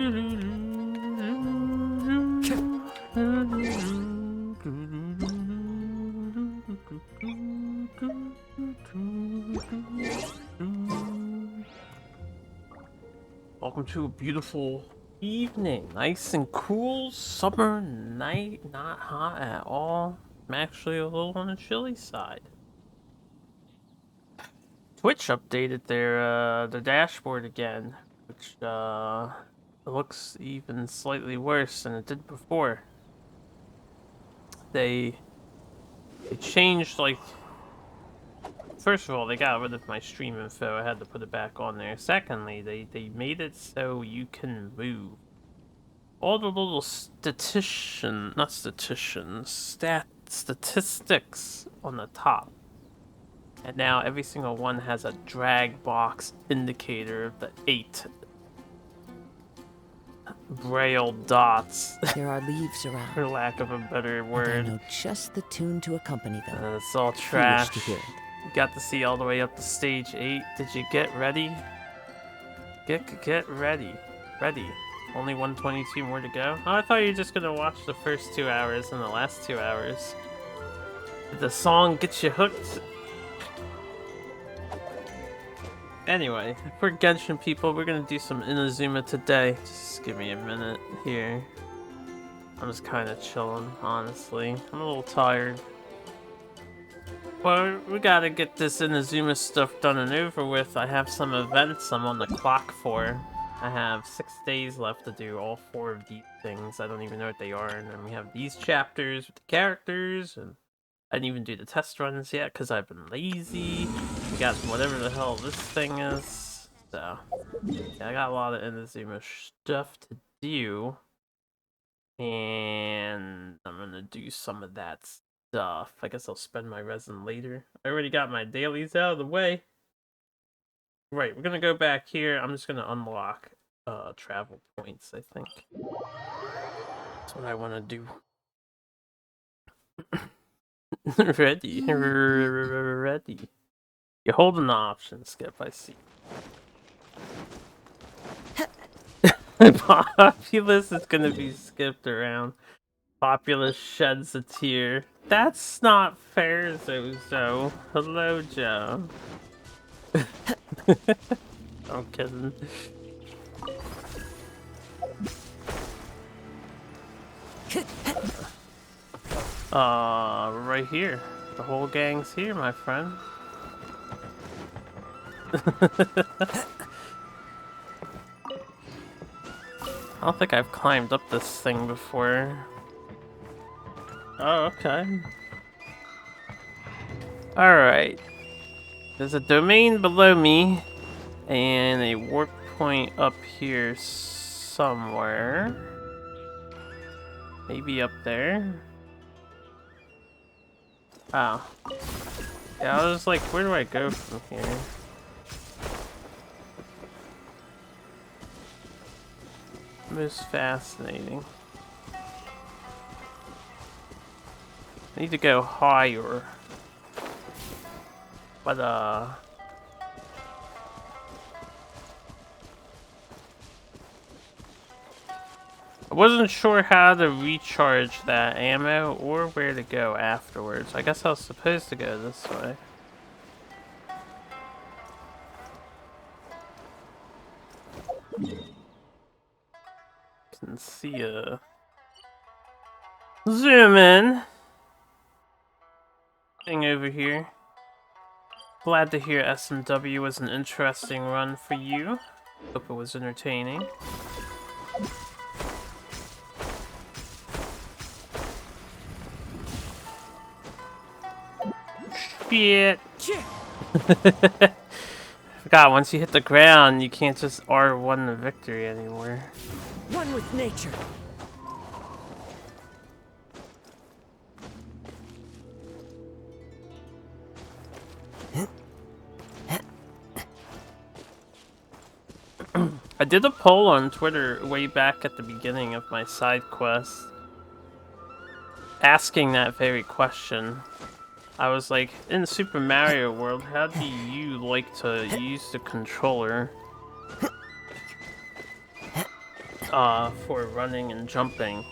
Welcome to a beautiful evening. Nice and cool summer night, not hot at all. I'm actually a little on the chilly side. Twitch updated their dashboard again, which looks even slightly worse than it did before. They changed, like, first of all, they got rid of my stream info. I had to put it back on there. Secondly, they made it so you can move all the little statistics on the top. And now every single one has a drag box indicator of the 8 braille dots. There are leaves around, for lack of a better word. and I know just the tune to accompany them. It's all trash. To hear it. You got to see all the way up to stage 8. Did you get ready? Get ready. Ready. Only 122 more to go? Oh, I thought you were just gonna watch the first 2 hours and the last 2 hours. Did the song get you hooked? Anyway, for Genshin people, we're gonna do some Inazuma today. Just give me a minute here. I'm just kinda chilling, honestly. I'm a little tired. But we gotta get this Inazuma stuff done and over with. I have some events I'm on the clock for. I have 6 days left to do all 4 of these things. I don't even know what they are. And then we have these chapters with the characters. And I didn't even do the test runs yet because I've been lazy. We got whatever the hell this thing is. So, yeah, I got a lot of Inazuma stuff to do. And I'm gonna do some of that stuff. I guess I'll spend my resin later. I already got my dailies out of the way. Right, we're gonna go back here. I'm just gonna unlock travel points, I think. That's what I wanna do. Ready. Ready. You're holding the option, Skip, I see. Populous is gonna be skipped around. Populous sheds a tear. That's not fair, Zozo. Hello, Joe. I'm kidding. Right here. The whole gang's here, my friend. I don't think I've climbed up this thing before. Oh, okay. Alright. There's a domain below me, and a warp point up here somewhere. Maybe up there. Oh. Yeah, I was like, where do I go from here? Most fascinating. I need to go higher. But, I wasn't sure how to recharge that ammo or where to go afterwards. I guess I was supposed to go this way. Can see a zoom in thing over here. Glad to hear SMW was an interesting run for you. Hope it was entertaining. Shit. Forgot, once you hit the ground, you can't just R1 the victory anymore. One with nature. I did a poll on Twitter way back at the beginning of my side quest, asking that very question. I was like, in Super Mario World, how do you like to use the controller? for running and jumping.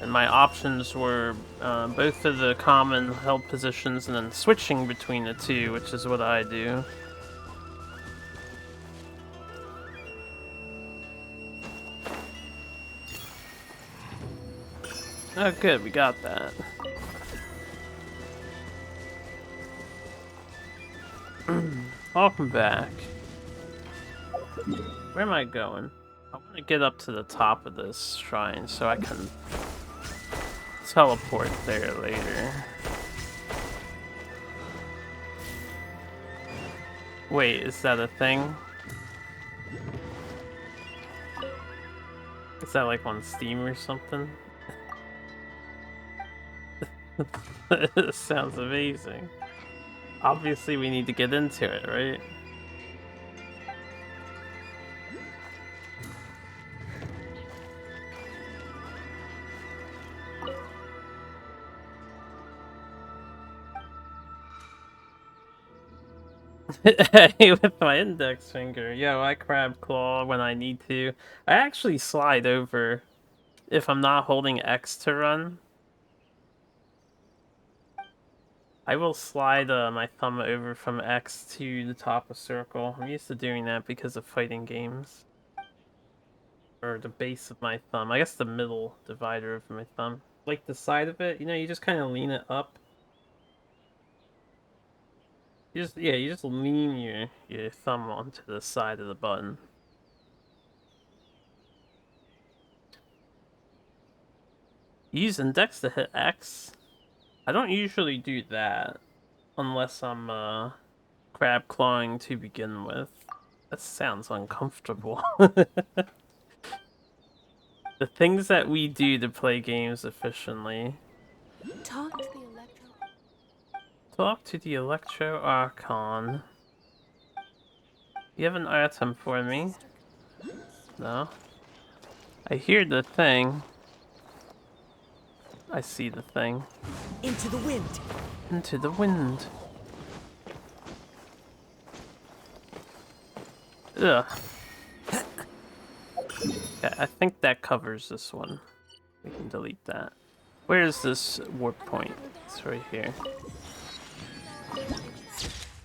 And my options were both of the common held positions and then switching between the two, which is what I do. Oh good, we got that. Welcome back. Where am I going? I want to get up to the top of this shrine so I can teleport there later. Wait, is that a thing? Is that like on Steam or something? This sounds amazing. Obviously we need to get into it, right? With my index finger. Yo, I crab claw when I need to. I actually slide over if I'm not holding X to run. I will slide my thumb over from X to the top of circle. I'm used to doing that because of fighting games. Or the base of my thumb. I guess the middle divider of my thumb. Like the side of it, you know, you just kind of lean it up. You just lean your thumb onto the side of the button. Use index to hit X. I don't usually do that unless I'm crab clawing to begin with. That sounds uncomfortable. The things that we do to play games efficiently. Talk to the Electro. Talk to the Electro Archon. You have an item for me? No? I hear the thing. I see the thing. Into the wind. Into the wind. Ugh. Okay, I think that covers this one. We can delete that. Where is this warp point? It's right here.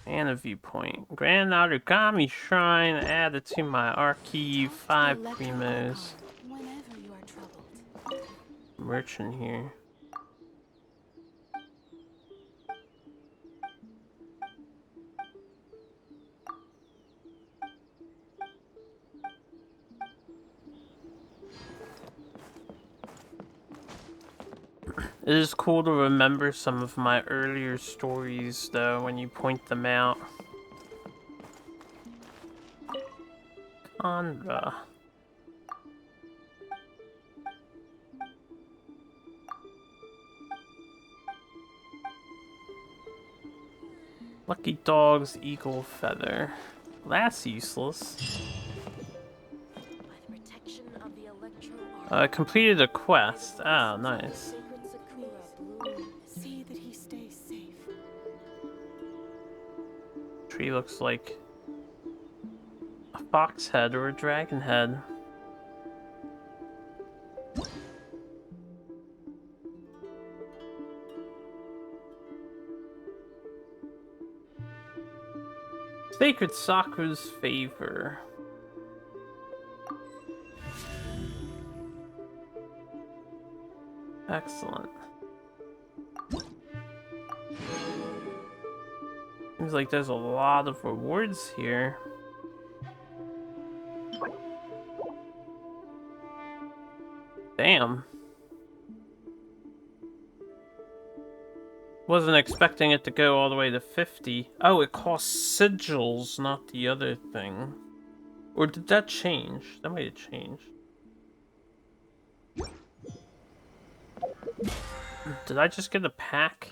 And a viewpoint. Grand Origami Shrine added to my archive. 5 primos. Whenever you are troubled. Merchant here. It is cool to remember some of my earlier stories, though, when you point them out. Conra. Lucky Dog's Eagle Feather. Well, that's useless. By the protection of the Electro Completed a quest. Oh, nice. Sacred Sakura bloom. See that he stays safe. Tree looks like a fox head or a dragon head. Sacred Sakura's favor. Excellent. Seems like there's a lot of rewards here. Damn. Wasn't expecting it to go all the way to 50. Oh, it costs sigils, not the other thing. Or did that change? That might have changed. Did I just get a pack?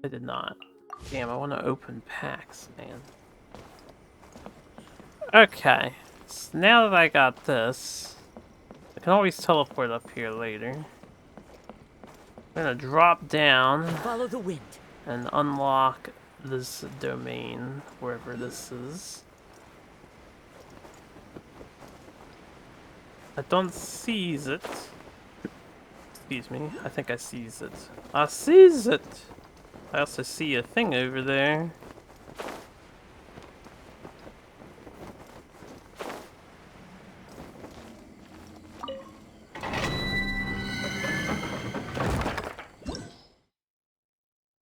I did not. Damn, I want to open packs, man. Okay. So now that I got this, I can always teleport up here later. I'm gonna drop down Follow the wind. and unlock this domain, wherever this is. I don't seize it. Excuse me. I think I seize it. I seize it! I also see a thing over there.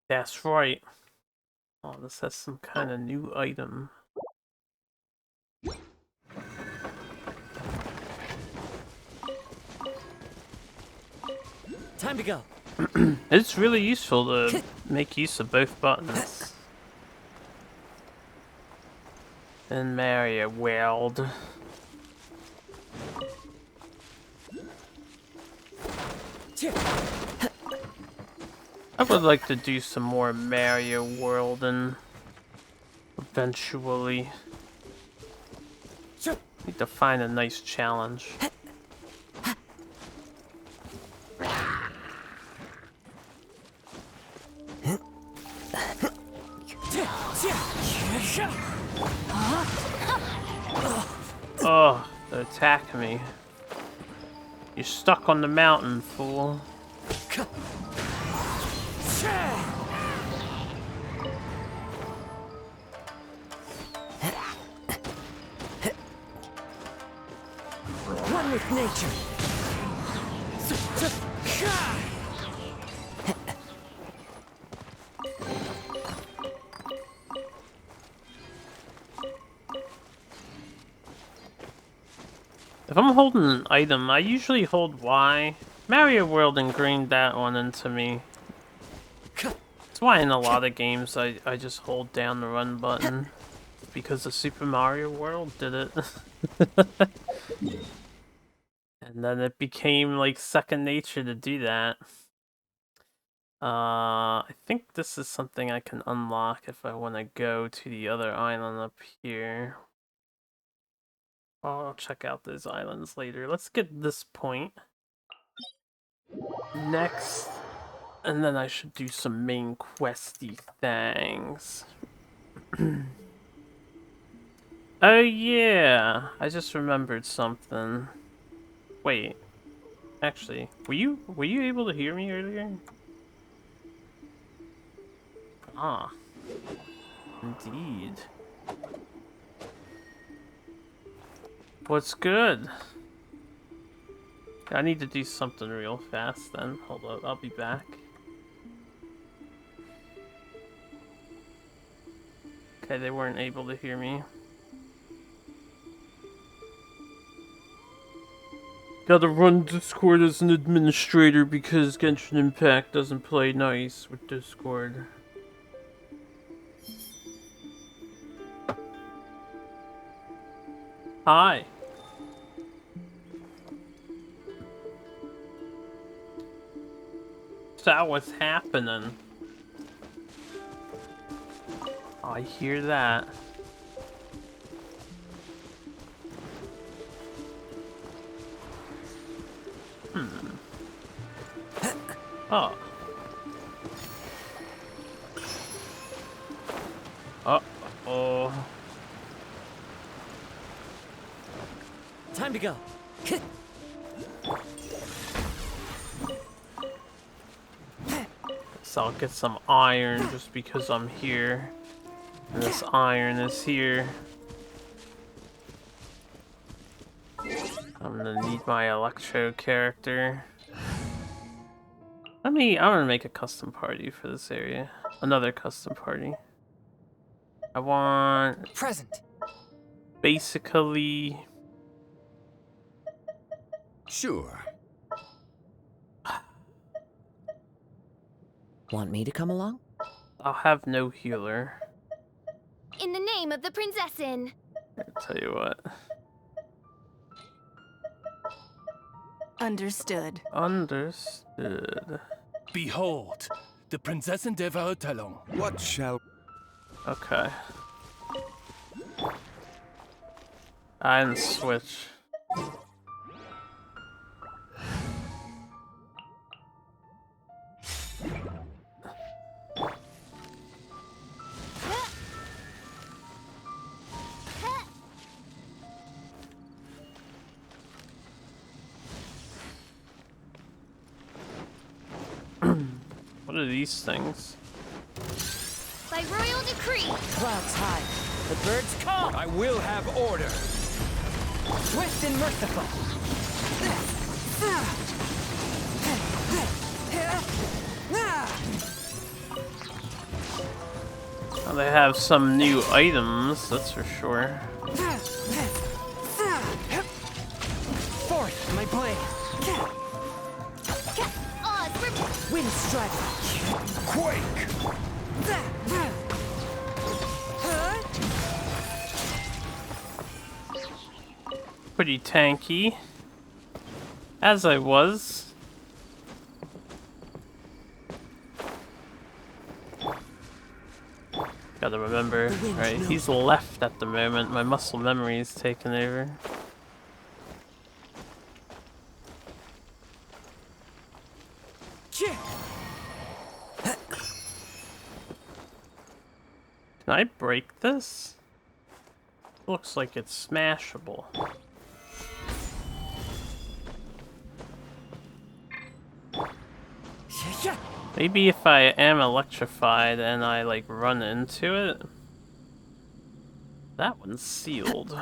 That's right. Oh, this has some kind of new item. Time to go. It's really useful to make use of both buttons. In Mario World. I would like to do some more Mario World and eventually need to find a nice challenge. Oh, they're attacking me. You're stuck on the mountain, fool. One with nature. If I'm holding an item, I usually hold Y. Mario World ingrained that one into me. That's why in a lot of games I just hold down the run button. Because the Super Mario World did it. And then it became like second nature to do that. I think this is something I can unlock if I want to go to the other island up here. I'll check out those islands later. Let's get this point next, and then I should do some main questy things. Oh yeah, I just remembered something. Wait, actually, were you able to hear me earlier? Ah, indeed. What's good? I need to do something real fast then. Hold up, I'll be back. Okay, they weren't able to hear me. Gotta run Discord as an administrator because Genshin Impact doesn't play nice with Discord. Hi. So what's happening? I hear that. Oh. Uh-oh. Time to go. So I'll get some iron just because I'm here. And this iron is here. I'm gonna need my Electro character. I'm gonna make a custom party for this area. Another custom party. I want Present. basically Sure. Want me to come along? I'll have no healer. In the name of the Prinzessin. I'll tell you what. Understood. Understood. Behold, the Prinzessin der Verurteilung. What shall... Okay. And switch. What are these things? By royal decree. Clouds high. The birds call. I will have order. Swift and merciful. Well, they have some new items, that's for sure. Forth, my blade. Wind strike. Quake! Pretty tanky. As I was. Gotta remember, right? He's left at the moment. My muscle memory is taken over. Can I break this? Looks like it's smashable. Maybe if I am electrified and I like run into it. That one's sealed.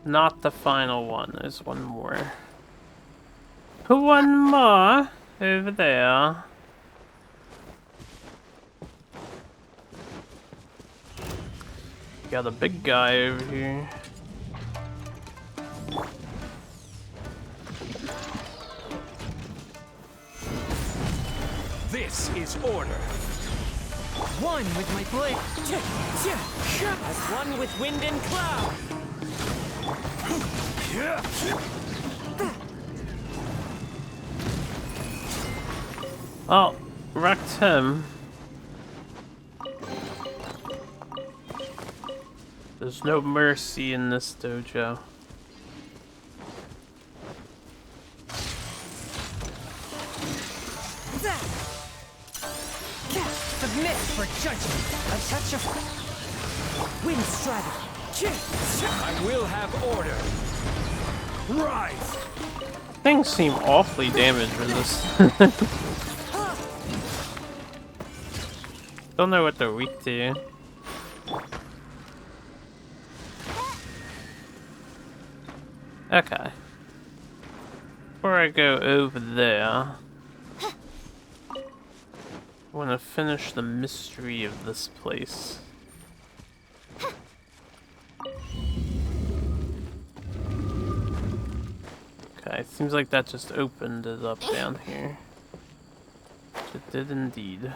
Not the final one, there's one more. One more over there. Got a big guy over here. This is order. One with my blade. As one with wind and cloud. Oh, wrecked him. There's no mercy in this dojo. Submit for judgment. A touch of wind strike. I will have order. Rise! Things seem awfully damaged with this. Don't know what they're weak to. Okay. Before I go over there, I want to finish the mystery of this place. Okay, it seems like that just opened it up down here. It did indeed.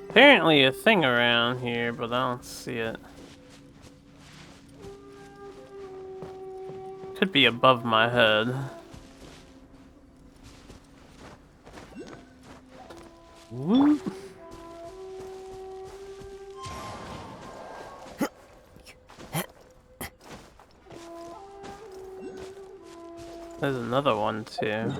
Apparently a thing around here, but I don't see it. Could be above my head. Woo. There's another one too.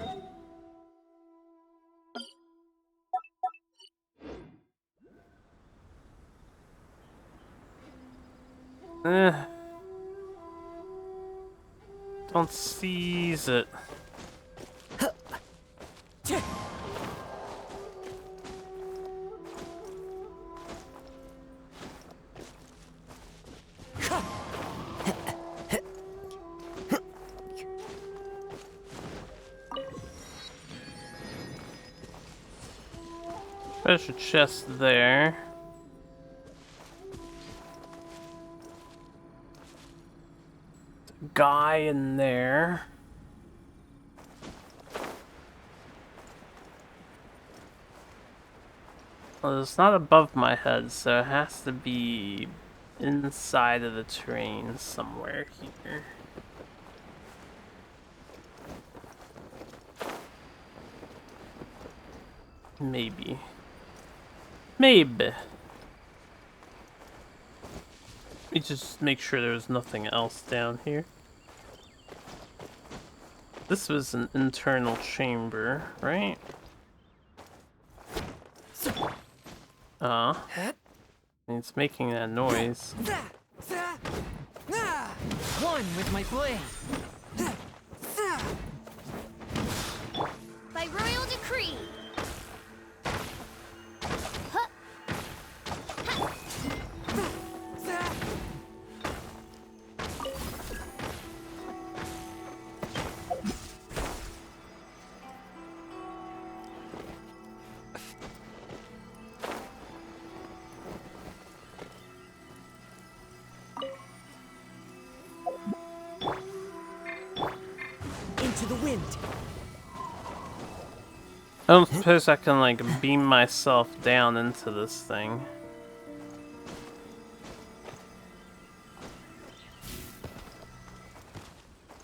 Don't seize it. There's a chest there. Guy in there. Well, it's not above my head, so it has to be inside of the terrain somewhere here. Maybe. Maybe. Let me just make sure there's nothing else down here. This was an internal chamber, right? It's making that noise. One with my blade. By royal decree. Into the wind. I don't suppose I can, like, beam myself down into this thing.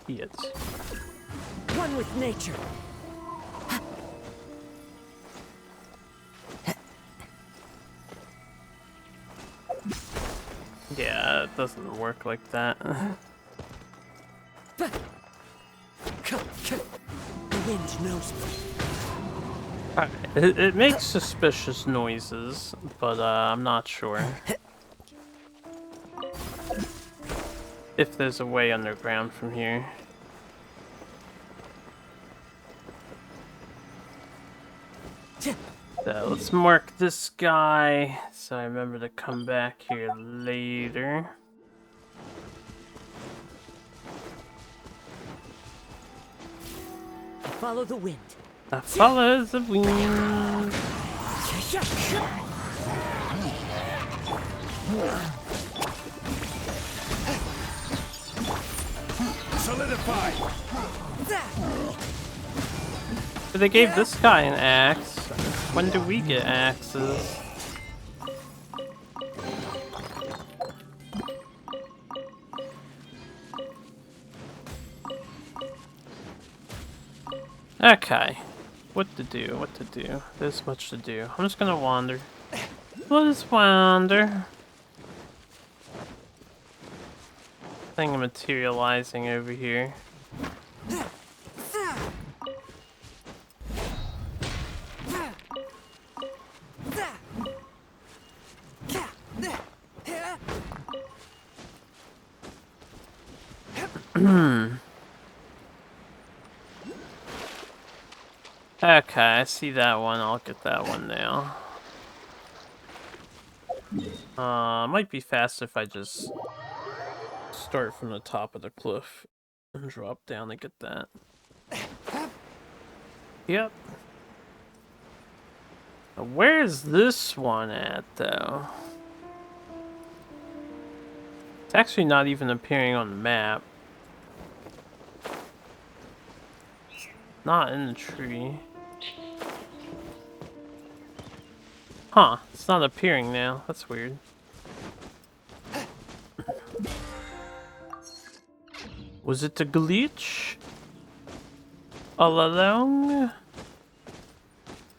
Yes. One with nature. Yeah, it doesn't work like that. The wind knows me. It makes suspicious noises, but I'm not sure if there's a way underground from here. So let's mark this guy so I remember to come back here later. Follow the wind. I follow the wind. Solidify. But they gave this guy an axe. When do we get axes? Okay. What to do, what to do. There's much to do. I'm just gonna wander. We'll just wander. Thing materializing over here. Okay, I see that one. I'll get that one now. Might be faster if I just start from the top of the cliff and drop down to get that. Yep. Now, where's this one at, though? It's actually not even appearing on the map. Not in the tree. Huh, it's not appearing now. That's weird. Was it a glitch? All along?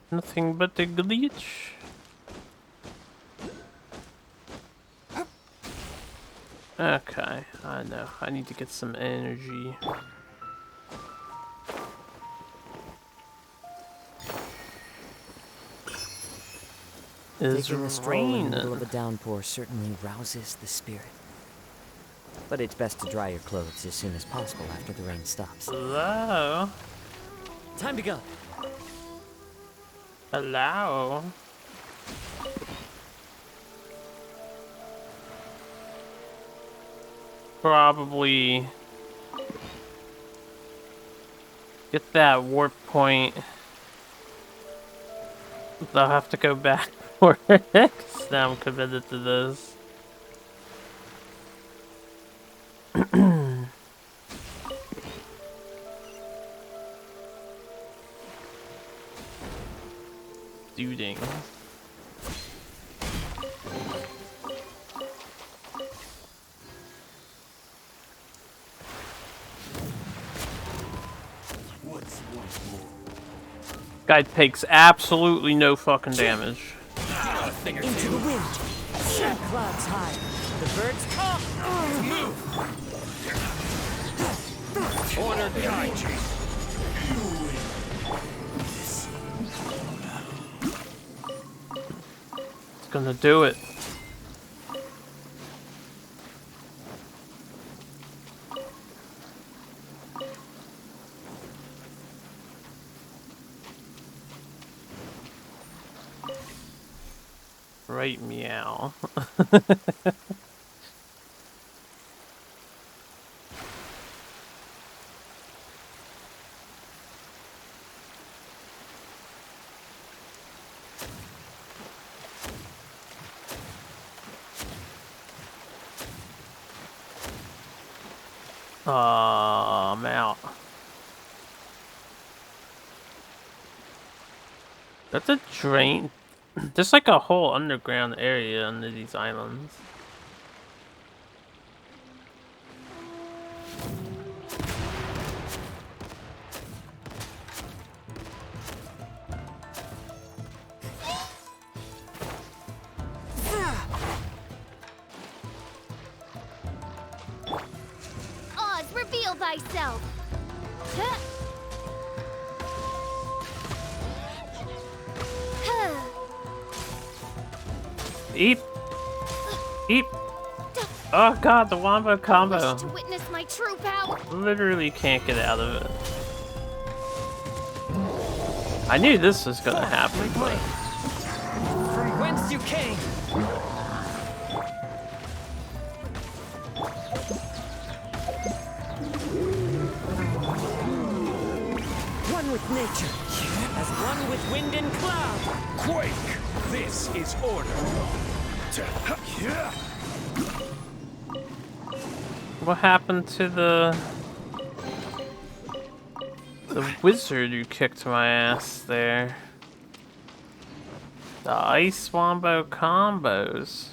Nothing but a glitch? Okay, I know. I need to get some energy. Taking a stroll in the middle of a downpour certainly rouses the spirit. But it's best to dry your clothes as soon as possible after the rain stops. Hello? Time to go. Hello? Probably get that warp point I'll have to go back for it, 'cause now I'm committed to this. Duding. Guy takes absolutely no fucking damage. Into the wind. Set clouds high. The birds come. Order guide you. It's gonna do it. Right, meow. I'm out. That's a drain. There's like a whole underground area under these islands. Oz, reveal thyself. Huh. Eep! Eep! Oh god, the wombo combo. Wish to witness my true power. Literally can't get out of it. I knew this was gonna happen, but... From whence you came. One with nature, as one with wind and cloud. Quake! This is order. What happened to the wizard who kicked my ass there? The ice wombo combos.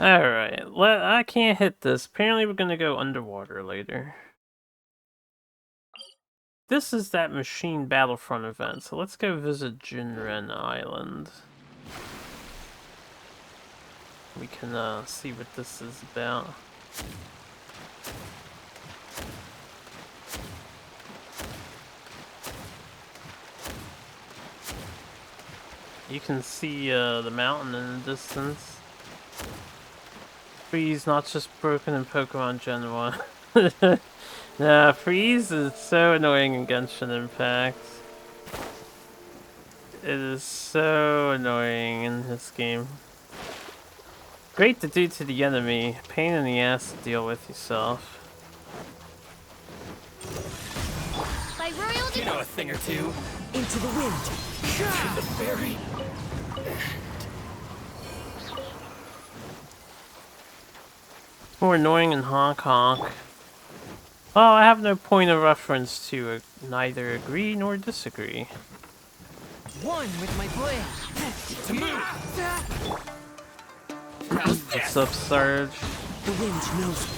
Alright, I can't hit this. Apparently we're gonna go underwater later. This is that machine battlefront event, so let's go visit Jinren Island. We can see what this is about. You can see the mountain in the distance. Freeze, not just broken in Pokemon Gen 1. Nah, Freeze is so annoying in Genshin Impact. It is so annoying in this game. Great to do to the enemy, pain in the ass to deal with yourself. By royal You know a thing or two. Into the wind. The fairy. More annoying in Honk Honk. Oh, I have no point of reference to neither agree nor disagree. One with my blade. To move. What's up, Surge? The wind knows me.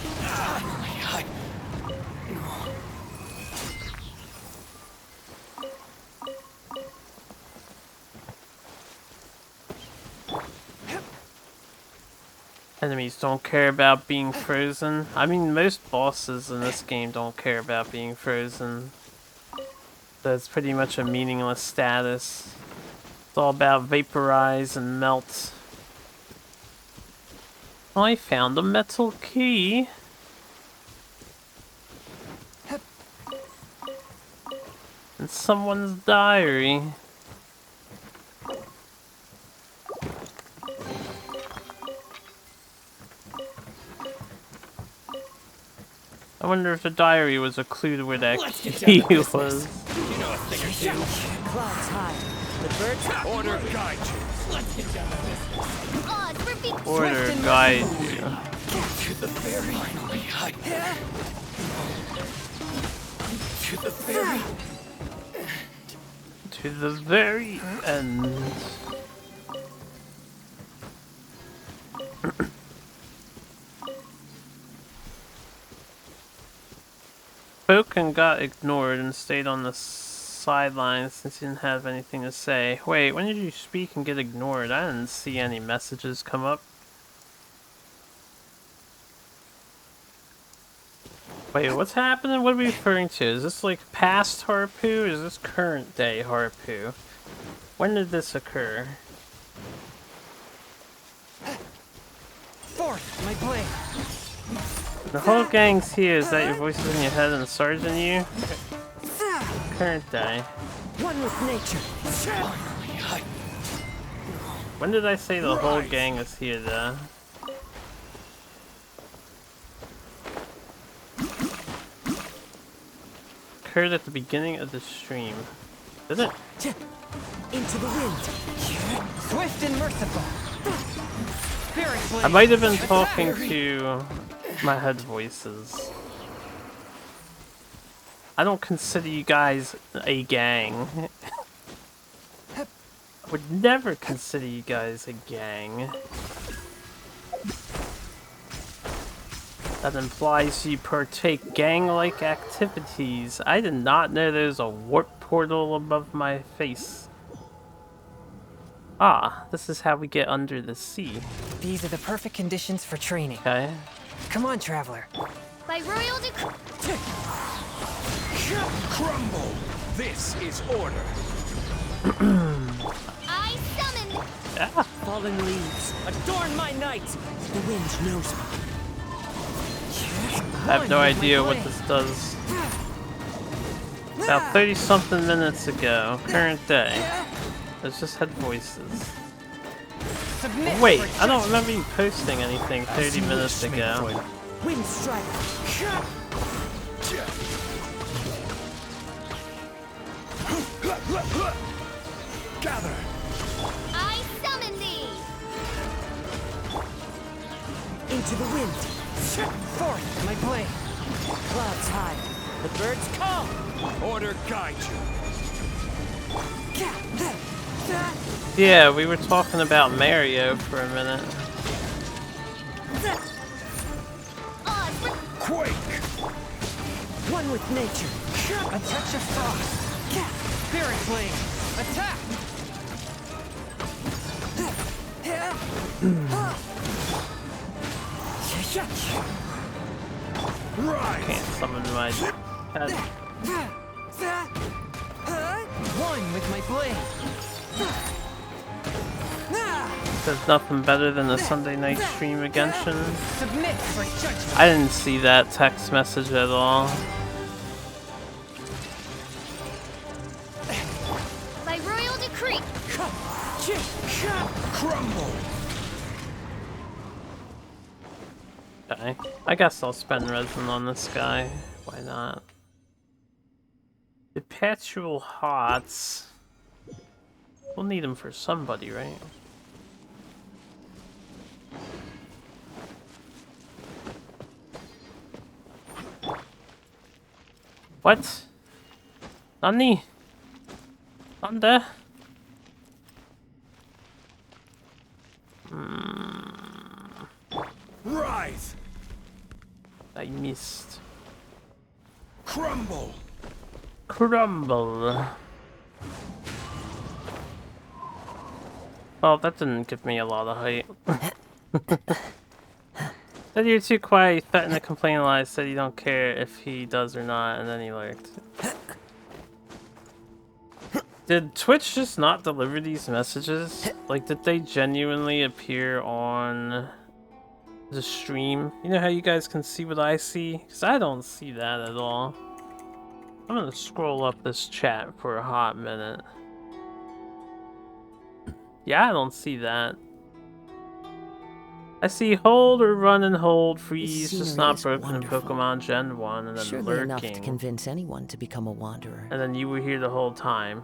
Enemies don't care about being frozen. I mean, most bosses in this game don't care about being frozen. That's pretty much a meaningless status. It's all about vaporize and melt. I found a metal key. In someone's diary. I wonder if the diary was a clue to where that key was. You know a thing or two. Clouds high. The birds Order guide you. Odds were being Order guide you. To the very To the very To the very end. Spoken got ignored and stayed on the sidelines since he didn't have anything to say. Wait, when did you speak and get ignored? I didn't see any messages come up. Wait, what's happening? What are we referring to? Is this like past Harpu? Or is this current day Harpu? When did this occur? forth, my blade. The whole gang's here. Is that your voices in your head and sergeant you? Current day. One with nature. When did I say the whole gang is here though? Occurred at the beginning of the stream. Did it? Into the wind. Swift and merciful. Spirit blade. I might have been talking to my head voices. I don't consider you guys a gang. I would never consider you guys a gang. That implies you partake gang-like activities. I did not know there's a warp portal above my face. Ah, this is how we get under the sea. These are the perfect conditions for training. Okay. Come on, traveler. by royal decree. Crumble! This is order. I summon. Yeah. Fallen leaves, adorn my night. The wind knows me. I have no idea what this does. About 30-something minutes ago, current day. Let's just head voices. Submit Wait, for I don't remember you posting anything 30 minutes ago. Wind strike. Gather! I summon thee. Into the wind. Forth, my blade. Clouds high. The birds call. Order guide you. Yeah, we were talking about Mario for a minute. Odds were Quake! One with nature. A touch of frost. Spirit blade. Attack. Rise! Can't summon my head. One with my blade. There's nothing better than a Sunday night stream of Genshin. Submit for judgment. I didn't see that text message at all. by royal decree. Crumble! Okay. I guess I'll spend resin on this guy. Why not? Perpetual Hots. We'll need him for somebody, right? What? Nani? Nande? Rise! I missed. Crumble! Crumble. Well, that didn't give me a lot of height. Said you're too quiet, you threatened to complain a lot, said you don't care if he does or not, and then he lurked. Did Twitch just not deliver these messages? Like, did they genuinely appear on the stream? You know how you guys can see what I see? Because I don't see that at all. I'm gonna scroll up this chat for a hot minute. Yeah, I don't see that. I see hold or run and hold, freeze, scenery just not is broken in wonderful. Pokemon Gen 1, and then Surely enough to lurking. convince anyone to become a wanderer. And then you were here the whole time.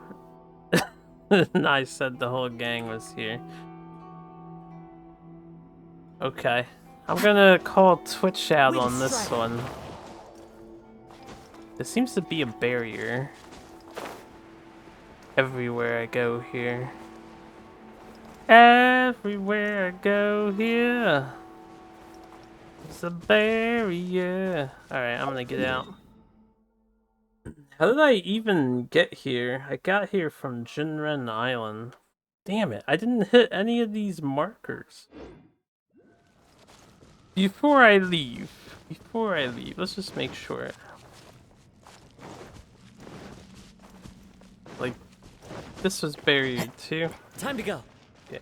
And I said the whole gang was here. Okay. I'm gonna call Twitch out on this one. There seems to be a barrier everywhere I go here. Everywhere I go here. It's a barrier. Alright, I'm gonna get out. How did I even get here? I got here from Jinren Island. Damn it, I didn't hit any of these markers. Before I leave, let's just make sure. Like, this was buried too. Time to go. Yeah.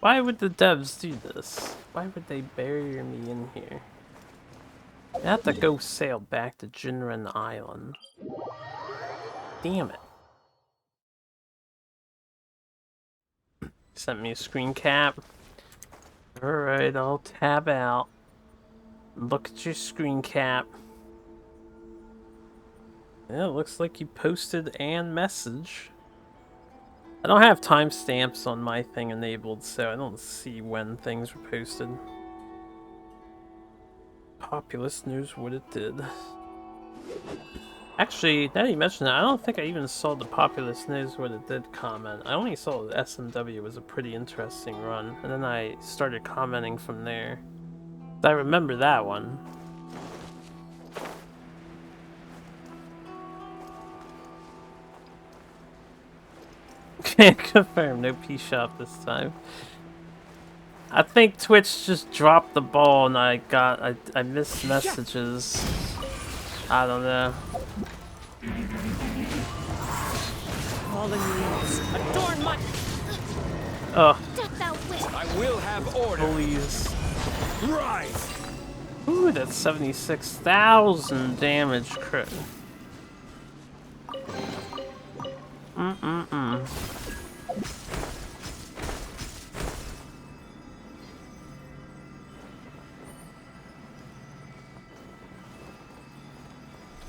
Why would the devs do this? Why would they bury me in here? I have to go sail back to Jinren Island. Damn it. Sent me a screen cap. Alright, I'll tab out. Look at your screen cap. Yeah, it looks like you posted and message. I don't have timestamps on my thing enabled, so I don't see when things were posted. Populous knows what it did. Actually, now that you mention that, I don't think I even saw the Populous knows what it did comment. I only saw that SMW was a pretty interesting run, and then I started commenting from there. I remember that one. Can't confirm, no P-Shop this time. I think Twitch just dropped the ball and I missed messages. I don't know. Fallen leaves adorn my. Oh. I will have order. Please. Rise. Ooh, that's 76,000 damage crit. I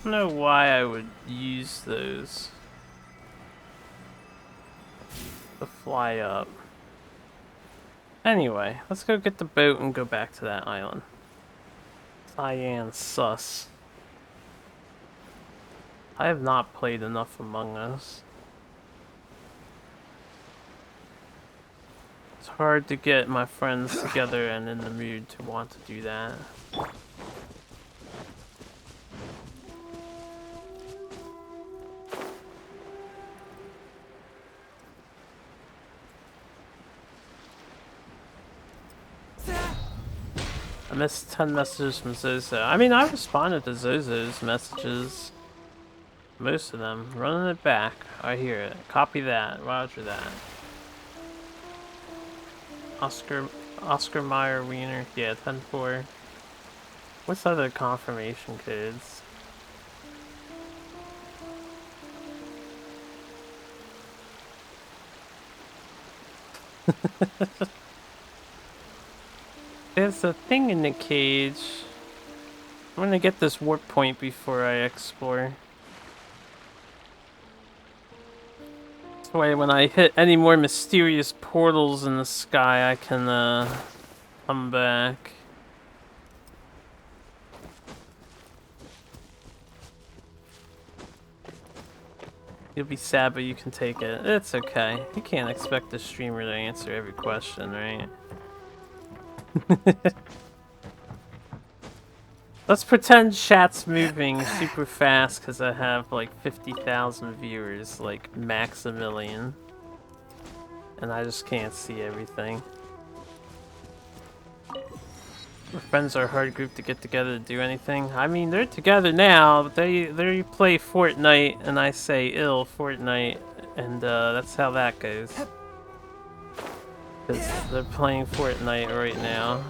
don't know why I would use those to fly up. Anyway, let's go get the boat and go back to that island. Cyan sus. I have not played enough Among Us. It's hard to get my friends together and in the mood to want to do that. I missed 10 messages from Zozo. I mean, I responded to Zozo's messages. Most of them. Running it back. I hear it. Copy that. Roger that. Oscar Meyer Wiener. Yeah, 10-4. What's other confirmation codes? There's a thing in the cage. I'm gonna get this warp point before I explore. This way when I hit any more mysterious portals in the sky, I can come back. You'll be sad, but you can take it. It's okay. You can't expect the streamer to answer every question, right? Let's pretend chat's moving super fast because I have like 50,000 viewers, like max a million. And I just can't see everything. My friends are a hard group to get together to do anything. I mean, they're together now, but they play Fortnite and I say ill Fortnite, and that's how that goes. Because they're playing Fortnite right now.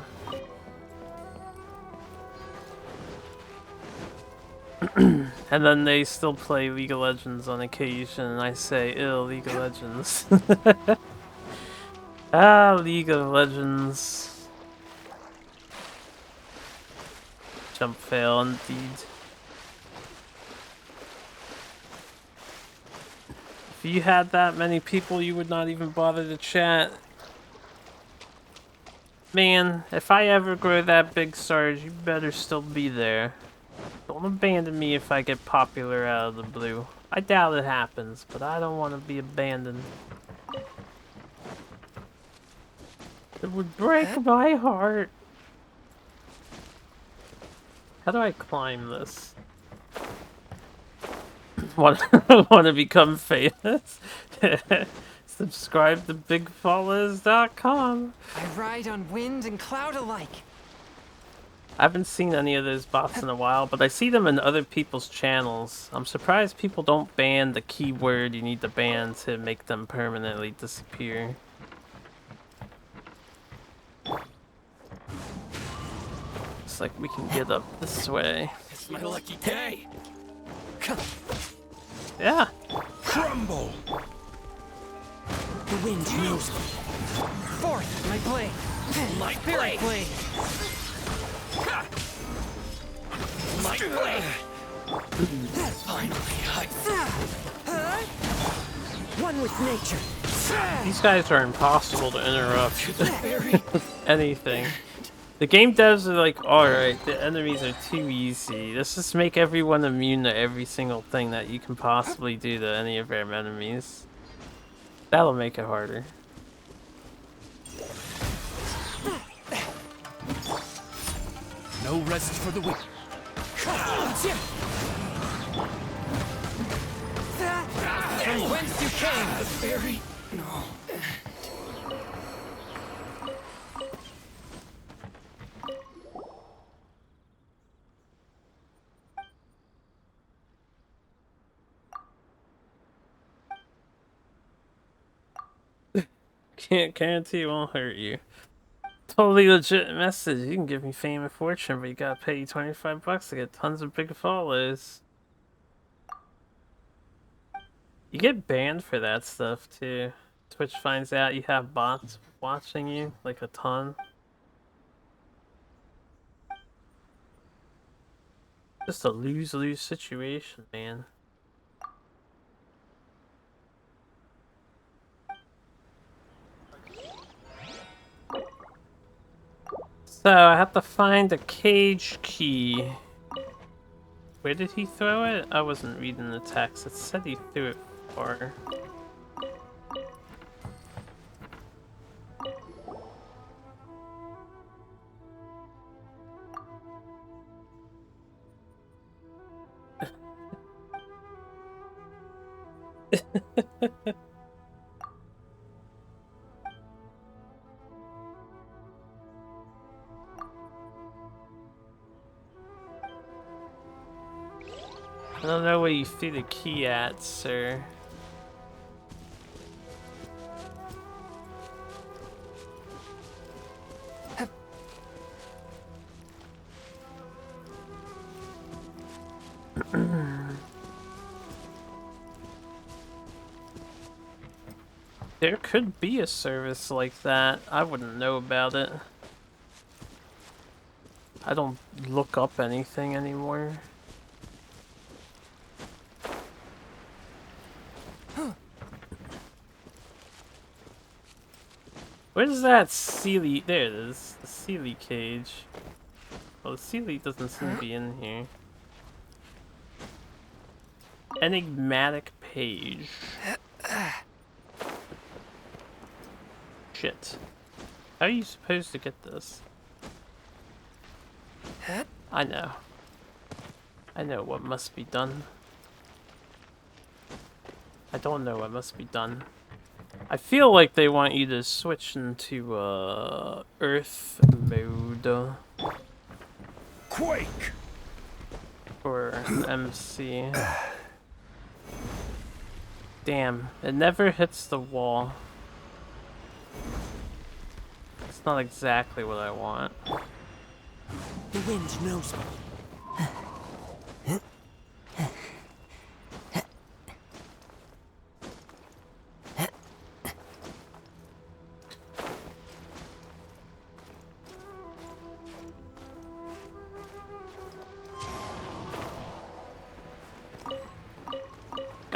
And then they still play League of Legends on occasion, and I say, ew, League of Legends. Ah, League of Legends. Jump fail indeed. If you had that many people, you would not even bother to chat. Man, if I ever grow that big, Sarge, you better still be there. Don't abandon me if I get popular out of the blue. I doubt it happens, but I don't want to be abandoned. It would break my heart. How do I climb this? Want to become famous? Subscribe to bigfallers.com. I ride on wind and cloud alike. I haven't seen any of those bots in a while, but I see them in other people's channels. I'm surprised people don't ban the keyword you need to ban to make them permanently disappear. Looks like we can get up this way. It's my lucky day. Yeah. Crumble. The wind knows me. Forth, my blade. My Spirit blade. My blade. Finally, One with nature. These guys are impossible to interrupt. very Anything. The game devs are like, alright, the enemies are too easy. Let's just make everyone immune to every single thing that you can possibly do to any of our enemies. That'll make it harder. no rest for the weak. From whence you came. Very Can't guarantee it won't hurt you. Totally legit message. You can give me fame and fortune, but you gotta pay $25 to get tons of big follows. You get banned for that stuff too. Twitch finds out you have bots watching you, like a ton. Just a lose-lose situation, man. So, I have to find a cage key. Where did he throw it? I wasn't reading the text. It said he threw it far. I don't know where you threw the key at, sir. There could be a service like that. I wouldn't know about it. I don't look up anything anymore. Where's that Sealy? There it is. The Sealy cage. Well, the Sealy doesn't seem to be in here. Enigmatic page. Shit. How are you supposed to get this? I know. I know what must be done. I don't know what must be done. I feel like they want you to switch into Earth mode quake. for MC. Damn, it never hits the wall. It's not exactly what I want. The wind knows me.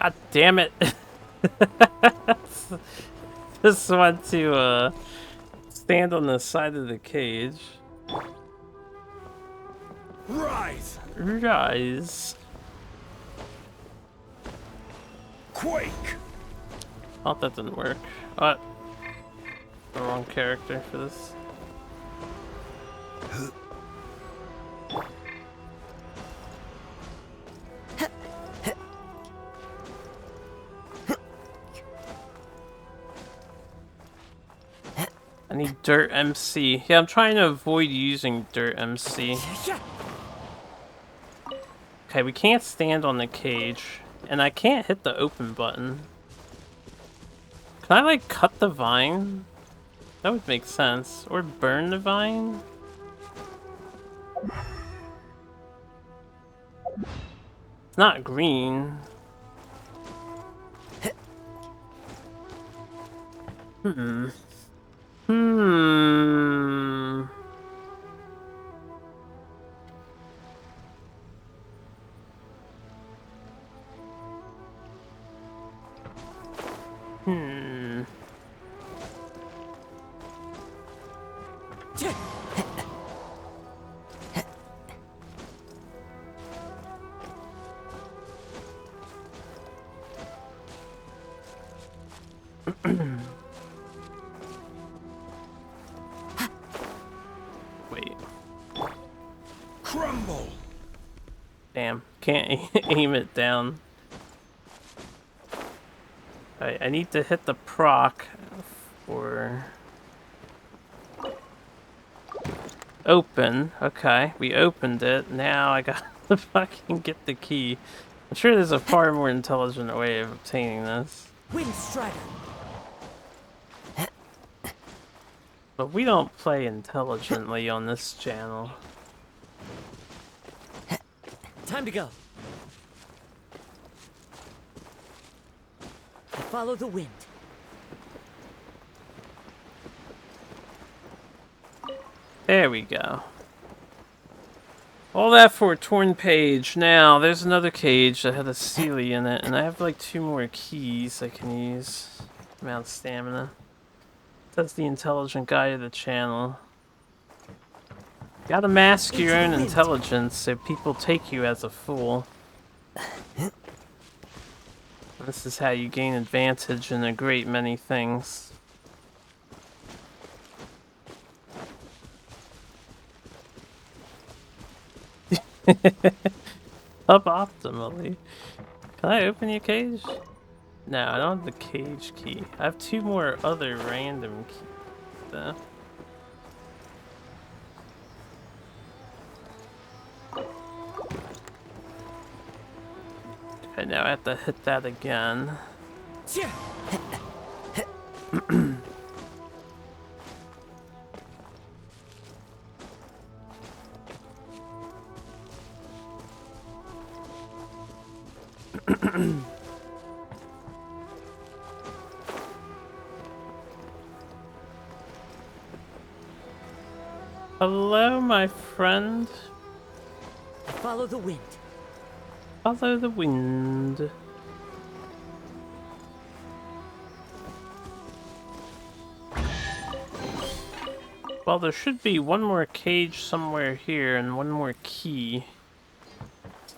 God damn it. Just want to stand on the side of the cage. Rise! Rise. Quake! Oh, that didn't work. What? The wrong character for this. I need Dirt MC. Yeah, I'm trying to avoid using Dirt MC. Okay, we can't stand on the cage. And I can't hit the open button. Can I, like, cut the vine? That would make sense. Or burn the vine? It's not green. Hmm. Hmm. Hmm. Wait. Crumble! Damn. Can't aim it down. I need to hit the proc for... Open. Okay, we opened it. Now I gotta fucking get the key. I'm sure there's a far more intelligent way of obtaining this. Wind Strider. But we don't play intelligently on this channel. Time to go. Follow the wind. There we go. All that for a torn page. Now, there's another cage that had a Sealy in it, and I have like 2 more keys I can use. Amount of stamina. That's the intelligent guy of the channel. Gotta mask your own intelligence so people take you as a fool. This is how you gain advantage in a great many things. Suboptimally. Can I open your cage? No, I don't have the cage key. I have 2 more other random keys though. Okay, now I have to hit that again. Hello, my friend. Follow the wind. Follow the wind. Well, there should be 1 more cage somewhere here and 1 more key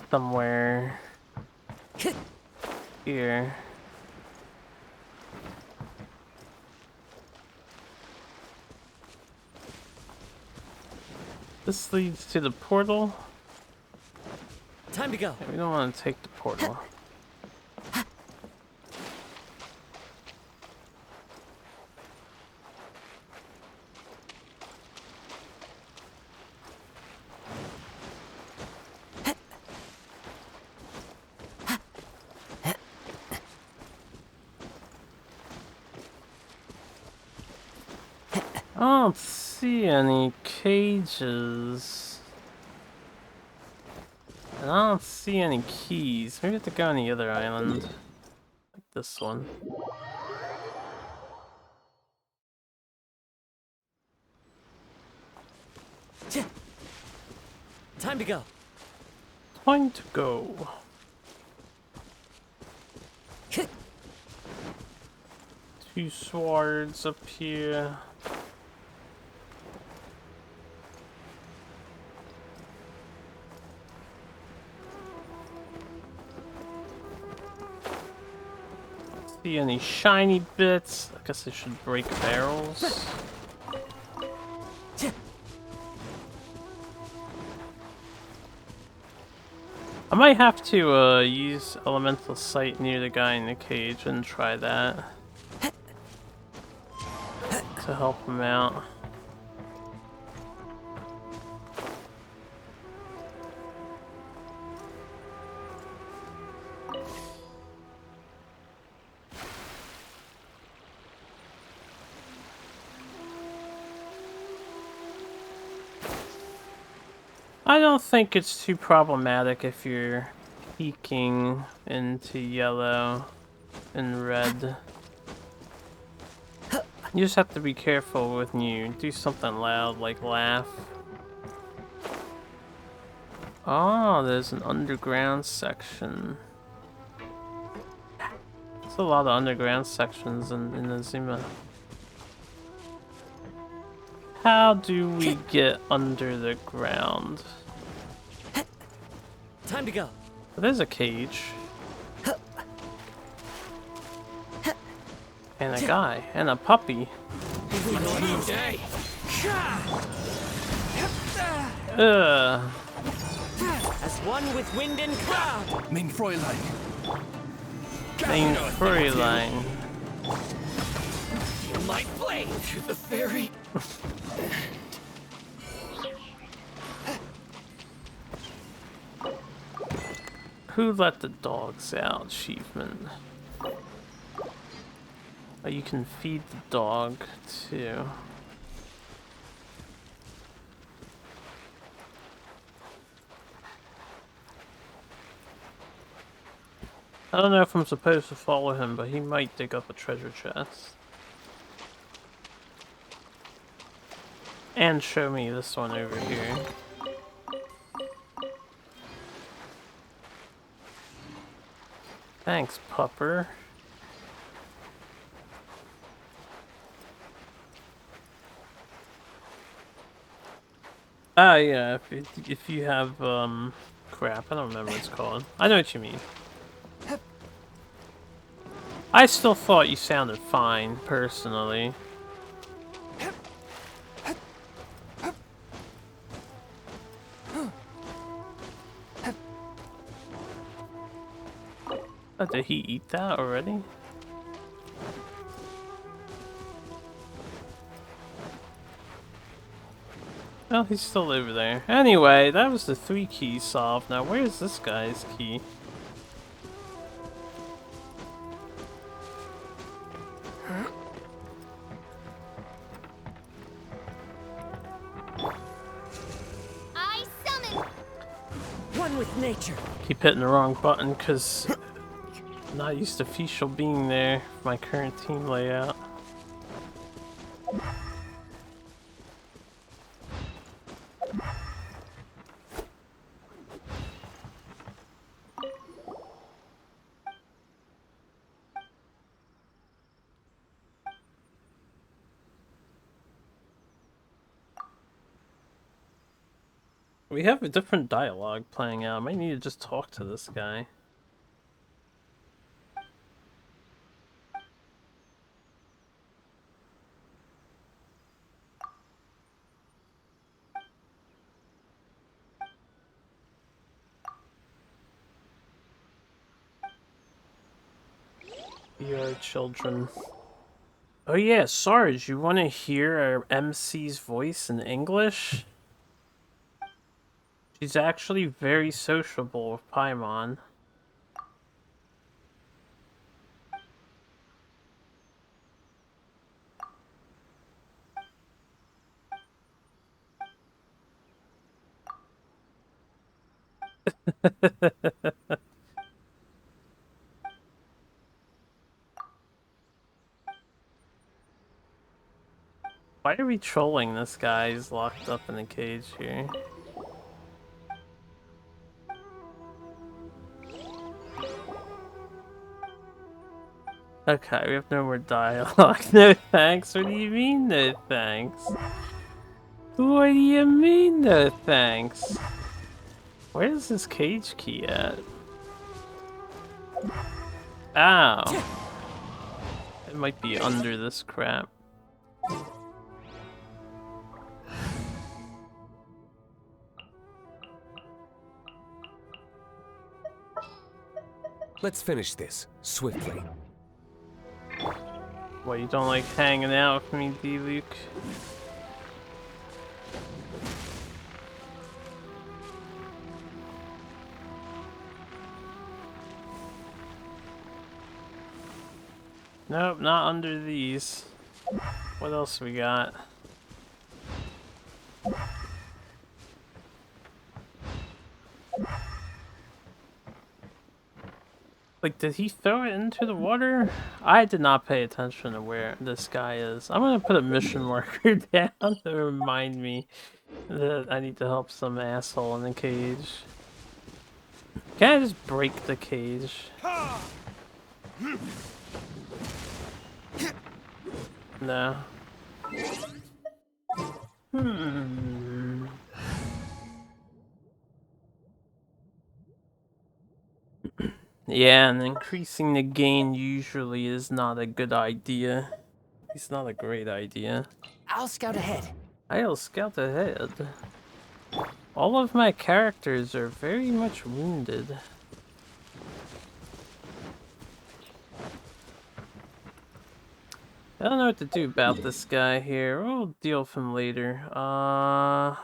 somewhere here. This leads to the portal. Time to go. Yeah, we don't want to take the portal. I don't see any cages. And I don't see any keys. Maybe I have to go on the other island. Like this one. Time to go. Time to go. Two swords up here. See any shiny bits? I guess I should break barrels. I might have to use elemental sight near the guy in the cage and try that to help him out. I don't think it's too problematic if you're peeking into yellow and red. You just have to be careful when you do something loud, like laugh. Oh, there's an underground section. There's a lot of underground sections in Inazuma. How do we get under the ground? Time to go. There's a cage. And a guy. And a puppy. Ugh. As one with wind and cloud. Mein Fräulein. Main storyline. You might blame to the fairy. Who let the dogs out? Achievement. Oh, you can feed the dog too. I don't know if I'm supposed to follow him, but he might dig up a treasure chest. And show me this one over here. Thanks, pupper. Ah, yeah, if you have, crap, I don't remember what it's called. I know what you mean. I still thought you sounded fine, personally. Oh, did he eat that already? Well, he's still over there. Anyway, that was the 3 keys solved. Now, where's this guy's key? I summon. One with nature. Keep hitting the wrong button because I'm not used to Fischl being there for my current team layout. We have a different dialogue playing out. I might need to just talk to this guy. Your children. Oh yeah, Sarge, you want to hear our MC's voice in English? She's actually very sociable with Paimon. Why are we trolling this guy? He's locked up in a cage here. Okay, we have no more dialogue. No thanks. What do you mean, no thanks? What do you mean, no thanks? Where's this cage key at? Ow. It might be under this crap. Let's finish this, swiftly. What, you don't like hanging out with me, D-Luke? Nope, not under these. What else we got? Like, did he throw it into the water? I did not pay attention to where this guy is. I'm gonna put a mission marker down to remind me that I need to help some asshole in the cage. Can I just break the cage? No. Yeah, and increasing the gain usually is not a good idea. It's not a great idea. I'll scout ahead. I'll scout ahead. All of my characters are very much wounded. I don't know what to do about this guy here. We'll deal with him later. I'm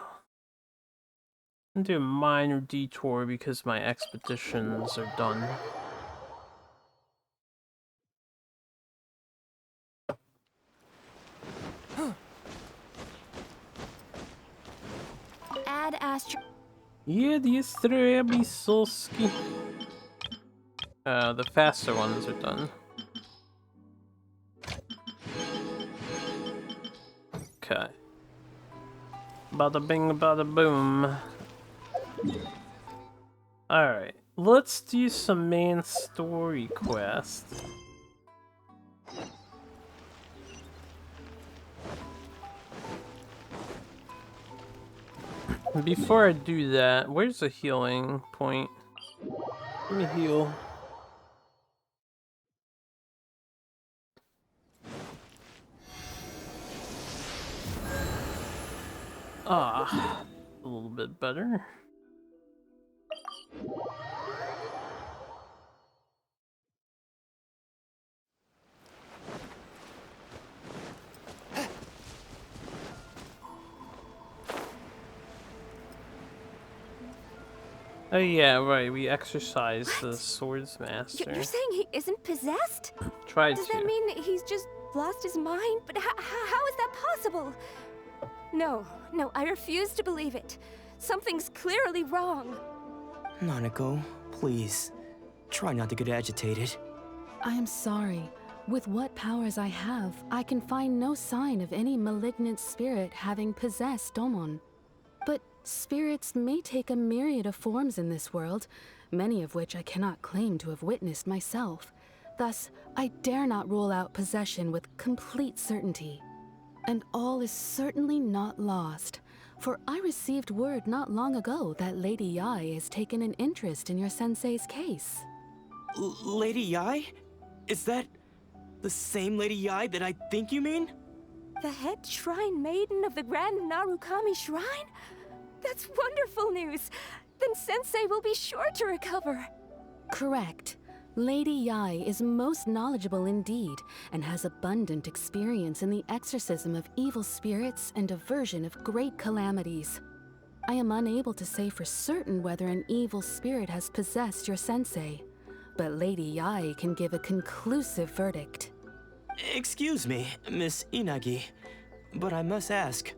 gonna do a minor detour because my expeditions are done. Add astro. Yeah, the Abisolski. The faster ones are done. Okay. Bada bing, bada boom. Alright, let's do some main story quests. Before I do that, where's the healing point? Let me heal. Ah, a little bit better. Oh yeah, right, we exercised the Swords Master. You're saying he isn't possessed? Tried Does to. that mean he's just lost his mind? But how is that possible? No, I refuse to believe it. Something's clearly wrong. Nanako, please. Try not to get agitated. I am sorry. With what powers I have, I can find no sign of any malignant spirit having possessed Domon. But spirits may take a myriad of forms in this world, many of which I cannot claim to have witnessed myself. Thus, I dare not rule out possession with complete certainty. And all is certainly not lost, for I received word not long ago that Lady Yai has taken an interest in your sensei's case. Lady Yai? Is that the same Lady Yai that I think you mean? The head shrine maiden of the Grand Narukami Shrine? That's wonderful news! Then Sensei will be sure to recover. Correct. Lady Yai is most knowledgeable indeed, and has abundant experience in the exorcism of evil spirits and aversion of great calamities. I am unable to say for certain whether an evil spirit has possessed your sensei, but Lady Yai can give a conclusive verdict. Excuse me, Miss Inagi, but I must ask,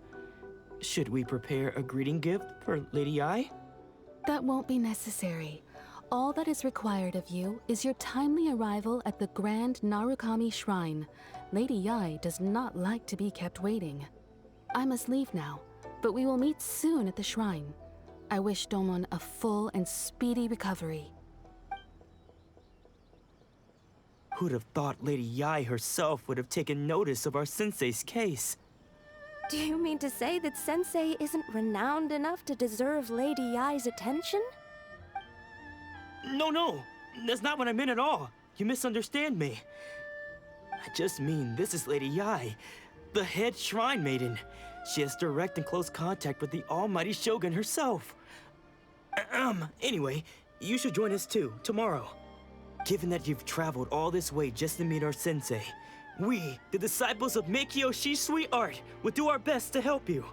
should we prepare a greeting gift for Lady Yai? That won't be necessary. All that is required of you is your timely arrival at the Grand Narukami Shrine. Lady Yai does not like to be kept waiting. I must leave now, but we will meet soon at the shrine. I wish Domon a full and speedy recovery. Who'd have thought Lady Yai herself would have taken notice of our sensei's case? Do you mean to say that Sensei isn't renowned enough to deserve Lady Yai's attention? No, that's not what I meant at all. You misunderstand me. I just mean this is Lady Yai, the head shrine maiden. She has direct and close contact with the almighty Shogun herself. Anyway, you should join us too, tomorrow. Given that you've traveled all this way just to meet our sensei, we, the disciples of Meikyo Shisui Art, will do our best to help you.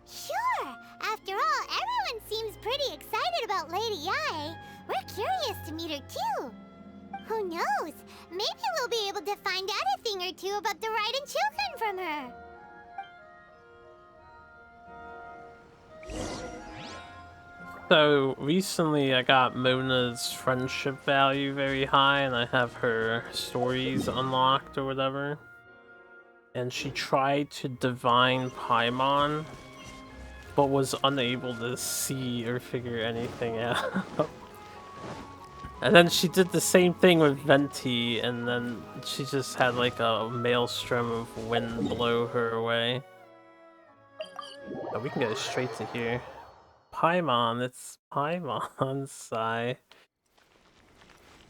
Sure! After all, everyone seems pretty excited about Lady Yai. We're curious to meet her too. Who knows? Maybe we'll be able to find out a thing or two about the Raiden children from her. So recently I got Mona's friendship value very high and I have her stories unlocked or whatever. And she tried to divine Paimon, but was unable to see or figure anything out. And then she did the same thing with Venti, and then she just had like a maelstrom of wind blow her away. Oh, we can go straight to here. Paimon, it's Paimon's side.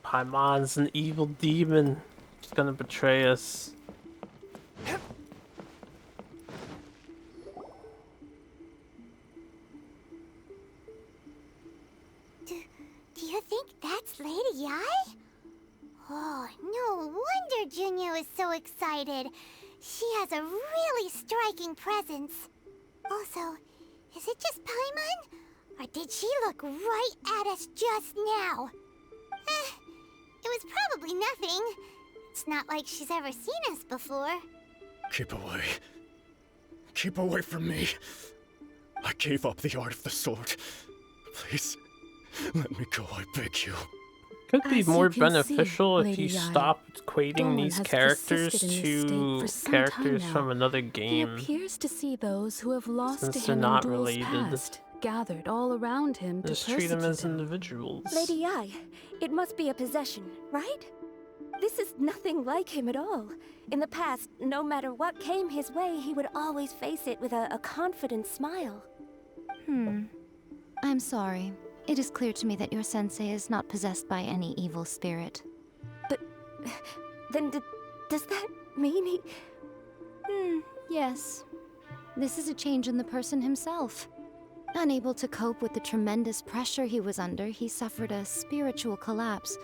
Paimon's an evil demon. She's gonna betray us. Do you think that's Lady Yai? Oh, no wonder Junyo is so excited. She has a really striking presence. Also, is it just Paimon? Or did she look right at us just now? It was probably nothing. It's not like she's ever seen us before. Keep away. Keep away from me. I gave up the art of the sword. Please, let me go, I beg you. Could be As you more can beneficial see, if you Lady Yai, stopped equating Domon these has characters persisted in this to state for some characters time from now. another He game. appears to see those who have lost Since to they're him not in duels related. past, gathered all around him to Just treat them persecute as him. individuals. Lady Yai, it must be a possession, right? This is nothing like him at all. In the past, no matter what came his way, he would always face it with a confident smile. I'm sorry. It is clear to me that your sensei is not possessed by any evil spirit. Then does that mean he... Yes. This is a change in the person himself. Unable to cope with the tremendous pressure he was under, he suffered a spiritual collapse.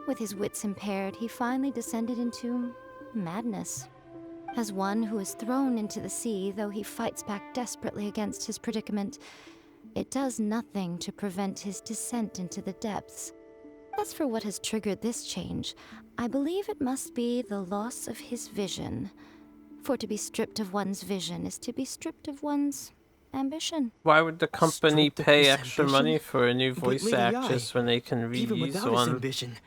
With his wits impaired, he finally descended into madness. As one who is thrown into the sea, though he fights back desperately against his predicament, it does nothing to prevent his descent into the depths. As for what has triggered this change, I believe it must be the loss of his vision. For to be stripped of one's vision is to be stripped of one's ambition. Why would the company Stripped of pay his extra ambition? money for a new But voice Lady Yai, actress when they can Even reuse without his one? ambition,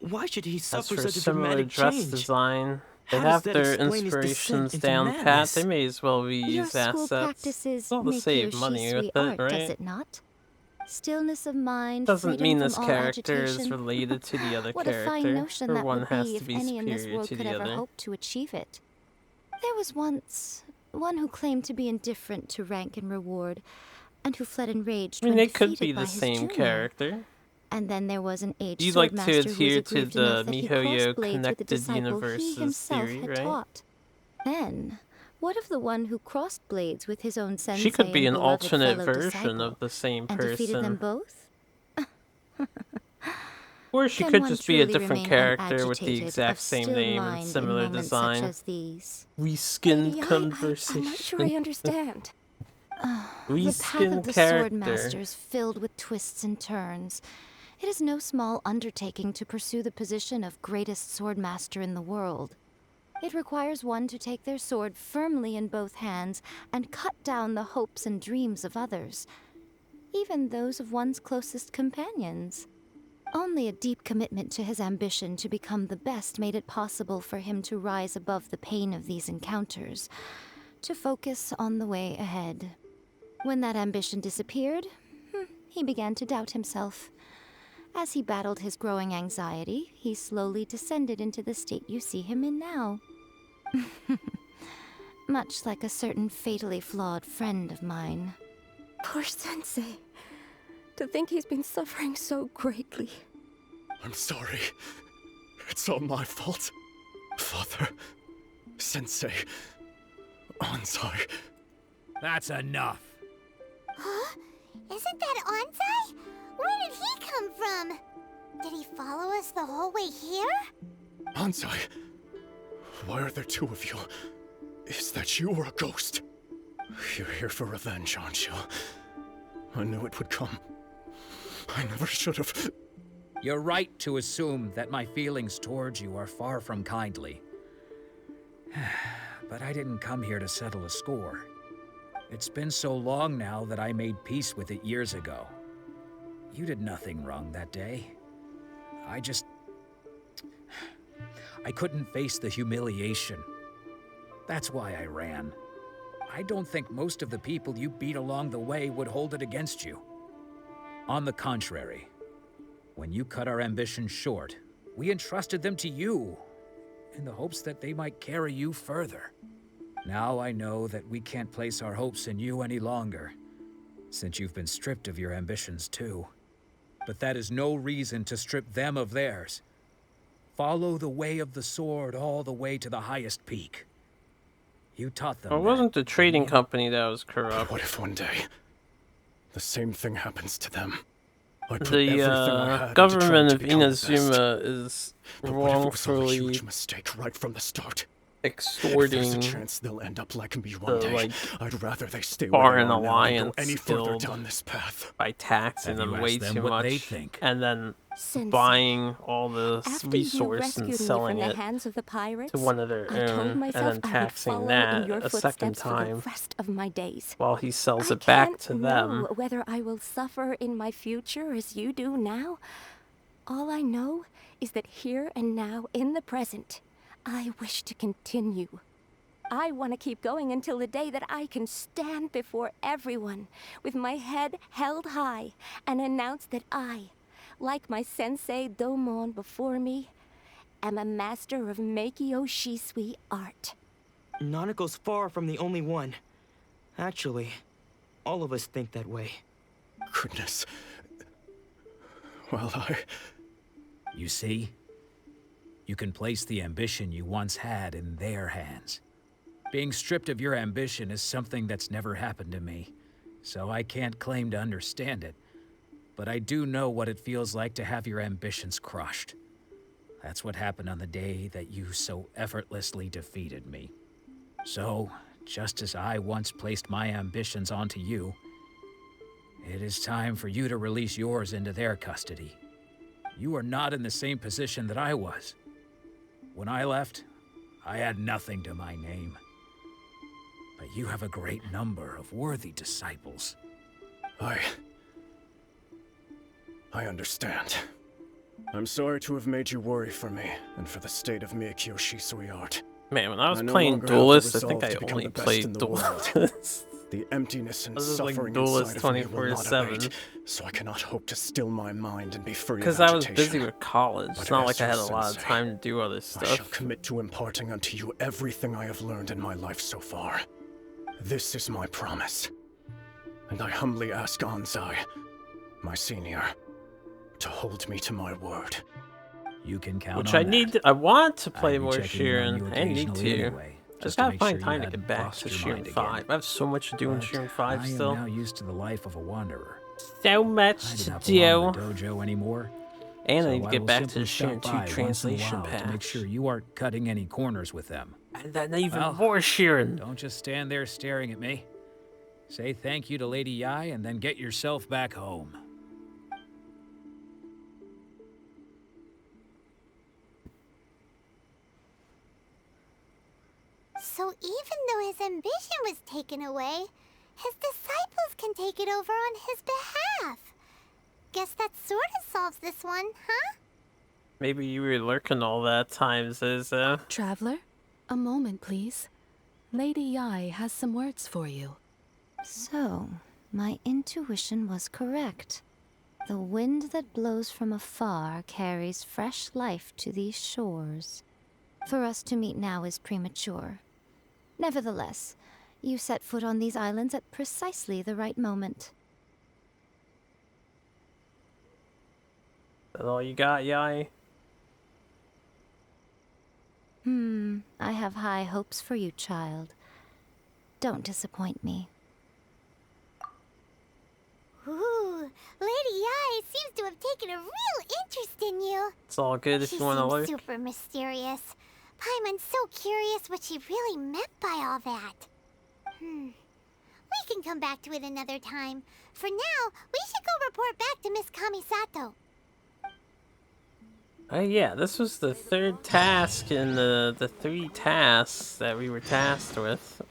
why should he As suffer for such a similar dramatic dress change? design, they How does have that their explain his descent inspirations into down pat. madness? They may as well Your reuse school assets. practices It's all to Meikyo save money Shisui with it, art, right? does it not? Stillness of mind, Doesn't freedom mean from this all character is agitation. related to the other What a fine character, notion or that one would has be to if be any in this superior world to could the ever other. hope to achieve it. There was once one who claimed to be indifferent to rank and reward, and who fled enraged I mean, when they could defeated be by the his same junior. character. And then there was an aged You'd like to swordmaster who was adhere to aggrieved the enough that he MiHoYo crossed blades with the connected disciple he universes himself theory, had right? taught. Then, what of the one who crossed blades with his own sensei She could be and an beloved alternate fellow version disciple, of the same and defeated them person. both? Or she Can could one just be a truly different remain character with the unagitated, exact of same still name mind and in similar moments design. such as these? Reskin Lady Yai, conversation. I'm not sure I understand. The path Reskin of the character. swordmaster is filled with twists and turns. It is no small undertaking to pursue the position of greatest swordmaster in the world. It requires one to take their sword firmly in both hands and cut down the hopes and dreams of others, even those of one's closest companions. Only a deep commitment to his ambition to become the best made it possible for him to rise above the pain of these encounters, to focus on the way ahead. When that ambition disappeared, he began to doubt himself. As he battled his growing anxiety, he slowly descended into the state you see him in now. Much like a certain fatally flawed friend of mine. Poor Sensei. To think he's been suffering so greatly. I'm sorry. It's all my fault. Father, Sensei, Anzai. That's enough. Huh? Isn't that Anzai? Where did he come from? Did he follow us the whole way here? Anzai, why are there two of you? Is that you or a ghost? You're here for revenge, aren't you? I knew it would come. I never should have. You're right to assume that my feelings towards you are far from kindly. But I didn't come here to settle a score. It's been so long now that I made peace with it years ago. You did nothing wrong that day. I couldn't face the humiliation. That's why I ran. I don't think most of the people you beat along the way would hold it against you. On the contrary, when you cut our ambitions short, we entrusted them to you, in the hopes that they might carry you further. Now I know that we can't place our hopes in you any longer, since you've been stripped of your ambitions too. But that is no reason to strip them of theirs. Follow the way of the sword all the way to the highest peak. You taught them Well, it wasn't the trading company that was corrupt. What if one day the same thing happens to them? I put everything I The had government into of trying to become the best. Inazuma is But what if it was all a wrongfully huge mistake right from the start? If there's extorting a chance they'll end up like me one the, day, like, I'd rather they stay where Foreign they are now than go Alliance any further guild down this path. by taxing Have you them way asked them too what much they think? and then Sensei, buying all the after resource you rescued and me selling from the it hands of the pirates, to one of their I told own and myself then I would taxing follow in that your a second footsteps for time the rest of my days. while he sells I it back can't to know them. whether I will suffer in my future as you do now. All I know is that here and now, in the present, I wish to continue. I want to keep going until the day that I can stand before everyone with my head held high and announce that I, like my sensei Domon before me, am a master of Meikyo Shisui art. Nanako's far from the only one. Actually, all of us think that way. Goodness. Well, You see? You can place the ambition you once had in their hands. Being stripped of your ambition is something that's never happened to me, so I can't claim to understand it. But I do know what it feels like to have your ambitions crushed. That's what happened on the day that you so effortlessly defeated me. So, just as I once placed my ambitions onto you, it is time for you to release yours into their custody. You are not in the same position that I was. When I left, I had nothing to my name. But you have a great number of worthy disciples. I understand. I'm sorry to have made you worry for me, and for the state of Meikyo Shisui art. Man, when I was I no playing longer have the Duelist, I think resolve I to become only the best played in the world. Duelist. The emptiness and This is like suffering Duelist inside of me will not 24/7. abate, so I cannot hope to still my mind and be free of Because I was agitation. busy with college. It's But not as like I had a your lot of sensei, time to do other I shall stuff. commit to imparting unto you everything I have learned in my life so far. This is my promise. And I humbly ask Anzai, my senior, to hold me to my word. You can count Which on I that. need. I want to play I'd be more checking in on you Sheeran. I need occasionally to. anyway, Just to gotta make find sure you time to hadn't get back lost to your Sheeran mind 5. again. I have so much to do in But Sheeran 5 I still. am now used to the life of a wanderer. So much I to don't do. belong to the dojo anymore. And so I need to I get will back to the simply Sheeran stop 2 by once in a translation while to make sure patch. you aren't cutting any corners with them. And then even Well, more Sheeran. Don't just stand there staring at me. Say thank you to Lady Yai and then get yourself back home. So even though his ambition was taken away, his disciples can take it over on his behalf. Guess that sort of solves this one, huh? Maybe you were lurking all that time, Ziza. Traveler, a moment, please. Lady Yai has some words for you. So, my intuition was correct. The wind that blows from afar carries fresh life to these shores. For us to meet now is premature. Nevertheless, you set foot on these islands at precisely the right moment. That all you got, Yai? I have high hopes for you, child. Don't disappoint me. Ooh, Lady Yi seems to have taken a real interest in you. It's all good if She you want to seems look. super mysterious. Paimon's so curious what she really meant by all that. We can come back to it another time. For now, we should go report back to Miss Kamisato. Yeah, this was the third task in the 3 tasks that we were tasked with.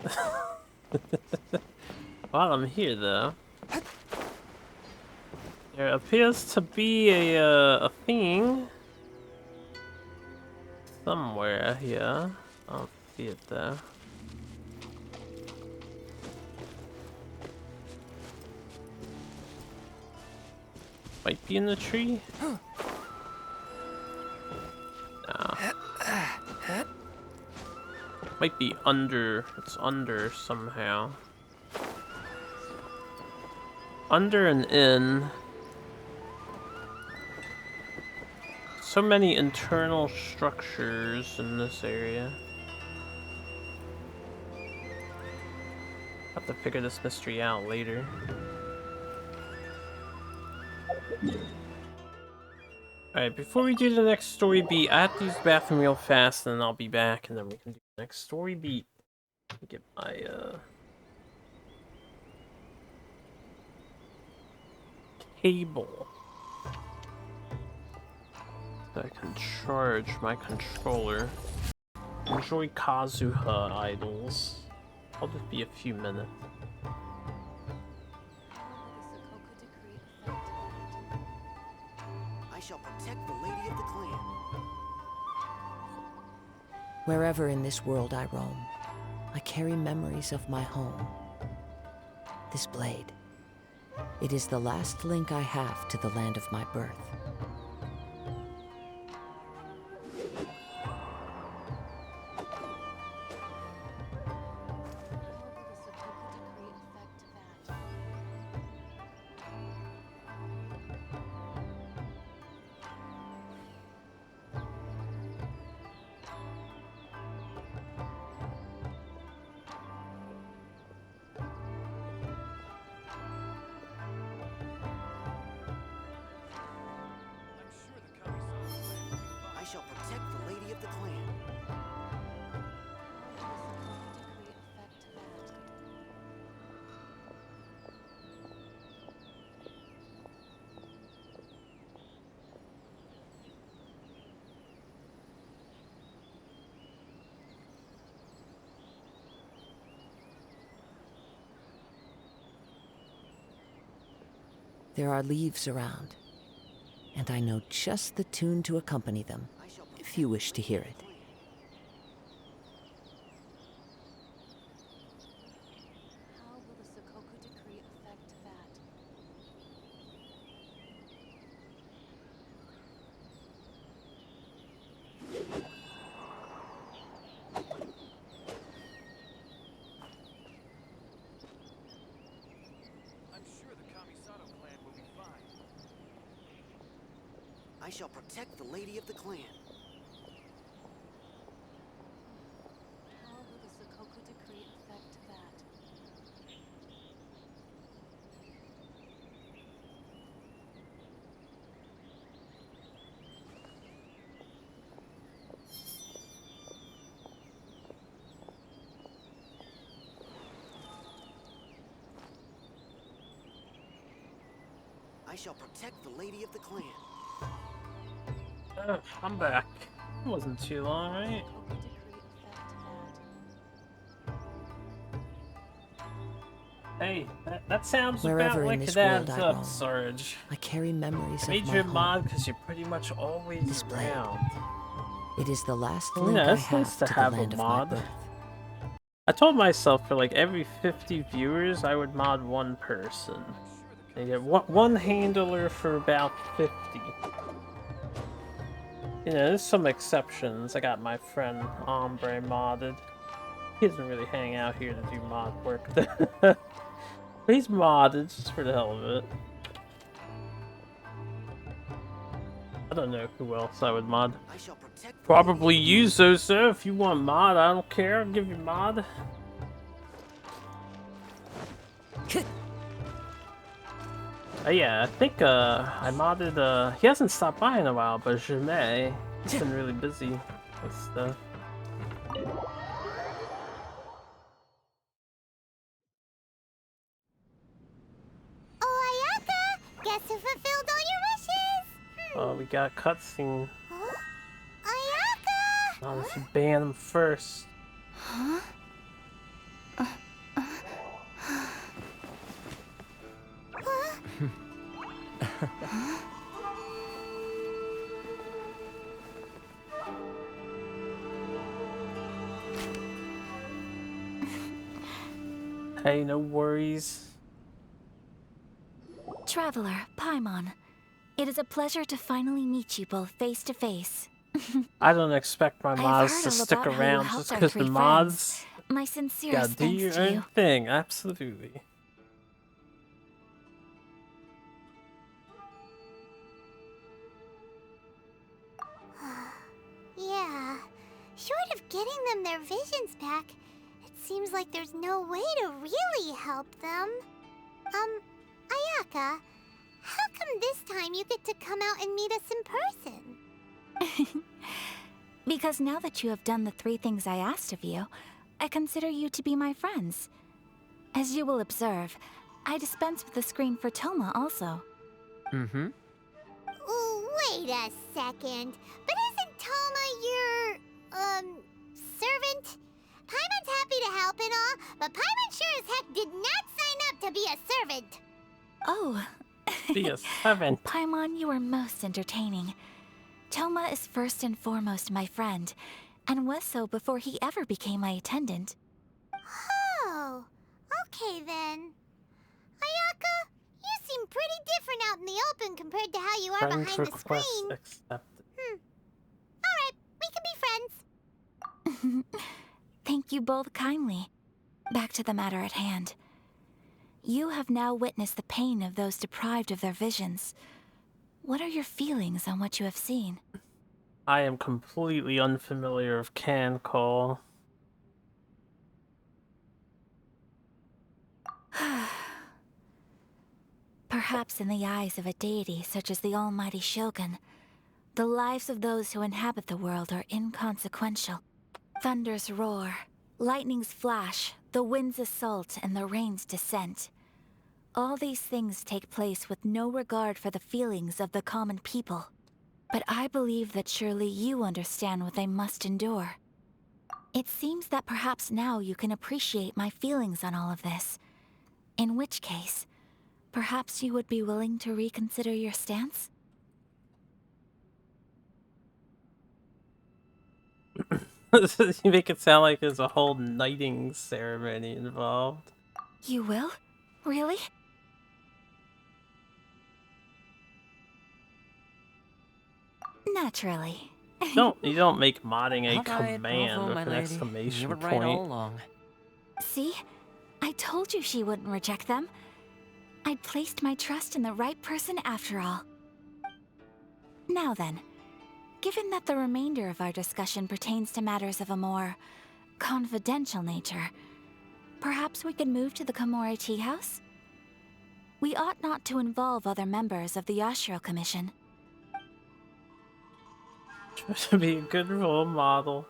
While I'm here, though, there appears to be a thing somewhere here. I don't see it though. Might be in the tree. No. Might be under. It's under somehow. Under and in. So many internal structures in this area. Have to figure this mystery out later. Alright, before we do the next story beat, I have to use the bathroom real fast, and then I'll be back, and then we can do the next story beat. Let me get my, cable. So I can charge my controller. Enjoy Kazuha idols. I'll just be a few minutes. I shall protect the Lady of the Clan. Wherever in this world I roam, I carry memories of my home. This blade. It is the last link I have to the land of my birth. I shall protect the Lady of the Clan. There are leaves around, and I know just the tune to accompany them, if you wish to hear it. How will the Sokoku decree affect that? I'm sure the Kamisato clan will be fine. I shall protect the Lady of the Clan. How will the Sokoku decree affect that? I shall protect the Lady of the Clan. I'm back. It wasn't too long, right? Sokoku decree affect that? Hey, that sounds Wherever about in like this it world adds I up, roam, Sarge. I carry memories I of made my you a home. mod because you're pretty much always This blade. around. It is the last Oh, link yeah, I it's nice have to to have the a land of my mod. birth. I told myself for like every 50 viewers, I would mod one person. You get one handler for about 50. You know, there's some exceptions. I got my friend Ombre modded. He doesn't really hang out here to do mod work. But he's modded just for the hell of it. I don't know who else I would mod. Probably use those though. If you want mod, I don't care. I'll give you mod. Yeah, I think I modded he hasn't stopped by in a while, but Jamais, he's been really busy with stuff. Oh, Ayaka! Guess who fulfilled all your wishes? Oh, we got a cutscene. Huh? Ayaka! Not if you ban him first. Huh? Hey, no worries. Traveler, Paimon. It is a pleasure to finally meet you both face to face. I don't expect my I've mods heard to all stick about how you around helped just our because the 3 mods friends. My sincerest gotta do thanks your to own you. thing. Absolutely. Yeah. Short of getting them their visions back, it seems like there's no way to really help them. Ayaka, how come this time you get to come out and meet us in person? Because now that you have done the 3 things I asked of you, I consider you to be my friends. As you will observe, I dispense with the screen for Toma also. Mm-hmm. Wait a second. But isn't Toma your, servant? Paimon's happy to help and all, but Paimon sure as heck did not sign up to be a servant. Oh. Be a servant. Paimon, you are most entertaining. Toma is first and foremost my friend, and was so before he ever became my attendant. Oh, okay then. Ayaka, you seem pretty different out in the open compared to how you are Friend behind the request screen. accepted. Alright, we can be friends. Thank you both kindly. Back to the matter at hand. You have now witnessed the pain of those deprived of their visions. What are your feelings on what you have seen? I am completely unfamiliar of Can Call. Perhaps in the eyes of a deity such as the almighty Shogun, the lives of those who inhabit the world are inconsequential. Thunders roar, lightnings flash, the winds assault, and the rains descent. All these things take place with no regard for the feelings of the common people. But I believe that surely you understand what they must endure. It seems that perhaps now you can appreciate my feelings on all of this. In which case, perhaps you would be willing to reconsider your stance? You make it sound like there's a whole knighting ceremony involved. You will? Really? Naturally. You don't make modding a All right, command bravo, with my an lady. exclamation You were right all point. along. See? I told you she wouldn't reject them. I'd placed my trust in the right person after all. Now then, given that the remainder of our discussion pertains to matters of a more confidential nature, perhaps we could move to the Komori Tea House? We ought not to involve other members of the Yashiro Commission. Try to be a good role model.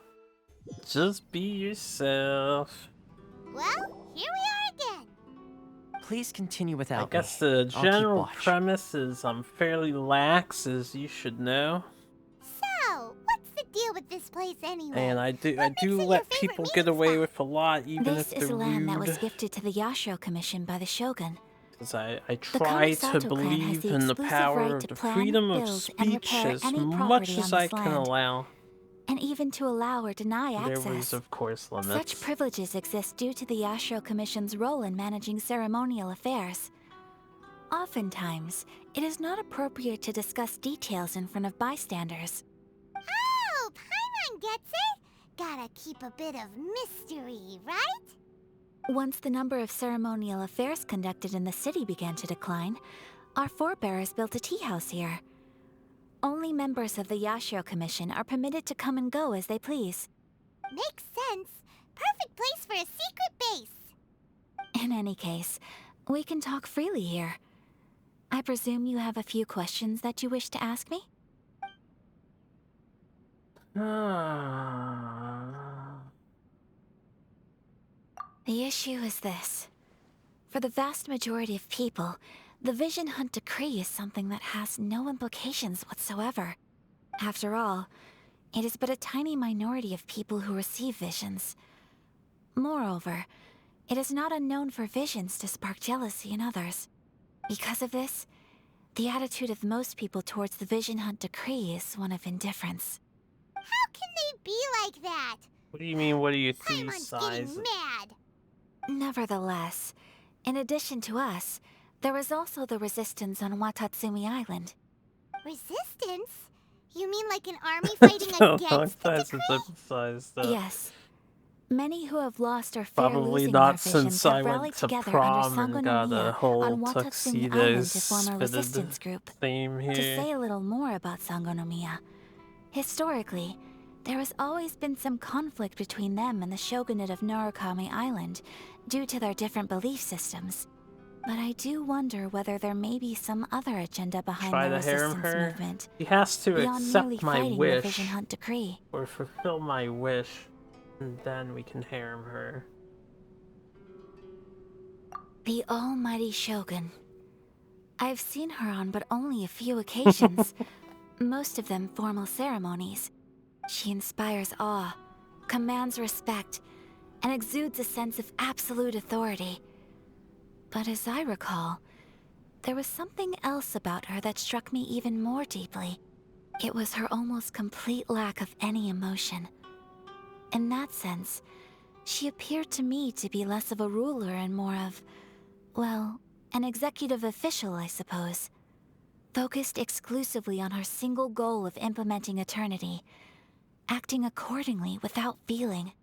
Just be yourself. Well, here we are again. Please continue without I guess me. the I'll keep general watch. premise is I'm fairly lax, as you should know. So, what's the deal with this place anyway? And I do What makes it your let favorite people meeting get away spot? with a lot, even This if is they're land that was rude. gifted to the Yashiro Commission by the Shogun. Because I The try to Kamisato clan has believe the in the exclusive power right of to the plan, freedom of build, and speech repair as any much property as on I this can land. allow. And even to allow or deny There access. was, of course, limits. Such privileges exist due to the Yashiro Commission's role in managing ceremonial affairs. Oftentimes, it is not appropriate to discuss details in front of bystanders. Oh, Paimon gets it! Gotta keep a bit of mystery, right? Once the number of ceremonial affairs conducted in the city began to decline, our forebears built a tea house here. Only members of the Yashiro Commission are permitted to come and go as they please. Makes sense. Perfect place for a secret base. In any case, we can talk freely here. I presume you have a few questions that you wish to ask me? The issue is this. For the vast majority of people, the Vision Hunt Decree is something that has no implications whatsoever. After all, it is but a tiny minority of people who receive visions. Moreover, it is not unknown for visions to spark jealousy in others. Because of this, the attitude of most people towards the Vision Hunt Decree is one of indifference. How can they be like that? What do you mean, what do you see Paimon's size? getting mad. Nevertheless, in addition to us, there is also the resistance on Watatsumi Island. Resistance? You mean like an army fighting against the decree? Yes. Many who have lost or fear Probably losing not their visions since I have went rallied to together prom under and got a Sangonomiya whole on Watatsumi Island to form a resistance group. theme here. To say a little more about Sangonomiya, historically, there has always been some conflict between them and the shogunate of Narukami Island due to their different belief systems. But I do wonder whether there may be some other agenda behind Try the to harem resistance her. movement. He has to beyond merely accept my fighting the wish, Vision Hunt Decree. or fulfill my wish, and then we can harem her. The almighty Shogun. I've seen her on but only a few occasions, most of them formal ceremonies. She inspires awe, commands respect, and exudes a sense of absolute authority. But as I recall, there was something else about her that struck me even more deeply. It was her almost complete lack of any emotion. In that sense, she appeared to me to be less of a ruler and more of, well, an executive official, I suppose. Focused exclusively on her single goal of implementing eternity, acting accordingly without feeling.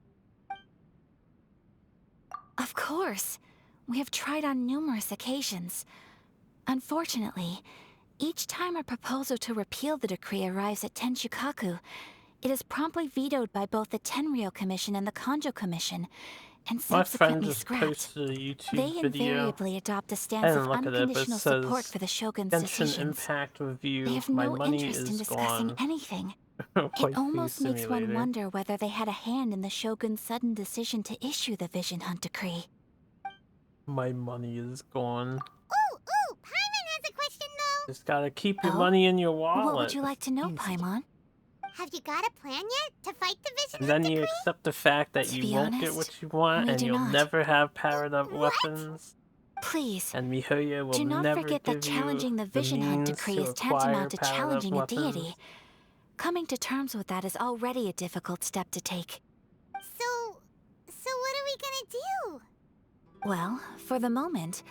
Of course, we have tried on numerous occasions. Unfortunately, each time a proposal to repeal the decree arrives at Tenshukaku, it is promptly vetoed by both the Tenryou Commission and the Kanjo Commission, and My friend subsequently just scrapped. posted a YouTube They video. invariably adopt a I stance didn't of look at it, but it unconditional support says for the Shogun's Genshin decisions. Impact review. They have My no money interest in is discussing gone. anything. Waifu It almost makes one Simulator. wonder whether they had a hand in the Shogun's sudden decision to issue the Vision Hunt Decree. My money is gone. Ooh, Paimon has a question though. Just gotta keep your Oh? money in your wallet. What would you like to know, Paimon? Have you got a plan yet to fight the Vision And then Hunt you Decree? accept the fact that To you be won't get honest, what you want, we and do you'll not. never have powered up weapons. Please, And Mihoyo will do not never forget give that challenging you the Vision Hunt means Decree to is acquire tantamount to powered-up challenging a weapons. deity. Coming to terms with that is already a difficult step to take. So what are we gonna do? Well, for the moment,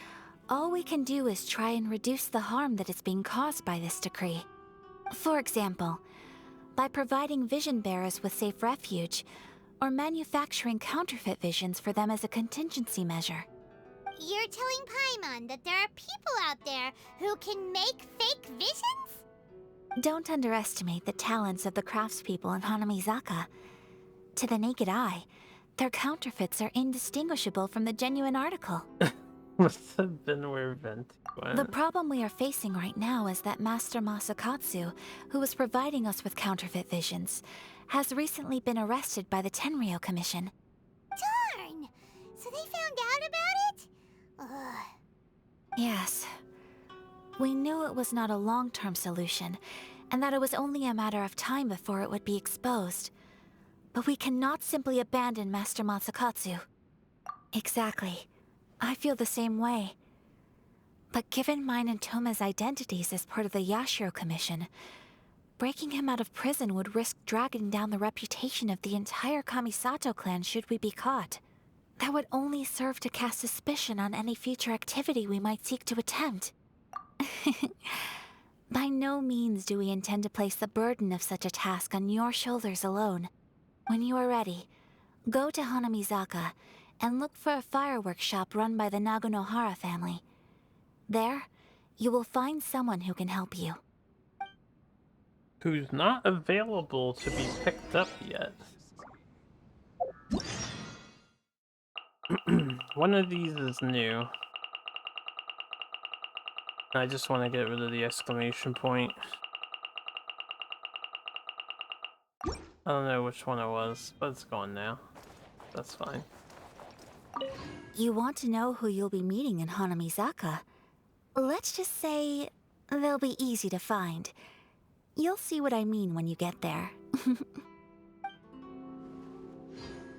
all we can do is try and reduce the harm that is being caused by this decree. For example, by providing vision bearers with safe refuge, or manufacturing counterfeit visions for them as a contingency measure. You're telling Paimon that there are people out there who can make fake visions? Don't underestimate the talents of the craftspeople in Hanamizaka. To the naked eye, their counterfeits are indistinguishable from the genuine article. Must have been where Venti went. The problem we are facing right now is that Master Masakatsu, who was providing us with counterfeit visions, has recently been arrested by the Tenryou Commission. Darn! So they found out about it? Ugh. Yes. We knew it was not a long-term solution, and that it was only a matter of time before it would be exposed. But we cannot simply abandon Master Masakatsu. Exactly. I feel the same way. But given mine and Toma's identities as part of the Yashiro Commission, breaking him out of prison would risk dragging down the reputation of the entire Kamisato clan should we be caught. That would only serve to cast suspicion on any future activity we might seek to attempt. By no means do we intend to place the burden of such a task on your shoulders alone. When you are ready, go to Hanamizaka and look for a fireworks shop run by the Naganohara family. There, you will find someone who can help you. Who's not available to be picked up yet. One of these is new. I just want to get rid of the exclamation point. I don't know which one it was, but it's gone now. That's fine. You want to know who you'll be meeting in Hanamizaka? Let's just say they'll be easy to find. You'll see what I mean when you get there.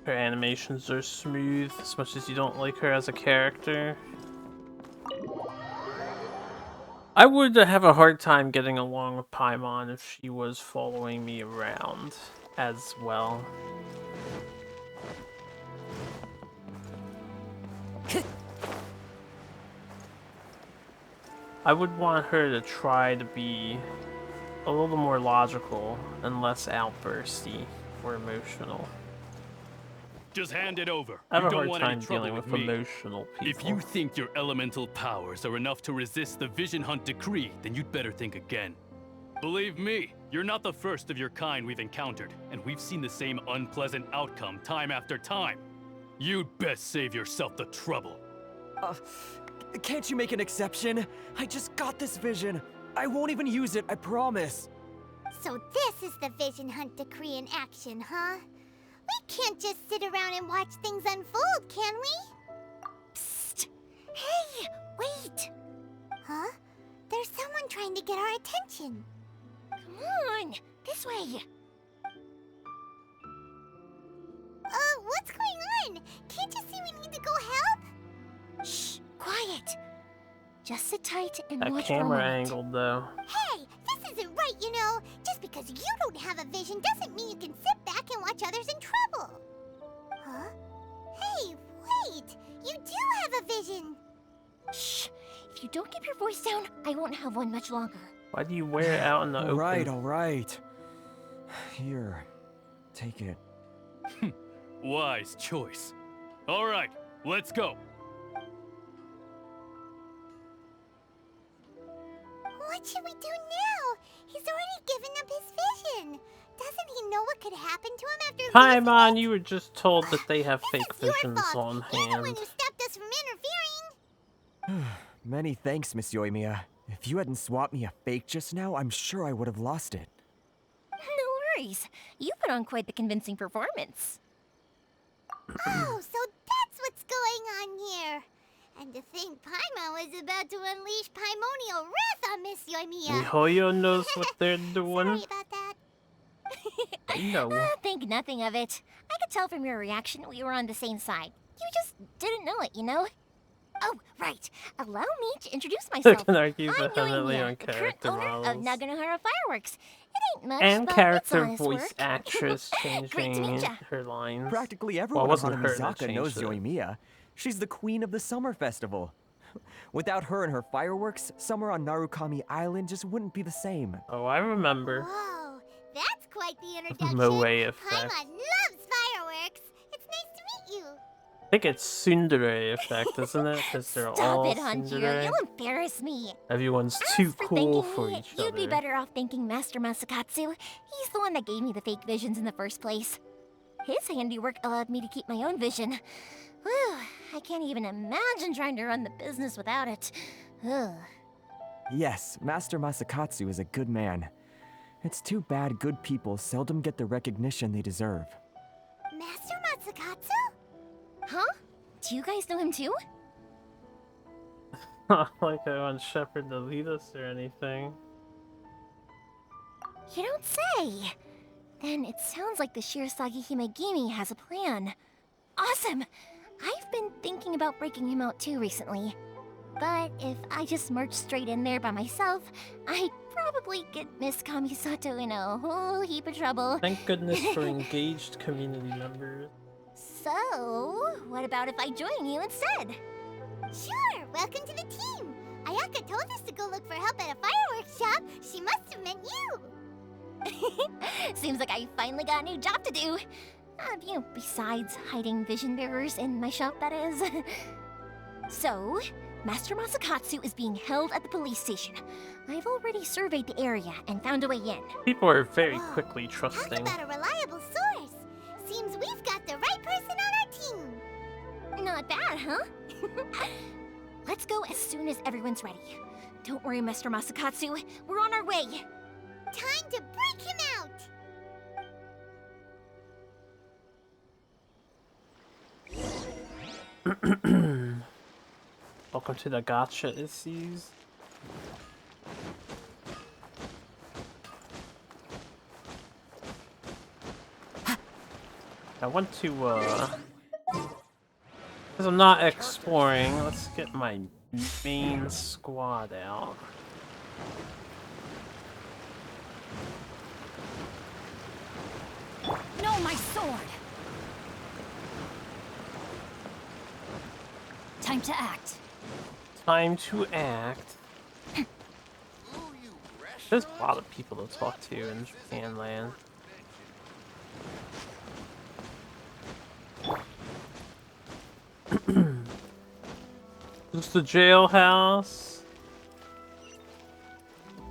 Her animations are smooth, as much as you don't like her as a character. I would have a hard time getting along with Paimon if she was following me around as well. I would want her to try to be a little more logical and less outbursty or emotional. Just hand it over. I have You a don't hard want any time trouble dealing with me. emotional people. If you think your elemental powers are enough to resist the Vision Hunt decree, then you'd better think again. Believe me, you're not the first of your kind we've encountered, and we've seen the same unpleasant outcome time after time. You'd best save yourself the trouble. Can't you make an exception? I just got this vision. I won't even use it, I promise. So this is the Vision Hunt decree in action, huh? We can't just sit around and watch things unfold, can we? Psst! Hey, wait! Huh? There's someone trying to get our attention. Come on, this way. What's going on? Can't you see we need to go help? Shh, quiet. Just sit tight and that watch camera for a moment. angle, though. Hey, this isn't right, you know. Just because you don't have a vision doesn't mean you can sit back and watch others in trouble. Huh? Hey, wait! You do have a vision! Shh! If you don't keep your voice down, I won't have one much longer. Why do you wear it out in the open? All right. Here, take it. Wise choice. All right, let's go. What should we do now? He's already given up his vision. Doesn't he know what could happen to him after Paimon, you were just told that they have fake visions on You're the one hand. who stopped us from interfering. Many thanks, Miss Yoimiya. If you hadn't swapped me a fake just now, I'm sure I would have lost it. No worries. You put on quite the convincing performance. Oh, so that's what's going on here. And to think Paimon was about to unleash Paimonial wrath on Miss Yoimiya. miHoYo knows what they're doing. Sorry about that. No. Think nothing of it. I could tell from your reaction we were on the same side. You just didn't know it, you know? Oh, right. Allow me to introduce myself. I can argue I'm vehemently Yoimiya, on the current character owner models. of Naganohara Fireworks. It ain't much, And but character it's honest voice work. actress Great to changing meet ya. her lines. Practically Well, everyone it in wasn't her that Hanamizaka knows changed it. Yoimiya. She's the queen of the summer festival. Without her and her fireworks, summer on Narukami Island just wouldn't be the same. Oh, I remember. Whoa, that's quite the introduction. Moe effect. Paimon loves fireworks. It's nice to meet you. I think it's tsundere effect, isn't it? Because they're all Stop it, Hanjiro. tsundere. You'll embarrass me. Everyone's As too for cool thanking for me, each you'd be other. better off thanking Master Masakatsu. He's the one that gave me the fake visions in the first place. His handiwork allowed me to keep my own vision. Whew, I can't even imagine trying to run the business without it. Ugh. Yes, Master Masakatsu is a good man. It's too bad good people seldom get the recognition they deserve. Master Matsukatsu? Huh? Do you guys know him too? Not like I want Shepard to lead us or anything. You don't say. Then it sounds like the Shirasagi Himegimi has a plan. Awesome! I've been thinking about breaking him out too recently. But if I just marched straight in there by myself, I'd probably get Miss Kamisato in a whole heap of trouble. Thank goodness for engaged community members. So, what about if I join you instead? Sure, welcome to the team. Ayaka told us to go look for help at a fireworks shop. She must have meant you. Seems like I finally got a new job to do. Besides hiding vision bearers in my shop, that is. So, Master Masakatsu is being held at the police station. I've already surveyed the area and found a way in. People are very quickly trusting. Talk about a reliable source. Seems we've got the right person on our team. Not bad, huh? Let's go as soon as everyone's ready. Don't worry, Master Masakatsu. We're on our way. Time to break him out. Welcome to the gotcha issues. I want to, because I'm not exploring, let's get my main squad out. No, my sword! Time to act. Time to act. There's a lot of people to talk to in Japan land. This is the jailhouse.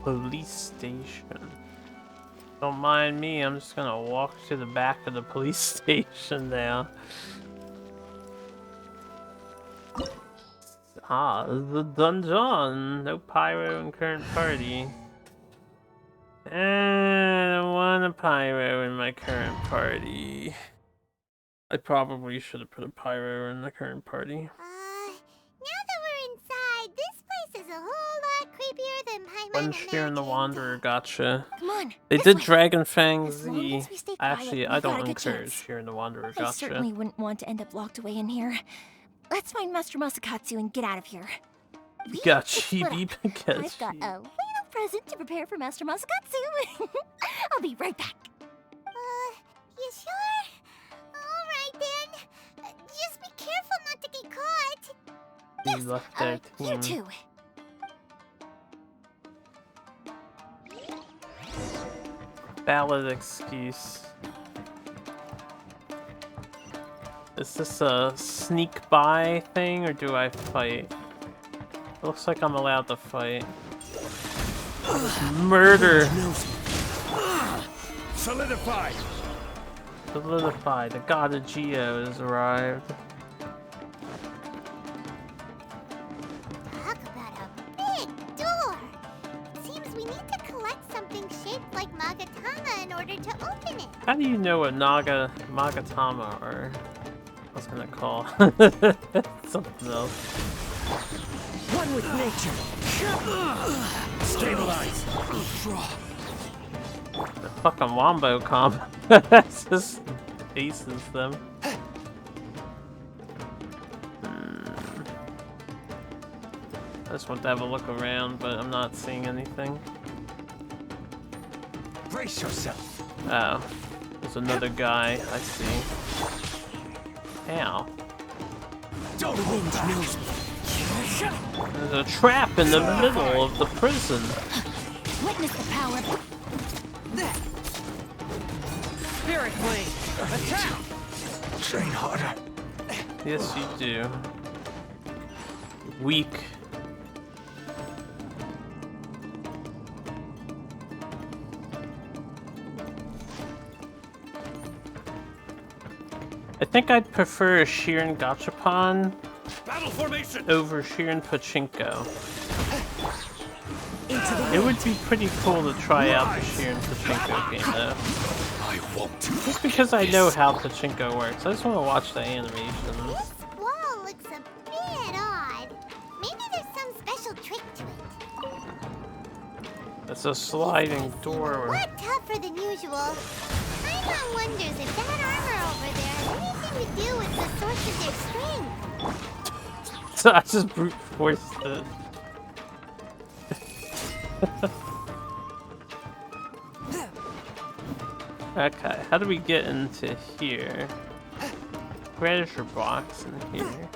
Police station. Don't mind me, I'm just gonna walk to the back of the police station now. Ah, this is the dungeon. No pyro in current party. I don't want a pyro in my current party. I probably should have put a pyro in the current party. Now that we're inside, this place is a whole lot creepier than Paimon One Sheer and the Wanderer, gotcha. Come on. They did Dragon Fang As long Z. as we stay quiet, Actually, I we've got don't a good encourage chance. Sheer and the Wanderer, I certainly gotcha. wouldn't want to end up locked away in here. Let's find Master Masakatsu and get out of here. Gotcha, I've got a little present to prepare for Master Masakatsu. I'll be right back. You sure? Alright then. Just be careful not to get caught. He left their You team. too. Valid excuse. Is this a sneak by thing or do I fight? Looks like I'm allowed to fight. Murder! Solidify! Solidify. The god of Geo has arrived. Talk about a big door. It seems we need to collect something shaped like Magatama in order to open it. How do you know what Magatama or I was gonna call something else? One with nature. Stabilize. The fucking Wombo comp just aces them. I just want to have a look around, but I'm not seeing anything. Brace yourself. Oh, there's another guy. I see. Ow. The wind knows me. There's a trap in the middle of the prison. Witness the power. Spirit Blade, attack! Train harder. Yes, you do. Weak. I think I'd prefer a Shirin Gachapon Battle formation. over Shirin Pachinko. It would be pretty cool to try out the Shirin Pachinko game though. I won't. Just because I know how Pachinko works. I just want to watch the animations. This wall looks a bit odd. Maybe there's some special trick to it. It's a sliding door. What tougher than usual? Paimon wonders if that armor over there has anything to do with the source of their strength. So I just brute forced it. Okay, how do we get into here? Treasure box in here.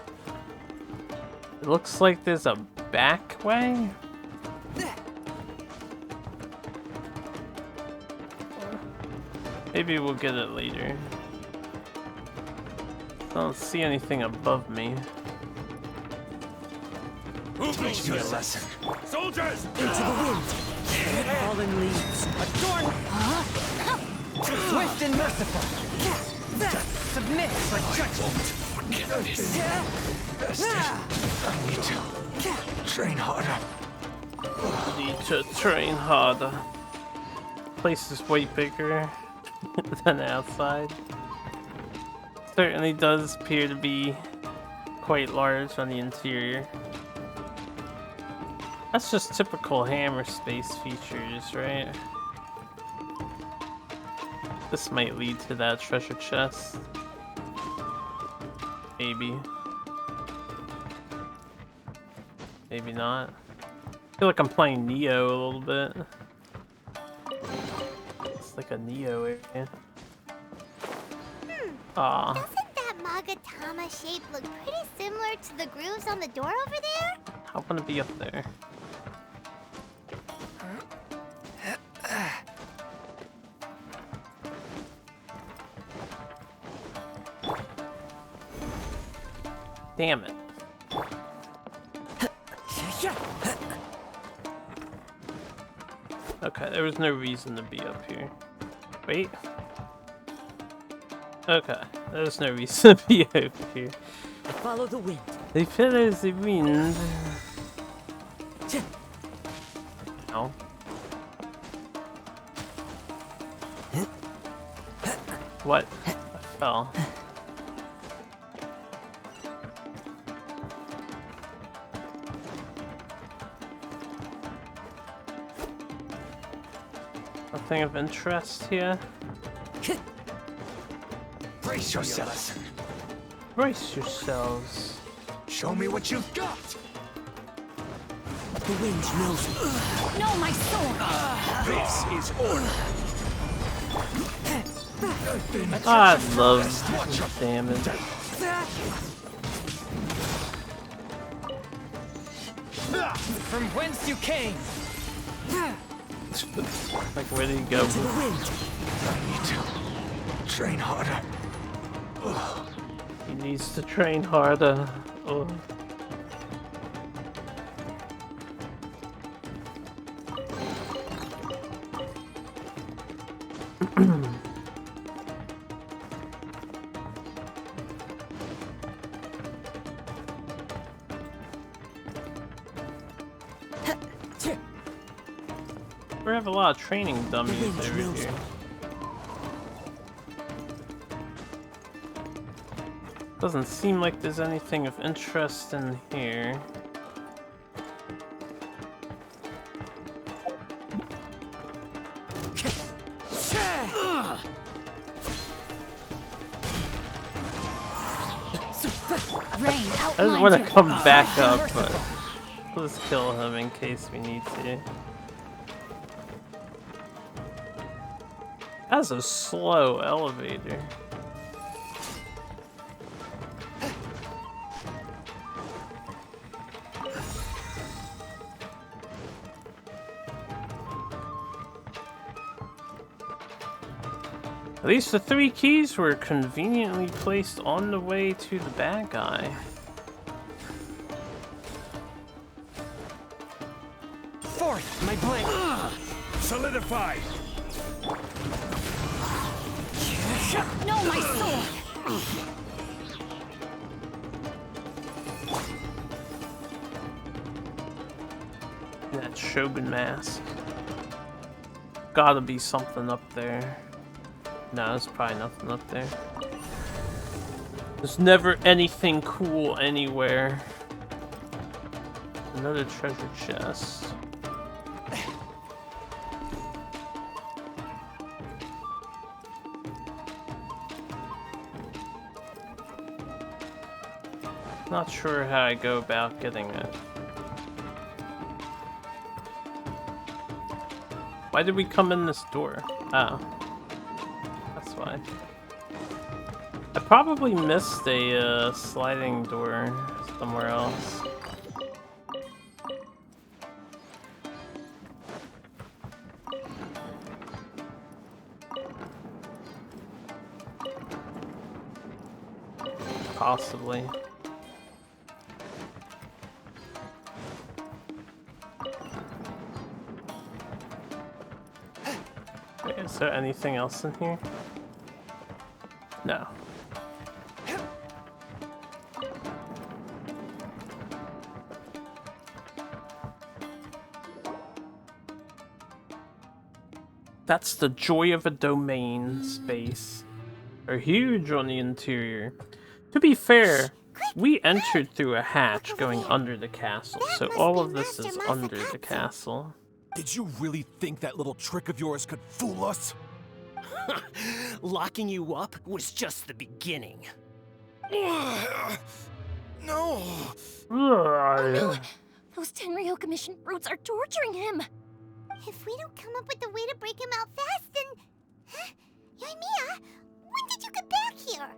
It looks like there's a back way? Maybe we'll get it later. I don't see anything above me. Teach me a lesson. Soldiers! Into the wind. Fallen leaves. Adorn. Swift and merciful. Submit for judgment. I need to train harder. Need to train harder. Place is way bigger than outside. Certainly does appear to be quite large on the interior. That's just typical hammer space features, right? This might lead to that treasure chest. Maybe. Maybe not. I feel like I'm playing Neo a little bit. It's like a Neo area. Aw. Doesn't that Magatama shape look pretty similar to the grooves on the door over there? I want to be up there. Damn it. Okay, there was no reason to be up here. Wait. Okay, there's no reason to be over here. Follow the wind. They follow the wind. No. What? I fell. Nothing of interest here. Brace yourselves. Brace yourselves. Show me what you've got. The wind knows me. No, my sword! This is order. I love damage. From whence you came. Like, where did he go? To the wind. I need to train harder. He needs to train harder. Oh. We have a lot of training dummies over here. Doesn't seem like there's anything of interest in here. I just want to come back up, but let's kill him in case we need to. That's a slow elevator. At least the 3 keys were conveniently placed on the way to the bad guy. Forth, my blade. Solidify! No, my sword! That Shogun mask. Gotta be something up there. No, there's probably nothing up there. There's never anything cool anywhere. Another treasure chest. Not sure how I go about getting it. Why did we come in this door? Oh. That's why. I probably missed a sliding door somewhere else. possibly. Wait, is there anything else in here? No. That's the joy of a domain space. Are huge on the interior. To be fair, we entered through a hatch going under the castle, so all of this is under the castle. Did you really think that little trick of yours could fool us? Locking you up was just the beginning. No! Oh no! Those Tenryou Mission brutes are torturing him! If we don't come up with a way to break him out fast, then... Huh? Yoimiya, when did you get back here?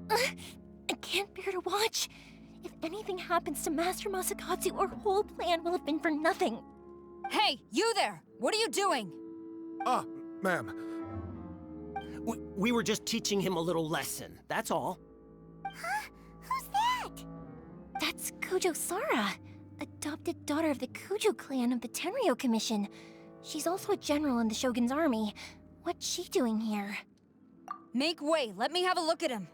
I can't bear to watch. If anything happens to Master Masakatsu, our whole plan will have been for nothing. Hey, you there! What are you doing? Ma'am. We were just teaching him a little lesson, that's all. Huh? Who's that? That's Kujo Sara, adopted daughter of the Kujo clan of the Tenryou Commission. She's also a general in the Shogun's army. What's she doing here? Make way, let me have a look at him.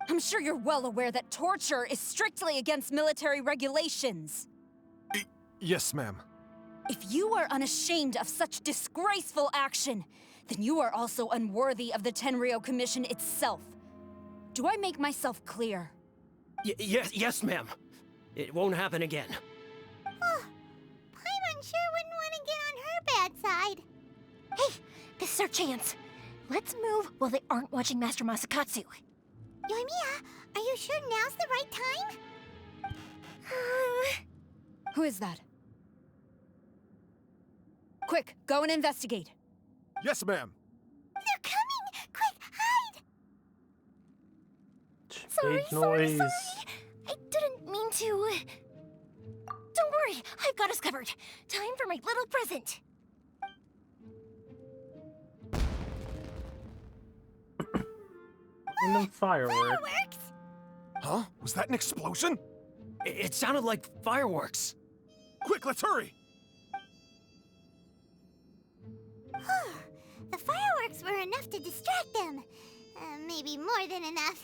I'm sure you're well aware that torture is strictly against military regulations. Yes, ma'am. If you are unashamed of such disgraceful action, then you are also unworthy of the Tenryou Commission itself. Do I make myself clear? Yes, ma'am. It won't happen again. Oh, Paimon sure wouldn't want to get on her bad side. Hey, this is our chance. Let's move while they aren't watching Master Masakatsu. Yoimiya, are you sure now's the right time? Who is that? Quick, go and investigate. Yes, ma'am. They're coming! Quick, hide! Sorry. I didn't mean to. Don't worry, I've got us covered. Time for my little present. Random fireworks. Huh? Was that an explosion? It sounded like fireworks. Quick, let's hurry! The fireworks were enough to distract them. Maybe more than enough.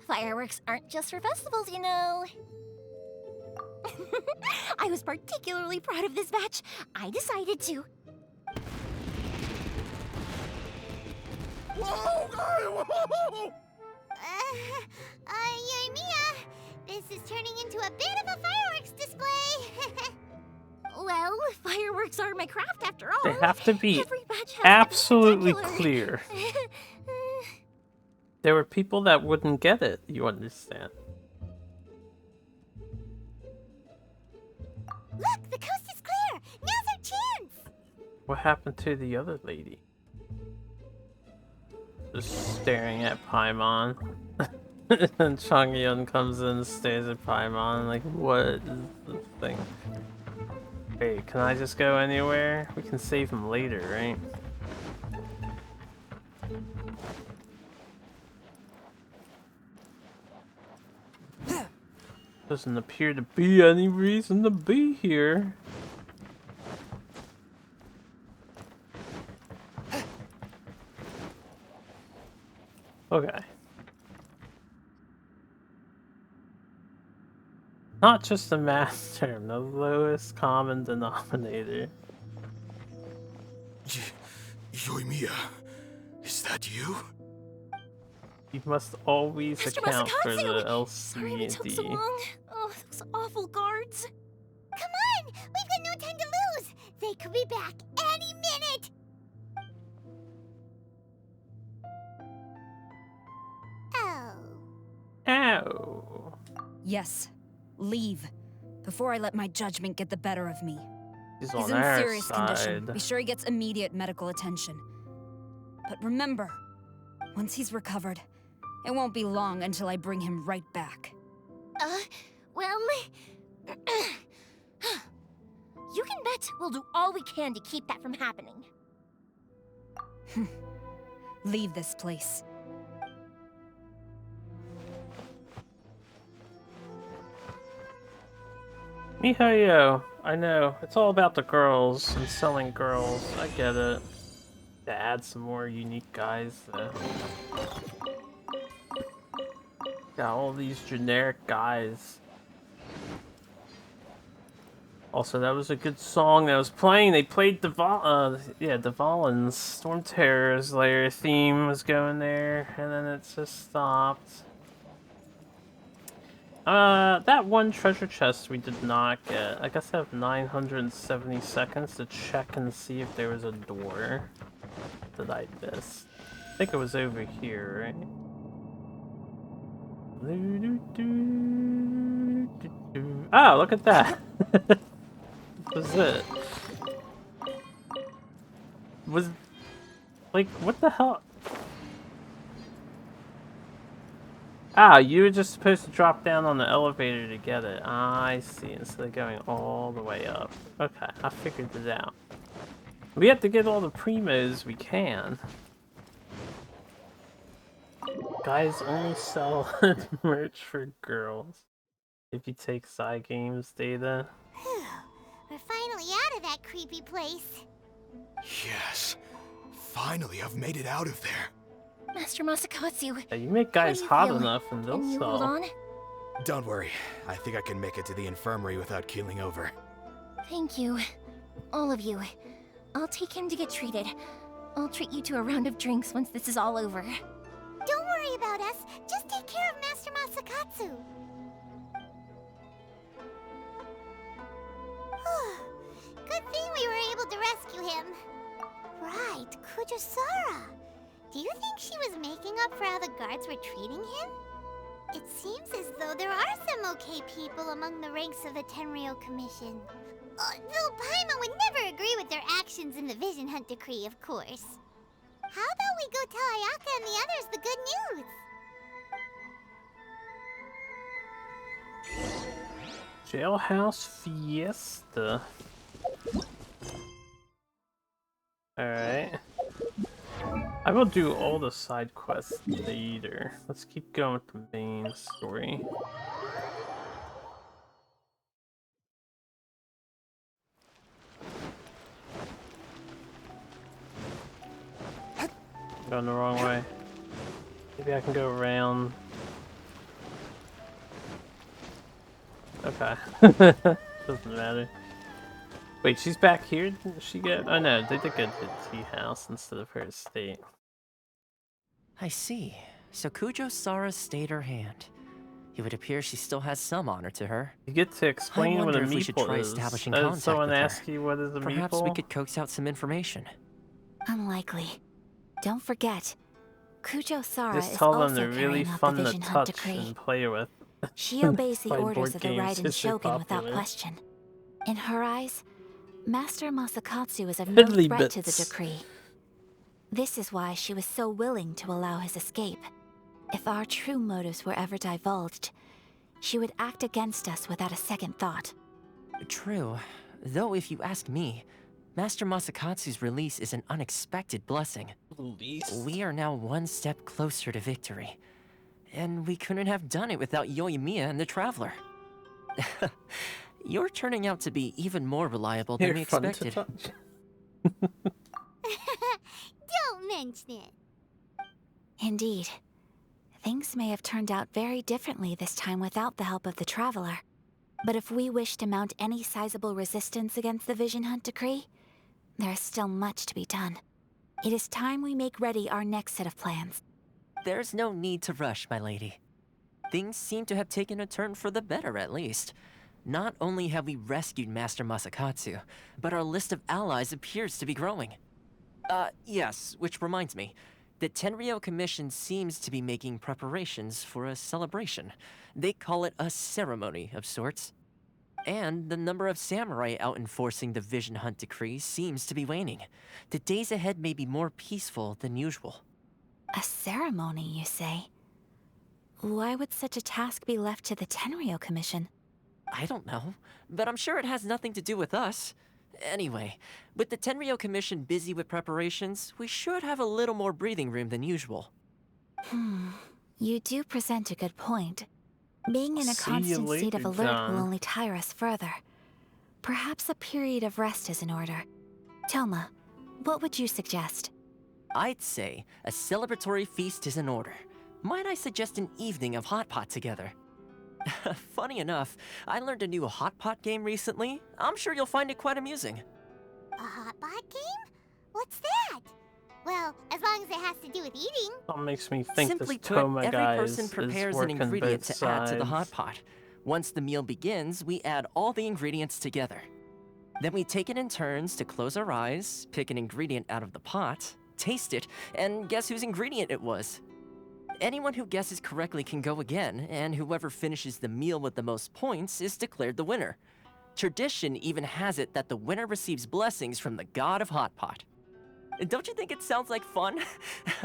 Fireworks aren't just for festivals, you know. I was particularly proud of this batch. I decided to. Whoa! Yoimiya, this is turning into a bit of a fireworks display. Well, fireworks are my craft after all. They have to be Every batch has absolutely to be clear. There were people that wouldn't get it, you understand. Look, the coast is clear. Now's our chance. What happened to the other lady? Just staring at Paimon. And Changyun comes in and stares at Paimon like, what is this thing? Hey, can I just go anywhere? We can save him later, right? Doesn't appear to be any reason to be here. Okay. Not just a math term, the lowest common denominator. Yoimiya, is that you? You must always Master account for Masakatsu! the LCD. Sorry we took so long. Oh, those awful guards. Come on, we've got no time to lose. They could be back any minute. Oh. Ow. Yes, leave. Before I let my judgment get the better of me. He's He's on in our serious condition. side. Be sure he gets immediate medical attention. But remember, once he's recovered, it won't be long until I bring him right back. Well... You can bet we'll do all we can to keep that from happening. Leave this place. Mihayo, I know. It's all about the girls and selling girls. I get it. To add some more unique guys. Got all these generic guys. Also, that was a good song that was playing. They played Dvalin's Storm Terror's Lair theme was going there, and then it just stopped. That one treasure chest we did not get. I guess I have 970 seconds to check and see if there was a door that I missed. I think it was over here, right? Ah, look at that! This is it. Was... like, what the hell? Ah, you were just supposed to drop down on the elevator to get it. I see, instead of going all the way up. Okay, I figured it out. We have to get all the primos we can. Guys only sell merch for girls. If you take side games data. Whew. We're finally out of that creepy place. Yes. Finally, I've made it out of there. Master Masakatsu. Yeah, you make guys hot enough and they'll Can you sell. hold on? Don't worry. I think I can make it to the infirmary without keeling over. Thank you. All of you. I'll take him to get treated. I'll treat you to a round of drinks once this is all over. Don't worry about us. Just take care of Master Masakatsu. Good thing we were able to rescue him. Right, Kujosara. Do you think she was making up for how the guards were treating him? It seems as though there are some okay people among the ranks of the Tenryou Commission. Though Paimon would never agree with their actions in the Vision Hunt Decree, of course. How about we go tell Ayaka and the others the good news? Jailhouse Fiesta. Alright. I will do all the side quests later. Let's keep going with the main story. Going the wrong way. Maybe I can go around. Okay. Doesn't matter. Wait, she's back here? Didn't she get... oh no, they did get the tea house instead of her estate. I see. So Kujo-Sara stayed her hand. It would appear she still has some honor to her. You get to explain what a if we should meeple try is. establishing Did contact someone with her. ask you what is a Perhaps meeple? we could coax out some information. Unlikely. Don't forget, Kujo-Sara Just is tell them also they're really carrying out fun the to Vision Hunt touch Decree. and play with. She obeys the By orders board of the games, Raiden it's so Shogun without popular. question. In her eyes, Master Masakatsu is of no Fiddly threat to the bits. decree. This is why she was so willing to allow his escape. If our true motives were ever divulged, she would act against us without a second thought. True. Though if you ask me, Master Masakatsu's release is an unexpected blessing. We are now one step closer to victory. And we couldn't have done it without Yoimiya and the Traveler. You're turning out to be even more reliable than we You're fun to expected. touch. Don't mention it. Indeed. Things may have turned out very differently this time without the help of the Traveler. But if we wish to mount any sizable resistance against the Vision Hunt Decree, there is still much to be done. It is time we make ready our next set of plans. There's no need to rush, my lady. Things seem to have taken a turn for the better, at least. Not only have we rescued Master Masakatsu, but our list of allies appears to be growing. Yes, which reminds me. The Tenryou Commission seems to be making preparations for a celebration. They call it a ceremony of sorts. And the number of samurai out enforcing the Vision Hunt Decree seems to be waning. The days ahead may be more peaceful than usual. A ceremony, you say? Why would such a task be left to the Tenryou Commission? I don't know, but I'm sure it has nothing to do with us. Anyway, with the Tenryou Commission busy with preparations, we should have a little more breathing room than usual. You do present a good point. Being in a See you constant state of later, alert will John. only tire us further. Perhaps a period of rest is in order. Toma, what would you suggest? I'd say a celebratory feast is in order. Might I suggest an evening of hot pot together? Funny enough, I learned a new hot pot game recently. I'm sure you'll find it quite amusing. A hot pot game? What's that? Well, as long as it has to do with eating. That makes me think Simply this put, Toma every guy person is prepares an working ingredient both to add to the hot sides. pot. Once the meal begins, we add all the ingredients together. Then we take it in turns to close our eyes, pick an ingredient out of the pot, taste it, and guess whose ingredient it was. Anyone who guesses correctly can go again, and whoever finishes the meal with the most points is declared the winner. Tradition even has it that the winner receives blessings from the god of hot pot. Don't you think it sounds like fun?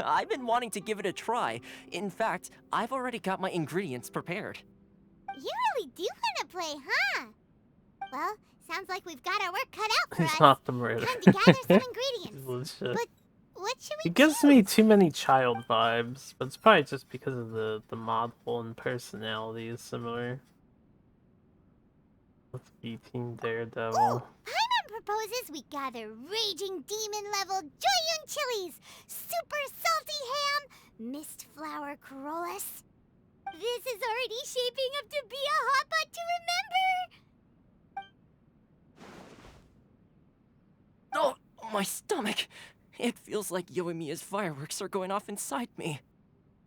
I've been wanting to give it a try. In fact, I've already got my ingredients prepared. You really do want to play, huh? Well, sounds like we've got our work cut out for He's us. not the murderer. Time to gather some ingredients. Legit. But what should we It gives me too many child vibes, but it's probably just because of the model and personality is similar. Let's be Team Daredevil. Paimon proposes we gather raging demon-level Joyun chilies, super salty ham, mist flower corollas. This is already shaping up to be a hot pot to remember. Oh, my stomach! It feels like Yoimiya's fireworks are going off inside me.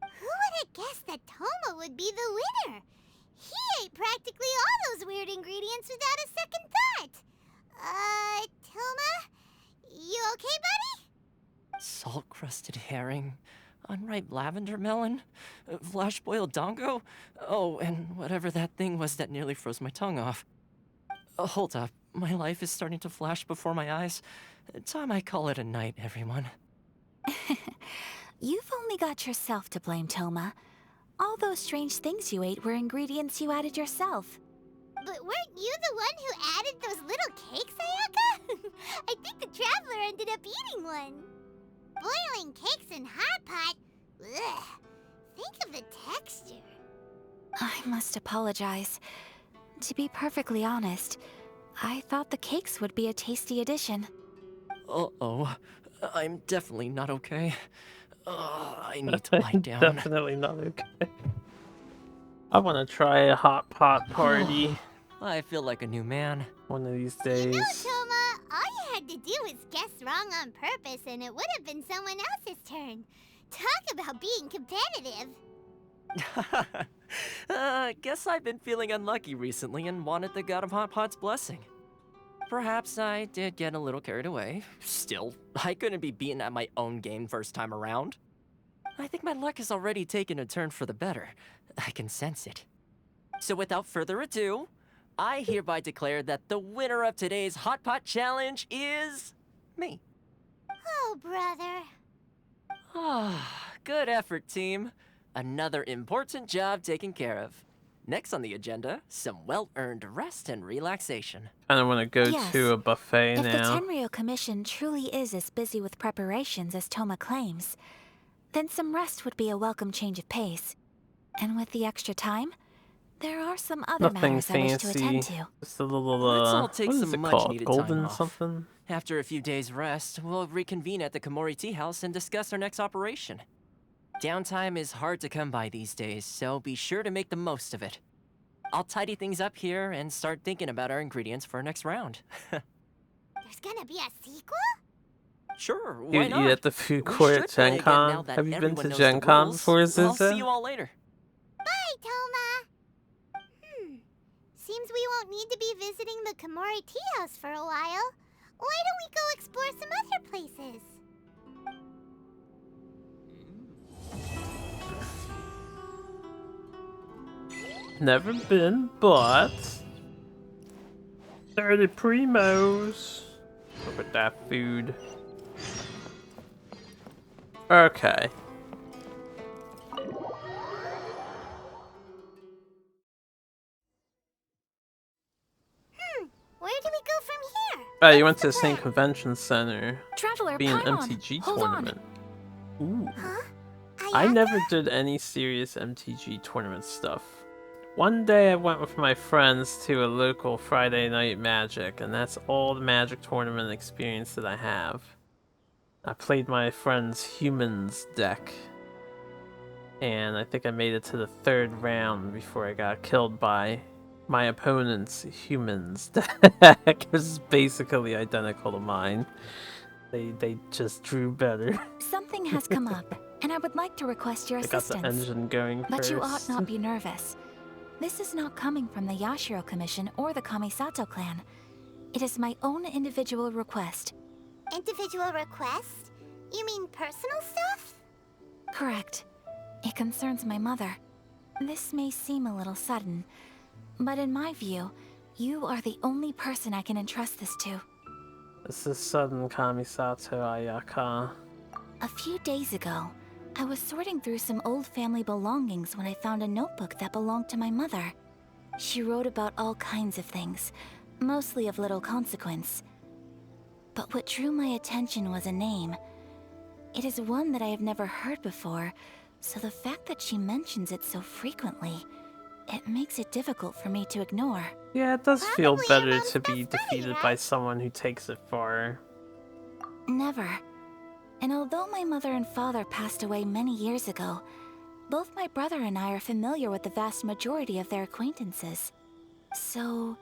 Who would have guessed that Toma would be the winner? He ate practically all those weird ingredients without a second thought. Toma? You okay, buddy? Salt-crusted herring, unripe lavender melon, flash-boiled dongo, oh, and whatever that thing was that nearly froze my tongue off. Hold up, my life is starting to flash before my eyes. Time I call it a night, everyone. You've only got yourself to blame, Toma. All those strange things you ate were ingredients you added yourself. But weren't you the one who added those little cakes, Ayaka? I think the Traveler ended up eating one. Boiling cakes in hot pot? Ugh. Think of the texture. I must apologize. To be perfectly honest, I thought the cakes would be a tasty addition. Uh-oh. I'm definitely not okay. I need to lie down. Definitely not okay. I want to try a hot pot party. I feel like a new man. One of these days. You know, Toma, all you had to do was guess wrong on purpose and it would have been someone else's turn. Talk about being competitive. Guess I've been feeling unlucky recently and wanted the god of hot pot's blessing. Perhaps I did get a little carried away. Still, I couldn't be beaten at my own game first time around. I think my luck has already taken a turn for the better. I can sense it. So without further ado, I hereby declare that the winner of today's Hot Pot Challenge is... me. Oh, brother. Ah, good effort, team. Another important job taken care of. Next on the agenda, some well-earned rest and relaxation. I don't want to go Yes. to a buffet If the now. Tenryou Commission truly is as busy with preparations as Toma claims, then some rest would be a welcome change of pace. And with the extra time, there are some other Nothing matters I wish to attend fancy. to. Just a little, Let's all take what is some it called? much-needed time Golden off. something? After a few days' rest, we'll reconvene at the Komori Tea House and discuss our next operation. Downtime is hard to come by these days, so be sure to make the most of it. I'll tidy things up here and start thinking about our ingredients for our next round. There's gonna be a sequel? Sure, You why eat not? at the food We court should at play Gen again now Con? that Have you been everyone to knows Gen the Con rules. before, I'll Ziza? see you all later. Bye, Toma. Seems we won't need to be visiting the Komori Tea House for a while. Why don't we go explore some other places? Never been, but 30 primos. Look at that food. Okay. Oh, you went to the same convention center. Traveler, Be an Paimon, MTG hold on. tournament. Ooh. I never did any serious MTG tournament stuff. One day I went with my friends to a local Friday Night Magic, and that's all the Magic tournament experience that I have. I played my friend's Humans deck, and I think I made it to the 3rd round before I got killed by my opponent's Humans deck. It was basically identical to mine. They just drew better. Something has come up, and I would like to request your I got assistance. the engine going But first. you ought not be nervous. This is not coming from the Yashiro Commission or the Kamisato clan. It is my own individual request. Individual request? You mean personal stuff? Correct. It concerns my mother. This may seem a little sudden, but in my view, you are the only person I can entrust this to. This is sudden, Kamisato Ayaka. A few days ago, I was sorting through some old family belongings when I found a notebook that belonged to my mother. She wrote about all kinds of things, mostly of little consequence. But what drew my attention was a name. It is one that I have never heard before, so the fact that she mentions it so frequently, it makes it difficult for me to ignore. Yeah, it does feel better to be defeated by someone who takes it far. Never. And although my mother and father passed away many years ago, both my brother and I are familiar with the vast majority of their acquaintances. So,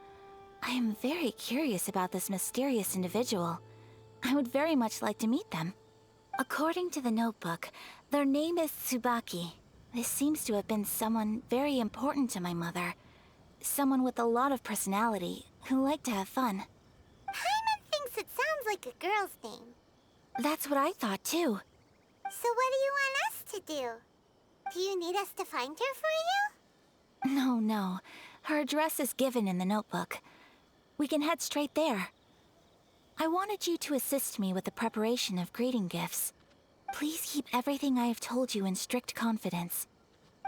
I am very curious about this mysterious individual. I would very much like to meet them. According to the notebook, their name is Tsubaki. This seems to have been someone very important to my mother. Someone with a lot of personality, who liked to have fun. Paimon thinks it sounds like a girl's name. That's what I thought too. So what do you want us to do? Do you need us to find her for you? No. Her address is given in the notebook. We can head straight there. I wanted you to assist me with the preparation of greeting gifts. Please keep everything I have told you in strict confidence.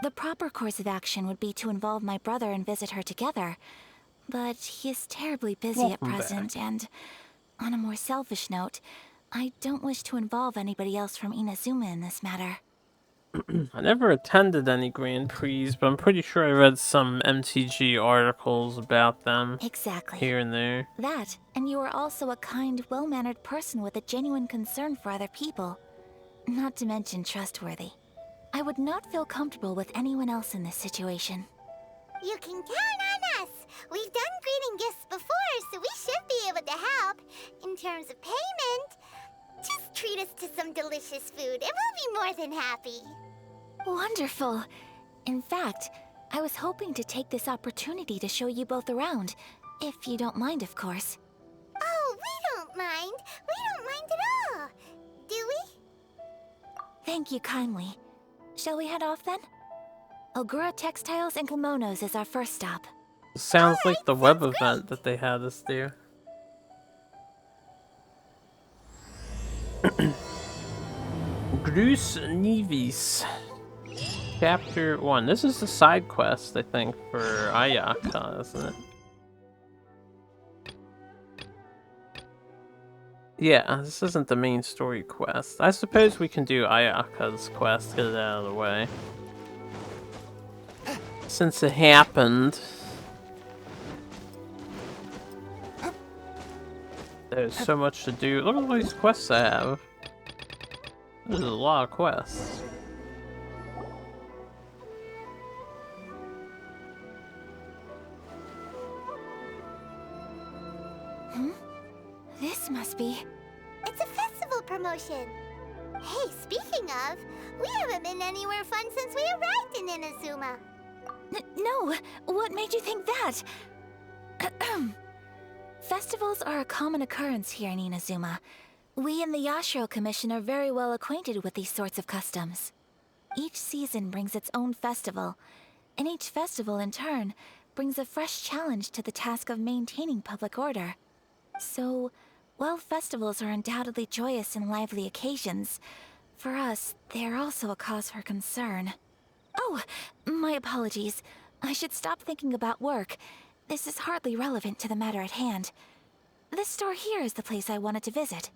The proper course of action would be to involve my brother and visit her together, but he is terribly busy at present, and on a more selfish note, I don't wish to involve anybody else from Inazuma in this matter. I never attended any Grand Prix, but I'm pretty sure I read some MTG articles about them. Exactly. Here and there. That, and you are also a kind, well-mannered person with a genuine concern for other people. Not to mention trustworthy. I would not feel comfortable with anyone else in this situation. You can count on us. We've done greeting gifts before, so we should be able to help. In terms of payment, just treat us to some delicious food and we'll be more than happy. Wonderful. In fact, I was hoping to take this opportunity to show you both around, if you don't mind, of course. Oh, we don't mind. We don't mind at all. Do we? Thank you kindly. Shall we head off then? Ogura Textiles and Kimonos is our first stop. Sounds like the web event that they had us do. Grus Nivis. Chapter 1. This is the side quest, I think, for Ayaka, isn't it? Yeah, this isn't the main story quest. I suppose we can do Ayaka's quest, get it out of the way. Since it happened. There's so much to do. Look at all these quests I have. There's a lot of quests. This must be... It's a festival promotion. Hey, speaking of, we haven't been anywhere fun since we arrived in Inazuma. No! What made you think that? Festivals are a common occurrence here in Inazuma. We in the Yashiro Commission are very well acquainted with these sorts of customs. Each season brings its own festival, and each festival in turn brings a fresh challenge to the task of maintaining public order. So, while festivals are undoubtedly joyous and lively occasions, for us, they are also a cause for concern. Oh, my apologies. I should stop thinking about work. This is hardly relevant to the matter at hand. This store here is the place I wanted to visit.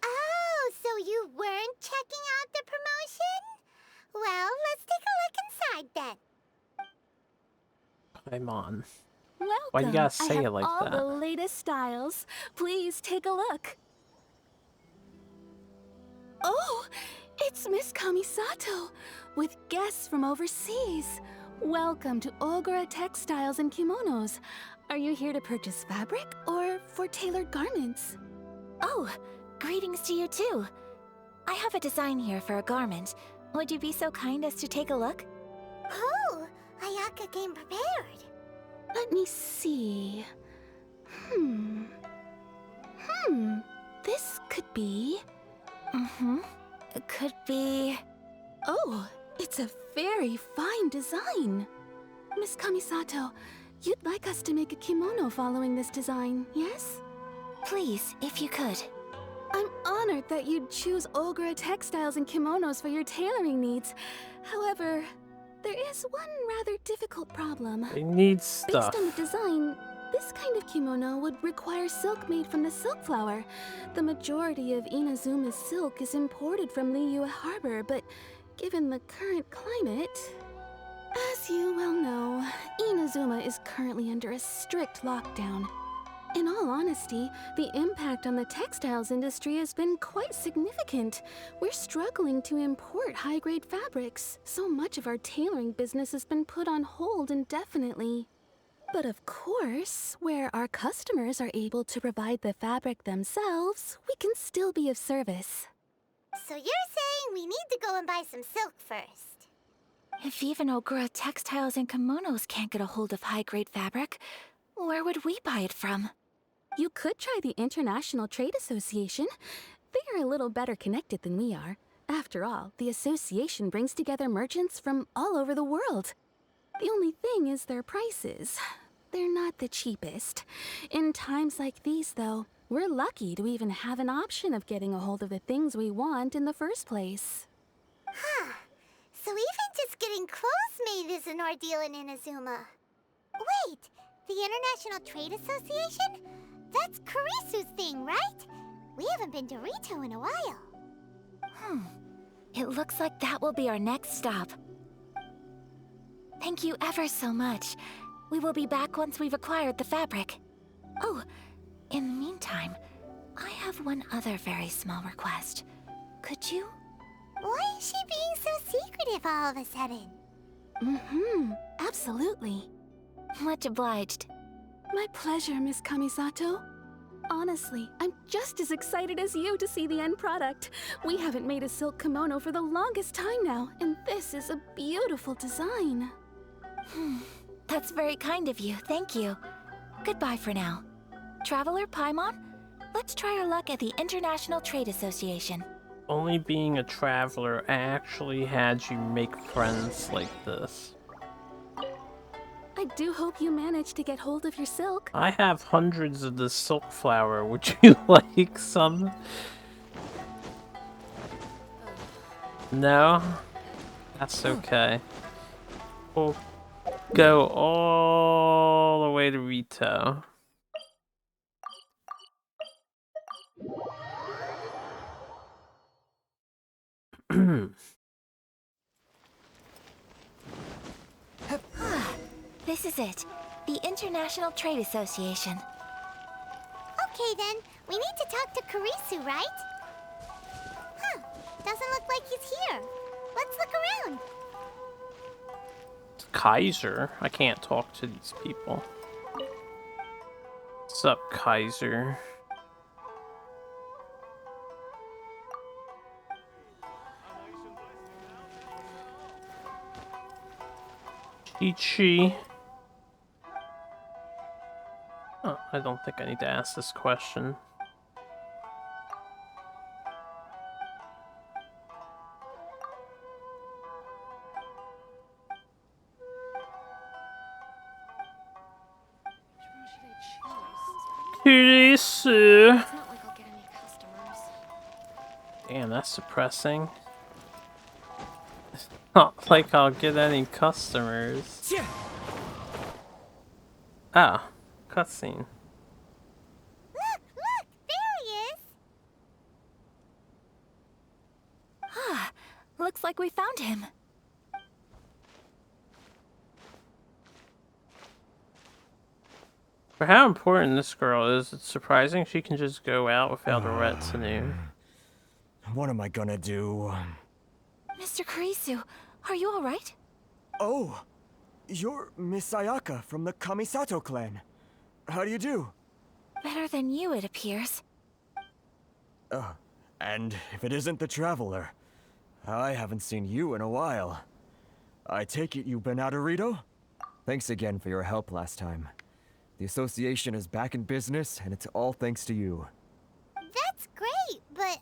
Oh, so you weren't checking out the promotion? Well, let's take a look inside then. Paimon. Welcome. Why you gotta I say have it like all that? the latest styles. Please take a look. Oh, it's Miss Kamisato with guests from overseas. Welcome to Ogura Textiles and Kimonos. Are you here to purchase fabric or for tailored garments? Oh, greetings to you too. I have a design here for a garment. Would you be so kind as to take a look? Oh, Ayaka came prepared. Let me see. This could be... It could be... Oh, it's a very fine design. Miss Kamisato, you'd like us to make a kimono following this design, yes? Please, if you could. I'm honored that you'd choose Ogura Textiles and Kimonos for your tailoring needs. However, there is one rather difficult problem. They need stuff. Based on the design, this kind of kimono would require silk made from the silk flower. The majority of Inazuma's silk is imported from Liyue Harbor, but given the current climate... As you well know, Inazuma is currently under a strict lockdown. In all honesty, the impact on the textiles industry has been quite significant. We're struggling to import high-grade fabrics. So much of our tailoring business has been put on hold indefinitely. But of course, where our customers are able to provide the fabric themselves, we can still be of service. So you're saying we need to go and buy some silk first? If even Ogura Textiles and Kimonos can't get a hold of high-grade fabric, where would we buy it from? You could try the International Trade Association. They are a little better connected than we are. After all, the association brings together merchants from all over the world. The only thing is their prices. They're not the cheapest. In times like these, though, we're lucky to even have an option of getting a hold of the things we want in the first place. Huh. So even just getting clothes made is an ordeal in Inazuma. Wait, the International Trade Association? That's Kurisu's thing, right? We haven't been to Rito in a while. It looks like that will be our next stop. Thank you ever so much. We will be back once we've acquired the fabric. Oh, in the meantime, I have one other very small request. Could you? Why is she being so secretive all of a sudden? Absolutely. Much obliged. My pleasure, Miss Kamisato. Honestly, I'm just as excited as you to see the end product. We haven't made a silk kimono for the longest time now, and this is a beautiful design. That's very kind of you, thank you. Goodbye for now. Traveler Paimon, let's try our luck at the International Trade Association. Only being a traveler, I actually had you make friends like this. I do hope you managed to get hold of your silk. I have hundreds of the silk flower. Would you like some? No? That's okay. We'll go all the way to Rito. This is it. The International Trade Association. Okay then, we need to talk to Kurisu, right? Huh, doesn't look like he's here. Let's look around. It's Kaiser. I can't talk to these people. What's up, Kaiser? Ichi. Oh, I don't think I need to ask this question. Kurisu. Damn, that's depressing. Not like I'll get any customers. Oh, cutscene. Look! There he is! Ah, looks like we found him. For how important this girl is, it's surprising she can just go out without a retinue. What am I gonna do? Mr. Kurisu, are you alright? Oh, you're Miss Ayaka from the Kamisato clan. How do you do? Better than you, it appears. And if it isn't the Traveler, I haven't seen you in a while. I take it you've been out of Rito? Thanks again for your help last time. The association is back in business, and it's all thanks to you. That's great, but,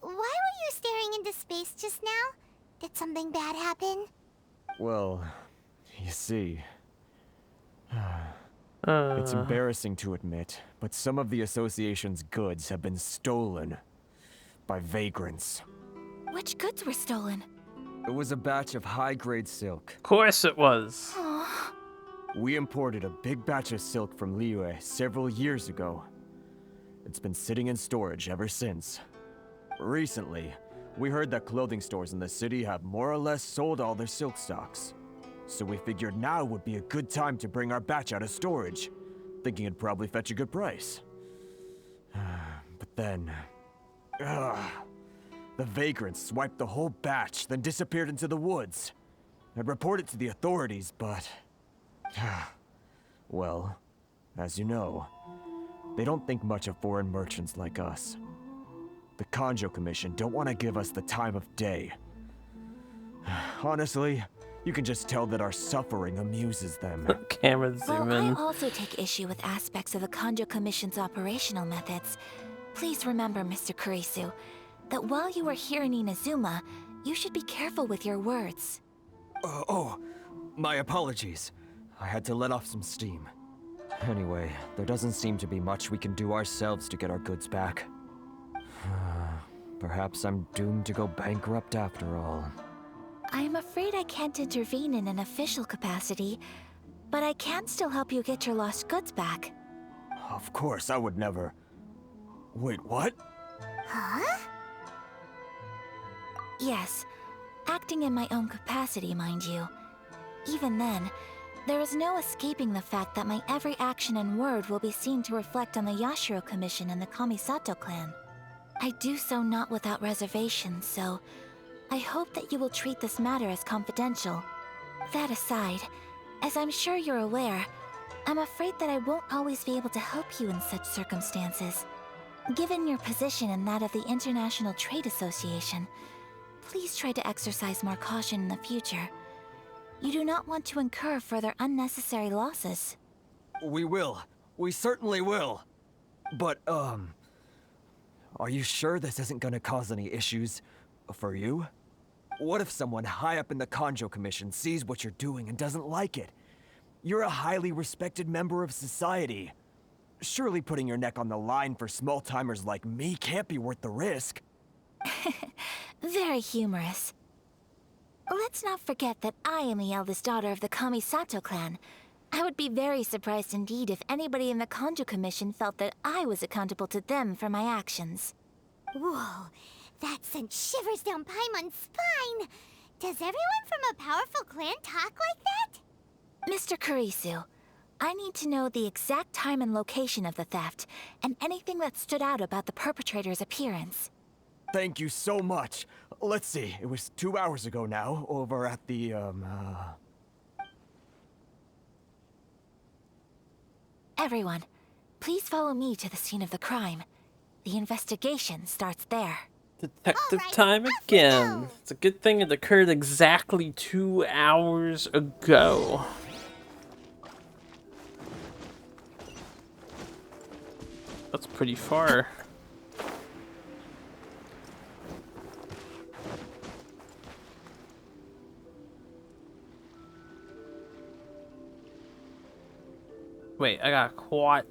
why were you staring into space just now? Did something bad happen? Well, you see... It's embarrassing to admit, but some of the association's goods have been stolen by vagrants. Which goods were stolen? It was a batch of high-grade silk. Of course it was. Aww. We imported a big batch of silk from Liyue several years ago. It's been sitting in storage ever since. Recently, we heard that clothing stores in the city have more or less sold all their silk stocks. So we figured now would be a good time to bring our batch out of storage, thinking it'd probably fetch a good price. But then... the vagrants swiped the whole batch, then disappeared into the woods. I'd report it to the authorities, but... well, as you know, they don't think much of foreign merchants like us. The Kanjo Commission don't want to give us the time of day. Honestly, you can just tell that our suffering amuses them. Camera zoom in. I also take issue with aspects of the Kanjo Commission's operational methods. Please remember, Mr. Kurisu, that while you are here in Inazuma, you should be careful with your words. My apologies. I had to let off some steam. Anyway, there doesn't seem to be much we can do ourselves to get our goods back. Perhaps I'm doomed to go bankrupt after all. I'm afraid I can't intervene in an official capacity, but I can still help you get your lost goods back. Of course, I would never... Wait, what? Huh? Yes, acting in my own capacity, mind you. Even then, there is no escaping the fact that my every action and word will be seen to reflect on the Yashiro Commission and the Kamisato clan. I do so not without reservation, so I hope that you will treat this matter as confidential. That aside, as I'm sure you're aware, I'm afraid that I won't always be able to help you in such circumstances. Given your position and that of the International Trade Association, please try to exercise more caution in the future. You do not want to incur further unnecessary losses. We will. We certainly will. But, are you sure this isn't gonna cause any issues for you? What if someone high up in the Kanjo Commission sees what you're doing and doesn't like it? You're a highly respected member of society. Surely putting your neck on the line for small-timers like me can't be worth the risk. Very humorous. Let's not forget that I am the eldest daughter of the Kamisato clan. I would be very surprised indeed if anybody in the Kanjo Commission felt that I was accountable to them for my actions. Whoa, that sent shivers down Paimon's spine! Does everyone from a powerful clan talk like that? Mr. Kurisu, I need to know the exact time and location of the theft, and anything that stood out about the perpetrator's appearance. Thank you so much. Let's see, it was 2 hours ago now, over at the, Everyone, please follow me to the scene of the crime. The investigation starts there. Detective time again. It's a good thing it occurred exactly 2 hours ago. That's pretty far. Wait, I got caught.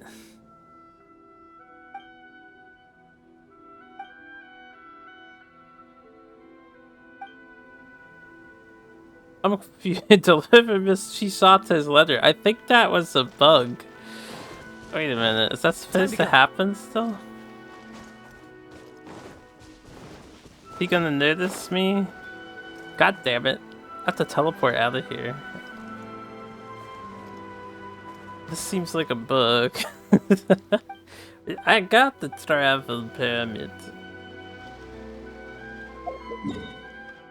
I'm confused. Deliver Miss Chisate's letter. I think that was a bug. Wait a minute, is that supposed to happen still? He gonna notice me? God damn it. I have to teleport out of here. This seems like a bug. I got the travel permit.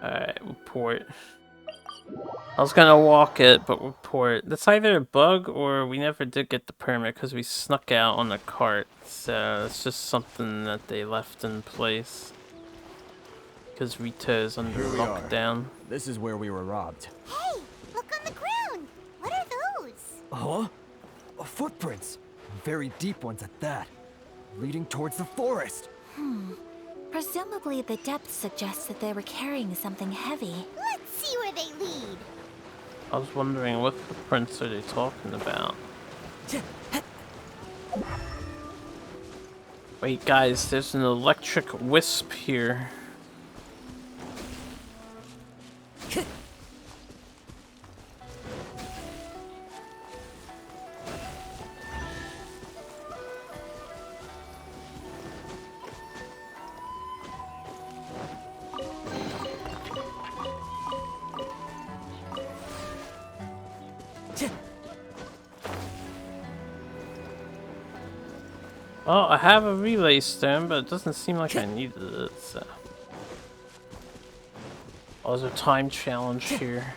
Alright, we'll port. I was gonna walk it, but we'll port. That's either a bug or we never did get the permit because we snuck out on the cart. So it's just something that they left in place. Because Rito's under Here we are. lockdown. This is where we were robbed. Hey, look on the ground. What are those? Huh? Footprints. Very deep ones at that. Leading towards the forest. Presumably the depth suggests that they were carrying something heavy. Let's see where they lead. I was wondering what footprints are they talking about? Wait guys, there's an electric wisp here. Well, I have a relay stone, but it doesn't seem like I needed it, so... Oh, there's a time challenge here.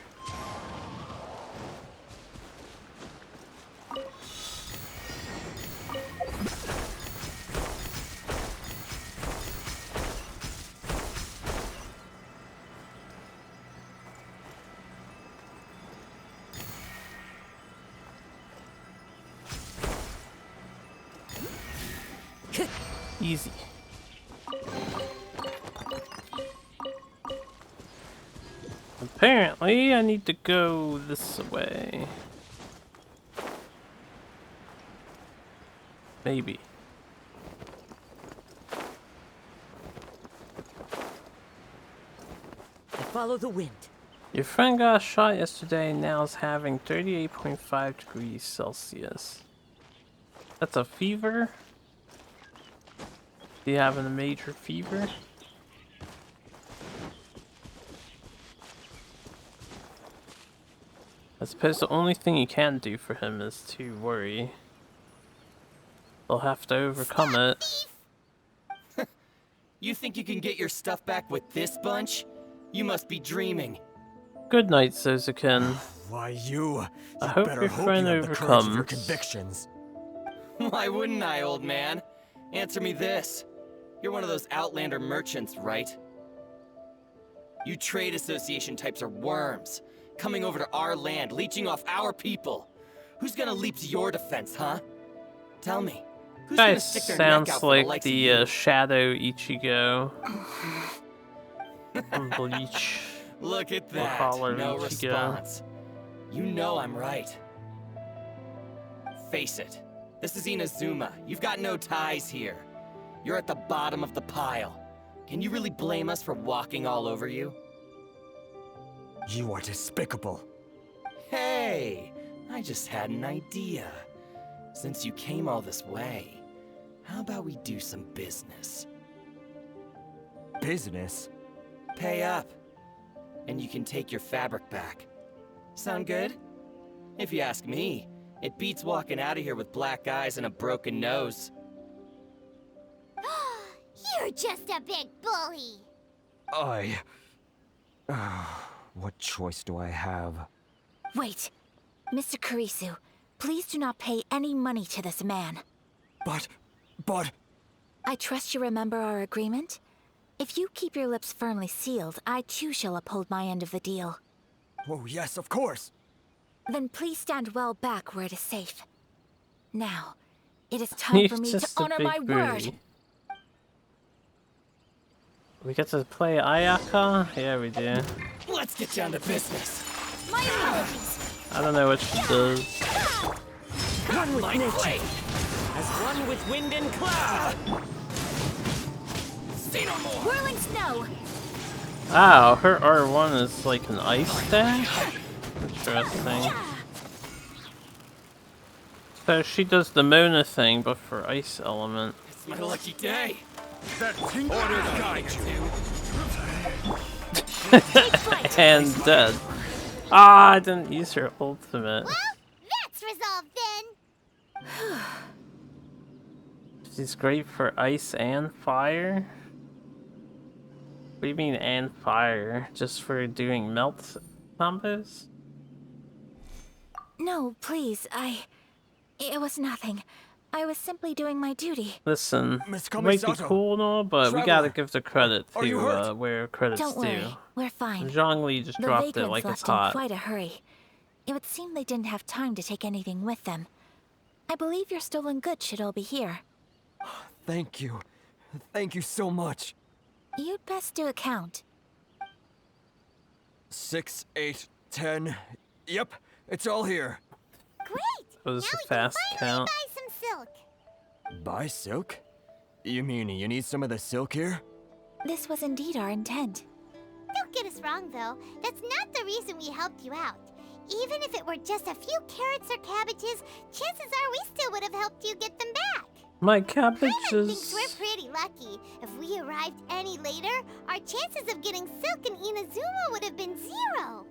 Easy. Apparently, I need to go this way. Maybe. Follow the wind. Your friend got shot yesterday and now is having 38.5 degrees Celsius. That's a fever? Is he having a major fever? I suppose the only thing you can do for him is to worry. They'll have to overcome it. You think you can get your stuff back with this bunch? You must be dreaming. Good night, Zozukin. Why you I hope better your hope friend you have the courage of your overcomes. convictions. Why wouldn't I, old man? Answer me this. You're one of those Outlander merchants, right? You trade association types are worms. Coming over to our land, leeching off our people. Who's gonna leap to your defense, huh? Tell me. Who's Guy gonna stick their neck sounds out for the like likes the of you? Shadow Ichigo from Bleach. Look at Or that. Hollow No Ichigo. response. You know I'm right. Face it. This is Inazuma. You've got no ties here. You're at the bottom of the pile. Can you really blame us for walking all over you? You are despicable. Hey, I just had an idea. Since you came all this way, how about we do some business? Business? Pay up, and you can take your fabric back. Sound good? If you ask me, it beats walking out of here with black eyes and a broken nose. You're just a big bully. What choice do I have? Wait. Mr. Kurisu, please do not pay any money to this man. But... I trust you remember our agreement? If you keep your lips firmly sealed, I too shall uphold my end of the deal. Oh, yes, of course. Then please stand well back where it is safe. Now, it is time for me to honor my word. We get to play Ayaka? Yeah, we do. Let's get down to business. My apologies. I don't know what she does. One with nature, as one with wind and cloud. Say no more. Whirling snow. Wow, her R1 is like an ice dash? Interesting. So she does the Mona thing, but for ice element. It's my lucky day. That order guide you. And dead. Ah, I didn't use her ultimate. Well, that's resolved then. She's great for ice and fire? What do you mean and fire? Just for doing melt combos? No, please, It was nothing. I was simply doing my duty. Listen, Miss it might be Kamisato. cool and all, but we gotta give the credit Are you to hurt? where credit's Don't due. worry, we're fine. Zhongli just The dropped it vagrants like left it's hot. in quite a hurry. It would seem they didn't have time to take anything with them. I believe your stolen goods should all be here. Thank you. Thank you so much. You'd best do a count. 6, 8, 10. Yep, it's all here. Great! That was now a we fast can finally count. buy some silk. Buy silk? You mean you need some of the silk here? This was indeed our intent. Don't get us wrong, though. That's not the reason we helped you out. Even if it were just a few carrots or cabbages, chances are we still would have helped you get them back. My Paimon thinks cabbages. we're pretty lucky. If we arrived any later, our chances of getting silk in Inazuma would have been 0.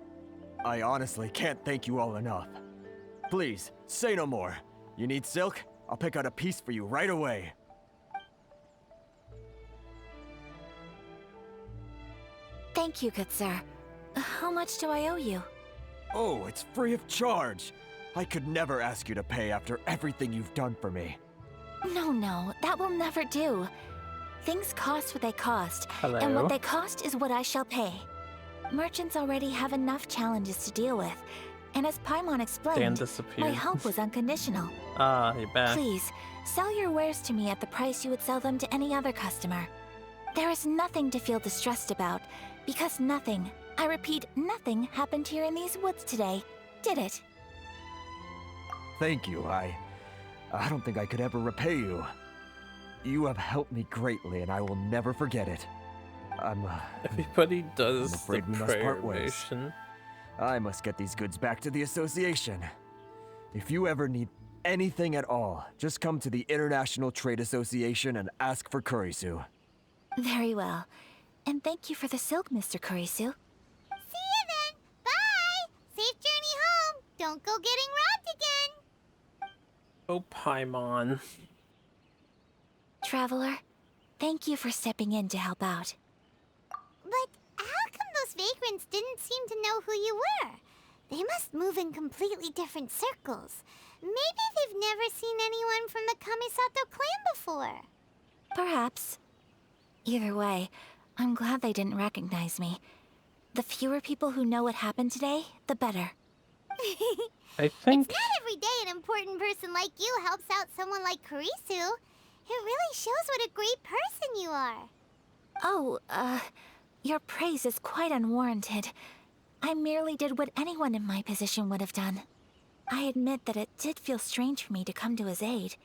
I honestly can't thank you all enough. Please, say no more. You need silk? I'll pick out a piece for you right away. Thank you, good sir. How much do I owe you? Oh, it's free of charge. I could never ask you to pay after everything you've done for me. No, that will never do. Things cost what they cost, and Hello. what they cost is what I shall pay. Merchants already have enough challenges to deal with, and as Paimon Dan explained, disappeared. my help was unconditional. Ah, you're back. Please, sell your wares to me at the price you would sell them to any other customer. There is nothing to feel distressed about, because nothing, I repeat, nothing happened here in these woods today, did it? Thank you. I don't think I could ever repay you. You have helped me greatly, and I will never forget it. Everybody does I'm afraid the we must prayer part ways. motion. I must get these goods back to the association. If you ever need anything at all, just come to the International Trade Association and ask for Kurisu. Very well. And thank you for the silk, Mr. Kurisu. See you then. Bye. Safe journey home. Don't go getting robbed again. Oh, Paimon. Traveler, thank you for stepping in to help out. But how come those vagrants didn't seem to know who you were? They must move in completely different circles. Maybe they've never seen anyone from the Kamisato clan before. Perhaps. Either way, I'm glad they didn't recognize me. The fewer people who know what happened today, the better. I think It's not every day an important person like you helps out someone like Kurisu. It really shows what a great person you are. Oh, your praise is quite unwarranted. I merely did what anyone in my position would have done. I admit that it did feel strange for me to come to his aid.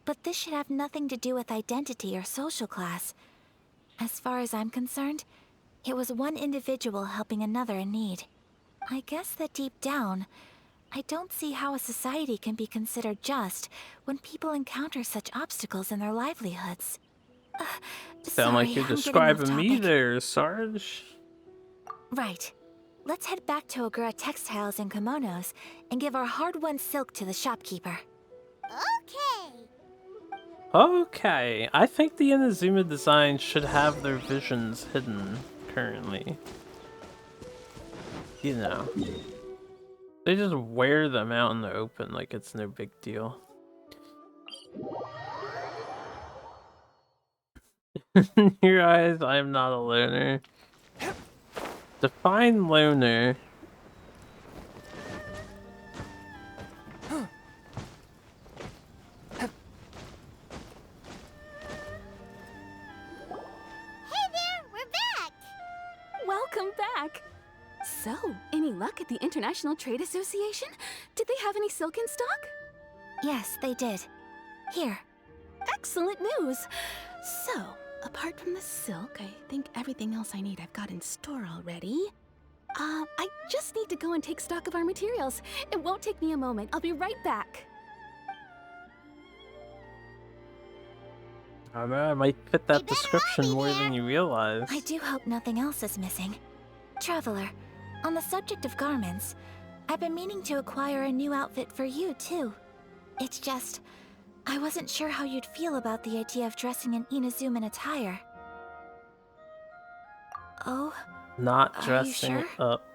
But this should have nothing to do with identity or social class. As far as I'm concerned, it was one individual helping another in need. I guess that deep down, I don't see how a society can be considered just when people encounter such obstacles in their livelihoods. sound like you're I'm getting describing off me topic. there, Sarge. Right. Let's head back to Ogura Textiles and Kimonos and give our hard-won silk to the shopkeeper. Okay. Okay, I think the Inazuma designs should have their visions hidden currently. You know. They just wear them out in the open like it's no big deal. In your eyes, I am not a loner. Define loner. Welcome back! So, any luck at the International Trade Association? Did they have any silk in stock? Yes, they did. Here. Excellent news! So, apart from the silk, I think everything else I need I've got in store already. I just need to go and take stock of our materials. It won't take me a moment. I'll be right back. I don't know, I might fit that description more than you realize. I do hope nothing else is missing. Traveler, on the subject of garments, I've been meaning to acquire a new outfit for you, too. It's just, I wasn't sure how you'd feel about the idea of dressing in Inazuman attire. Oh? Not Are you dressing sure? up.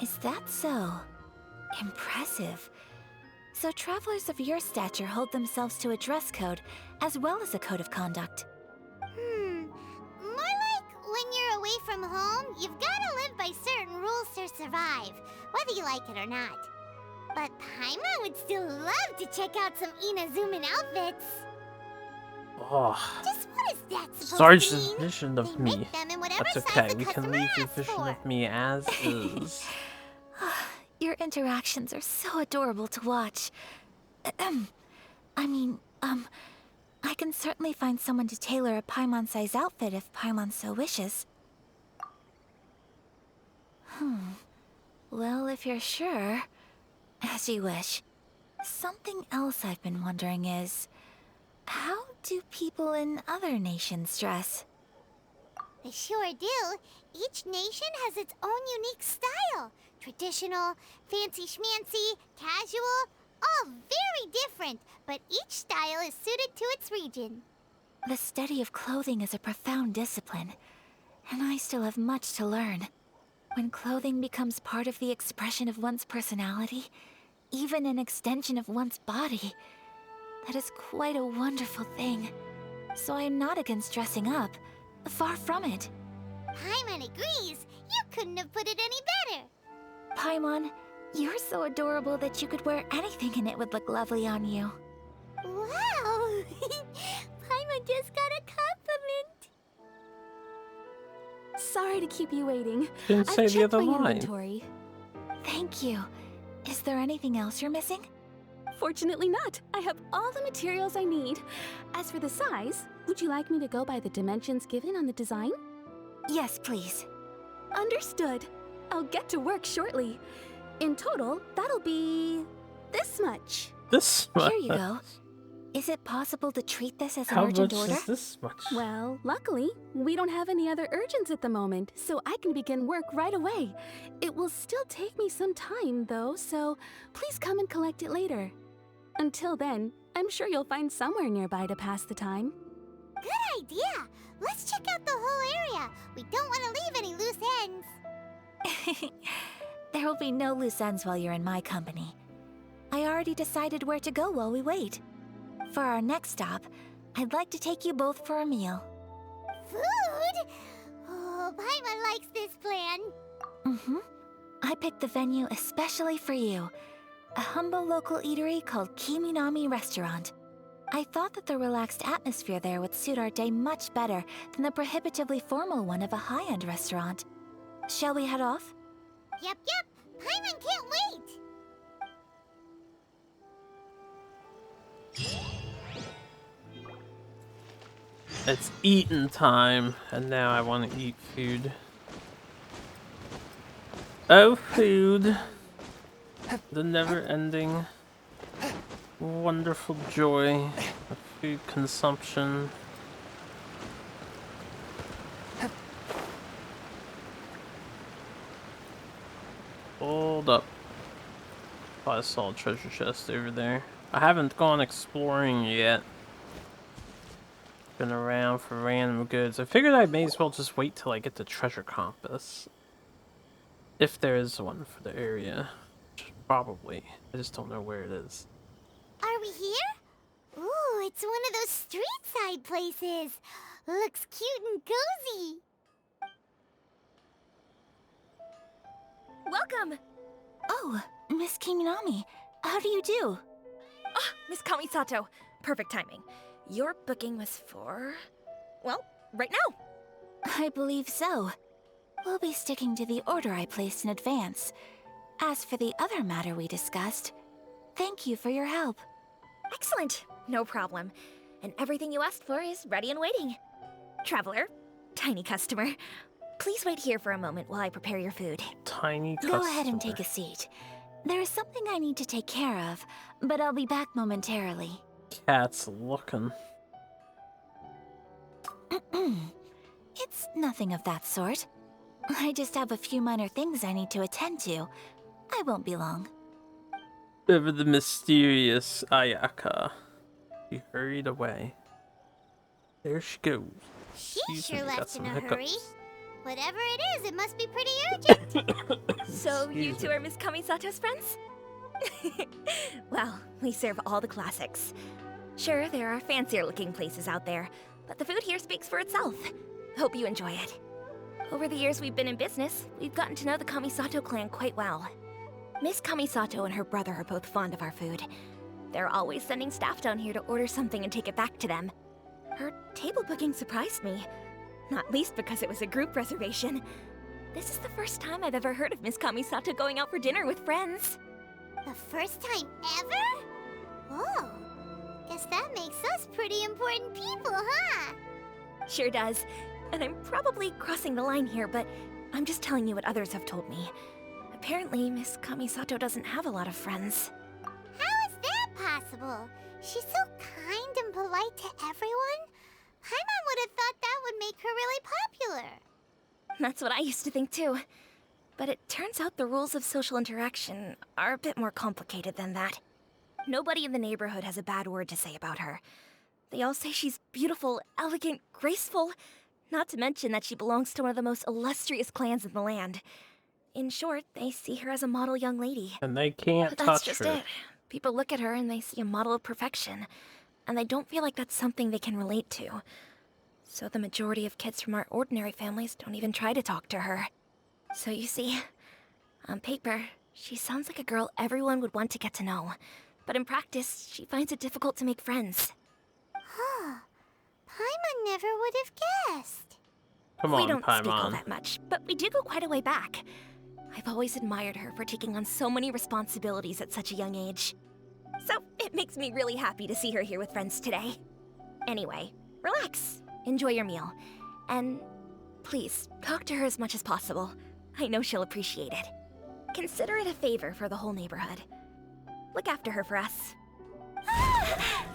Is that so? Impressive. So travelers of your stature hold themselves to a dress code, as well as a code of conduct. More like when you're away from home, you've gotta live by certain rules to survive, whether you like it or not. But Paimon would still love to check out some Inazuman outfits. Oh. Just what is that supposed Sarge's to mean? vision of me. them in whatever That's size okay, the we can customer leave your asks vision for. of me as is. Your interactions are so adorable to watch. I can certainly find someone to tailor a Paimon-size outfit if Paimon so wishes. Well, if you're sure, as you wish. Something else I've been wondering is, how do people in other nations dress? They sure do. Each nation has its own unique style. Traditional, fancy schmancy, casual, all very different, but each style is suited to its region. The study of clothing is a profound discipline, and I still have much to learn. When clothing becomes part of the expression of one's personality, even an extension of one's body, that is quite a wonderful thing. So I am not against dressing up. Far from it. Paimon agrees. You couldn't have put it any better. Paimon, you're so adorable that you could wear anything and it would look lovely on you. Wow! Paimon just got a compliment. Sorry to keep you waiting. Didn't say I've the checked other my line. inventory. Thank you. Is there anything else you're missing? Fortunately not. I have all the materials I need. As for the size, would you like me to go by the dimensions given on the design? Yes, please. Understood. I'll get to work shortly. In total, that'll be this much. This much? Here you go. Is it possible to treat this as an How urgent much order? is this much? Well, luckily, we don't have any other urgents at the moment, so I can begin work right away. It will still take me some time, though, so please come and collect it later. Until then, I'm sure you'll find somewhere nearby to pass the time. Good idea. Let's check out the whole area. We don't want to leave any loose ends. There will be no loose ends while you're in my company. I already decided where to go while we wait. For our next stop, I'd like to take you both for a meal. Food? Oh, Paimon likes this plan. I picked the venue especially for you. A humble local eatery called Kiminami Restaurant. I thought that the relaxed atmosphere there would suit our day much better than the prohibitively formal one of a high-end restaurant. Shall we head off? Yep. Paimon can't wait. It's eating time, and now I want to eat food. Oh, food. The never-ending, wonderful joy of food consumption. Hold up. Oh, I saw a treasure chest over there. I haven't gone exploring yet. Been around for random goods. I figured I may as well just wait till I get the treasure compass. If there is one for the area. Probably. I just don't know where it is. Are we here? Ooh, it's one of those street side places. Looks cute and cozy. Welcome! Oh, Miss Kiminami. How do you do? Ah, Miss Kamisato. Perfect timing. Your booking was for... well, right now. I believe so. We'll be sticking to the order I placed in advance. As for the other matter we discussed, thank you for your help. Excellent. No problem. And everything you asked for is ready and waiting. Traveler, tiny customer, please wait here for a moment while I prepare your food. Tiny customer. Go ahead and take a seat. There is something I need to take care of, but I'll be back momentarily. Cat's looking. It's nothing of that sort. I just have a few minor things I need to attend to. I won't be long. Ever the mysterious Ayaka. She hurried away. There she goes. She Excuse sure me, got left some in a hurry. hiccups. Whatever it is, it must be pretty urgent. So you Excuse two me. are Miss Kamisato's friends? Well, we serve all the classics. Sure, there are fancier looking places out there, but the food here speaks for itself. Hope you enjoy it. Over the years we've been in business, we've gotten to know the Kamisato clan quite well. Miss Kamisato and her brother are both fond of our food. They're always sending staff down here to order something and take it back to them. Her table booking surprised me, not least because it was a group reservation. This is the first time I've ever heard of Miss Kamisato going out for dinner with friends. The first time ever? Oh, guess that makes us pretty important people, huh? Sure does. And I'm probably crossing the line here, but I'm just telling you what others have told me. Apparently, Miss Kamisato doesn't have a lot of friends. How is that possible? She's so kind and polite to everyone. Paimon would have thought that would make her really popular. That's what I used to think too. But it turns out the rules of social interaction are a bit more complicated than that. Nobody in the neighborhood has a bad word to say about her. They all say she's beautiful, elegant, graceful, not to mention that she belongs to one of the most illustrious clans in the land. In short, they see her as a model young lady. And they can't But that's touch just her. it. People look at her and they see a model of perfection, and they don't feel like that's something they can relate to. So the majority of kids from our ordinary families don't even try to talk to her. So you see, on paper, she sounds like a girl everyone would want to get to know. But in practice, she finds it difficult to make friends. Huh. Paimon never would have guessed. Come We on, don't speak all Paimon. that much, but we do go quite a way back. I've always admired her for taking on so many responsibilities at such a young age. So it makes me really happy to see her here with friends today. Anyway, relax, enjoy your meal, and please talk to her as much as possible. I know she'll appreciate it. Consider it a favor for the whole neighborhood. Look after her for us.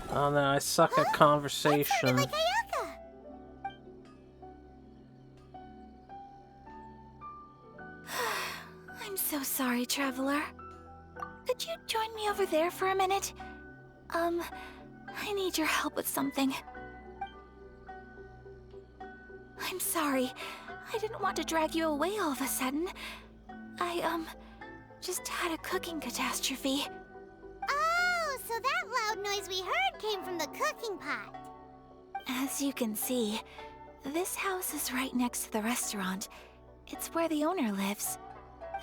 Oh no, I suck at conversation. Like Ayaka. I'm so sorry, traveler. Could you join me over there for a minute? I need your help with something. I'm sorry. I didn't want to drag you away all of a sudden. I, just had a cooking catastrophe. Oh, so that loud noise we heard came from the cooking pot. As you can see, this house is right next to the restaurant. It's where the owner lives.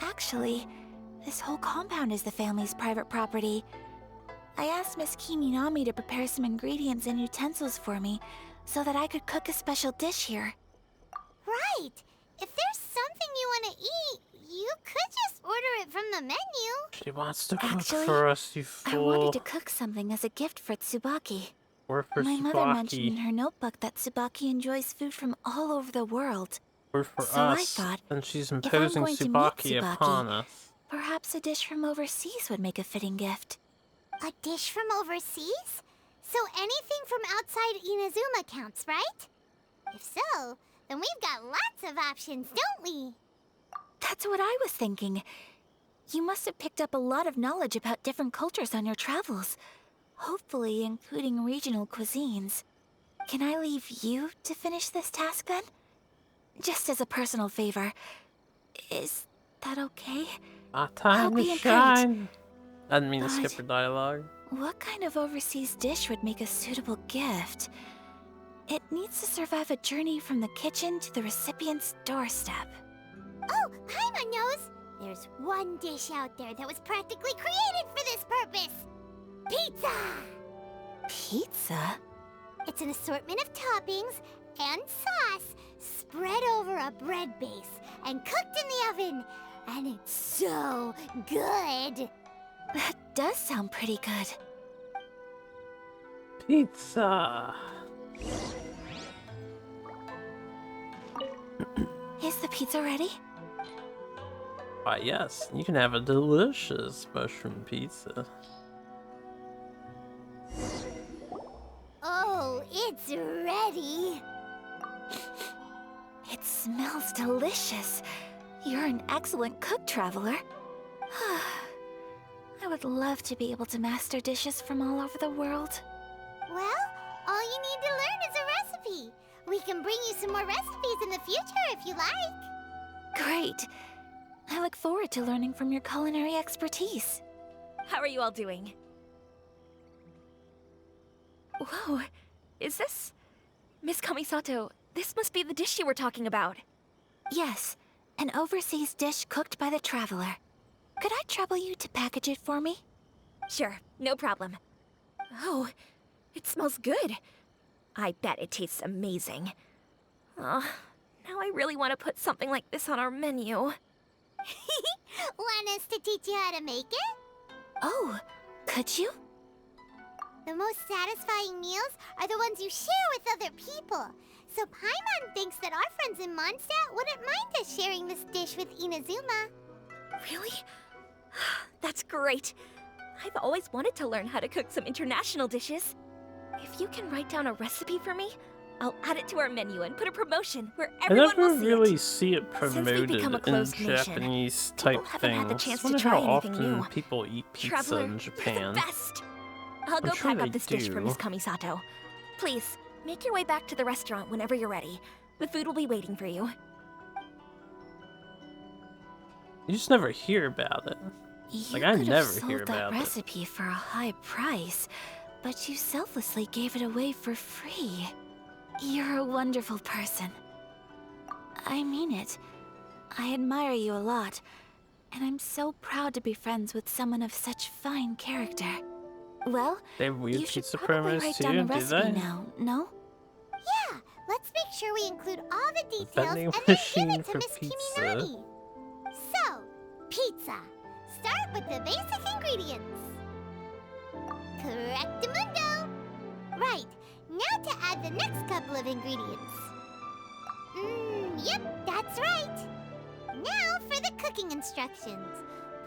Actually, this whole compound is the family's private property. I asked Miss Kiminami to prepare some ingredients and utensils for me so that I could cook a special dish here. Right. If there's something you want to eat, you could just order it from the menu. She wants to cook Actually, for us, you I fool. wanted to cook something as a gift for Tsubaki. Or for My mother mentioned in Tsubaki. her notebook that Tsubaki enjoys food from all over the world. Or for So I us. thought, And she's if I'm imposing going to meet Tsubaki Tsubaki, upon us. perhaps a dish from overseas would make a fitting gift. A dish from overseas? So anything from outside Inazuma counts, right? If so, then we've got lots of options, don't we? That's what I was thinking. You must have picked up a lot of knowledge about different cultures on your travels, hopefully including regional cuisines. Can I leave you to finish this task then? Just as a personal favor. Is that okay? Our time I'll be to in shine. I didn't mean to But- skip her dialogue. What kind of overseas dish would make a suitable gift? It needs to survive a journey from the kitchen to the recipient's doorstep. Oh, Paimon knows! There's one dish out there that was practically created for this purpose! Pizza! Pizza? It's an assortment of toppings and sauce spread over a bread base and cooked in the oven. And it's so good! That does sound pretty good. Pizza. Is the pizza ready? Why, yes, you can have a delicious mushroom pizza. Oh, it's ready. It smells delicious. You're an excellent cook, Traveler. I would love to be able to master dishes from all over the world. Well, all you need to learn is a recipe. We can bring you some more recipes in the future if you like. Great. I look forward to learning from your culinary expertise. How are you all doing? Whoa, is this... Miss Kamisato, this must be the dish you were talking about. Yes, an overseas dish cooked by the Traveler. Could I trouble you to package it for me? Sure, no problem. Oh, it smells good. I bet it tastes amazing. Oh, now I really want to put something like this on our menu. Want us to teach you how to make it? Oh, could you? The most satisfying meals are the ones you share with other people. So Paimon thinks that our friends in Mondstadt wouldn't mind us sharing this dish with Inazuma. Really? That's great. I've always wanted to learn how to cook some international dishes. If you can write down a recipe for me, I'll add it to our menu and put a promotion where everyone will see really it. see it promoted become a in closed nation, Japanese type haven't had the things. chance I wonder to try how anything often new. people eat pizza Traveler, in you're Japan. the best. I'll go sure pack they up this dish for do. Miss Kamisato. Please, make your way back to the restaurant whenever you're ready. The food will be waiting for you. You just never hear about it. Like, I could never have sold hear that about it. recipe for a high price, but you selflessly gave it away for free. You're a wonderful person. I mean it. I admire you a lot, and I'm so proud to be friends with someone of such fine character. Well, They have weird you should pizza probably promos write too, down a do recipe they? now, no? Yeah, let's make sure we include all the details vending and then machine give it to for Miss pizza. Kiminami. So, pizza. Start with the basic ingredients. Correctamundo. Right, now to add the next couple of ingredients. Yep, that's right. Now for the cooking instructions.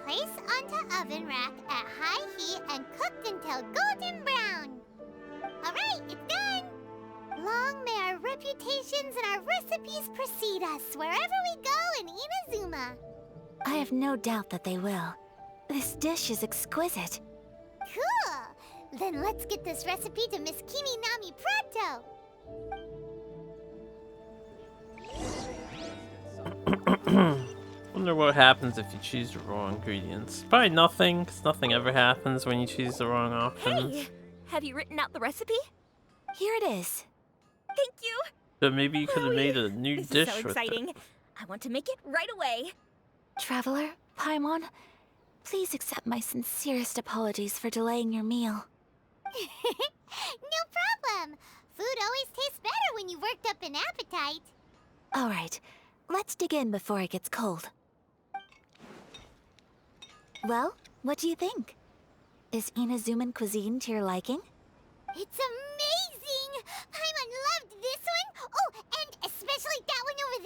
Place onto oven rack at high heat and cooked until golden brown. Alright, it's done. Long may our reputations and our recipes precede us wherever we go in Inazuma. I have no doubt that they will. This dish is exquisite. Cool! Then let's get this recipe to Miss Kiminami pronto. Wonder what happens if you choose the wrong ingredients. Probably nothing, because nothing ever happens when you choose the wrong options. Hey, have you written out the recipe? Here it is. Thank you. But maybe you could have made a new This dish is so with exciting. it. I want to make it right away. Traveler, Paimon, please accept my sincerest apologies for delaying your meal. No problem. Food always tastes better when you've worked up an appetite. All right, let's dig in before it gets cold. Well, what do you think? Is Inazuman cuisine to your liking? It's amazing! Paimon loved this one! Oh, and especially that one over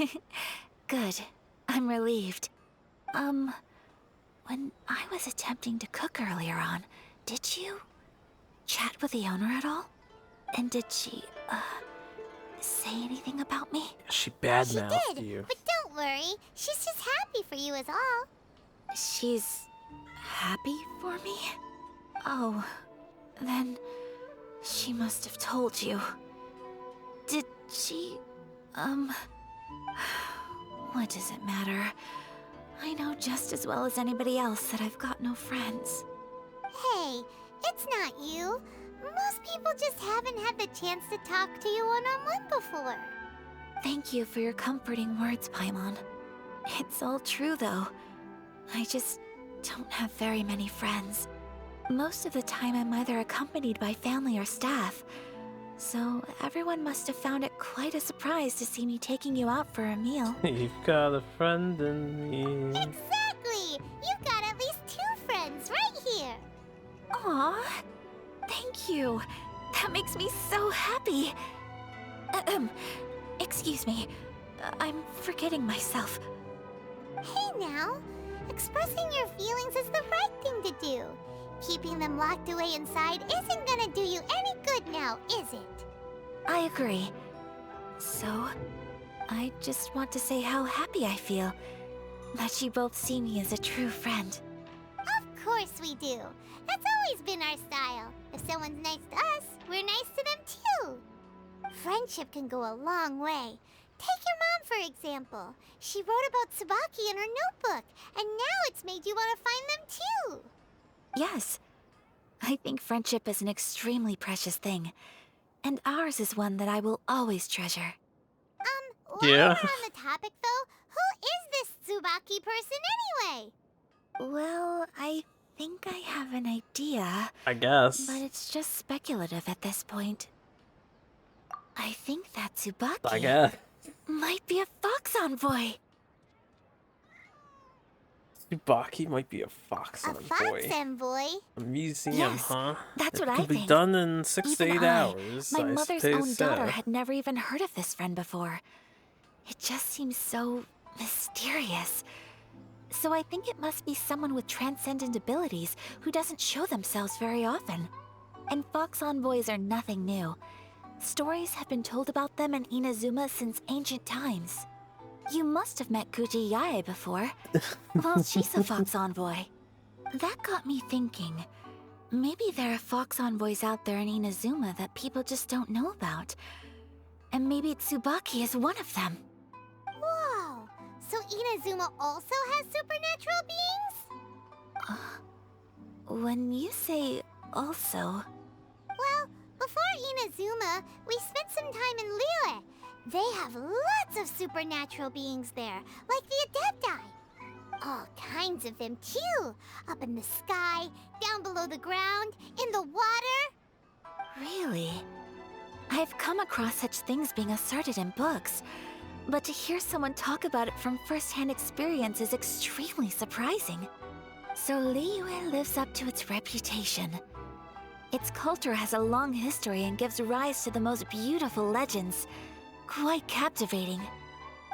there! Good. I'm relieved. When I was attempting to cook earlier on, did you chat with the owner at all? And did she, say anything about me? She She badmouthed did, you. but don't worry. She's just happy for you is all. She's happy for me? Oh, then she must have told you. Did she, what does it matter? I know just as well as anybody else that I've got no friends. Hey, it's not you. Most people just haven't had the chance to talk to you one-on-one before. Thank you for your comforting words, Paimon. It's all true, though. I just don't have very many friends. Most of the time, I'm either accompanied by family or staff. So everyone must have found it quite a surprise to see me taking you out for a meal. You've got a friend in me. Exactly! You've got at least 2 friends right here. Aw, thank you. That makes me so happy. Excuse me. I'm forgetting myself. Hey now, expressing your feelings is the right thing to do. Keeping them locked away inside isn't gonna do you any good now, is it? I agree. So, I just want to say how happy I feel that you both see me as a true friend. Of course we do. That's always been our style. If someone's nice to us, we're nice to them too. Friendship can go a long way. Take your mom, for example. She wrote about Tsubaki in her notebook, and now it's made you want to find them too. Yes. I think friendship is an extremely precious thing. And ours is one that I will always treasure. While we're on the topic though, who is this Tsubaki person anyway? Well, I think I have an idea. I guess. But it's just speculative at this point. I think that Tsubaki I guess. might be a fox envoy. Tsubaki might be a fox A envoy. fox envoy? A museum, Yes, huh? that's it what I could be think. done in 6 to Even 8 I, hours. my I mother's suppose own so. daughter, had never even heard of this friend before. It just seems so mysterious. So I think it must be someone with transcendent abilities who doesn't show themselves very often. And fox envoys are nothing new. Stories have been told about them in Inazuma since ancient times. You must have met Kuji Yae before. Well, she's a fox envoy. That got me thinking. Maybe there are fox envoys out there in Inazuma that people just don't know about. And maybe Tsubaki is one of them. Whoa! So Inazuma also has supernatural beings? When you say also... Well, before Inazuma, we spent some time in Liyue. They have lots of supernatural beings there, like the Adepti. All kinds of them too. Up in the sky, down below the ground, in the water. Really? I've come across such things being asserted in books, but to hear someone talk about it from first-hand experience is extremely surprising. So Liyue lives up to its reputation. Its culture has a long history and gives rise to the most beautiful legends. Quite captivating.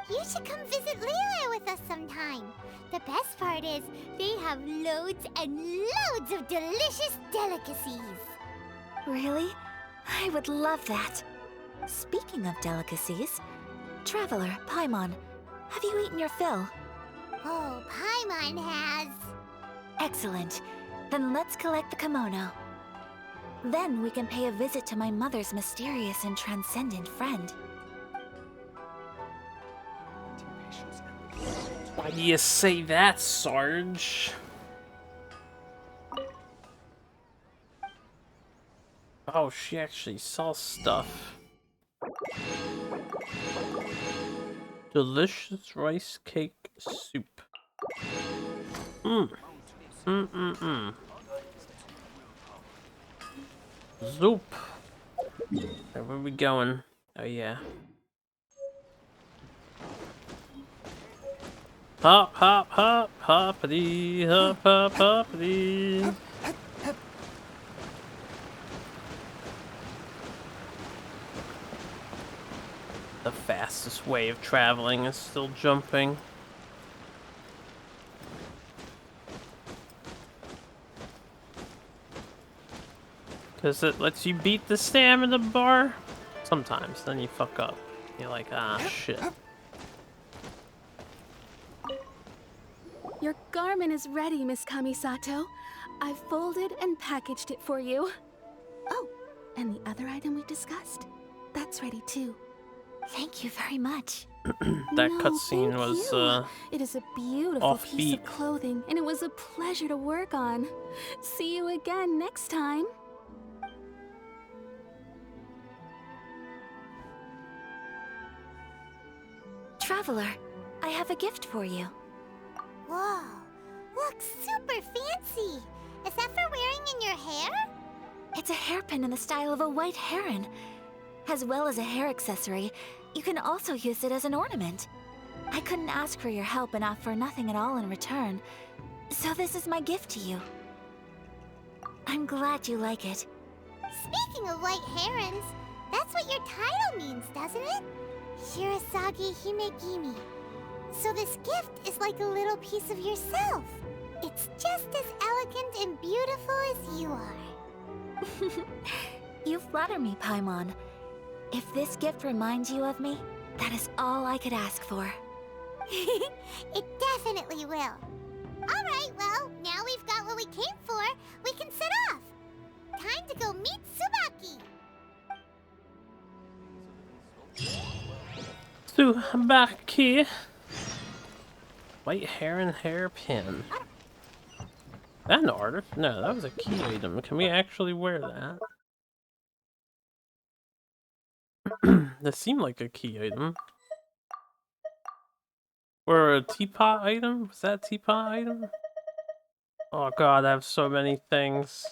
You should come visit Liyue with us sometime. The best part is, they have loads and loads of delicious delicacies. Really? I would love that. Speaking of delicacies, Traveler, Paimon, have you eaten your fill? Oh, Paimon has. Excellent. Then let's collect the kimono. Then we can pay a visit to my mother's mysterious and transcendent friend. Why do you say that, Sarge? Oh, she actually saw stuff. Delicious rice cake soup. Zoop. Where are we going? Oh yeah. Hop, hop, hop, hoppity, hop, hop, hoppity. The fastest way of traveling is still jumping. Because it lets you beat the stamina bar. Sometimes, then you fuck up. You're like, ah, shit. Your garment is ready, Miss Kamisato. I've folded and packaged it for you. Oh, and the other item we discussed, that's ready too. Thank you very much. That cutscene was, It is a beautiful piece offbeat. of clothing, and it was a pleasure to work on. See you again next time. Traveler, I have a gift for you. Whoa, looks super fancy. Is that for wearing in your hair? It's a hairpin in the style of a white heron. As well as a hair accessory, you can also use it as an ornament. I couldn't ask for your help and offer nothing at all in return, so this is my gift to you. I'm glad you like it. Speaking of white herons, that's what your title means, doesn't it? Shirasagi Himegimi. So this gift is like a little piece of yourself. It's just as elegant and beautiful as you are. You flatter me, Paimon. If this gift reminds you of me, that is all I could ask for. It definitely will. Alright, well, now we've got what we came for. We can set off. Time to go meet Tsubaki. Tsubaki. White hair and hairpin. That an artist? No, that was a key item. Can we actually wear that? That seemed like a key item. Or a teapot item? Was that a teapot item? Oh god, I have so many things.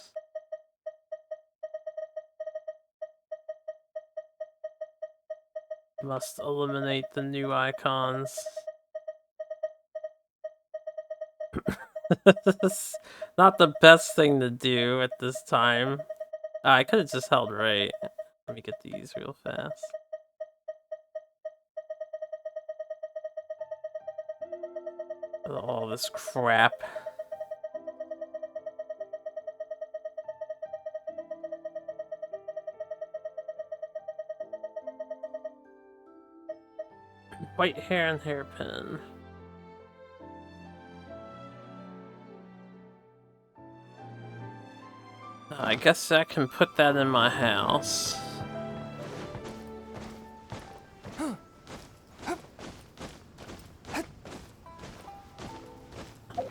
Must eliminate the new icons. This is not the best thing to do at this time. I could have just held right. Let me get these real fast. All this crap. White hair and hairpin. I guess I can put that in my house.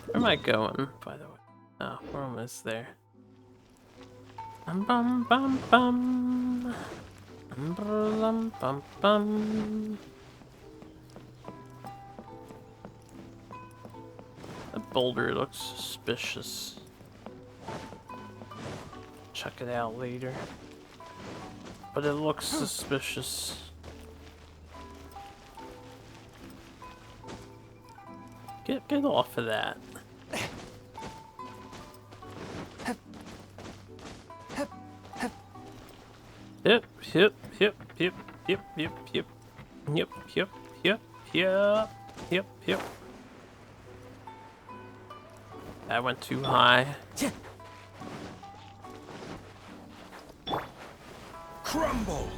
Where am I going, by the way? Oh, we're almost there. Bum bum bum bum. Bum bum bum. That boulder looks suspicious. Check it out later. But it looks suspicious. Get off of that. Yep, yep, yep, yep, yep, yep, yep, yep, yep, yep, yep, yep, yep. That went too high. Crumble!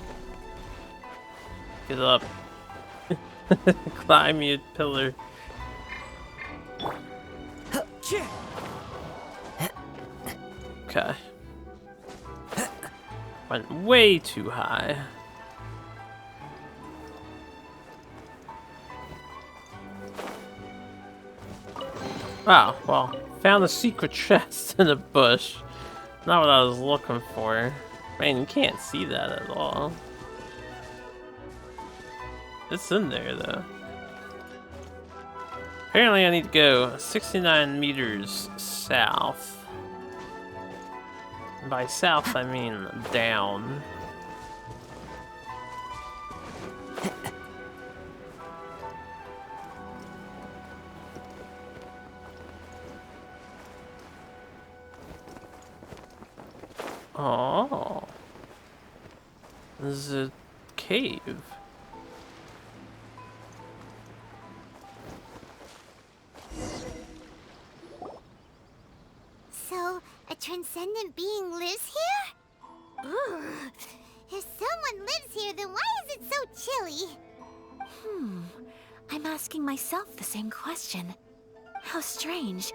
Get up. Climb you pillar. Okay. Went way too high. Wow, well, found a secret chest in a bush. Not what I was looking for. Man, you can't see that at all. It's in there, though. Apparently I need to go 69 meters south. And by south, I mean down. Oh. This is a cave. So, a transcendent being lives here? Ugh. If someone lives here, then why is it so chilly? I'm asking myself the same question. How strange.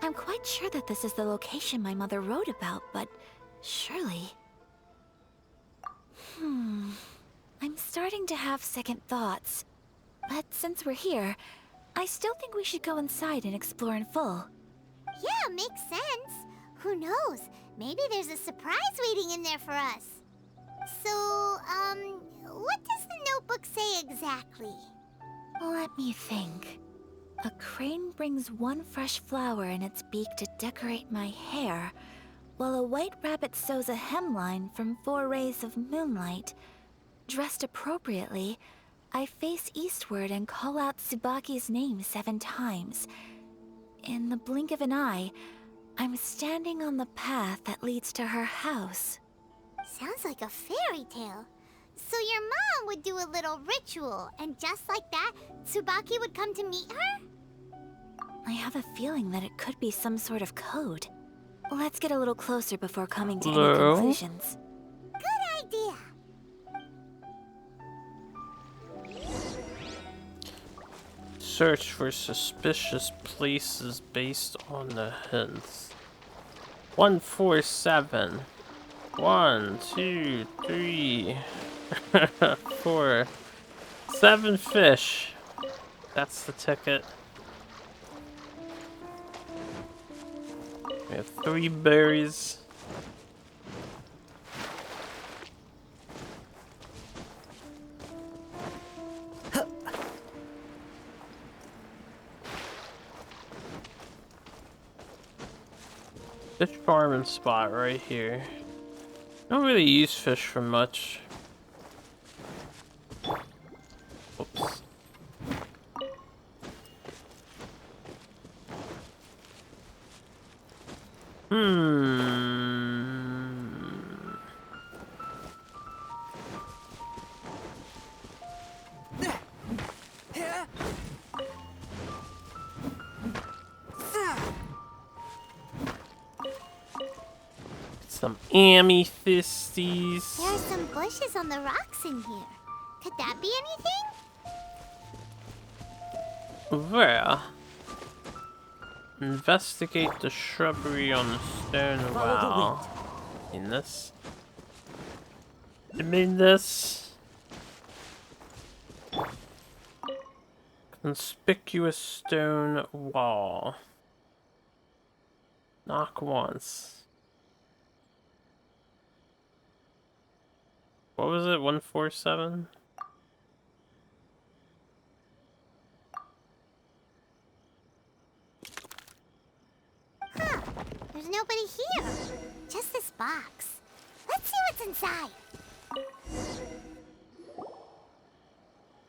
I'm quite sure that this is the location my mother wrote about, but surely... I'm starting to have second thoughts. But since we're here, I still think we should go inside and explore in full. Yeah, makes sense. Who knows? Maybe there's a surprise waiting in there for us. So, what does the notebook say exactly? Let me think. A crane brings one fresh flower in its beak to decorate my hair, while a white rabbit sews a hemline from 4 rays of moonlight. Dressed appropriately, I face eastward and call out Tsubaki's name 7 times. In the blink of an eye, I'm standing on the path that leads to her house. Sounds like a fairy tale. So your mom would do a little ritual, and just like that, Tsubaki would come to meet her? I have a feeling that it could be some sort of code. Let's get a little closer before coming to any Hello? conclusions. Good idea. Search for suspicious places based on the hints. 147. 1, 2, 3, 4, 7 fish. That's the ticket. We have 3 berries. Fish farming spot right here. Don't really use fish for much. Oops. Some amethysties. There are some bushes on the rocks in here. Could that be anything? Where? Investigate the shrubbery on the stone wall. In this? You mean this? Conspicuous stone wall. Knock once. What was it? 147? Huh. There's nobody here. Just this box. Let's see what's inside.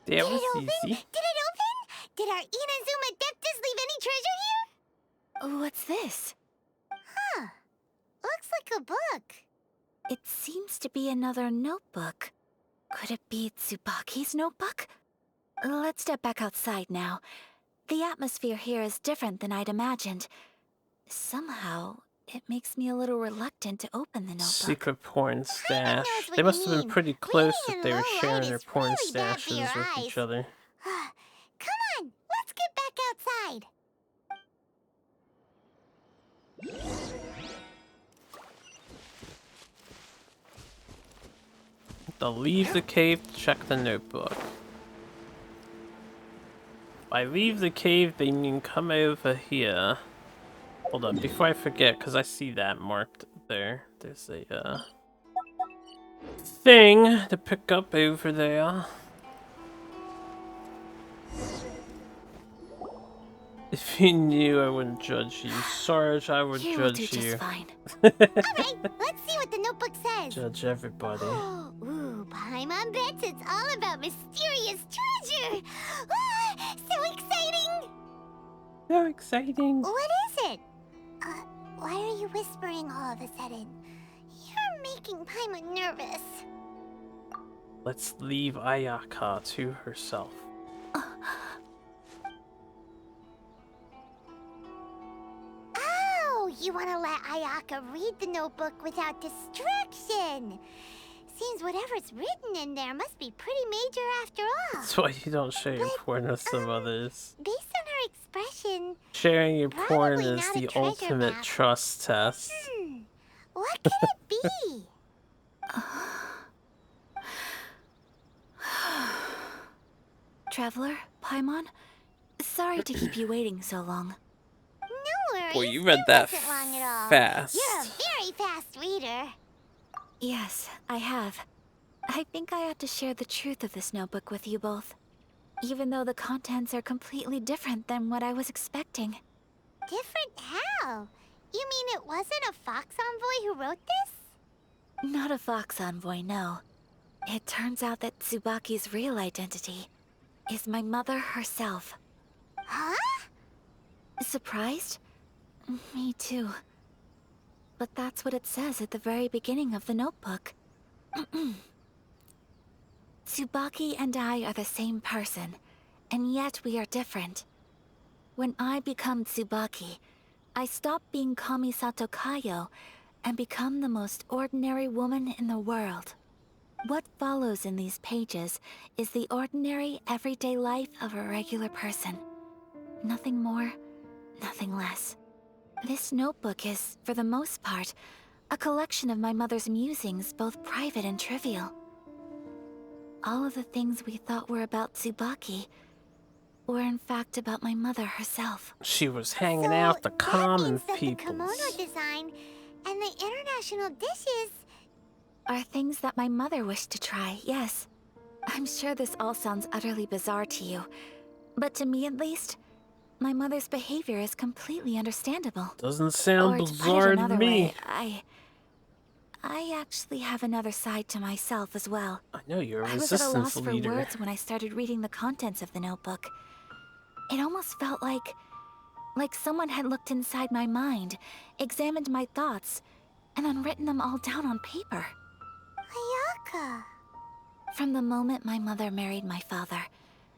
That was open? easy. Did it open? Did our Inazuma Deptus leave any treasure here? What's this? Huh. Looks like a book. It seems to be another notebook. Could it be Tsubaki's notebook? Let's step back outside now. The atmosphere here is different than I'd imagined. Somehow, it makes me a little reluctant to open the notebook. Secret porn stash. They must have been pretty close if they were sharing their porn stashes with each other. Come on, let's get back outside. They'll leave the cave to check the notebook. By leave the cave, they mean come over here. Hold up, before I forget, because I see that marked there. There's a thing to pick up over there. If you knew, I wouldn't judge you. Sarge, I would judge you. Just fine. Alright, let's see what the notebook says. Judge everybody. Ooh, Paimon bets it's all about mysterious treasure. Ah, so exciting! So exciting. What is it? Why are you whispering all of a sudden? You're making Paimon nervous. Let's leave Ayaka to herself. Oh, you want to let Ayaka read the notebook without distraction. Seems whatever's written in there must be pretty major after all. That's why you don't share your porn with some others. Based on her expression, Sharing your porn probably is not a the treasure ultimate map. trust test. What could it be? Traveler, Paimon, sorry to keep you waiting so long. No worries. Boy, you read that wasn't long at all. fast. You're a very fast reader. Yes, I have. I think I ought to share the truth of this notebook with you both. Even though the contents are completely different than what I was expecting. Different how? You mean it wasn't a Fox Envoy who wrote this? Not a Fox Envoy, no. It turns out that Tsubaki's real identity is my mother herself. Huh? Surprised? Me too. But that's what it says at the very beginning of the notebook. Tsubaki and I are the same person, and yet we are different. When I become Tsubaki, I stop being Kamisato Kayo and become the most ordinary woman in the world. What follows in these pages is the ordinary, everyday life of a regular person. Nothing more, nothing less. This notebook is, for the most part, a collection of my mother's musings, both private and trivial. All of the things we thought were about Tsubaki were in fact about my mother herself. She was hanging out the common The people. kimono design and the international dishes Are things that my mother wished to try, yes. I'm sure this all sounds utterly bizarre to you, but to me at least, my mother's behavior is completely understandable. Doesn't sound Or to put it bizarre to another me. way, I actually have another side to myself as well. I know you're a I was at a resistance loss leader. for words when I started reading the contents of the notebook. It almost felt like someone had looked inside my mind, examined my thoughts, and then written them all down on paper. Ayaka. From the moment my mother married my father,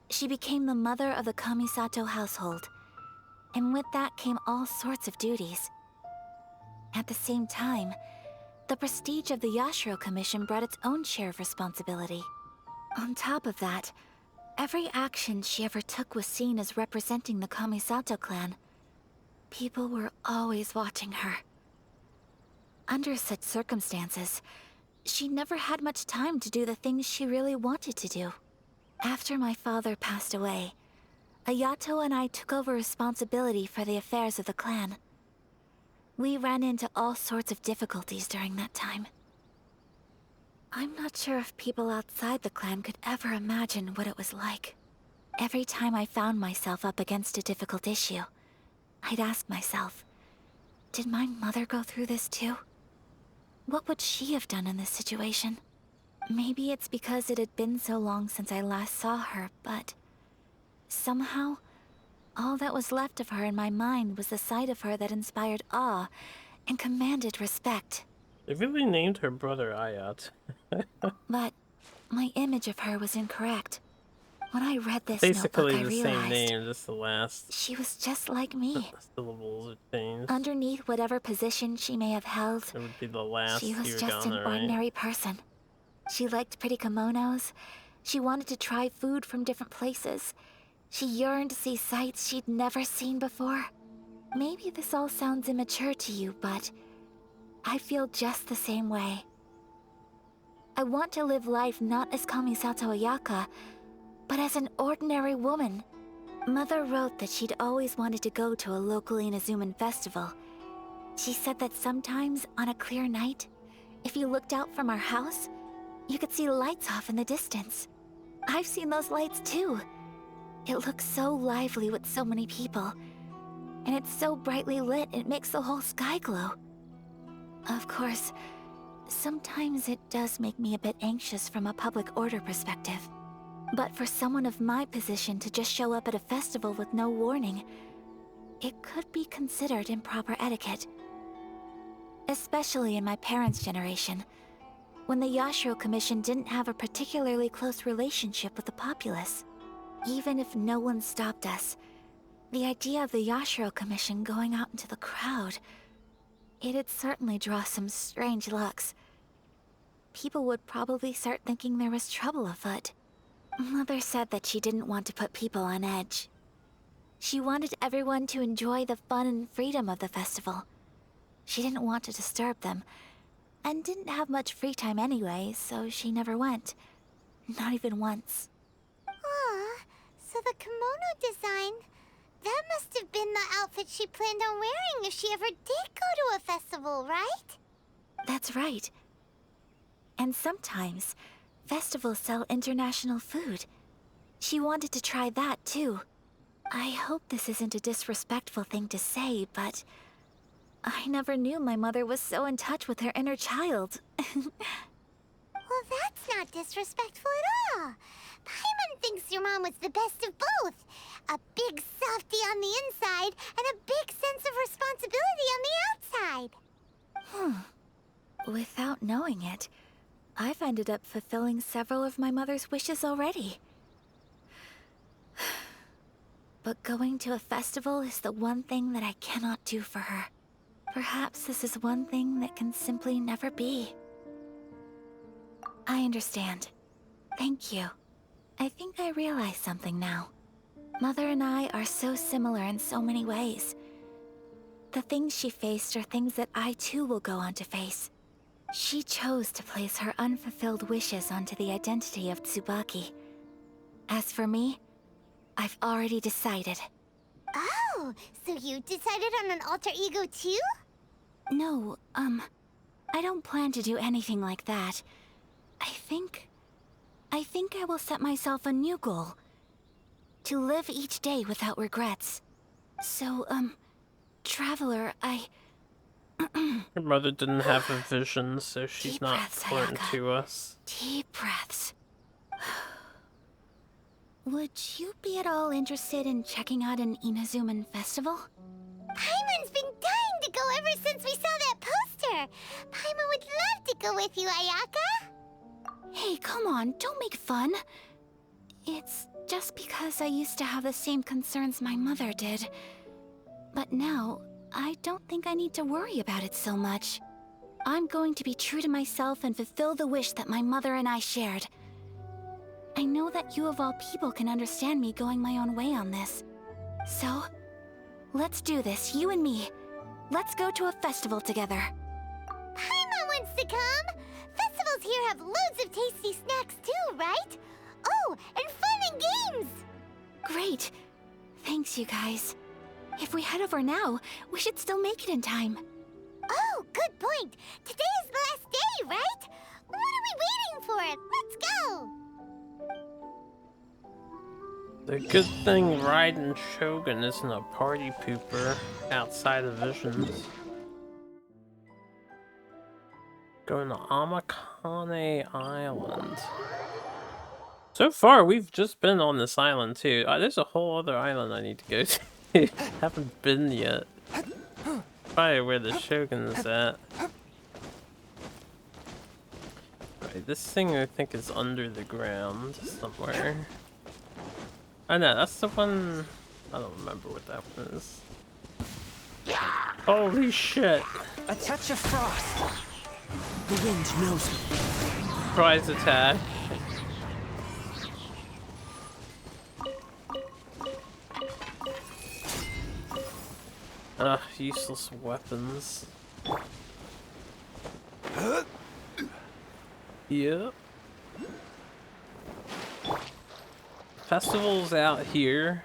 she became the mother of the Kamisato household. And with that came all sorts of duties. At the same time, the prestige of the Yashiro Commission brought its own share of responsibility. On top of that, every action she ever took was seen as representing the Kamisato clan. People were always watching her. Under such circumstances, she never had much time to do the things she really wanted to do. After my father passed away, Ayato and I took over responsibility for the affairs of the clan. We ran into all sorts of difficulties during that time. I'm not sure if people outside the clan could ever imagine what it was like. Every time I found myself up against a difficult issue, I'd ask myself, did my mother go through this too? What would she have done in this situation? Maybe it's because it had been so long since I last saw her, but somehow, all that was left of her in my mind was the side of her that inspired awe and commanded respect. They really named her brother Ayat. But my image of her was incorrect. When I read this Basically notebook, I the same realized name, just the last she was just like me. syllables are changed. Underneath whatever position she may have held, It would be the last she was just an hiragana, right? ordinary person. She liked pretty kimonos. She wanted to try food from different places. She yearned to see sights she'd never seen before. Maybe this all sounds immature to you, but I feel just the same way. I want to live life not as Kamisato Ayaka, but as an ordinary woman. Mother wrote that she'd always wanted to go to a local Inazuman festival. She said that sometimes, on a clear night, if you looked out from our house, you could see lights off in the distance. I've seen those lights too. It looks so lively with so many people. And it's so brightly lit, it makes the whole sky glow. Of course, sometimes it does make me a bit anxious from a public order perspective. But for someone of my position to just show up at a festival with no warning, it could be considered improper etiquette. Especially in my parents' generation, when the Yashiro Commission didn't have a particularly close relationship with the populace. Even if no one stopped us, the idea of the Yashiro Commission going out into the crowd, it'd certainly draw some strange looks. People would probably start thinking there was trouble afoot. Mother said that she didn't want to put people on edge. She wanted everyone to enjoy the fun and freedom of the festival. She didn't want to disturb them, and didn't have much free time anyway, so she never went. Not even once. Aw, so the kimono design, that must have been the outfit she planned on wearing if she ever did go to a festival, right? That's right. And sometimes, festivals sell international food. She wanted to try that too. I hope this isn't a disrespectful thing to say, but I never knew my mother was so in touch with her inner child. Well, that's not disrespectful at all. Paimon thinks your mom was the best of both. A big softie on the inside and a big sense of responsibility on the outside. Without knowing it, I've ended up fulfilling several of my mother's wishes already. But going to a festival is the one thing that I cannot do for her. Perhaps this is one thing that can simply never be. I understand. Thank you. I think I realize something now. Mother and I are so similar in so many ways. The things she faced are things that I too will go on to face. She chose to place her unfulfilled wishes onto the identity of Tsubaki. As for me, I've already decided. Oh, so you decided on an alter ego too? No, I don't plan to do anything like that. I think I will set myself a new goal. To live each day without regrets. So, Traveler, Her mother didn't have a vision, so she's not important to us. Deep breaths. Would you be at all interested in checking out an Inazuman festival? Paimon's been dying to go ever since we saw that poster! Paimon would love to go with you, Ayaka! Hey, come on, don't make fun. It's just because I used to have the same concerns my mother did. But now, I don't think I need to worry about it so much. I'm going to be true to myself and fulfill the wish that my mother and I shared. I know that you of all people can understand me going my own way on this. So, let's do this, you and me. Let's go to a festival together. Paimon wants to come! Festivals here have loads of tasty snacks too, right? Oh, and fun and games! Great. Thanks, you guys. If we head over now, we should still make it in time. Oh, good point. Today is the last day, right? What are we waiting for? Let's go! The good thing Raiden Shogun isn't a party pooper outside of Visions. Going to Amakane Island. So far, we've just been on this island too. There's a whole other island I need to go to. Haven't been yet. Probably where the Shogun is at. Right, this thing I think is under the ground somewhere. I know, that's the one... I don't remember what that one is. Holy shit! A touch of frost. The wind knows me. Surprise attack. Useless weapons. Yep. Festivals out here.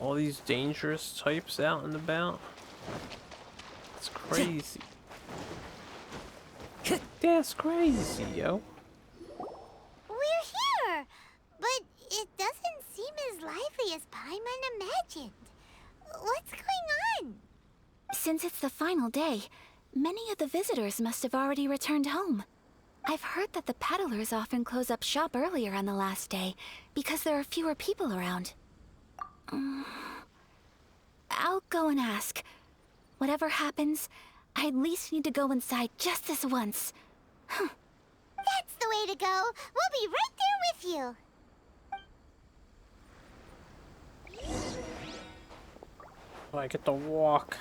All these dangerous types out and about. It's crazy. That's crazy, yo. We're here! But it doesn't seem as lively as Paimon imagined. What's going on? Since it's the final day, many of the visitors must have already returned home. I've heard that the peddlers often close up shop earlier on the last day because there are fewer people around. I'll go and ask. Whatever happens, I at least need to go inside just this once. That's the way to go. We'll be right there with you. Oh, I get to walk.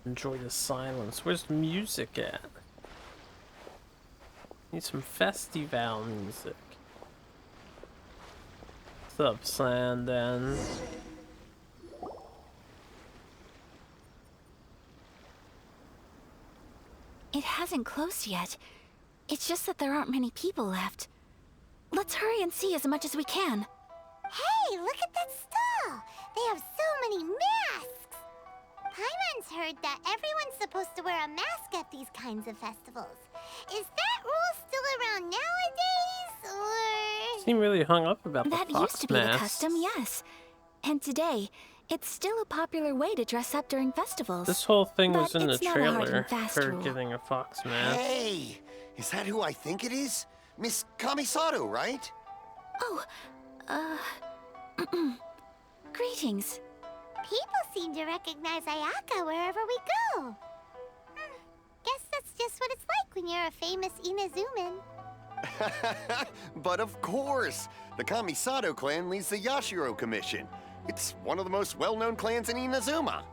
Enjoy the silence. Where's the music at? Need some festival music. What's up, Sandan? It hasn't closed yet. It's just that there aren't many people left. Let's hurry and see as much as we can. Hey, look at that stall! They have so many masks! Paimon's heard that everyone's supposed to wear a mask at these kinds of festivals. Is that rule still around nowadays, or...? Seem really hung up about That the fox used to be masks. the custom, yes. And today, it's still a popular way to dress up during festivals. This whole thing was But in the it's not a hard trailer. and fast Her rule. getting a fox mask. Hey! Is that who I think it is? Miss Kamisato, right? Oh, greetings. People seem to recognize Ayaka wherever we go. Guess that's just what it's like when you're a famous Inazuman. But of course! The Kamisato clan leads the Yashiro Commission. It's one of the most well-known clans in Inazuma.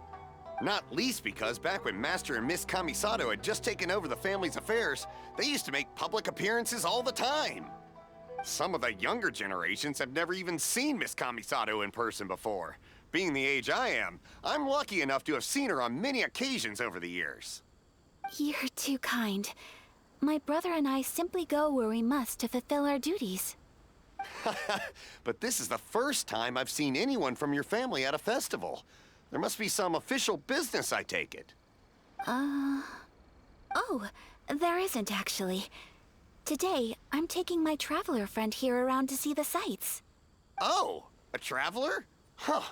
Not least because back when Master and Miss Kamisato had just taken over the family's affairs, they used to make public appearances all the time. Some of the younger generations have never even seen Miss Kamisato in person before. Being the age I am, I'm lucky enough to have seen her on many occasions over the years. You're too kind. My brother and I simply go where we must to fulfill our duties. But this is the first time I've seen anyone from your family at a festival. There must be some official business, I take it. Oh, there isn't actually. Today, I'm taking my traveler friend here around to see the sights. Oh, a traveler? Huh.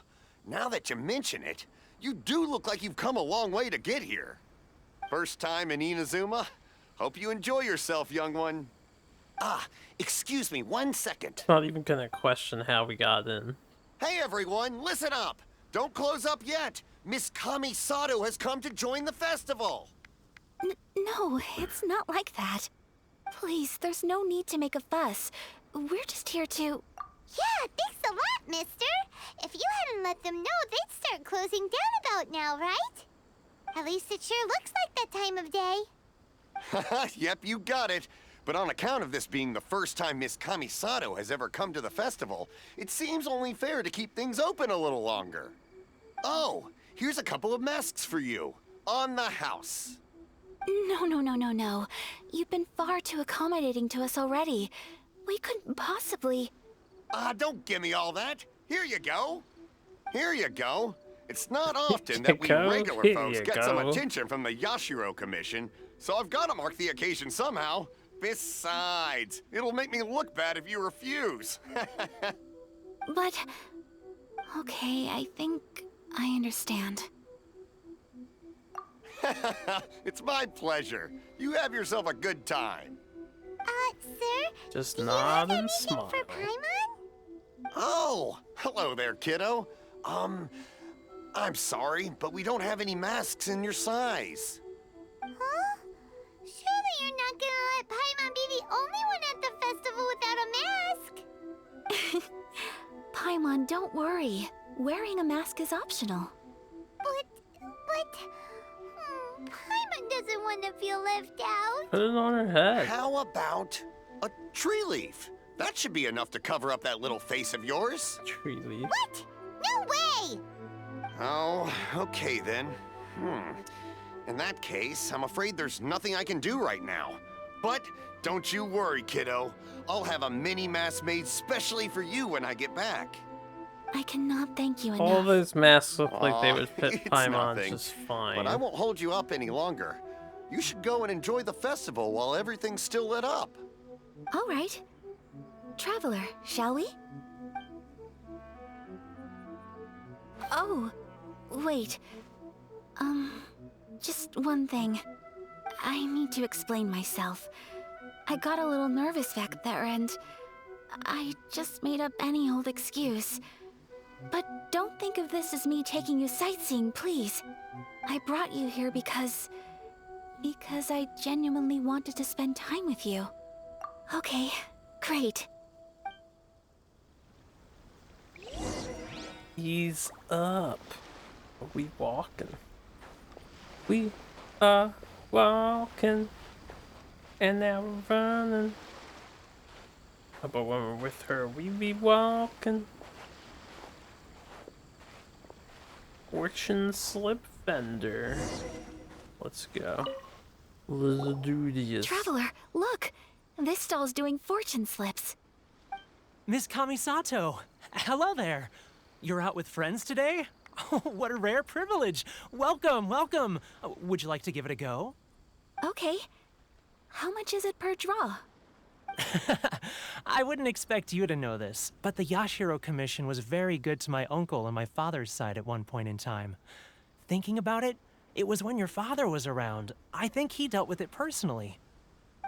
Now that you mention it, you do look like you've come a long way to get here. First time in Inazuma? Hope you enjoy yourself, young one. Ah, excuse me 1 second. Not even gonna question how we got in. Hey everyone, listen up! Don't close up yet! Miss Kamisato has come to join the festival! No, it's not like that. Please, there's no need to make a fuss. We're just here to... Yeah, thanks a lot, mister. If you hadn't let them know, they'd start closing down about now, right? At least it sure looks like that time of day. Yep, you got it. But on account of this being the first time Miss Kamisato has ever come to the festival, it seems only fair to keep things open a little longer. Oh, here's a couple of masks for you. On the house. No. You've been far too accommodating to us already. We couldn't possibly... Don't give me all that. Here you go. Here you go. It's not often that we regular folks get some attention from the Yashiro Commission, so I've got to mark the occasion somehow. Besides, it'll make me look bad if you refuse. But... Okay, I think I understand. It's my pleasure. You have yourself a good time. Sir? Just nod and smile. For Paimon? Oh, hello there, kiddo. I'm sorry, but we don't have any masks in your size. Huh? Surely you're not gonna let Paimon be the only one at the festival without a mask? Paimon, don't worry. Wearing a mask is optional. But... Paimon doesn't want to feel left out. Put it on her head. How about a tree leaf? That should be enough to cover up that little face of yours. Tree leaf? What? No way! Oh, okay then. In that case, I'm afraid there's nothing I can do right now. But don't you worry, kiddo. I'll have a mini mask made specially for you when I get back. I cannot thank you enough. All those masks look like they would fit It's Paimon nothing. just fine. But I won't hold you up any longer. You should go and enjoy the festival while everything's still lit up. All right. Traveler, shall we? Oh, wait. Just one thing. I need to explain myself. I got a little nervous back there and I just made up any old excuse. But don't think of this as me taking you sightseeing, please. I brought you here because I genuinely wanted to spend time with you. Okay, great. Ease up. Are we walking? We are walking. And now we're running. But when we're with her, we be walking. Fortune slip vendor. Let's go. Let's do this. Traveler, look! This stall's doing fortune slips. Miss Kamisato, hello there. You're out with friends today? Oh, what a rare privilege. Welcome, welcome. Would you like to give it a go? Okay. How much is it per draw? I wouldn't expect you to know this, but the Yashiro Commission was very good to my uncle on my father's side at one point in time. Thinking about it, it was when your father was around. I think he dealt with it personally.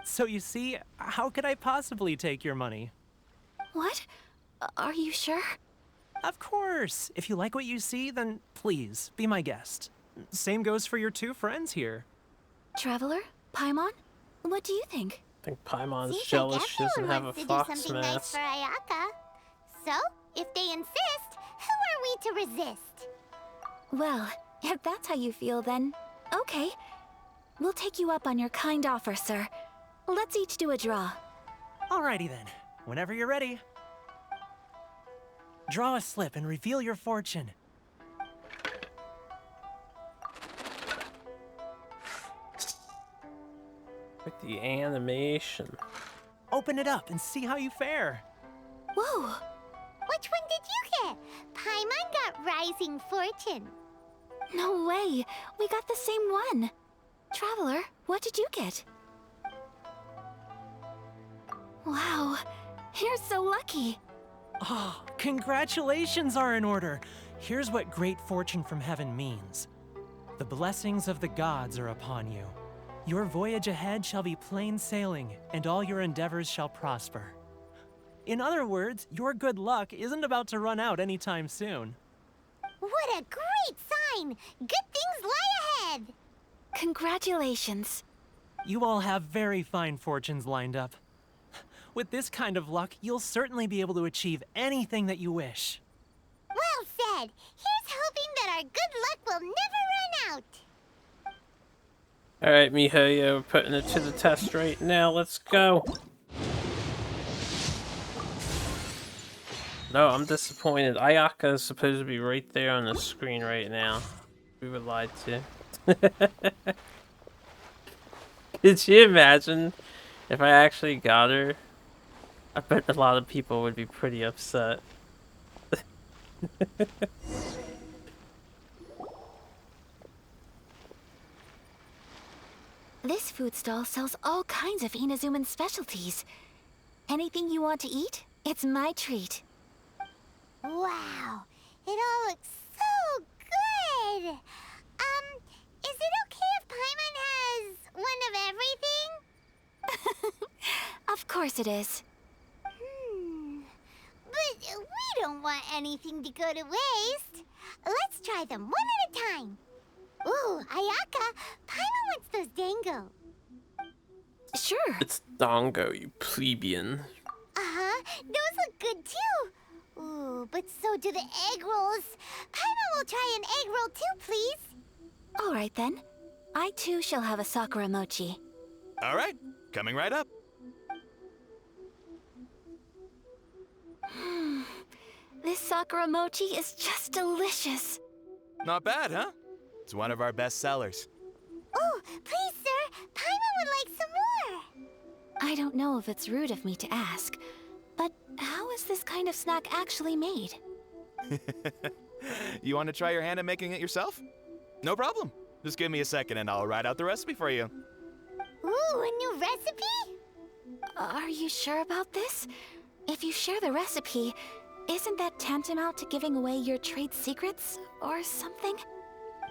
So you see, how could I possibly take your money? What? Are you sure? Of course! If you like what you see, then please, be my guest. Same goes for your two friends here. Traveler? Paimon? What do you think? I think Paimon's Seems jealous like she doesn't have everyone a wants to do fox something nice mask. for Ayaka. So, if they insist, who are we to resist? Well, if that's how you feel, then okay. We'll take you up on your kind offer, sir. Let's each do a draw. Alrighty then. Whenever you're ready. Draw a slip and reveal your fortune. With the animation. Open it up and see how you fare. Whoa! Which one did you get? Paimon got Rising Fortune. No way! We got the same one! Traveler, what did you get? Wow, you're so lucky! Oh, congratulations are in order! Here's what great fortune from heaven means. The blessings of the gods are upon you. Your voyage ahead shall be plain sailing, and all your endeavors shall prosper. In other words, your good luck isn't about to run out anytime soon. What a great sign! Good things lie ahead! Congratulations. You all have very fine fortunes lined up. With this kind of luck, you'll certainly be able to achieve anything that you wish. Well said! Here's hoping that our good luck will never run out! Alright, MiHoYo, we're putting it to the test right now. Let's go. No, I'm disappointed. Ayaka is supposed to be right there on the screen right now. We were lied to. Could you imagine if I actually got her? I bet a lot of people would be pretty upset. This food stall sells all kinds of Inazuman specialties. Anything you want to eat, it's my treat. Wow, it all looks so good! Is it okay if Paimon has one of everything? Of course it is. But we don't want anything to go to waste. Let's try them one at a time. Ooh, Ayaka, Paimon wants those dango. Sure. It's Dongo, you plebeian. Uh-huh, those look good too. Ooh, but so do the egg rolls. Paimon will try an egg roll too, please. All right then. I too shall have a Sakura mochi. All right, coming right up. This Sakura mochi is just delicious. Not bad, huh? It's one of our best sellers. Oh, please, sir. Paimon would like some more. I don't know if it's rude of me to ask, but how is this kind of snack actually made? You want to try your hand at making it yourself? No problem. Just give me a second and I'll write out the recipe for you. Ooh, a new recipe? Are you sure about this? If you share the recipe, isn't that tantamount to giving away your trade secrets or something?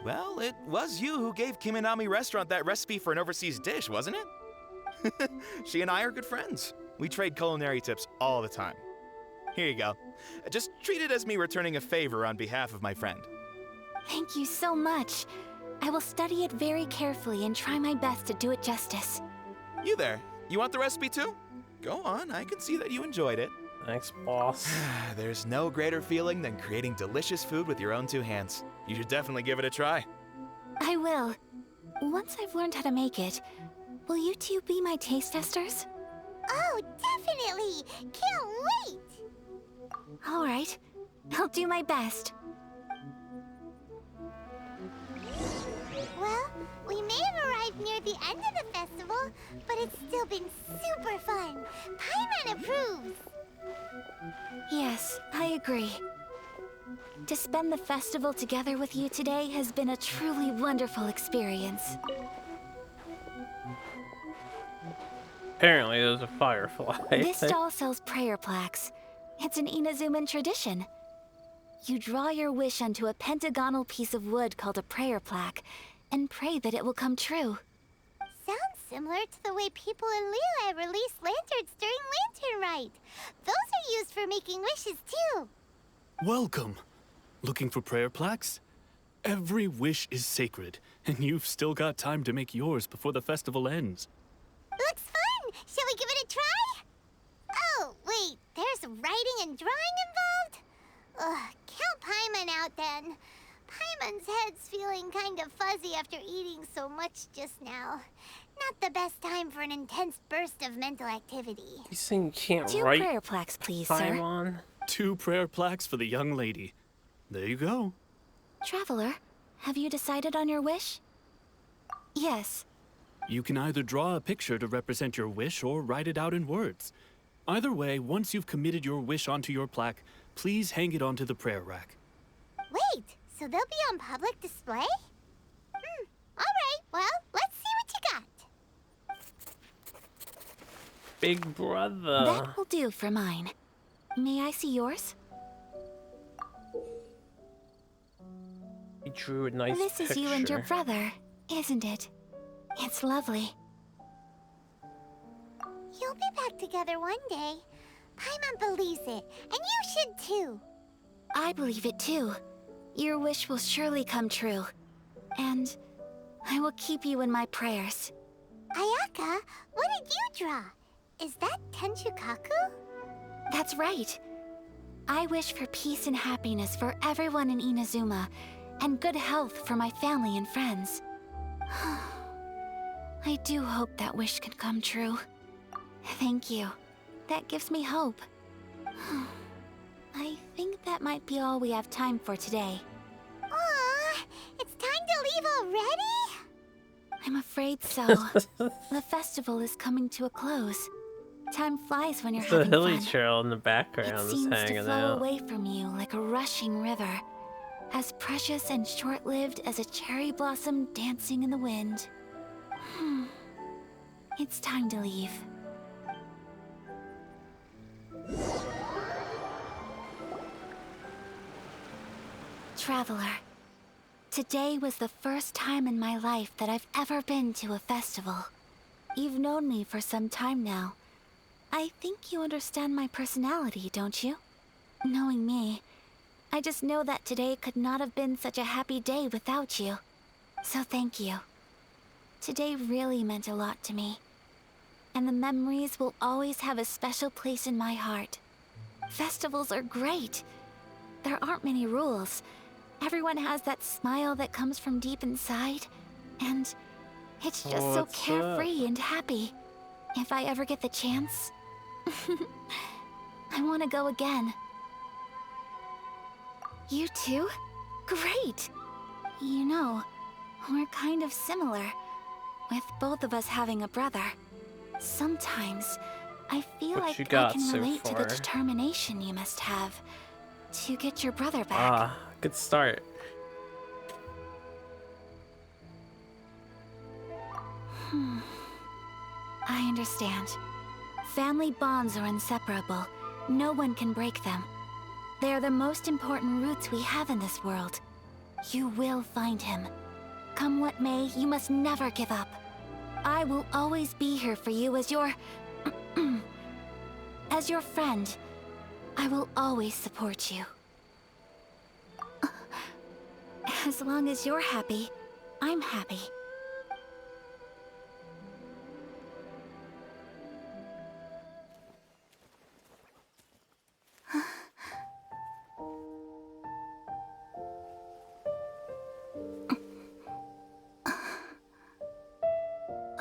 Well, it was you who gave Kiminami Restaurant that recipe for an overseas dish, wasn't it? She and I are good friends. We trade culinary tips all the time. Here you go. Just treat it as me returning a favor on behalf of my friend. Thank you so much. I will study it very carefully and try my best to do it justice. You there. You want the recipe too? Go on, I can see that you enjoyed it. Thanks, boss. There's no greater feeling than creating delicious food with your own two hands. You should definitely give it a try. I will. Once I've learned how to make it, will you two be my taste testers? Oh, definitely! Can't wait! All right. I'll do my best. Well, we may have arrived near the end of the festival, but it's still been super fun. Paimon approves! Yes, I agree. To spend the festival together with you today has been a truly wonderful experience. Apparently there's a firefly. This stall sells prayer plaques. It's an Inazuman tradition. You draw your wish onto a pentagonal piece of wood called a prayer plaque, and pray that it will come true. Sounds similar to the way people in Liyue release lanterns during Lantern Rite. Those are used for making wishes too. Welcome. Looking for prayer plaques? Every wish is sacred, and you've still got time to make yours before the festival ends. Looks fun! Shall we give it a try? Oh, wait, there's writing and drawing involved? Ugh, count Paimon out then. Paimon's head's feeling kind of fuzzy after eating so much just now. Not the best time for an intense burst of mental activity. You saying you can't 2 write? prayer plaques, please, Paimon? sir. 2 prayer plaques for the young lady. There you go. Traveler, have you decided on your wish? Yes. You can either draw a picture to represent your wish or write it out in words. Either way, once you've committed your wish onto your plaque, please hang it onto the prayer rack. Wait, so they'll be on public display? Alright, well, let's see what you got. Big brother. That will do for mine. May I see yours? He drew a nice This picture. is you and your brother, isn't it? It's lovely. You'll be back together one day. Paimon believes it, and you should too. I believe it too. Your wish will surely come true. And I will keep you in my prayers. Ayaka, what did you draw? Is that Tenchukaku? That's right. I wish for peace and happiness for everyone in Inazuma, and good health for my family and friends. I do hope that wish can come true. Thank you. That gives me hope. I think that might be all we have time for today. Aw, it's time to leave already? I'm afraid so. The festival is coming to a close. Time flies when you're The having hilly fun. trail in the background It is seems to hanging flow out. away from you like a rushing river, as precious and short-lived as a cherry blossom dancing in the wind. It's time to leave. Traveler, today was the first time in my life that I've ever been to a festival. You've known me for some time now. I think you understand my personality, don't you? Knowing me, I just know that today could not have been such a happy day without you. So thank you. Today really meant a lot to me. And the memories will always have a special place in my heart. Festivals are great. There aren't many rules. Everyone has that smile that comes from deep inside. And it's just so What's carefree and happy. If I ever get the chance, I want to go again. You too? Great! You know, we're kind of similar, with both of us having a brother. Sometimes, I feel What like you I got can so relate to the far? determination you must have to get your brother back. Ah, good start. I understand. Family bonds are inseparable. No one can break them. They are the most important roots we have in this world. You will find him. Come what may, you must never give up. I will always be here for you as your... as your friend. I will always support you. As long as you're happy, I'm happy.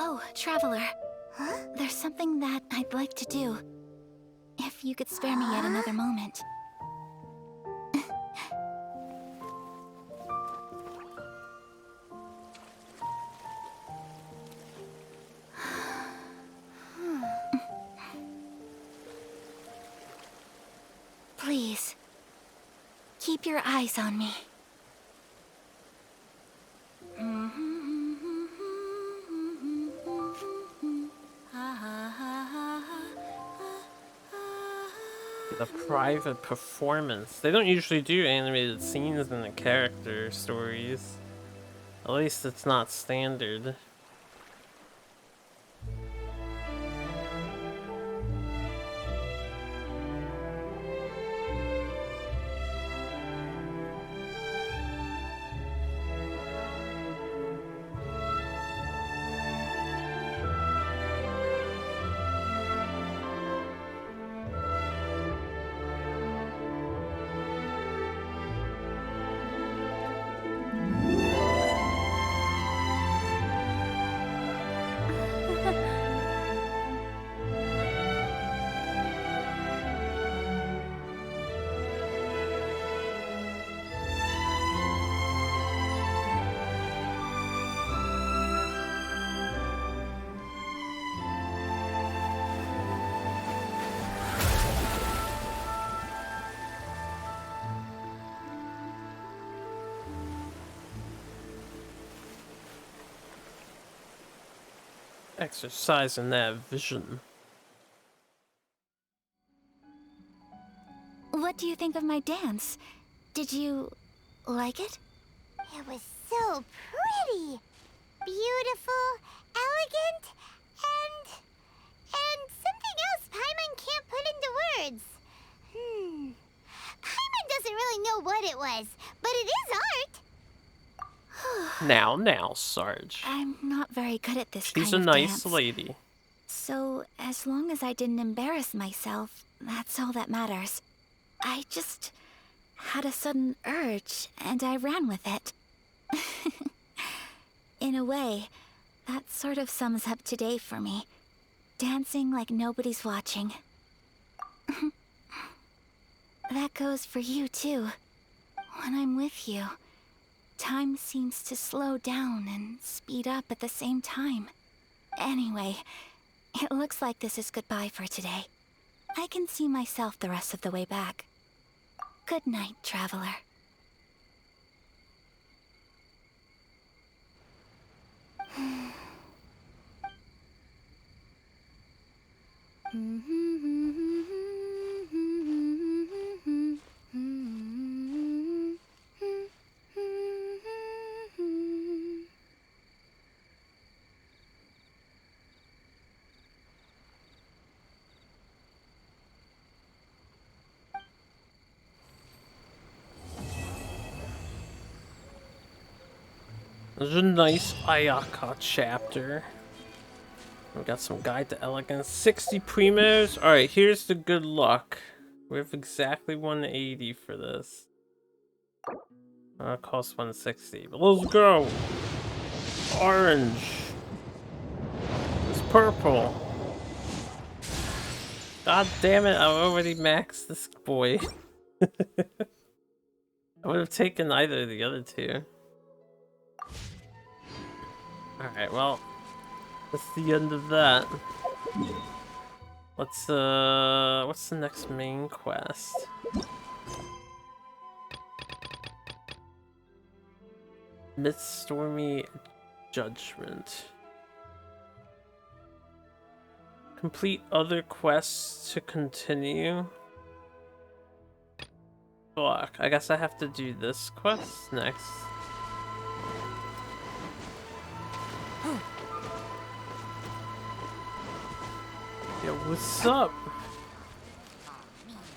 Oh, Traveler. Huh? There's something that I'd like to do. If you could spare me yet another moment. Please, keep your eyes on me. The private performance. They don't usually do animated scenes in the character stories. At least it's not standard. Exercising that vision. What do you think of my dance? Did you like it? It was so pretty. Beautiful, elegant, and something else Paimon can't put into words. Paimon doesn't really know what it was, but it is art. Now, Sarge. I'm not very good at this She's kind a of nice dance. lady. So, as long as I didn't embarrass myself, that's all that matters. I just had a sudden urge, and I ran with it. In a way, that sort of sums up today for me. Dancing like nobody's watching. That goes for you, too. When I'm with you, time seems to slow down and speed up at the same time. Anyway, it looks like this is goodbye for today. I can see myself the rest of the way back. Good night, traveler. There's a nice Ayaka chapter. We got some Guide to Elegance. 60 primos. Alright, here's the good luck. We have exactly 180 for this. It costs 160. But let's go! Orange. It's purple. God damn it, I've already maxed this boy. I would have taken either of the other two. Alright, well, that's the end of that. Let's, what's the next main quest? Midstormy Judgment. Complete other quests to continue. Fuck, I guess I have to do this quest next. Yo, what's up?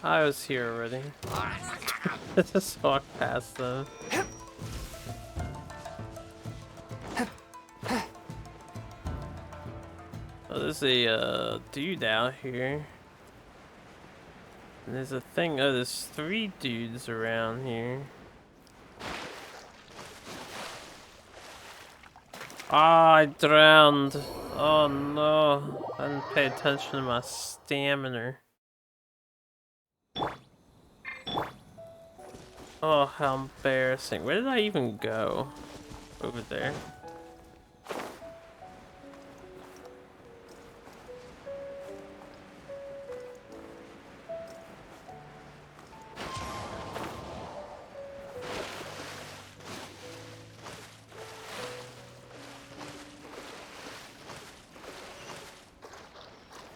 I was here already. I just walked past them. Oh, there's a dude out here. And there's a thing. Oh, there's 3 dudes around here. Ah, I drowned. Oh no. I didn't pay attention to my stamina. Oh, how embarrassing. Where did I even go? Over there.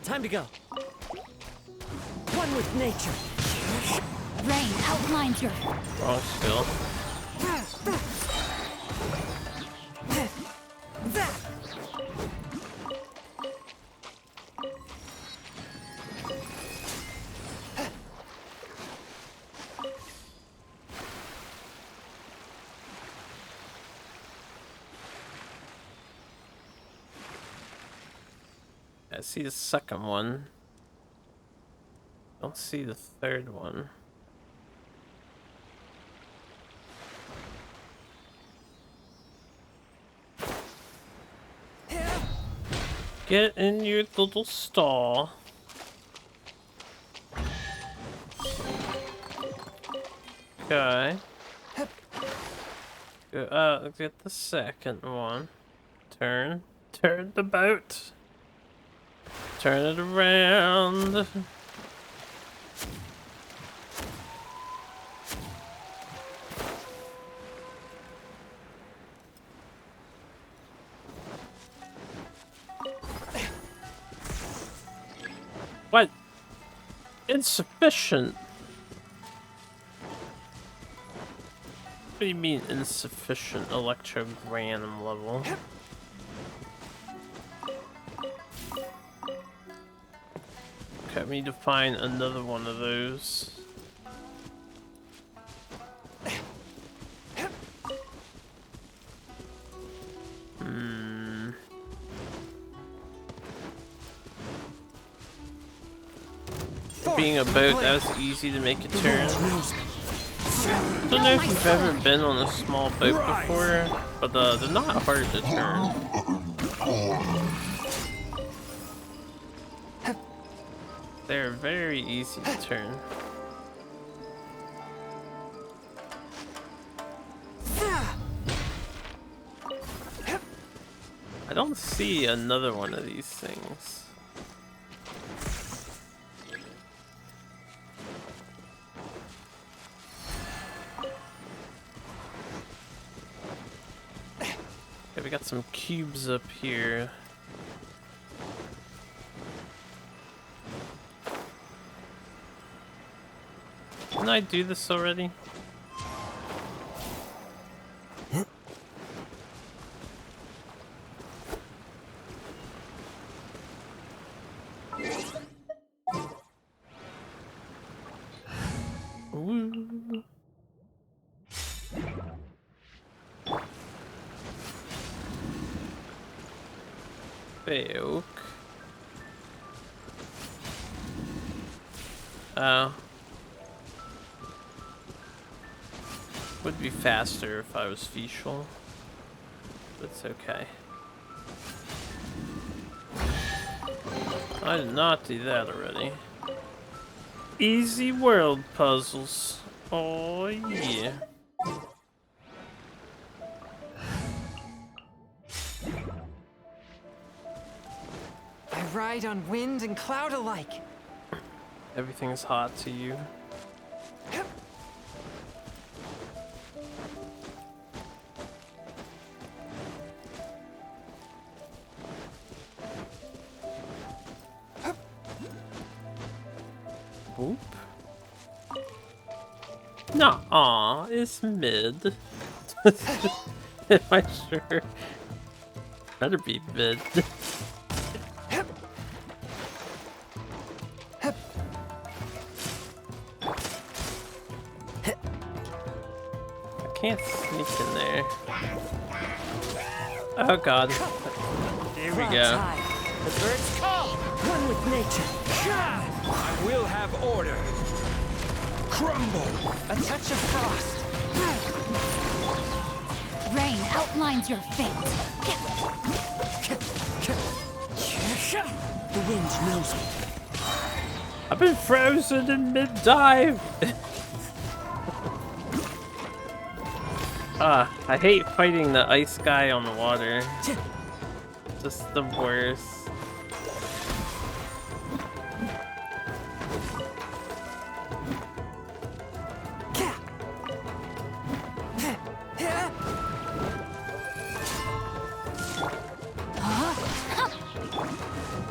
Time to go. One with nature. Rain outlines your... Wrong skill. I see the second one. Don't see the third one. Get in your little stall. Okay. Get the second one. Turn the boat. Turn it around. What? Insufficient? What do you mean insufficient electrogram level? Okay, we need to find another one of those. Being a boat, that was easy to make a turn. Don't know if you've ever been on a small boat before, but they're not hard to turn. They're very easy to turn. I don't see another one of these things. Okay, we got some cubes up here. Didn't I do this already? Ooh. Oak. Oh. Would be faster if I was facial. But it's okay. I did not do that already. Easy world puzzles. Oh yeah. I ride on wind and cloud alike. Everything's hot to you. Boop. Nuh-uh, it's mid. Am I sure? Better be mid. Can't sneak in there. Oh god. Here we go. The birds call. One with nature. I will have order. Crumble. A touch of frost. Rain outlines your fate. The wind knows me. I've been frozen in mid-dive. I hate fighting the ice guy on the water. Just the worst.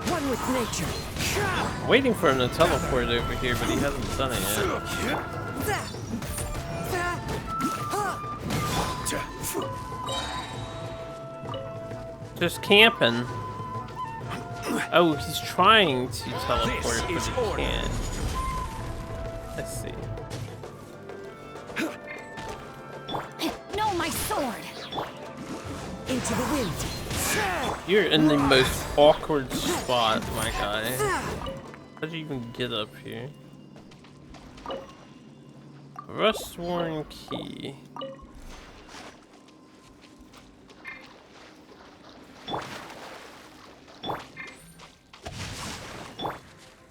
One with nature. Waiting for him to teleport over here, but he hasn't done it yet. Just camping. Oh, he's trying to teleport, but he can't. Let's see. No, my sword. Into the wind. You're in the most awkward spot, my guy. How'd you even get up here? Rust-worn key.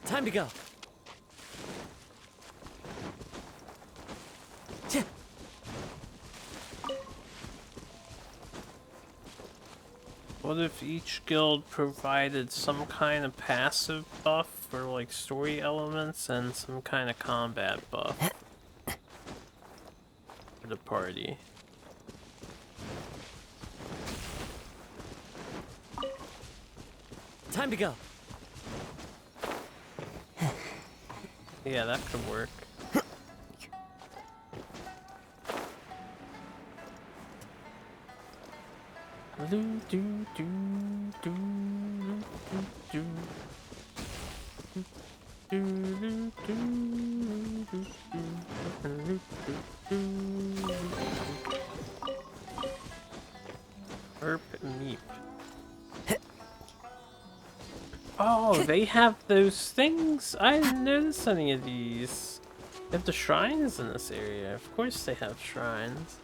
Time to go. What if each guild provided some kind of passive buff for like story elements and some kind of combat buff for the party? Time to go. Yeah, that could work. Herp meep. Oh, they have those things? I didn't notice any of these. They have the shrines in this area. Of course they have shrines.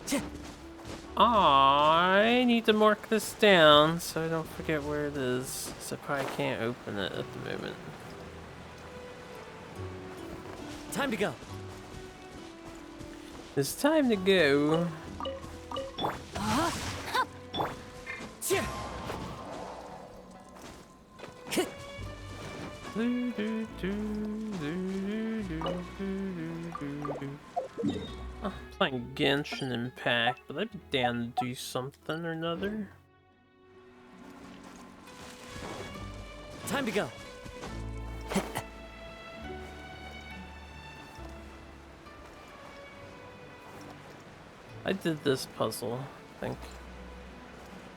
I need to mark this down so I don't forget where it is. So I probably can't open it at the moment. Time to go. It's time to go. Oh, playing Genshin Impact, but I'd be down to do something or another. Time to go. I did this puzzle, I think.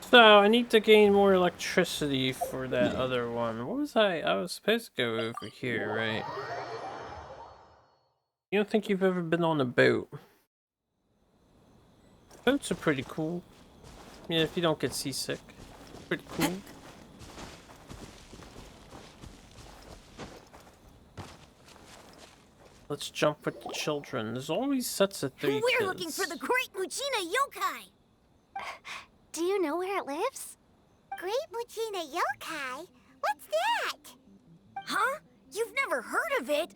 So, I need to gain more electricity for that other one. What was I? I was supposed to go over here, right? You don't think you've ever been on a boat? Boats are pretty cool. Yeah, if you don't get seasick. Pretty cool. Let's jump with the children. There's always sets of 3 We're kids. looking for the Great Mujina Yokai. Do you know where it lives? Great Mujina Yokai? What's that? Huh? You've never heard of it?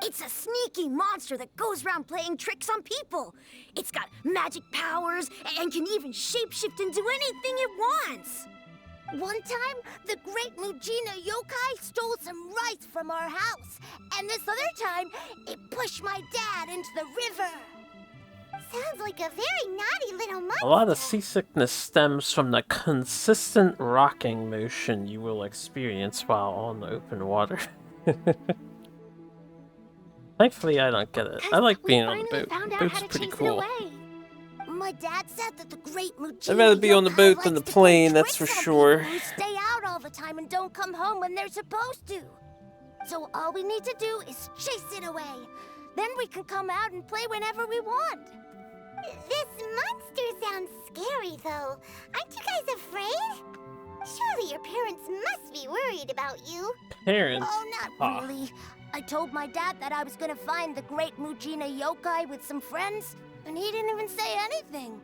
It's a sneaky monster that goes around playing tricks on people. It's got magic powers and can even shapeshift into anything it wants. One time, the Great Mujina Yokai stole some rice from our house. And this other time, it pushed my dad into the river. Sounds like a very naughty little monster. A lot of seasickness stems from the consistent rocking motion you will experience while on the open water. Thankfully, I don't get it. I like being on the boat. The boat's pretty cool. My dad said that the Great Mujina I'd rather be on the boat than the plane, that's for sure. who stay out all the time and don't come home when they're supposed to. So all we need to do is chase it away. Then we can come out and play whenever we want. This monster sounds scary, though. Aren't you guys afraid? Surely your parents must be worried about you. Parents? Oh, not really. I told my dad that I was gonna find the Great Mujina Yokai with some friends, and he didn't even say anything.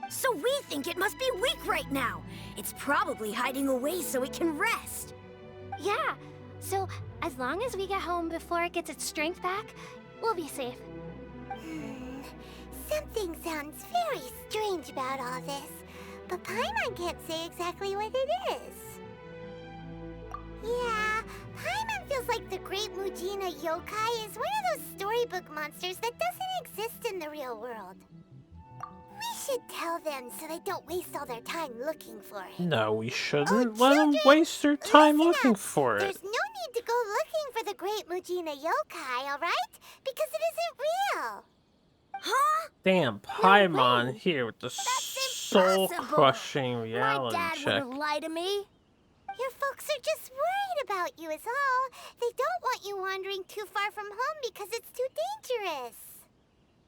So we think it must be weak right now. It's probably hiding away so it can rest. Yeah, so as long as we get home before it gets its strength back, we'll be safe. Something sounds very strange about all this, but Paimon can't say exactly what it is. Yeah, Paimon feels like the Great Mujina Yokai is one of those storybook monsters that doesn't exist in the real world. We should tell them so they don't waste all their time looking for it. No, we shouldn't. Let them waste their time looking for it. There's no need to go looking for the Great Mujina Yokai, alright? Because it isn't real. Huh? Damn, Paimon here with the soul-crushing reality My dad check. wouldn't lie to me. Your folks are just worried about you is all. They don't want you wandering too far from home because it's too dangerous.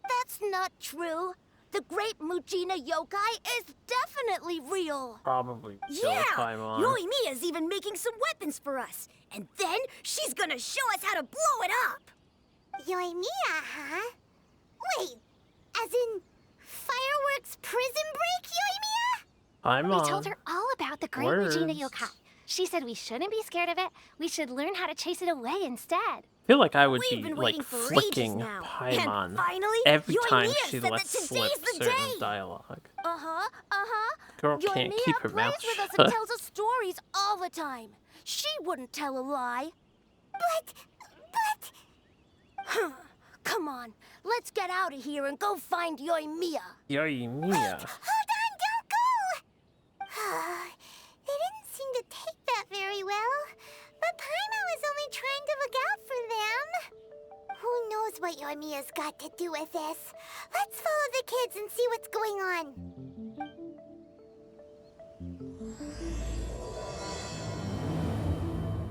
That's not true. The Great Mujina Yokai is definitely real. Probably kill Yeah, Paimon. Yoimiya's even making some weapons for us. And then she's gonna show us how to blow it up. Yoimiya, huh? Wait, as in fireworks prison break, Yoimiya? Paimon. We told her all about the Great Mujina Yokai. She said we shouldn't be scared of it. We should learn how to chase it away instead. I feel like I would We've be been like waiting for flicking ages now. Paimon And finally, every time Yoimiya she said lets that slip today's the certain day. dialogue. Uh-huh. Girl can't Yoimiya keep her plays mouth with us shut. and tells us stories all the time. She wouldn't tell a lie. But... Come on, let's get out of here and go find Yoimiya. Yoimiya. Hold on, don't go! They didn't seem to take that very well. But Paimon was only trying to look out for them. Who knows what Yoimiya's got to do with this? Let's follow the kids and see what's going on.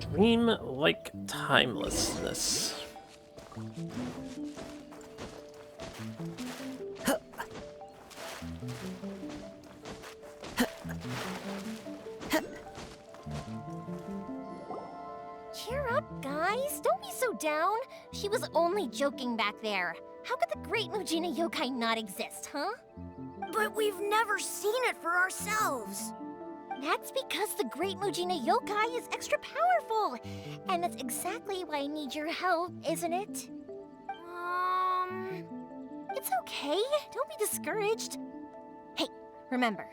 Dream-like timelessness. Cheer up, guys. Don't be so down. She was only joking back there. How could the Great Mujina Yokai not exist, huh? But we've never seen it for ourselves. That's because the Great Mujina Yokai is extra powerful. And that's exactly why I need your help, isn't it? It's okay. Don't be discouraged. Hey, remember,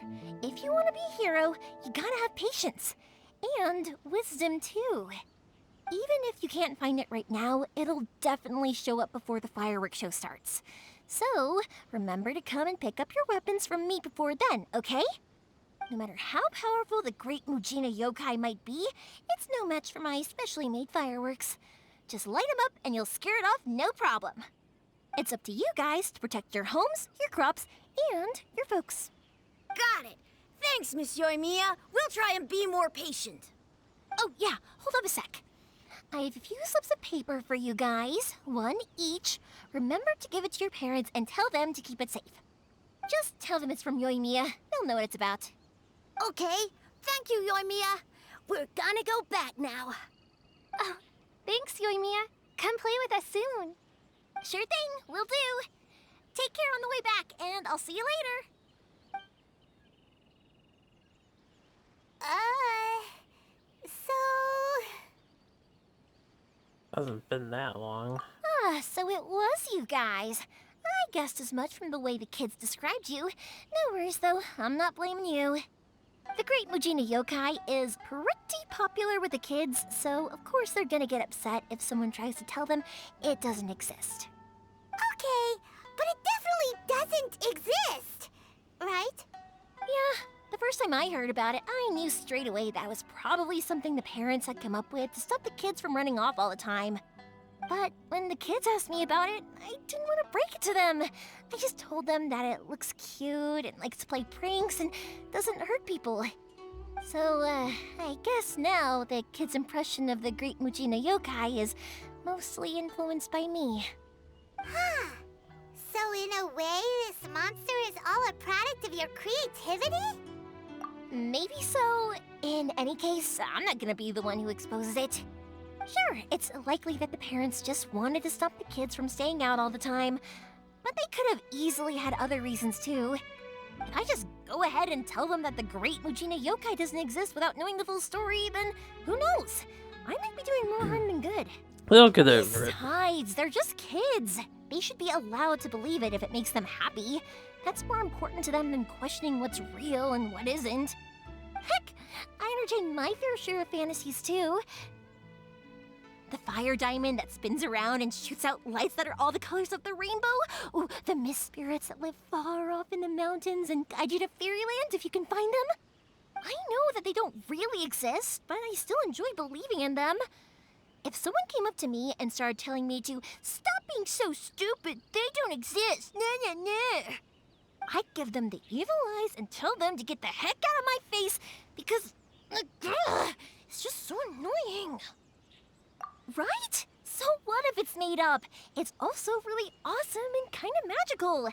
if you want to be a hero, you gotta have patience. And wisdom, too. Even if you can't find it right now, it'll definitely show up before the fireworks show starts. So, remember to come and pick up your weapons from me before then, okay? No matter how powerful the Great Mujina Yokai might be, it's no match for my specially made fireworks. Just light them up and you'll scare it off no problem. It's up to you guys to protect your homes, your crops, and your folks. Got it. Thanks, Miss Yoimiya. We'll try and be more patient. Oh, yeah. Hold up a sec. I have a few slips of paper for you guys, one each. Remember to give it to your parents and tell them to keep it safe. Just tell them it's from Yoimiya. They'll know what it's about. Okay. Thank you, Yoimiya. We're gonna go back now. Oh, thanks, Yoimiya. Come play with us soon. Sure thing, will do. Take care on the way back, and I'll see you later. So... Hasn't been that long. So it was you guys. I guessed as much from the way the kids described you. No worries, though. I'm not blaming you. The Great Mujina Yokai is pretty popular with the kids, so of course they're gonna get upset if someone tries to tell them it doesn't exist. Okay, but it definitely doesn't exist, right? Yeah, the first time I heard about it, I knew straight away that was probably something the parents had come up with to stop the kids from running off all the time. But when the kids asked me about it, I didn't want to break it to them. I just told them that it looks cute and likes to play pranks and doesn't hurt people. So, I guess now the kids' impression of the Great Mujina Yokai is mostly influenced by me. Huh. So in a way, this monster is all a product of your creativity? Maybe so. In any case, I'm not gonna be the one who exposes it. Sure, it's likely that the parents just wanted to stop the kids from staying out all the time, but they could have easily had other reasons too. If I just go ahead and tell them that the Great Mujina Yokai doesn't exist without knowing the full story, then who knows? I might be doing more harm than good. They'll get over it. Besides, they're just kids. They should be allowed to believe it if it makes them happy. That's more important to them than questioning what's real and what isn't. Heck, I entertain my fair share of fantasies too. The fire diamond that spins around and shoots out lights that are all the colors of the rainbow. Ooh, the mist spirits that live far off in the mountains and guide you to fairyland if you can find them. I know that they don't really exist, but I still enjoy believing in them. If someone came up to me and started telling me to stop being so stupid, they don't exist, nah. I'd give them the evil eyes and tell them to get the heck out of my face because it's just so annoying. Right? So what if it's made up? It's also really awesome and kind of magical.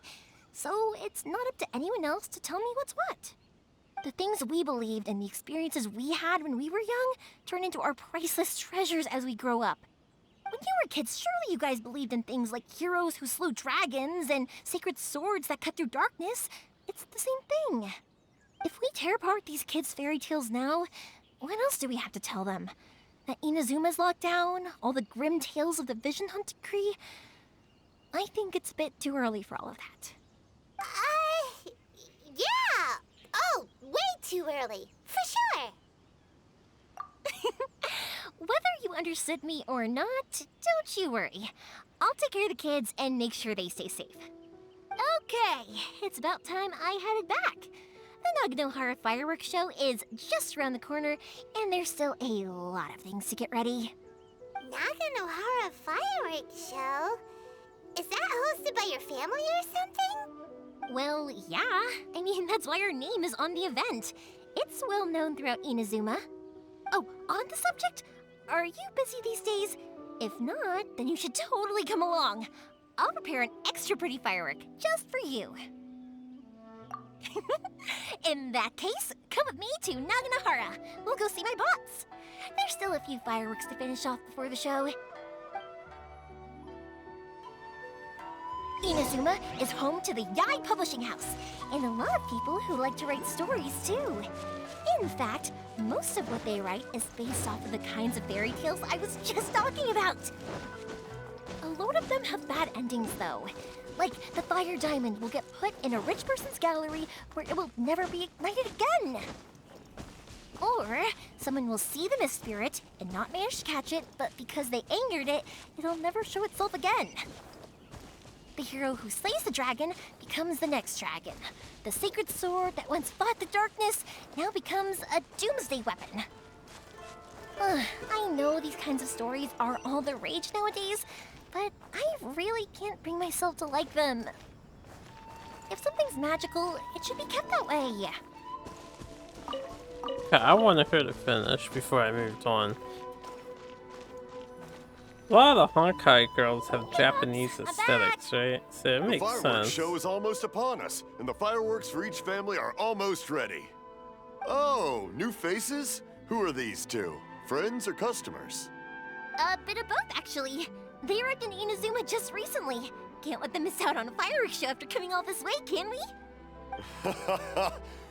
So it's not up to anyone else to tell me what's what. The things we believed and the experiences we had when we were young turn into our priceless treasures as we grow up. When you were kids, surely you guys believed in things like heroes who slew dragons and sacred swords that cut through darkness. It's the same thing. If we tear apart these kids' fairy tales now, what else do we have to tell them? That Inazuma's locked down? All the grim tales of the Vision Hunt Decree? I think it's a bit too early for all of that. Yeah! Oh, way too early, for sure! Whether you understood me or not, don't you worry. I'll take care of the kids and make sure they stay safe. Okay, it's about time I headed back. The Naganohara fireworks show is just around the corner, and there's still a lot of things to get ready. Naganohara fireworks fireworks show. Is that hosted by your family or something? Well, yeah. I mean, that's why our name is on the event. It's well known throughout Inazuma. Oh, on the subject, are you busy these days? If not, then you should totally come along. I'll prepare an extra pretty firework just for you. In that case, come with me to Naganahara. We'll go see my bots. There's still a few fireworks to finish off before the show. Inazuma is home to the Yai Publishing House, and a lot of people who like to write stories too. In fact, most of what they write is based off of the kinds of fairy tales I was just talking about. A lot of them have bad endings though. Like, the fire diamond will get put in a rich person's gallery where it will never be ignited again. Or, someone will see the mist spirit and not manage to catch it, but because they angered it, it'll never show itself again. The hero who slays the dragon becomes the next dragon. The sacred sword that once fought the darkness now becomes a doomsday weapon. I know these kinds of stories are all the rage nowadays, but I really can't bring myself to like them. If something's magical, it should be kept that way. I wanted her to finish before I moved on. A lot of the Honkai girls have Japanese aesthetics, right? So it makes The fireworks sense. show is almost upon us, and the fireworks for each family are almost ready. Oh, new faces? Who are these two? Friends or customers? A bit of both, actually. They arrived in Inazuma just recently. Can't let them miss out on a fireworks show after coming all this way, can we?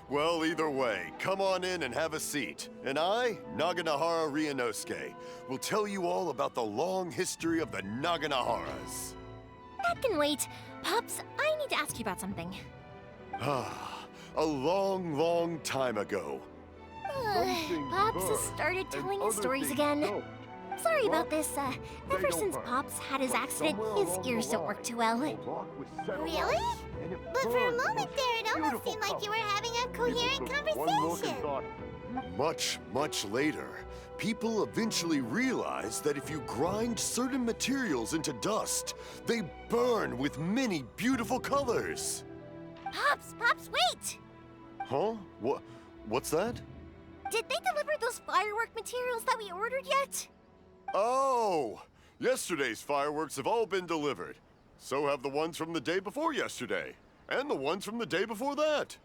Well, either way, come on in and have a seat. And I, Naganahara Ryunosuke, will tell you all about the long history of the Naganaharas. That can wait. Pops, I need to ask you about something. A long, long time ago. Pops has started telling his stories again. Sorry about this. Ever since Pops had his accident, his ears don't work too well. Really? But for a moment there, it almost seemed like you were having a coherent conversation. Much, much later, people eventually realized that if you grind certain materials into dust, they burn with many beautiful colors. Pops, wait! Huh? What's that? Did they deliver those firework materials that we ordered yet? Oh! Yesterday's fireworks have all been delivered. So have the ones from the day before yesterday. And the ones from the day before that.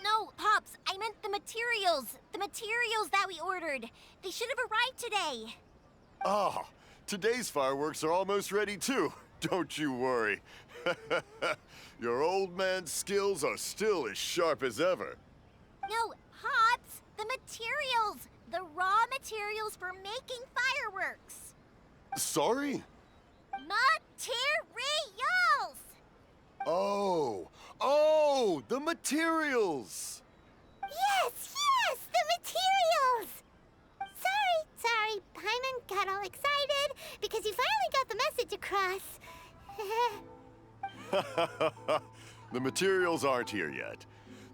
No, Pops, I meant the materials. The materials that we ordered. They should have arrived today. Ah, today's fireworks are almost ready too. Don't you worry. Your old man's skills are still as sharp as ever. No, Pops, the materials. The raw materials for making fireworks. Sorry? Materials! Oh, the materials! Yes, the materials! Sorry, Paimon got all excited because you finally got the message across. The materials aren't here yet.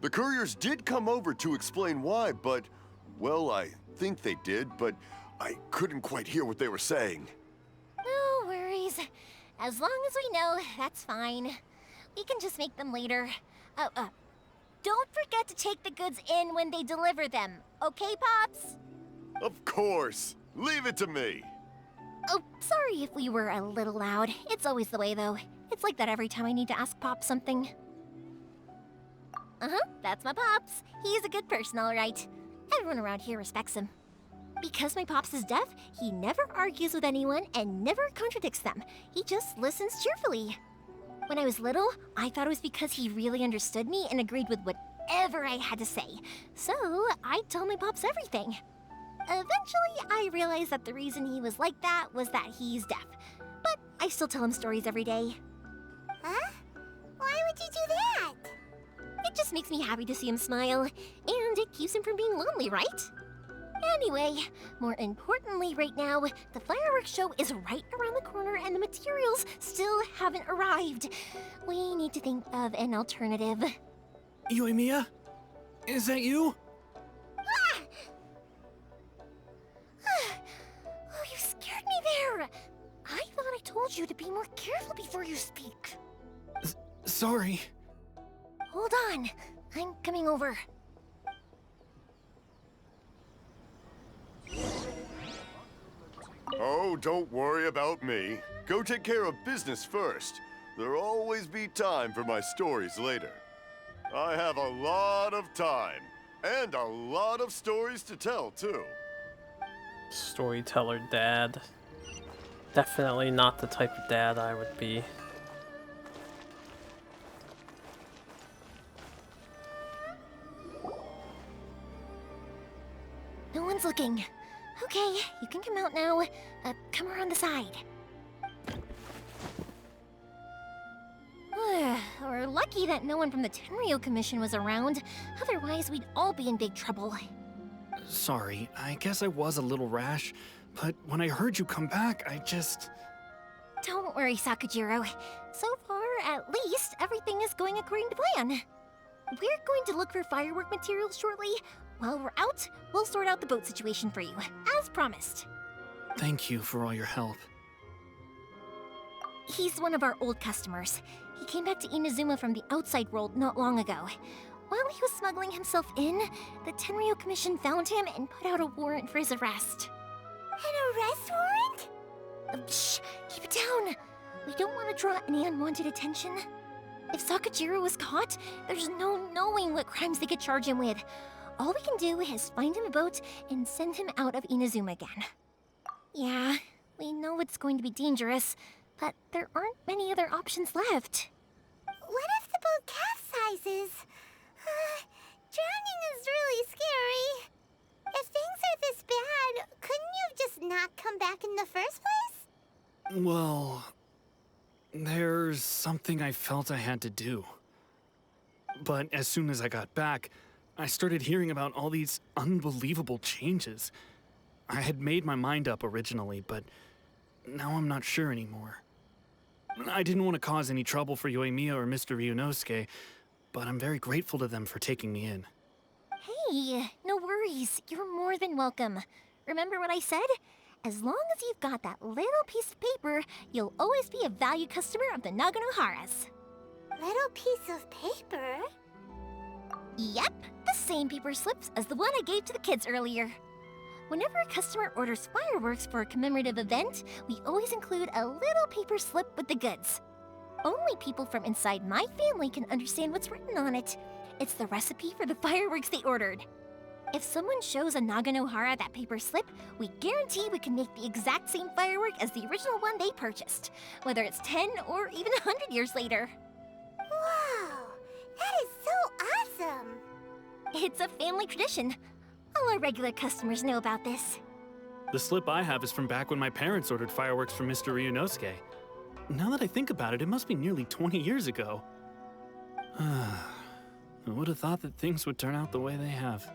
The couriers did come over to explain why, but, well, I think they did, but I couldn't quite hear what they were saying. No worries. As long as we know, that's fine. We can just make them later. Don't forget to take the goods in when they deliver them, okay, Pops? Of course. Leave it to me. Oh, sorry if we were a little loud. It's always the way, though. It's like that every time I need to ask Pops something. That's my Pops. He's a good person, all right. Everyone around here respects him. Because my Pops is deaf, he never argues with anyone and never contradicts them. He just listens cheerfully. When I was little, I thought it was because he really understood me and agreed with whatever I had to say. So, I'd tell my Pops everything. Eventually, I realized that the reason he was like that was that he's deaf. But I still tell him stories every day. Huh? Why would you do that? It just makes me happy to see him smile, and it keeps him from being lonely, right? Anyway, more importantly right now, the fireworks show is right around the corner and the materials still haven't arrived. We need to think of an alternative. Yoimiya? Is that you? Oh, you scared me there! I thought I told told you to be more careful before you speak. Sorry. Hold on. I'm coming over. Oh, don't worry about me. Go take care of business first. There'll always be time for my stories later. I have a lot of time, and a lot of stories to tell, too. Storyteller dad. Definitely not the type of dad I would be. No one's looking. Okay, you can come out now. Come around the side. We're lucky that no one from the Tenryo Commission was around. Otherwise, we'd all be in big trouble. Sorry, I guess I was a little rash, but when I heard you come back, I just... Don't worry, Sakujiro. So far, at least, everything is going according to plan. We're going to look for firework materials shortly. While we're out, we'll sort out the boat situation for you, as promised. Thank you for all your help. He's one of our old customers. He came back to Inazuma from the outside world not long ago. While he was smuggling himself in, the Tenryo Commission found him and put out a warrant for his arrest. An arrest warrant? Shh! Keep it down! We don't want to draw any unwanted attention. If Sakujiro was caught, there's no knowing what crimes they could charge him with. All we can do is find him a boat and send him out of Inazuma again. Yeah, we know it's going to be dangerous, but there aren't many other options left. What if the boat capsizes? Drowning is really scary. If things are this bad, couldn't you have just not come back in the first place? Well, there's something I felt I had to do. But as soon as I got back, I started hearing about all these unbelievable changes. I had made my mind up originally, but now I'm not sure anymore. I didn't want to cause any trouble for Yoimiya or Mr. Ryunosuke, but I'm very grateful to them for taking me in. Hey, no worries. You're more than welcome. Remember what I said? As long as you've got that little piece of paper, you'll always be a valued customer of the Naganoharas. Little piece of paper? Yep, the same paper slips as the one I gave to the kids earlier. Whenever a customer orders fireworks for a commemorative event, we always include a little paper slip with the goods. Only people from inside my family can understand what's written on it. It's the recipe for the fireworks they ordered. If someone shows a Naganohara that paper slip, we guarantee we can make the exact same firework as the original one they purchased, whether it's 10 or even 100 years later. Wow, that is so awesome! It's a family tradition. All our regular customers know about this. The slip I have is from back when my parents ordered fireworks from Mr. Ryunosuke. Now that I think about it, it must be nearly 20 years ago. I would have thought that things would turn out the way they have.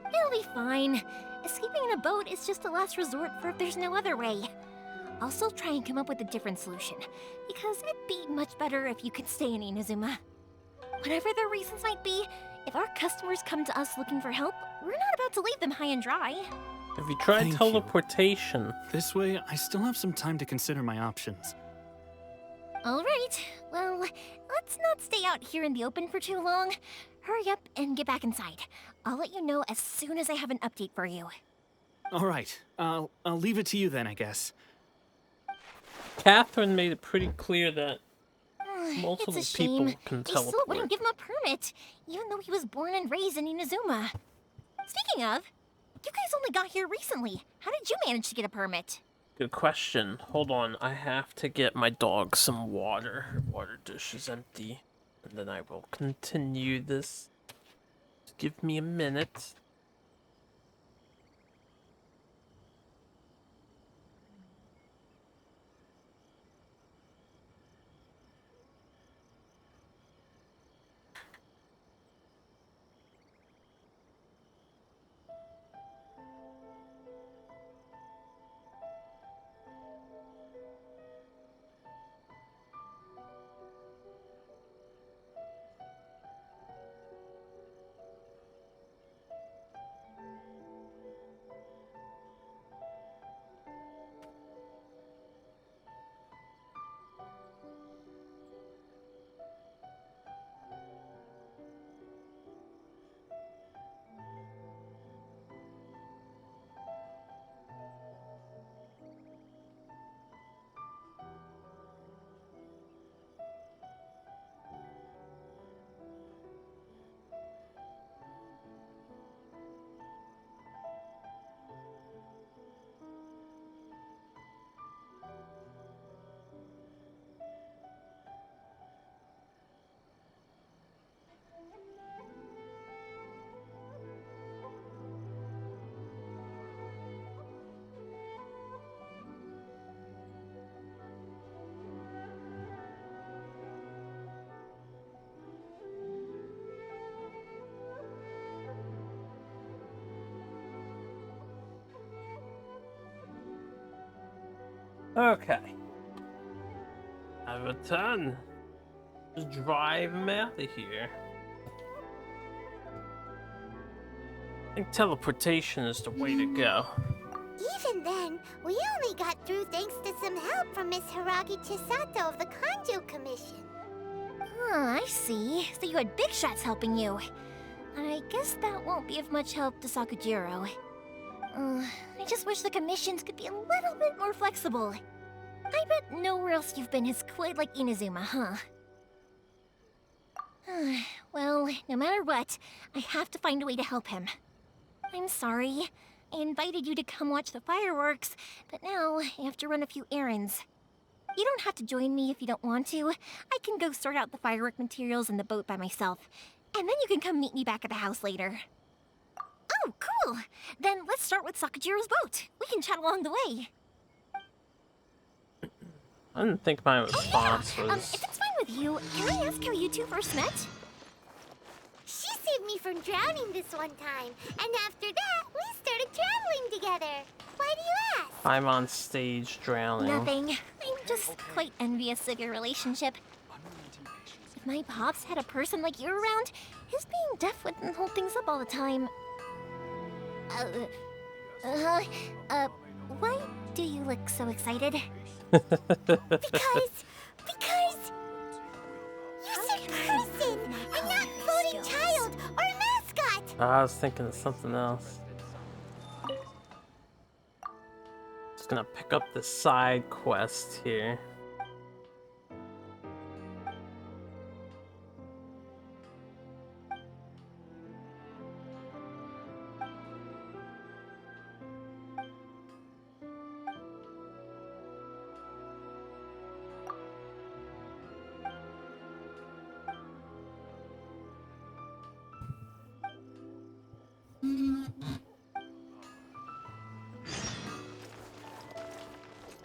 It'll be fine. Escaping in a boat is just a last resort for if there's no other way. I'll still try and come up with a different solution, because it'd be much better if you could stay in Inazuma. Whatever their reasons might be, if our customers come to us looking for help, we're not about to leave them high and dry. Have you tried Thank teleportation? This way, I still have some time to consider my options. Alright, well, let's not stay out here in the open for too long. Hurry up and get back inside. I'll let you know as soon as I have an update for you. All right, I'll leave it to you then, I guess. Catherine made it pretty clear that multiple It's a people shame. can They still teleport. wouldn't give him a permit, even though he was born and raised in Inazuma. Speaking of, you guys only got here recently. How did you manage to get a permit? Good question. Hold on, I have to get my dog some water. Her water dish is empty. And then I will continue this. Just give me a minute. Okay. I have a ton. Just drive him out of here. I think teleportation is the way to go. Even then, we only got through thanks to some help from Miss Hiragi Chisato of the Kanjo Commission. Ah, I see. So you had big shots helping you. I guess that won't be of much help to Sakujiro. I just wish the commissions could be a little bit more flexible. I bet nowhere else you've been has quite like Inazuma, huh? Well, no matter what, I have to find a way to help him. I'm sorry. I invited you to come watch the fireworks, but now I have to run a few errands. You don't have to join me if you don't want to. I can go sort out the firework materials in the boat by myself, and then you can come meet me back at the house later. Oh, cool! Then let's start with Sakujiro's boat. We can chat along the way. I didn't think my response was... If it's fine with you, can I ask how you two first met? She saved me from drowning this one time, and after that, we started traveling together. Why do you ask? I'm on stage drowning. Nothing. I'm just quite envious of your relationship. If my pops had a person like you around, his being deaf wouldn't hold things up all the time. Why do you look so excited? Because you're a person, and not floating child or mascot. I was thinking of something else. Just gonna pick up the side quest here.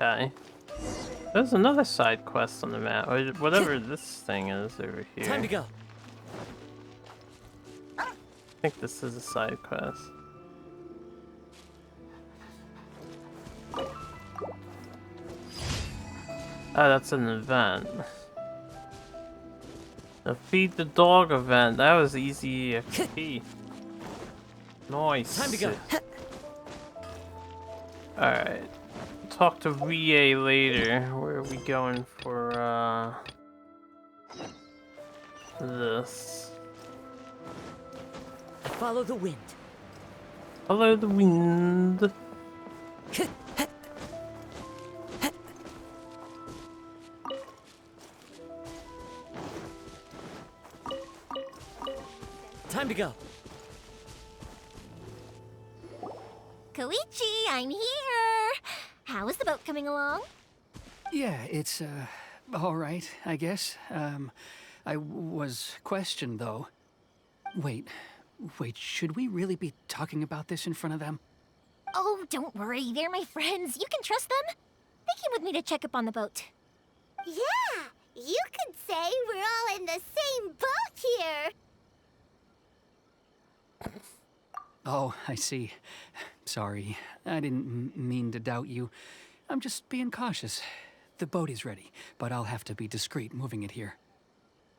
Okay. There's another side quest on the map, or whatever this thing is over here. Time to go. I think this is a side quest. Oh, that's an event. The Feed the Dog event. That was easy XP. Nice. Time to go. Alright. Talk to Rie later. Where are we going for this? Follow the wind. Follow the wind. Time to go. Koichi, I'm here! How is the boat coming along? Yeah, it's, all right, I guess. I was questioned, though. Wait, should we really be talking about this in front of them? Oh, don't worry, they're my friends. You can trust them. They came with me to check up on the boat. Yeah, you could say we're all in the same boat here. Oh, I see. Sorry, I didn't mean to doubt you. I'm just being cautious. The boat is ready, but I'll have to be discreet moving it here.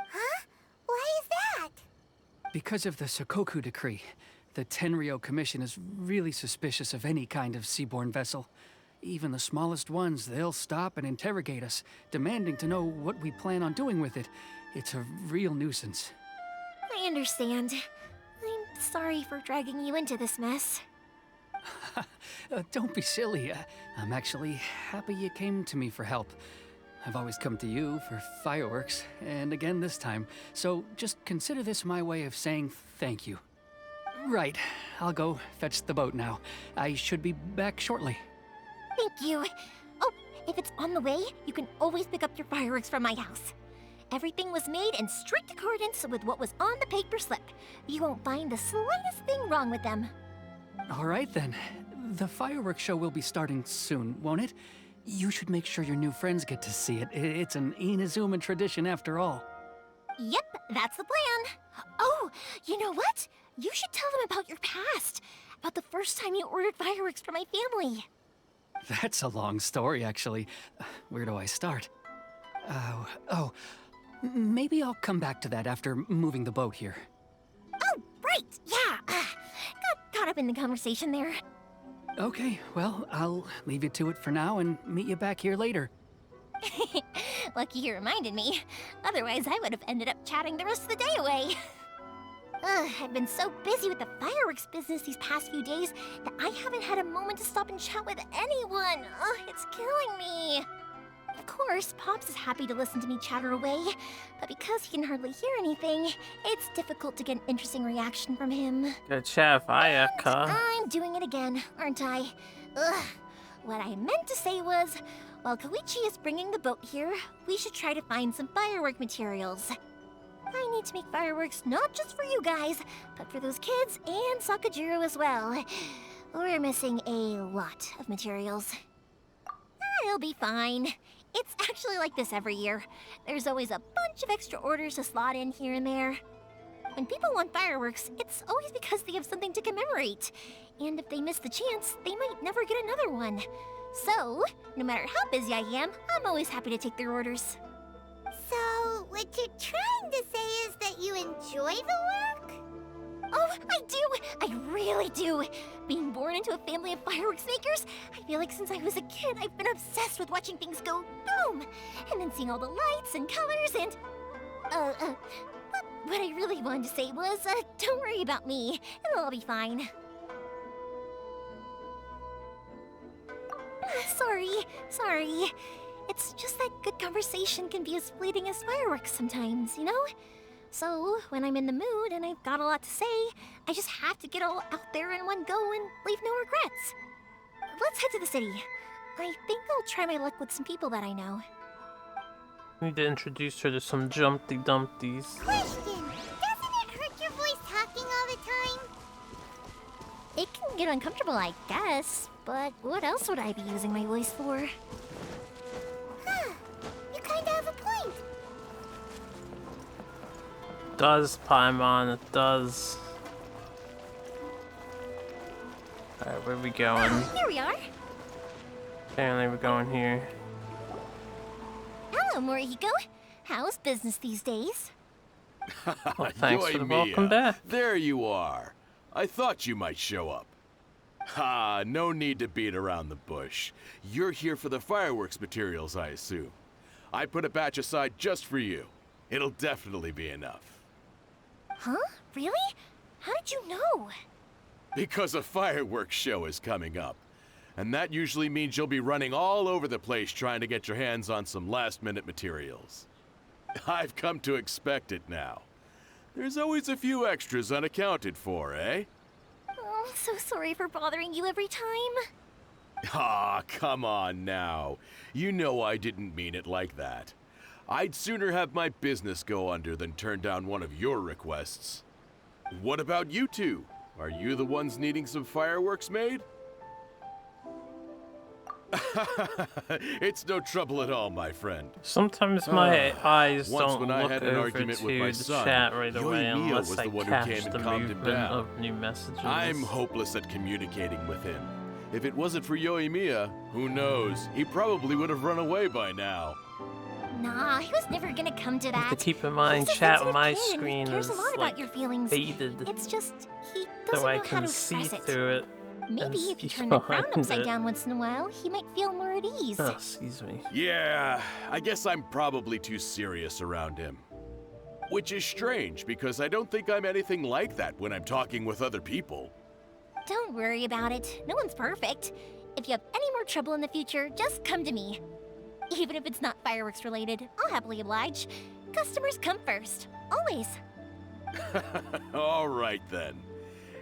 Huh? Why is that? Because of the Sokoku decree, the Tenryou Commission is really suspicious of any kind of seaborne vessel. Even the smallest ones, they'll stop and interrogate us, demanding to know what we plan on doing with it. It's a real nuisance. I understand. I'm sorry for dragging you into this mess. Don't be silly. I'm actually happy you came to me for help. I've always come to you for fireworks, and again this time, so just consider this my way of saying thank you. Right, I'll go fetch the boat now. I should be back shortly. Thank you. Oh, if it's on the way, you can always pick up your fireworks from my house. Everything was made in strict accordance with what was on the paper slip. You won't find the slightest thing wrong with them. All right then. The fireworks show will be starting soon, won't it? You should make sure your new friends get to see it. It's an Inazuma tradition after all. Yep, that's the plan. Oh, you know what? You should tell them about your past. About the first time you ordered fireworks for my family. That's a long story, actually. Where do I start? Maybe I'll come back to that after moving the boat here. Oh, right, yeah. Got caught up in the conversation there. Okay, well, I'll leave you to it for now and meet you back here later. Lucky you reminded me. Otherwise, I would have ended up chatting the rest of the day away. I've been so busy with the fireworks business these past few days that I haven't had a moment to stop and chat with anyone. It's killing me. Of course, Pops is happy to listen to me chatter away, but because he can hardly hear anything, it's difficult to get an interesting reaction from him. Good chef, Ayaka. I'm doing it again, aren't I? What I meant to say was, while Koichi is bringing the boat here, we should try to find some firework materials. I need to make fireworks not just for you guys, but for those kids and Sakajiro as well. We're missing a lot of materials. It'll be fine. It's actually like this every year. There's always a bunch of extra orders to slot in here and there. When people want fireworks, it's always because they have something to commemorate. And if they miss the chance, they might never get another one. So, no matter how busy I am, I'm always happy to take their orders. So, what you're trying to say is that you enjoy the work? Oh, I do! I really do! Being born into a family of fireworks makers, I feel like since I was a kid, I've been obsessed with watching things go boom! And then seeing all the lights and colors and... What I really wanted to say was, don't worry about me. It'll all be fine. Sorry. It's just that good conversation can be as fleeting as fireworks sometimes, you know? So, when I'm in the mood and I've got a lot to say, I just have to get all out there in one go and leave no regrets. Let's head to the city. I think I'll try my luck with some people that I know. Need to introduce her to some Jumpty Dumpties. Question! Doesn't it hurt your voice talking all the time? It can get uncomfortable, I guess, but what else would I be using my voice for? Huh. You kinda have a point. Does, Paimon, it does. Alright, where are we going? Here we are. Apparently we're going here. Hello, Morihiko. How's business these days? Well, thanks for the Yoimiya, welcome back. There you are. I thought you might show up. Ha, no need to beat around the bush. You're here for the fireworks materials, I assume. I put a batch aside just for you. It'll definitely be enough. Huh? Really? How did you know? Because a fireworks show is coming up. And that usually means you'll be running all over the place trying to get your hands on some last-minute materials. I've come to expect it now. There's always a few extras unaccounted for, eh? Oh, I'm so sorry for bothering you every time. Ah, come on now. You know I didn't mean it like that. I'd sooner have my business go under than turn down one of your requests. What about you two? Are you the ones needing some fireworks made? It's no trouble at all, my friend. Sometimes my eyes Once don't when I look had an over argument to with my the son, chat right away Yoimiya unless was I the one who catch came and the calmed him movement down. of new messages. I'm hopeless at communicating with him. If it wasn't for Yoimiya, who knows? He probably would have run away by now. Nah, he was never gonna come to that. To keep in mind, He's a chat sensitive on my kid and screen cares is a lot like about your feelings. faded, It's just he doesn't so I know how can to see express it. through it. Maybe and if you see turn the crown behind upside it. down once in a while, he might feel more at ease. Oh, excuse me. Yeah, I guess I'm probably too serious around him. Which is strange, because I don't think I'm anything like that when I'm talking with other people. Don't worry about it. No one's perfect. If you have any more trouble in the future, just come to me. Even if it's not fireworks related, I'll happily oblige. Customers come first. Always. All right then.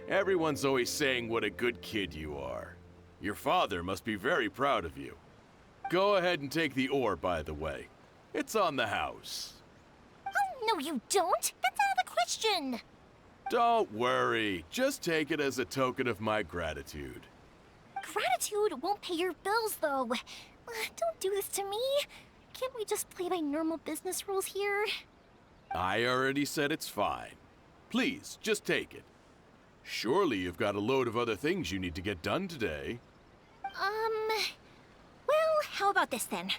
Everyone's always saying what a good kid you are. Your father must be very proud of you. Go ahead and take the ore, by the way. It's on the house. Oh, no you don't. That's out of the question. Don't worry. Just take it as a token of my gratitude. Gratitude won't pay your bills, though. Don't do this to me. Can't we just play by normal business rules here? I already said it's fine. Please, just take it. Surely you've got a load of other things you need to get done today. how about this then?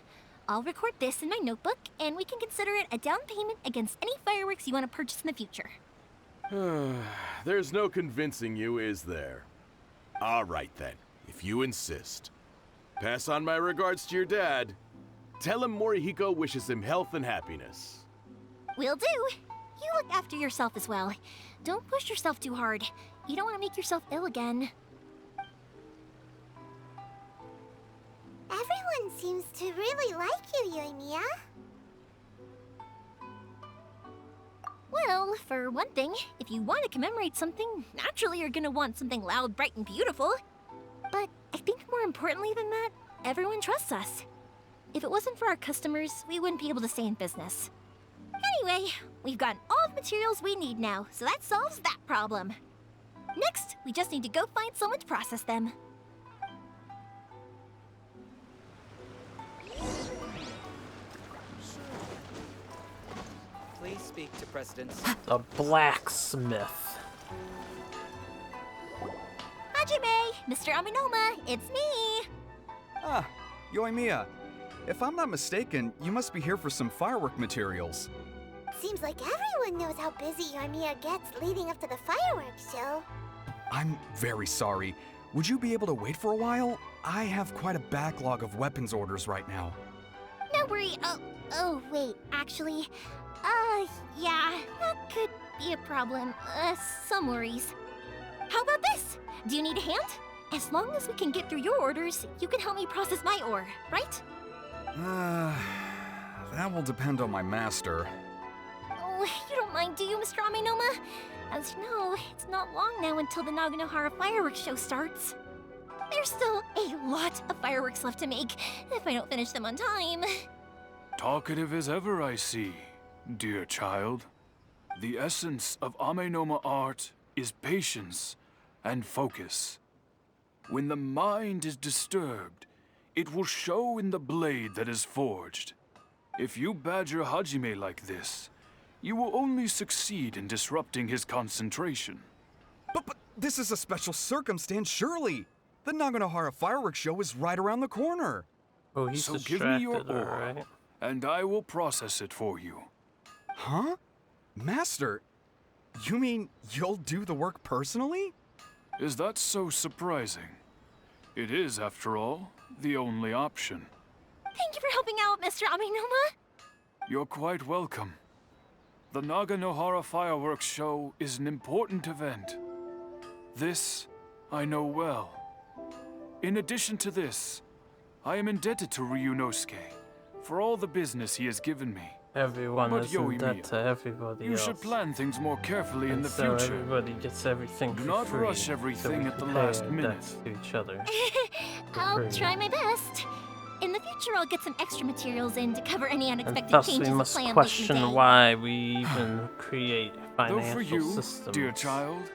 I'll record this in my notebook, and we can consider it a down payment against any fireworks you want to purchase in the future. There's no convincing you, is there? All right then, if you insist. Pass on my regards to your dad. Tell him Morihiko wishes him health and happiness. Will do. You look after yourself as well. Don't push yourself too hard. You don't want to make yourself ill again. Everyone seems to really like you, Yoimiya. Well, for one thing, if you want to commemorate something, naturally you're gonna want something loud, bright, and beautiful. But I think more importantly than that, everyone trusts us. If it wasn't for our customers, we wouldn't be able to stay in business. Anyway, we've gotten all the materials we need now, so that solves that problem. Next, we just need to go find someone to process them. Please speak to President. The blacksmith. Hajime, Mr. Aminoma, it's me! Ah, Yoimiya. If I'm not mistaken, you must be here for some firework materials. Seems like everyone knows how busy Yoimiya gets leading up to the fireworks show. I'm very sorry. Would you be able to wait for a while? I have quite a backlog of weapons orders right now. No worry. Oh, wait, actually, yeah, that could be a problem. Some worries. How about this? Do you need a hand? As long as we can get through your orders, you can help me process my ore, right? That will depend on my master. Oh, you don't mind, do you, Mr. Aminoma? As you know, it's not long now until the Naganohara fireworks show starts. There's still a lot of fireworks left to make, if I don't finish them on time. Talkative as ever, I see, dear child. The essence of Amenoma art is patience and focus. When the mind is disturbed, it will show in the blade that is forged. If you badger Hajime like this, you will only succeed in disrupting his concentration. But this is a special circumstance, surely. The Naganohara fireworks show is right around the corner. Oh, he's so give me your distracted, ore, alright. and I will process it for you. Huh? Master, you mean you'll do the work personally? Is that so surprising? It is, after all, the only option. Thank you for helping out, Mr. Aminoma. You're quite welcome. The Naganohara fireworks show is an important event. This I know well. In addition to this, I am indebted to Ryunosuke for all the business he has given me. Everyone But is in debt Yoimiya, to everybody you else. should plan things more carefully in And the so future. everybody gets everything Do for not free, rush everything so we at the can last pay minute. debts to each other. I'll free. try my best. In the future, I'll get some extra materials in to cover any And unexpected thus changes we to must plan late in the question day. why we even create Though financial for you, systems. dear child,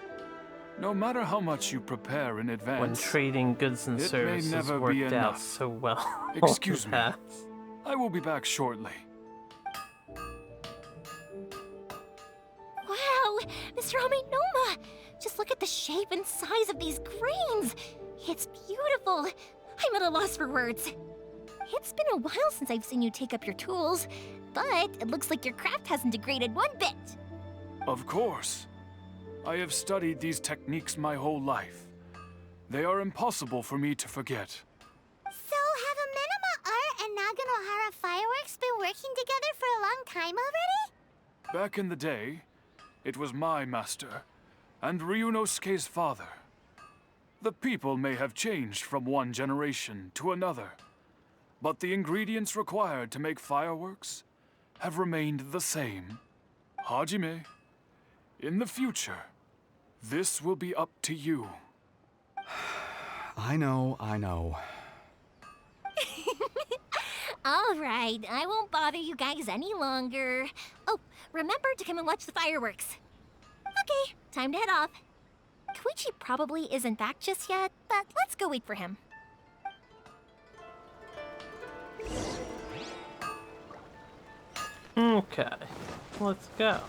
no matter how much you prepare in advance, When trading goods and it may services never worked be out enough. so well. Excuse in me. the past. I will be back shortly. Wow, Mr. Aminoma! Just look at the shape and size of these grains! It's beautiful! I'm at a loss for words. It's been a while since I've seen you take up your tools, but it looks like your craft hasn't degraded one bit. Of course. I have studied these techniques my whole life. They are impossible for me to forget. So, have Amenoma Art and Naganohara Fireworks been working together for a long time already? Back in the day, it was my master and Ryunosuke's father. The people may have changed from one generation to another, but the ingredients required to make fireworks have remained the same. Hajime, in the future, this will be up to you. I know. All right, I won't bother you guys any longer. Oh, remember to come and watch the fireworks. Okay, time to head off. Koichi probably isn't back just yet, but let's go wait for him. Okay, let's go.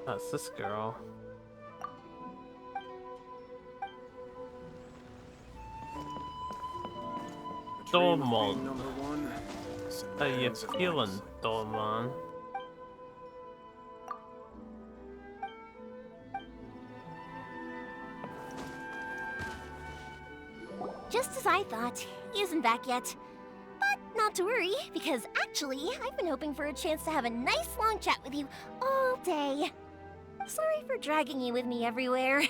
That's this girl. Domon. How you feeling, Domon? Just as I thought, he isn't back yet. But not to worry, because actually, I've been hoping for a chance to have a nice long chat with you all day. Sorry for dragging you with me everywhere.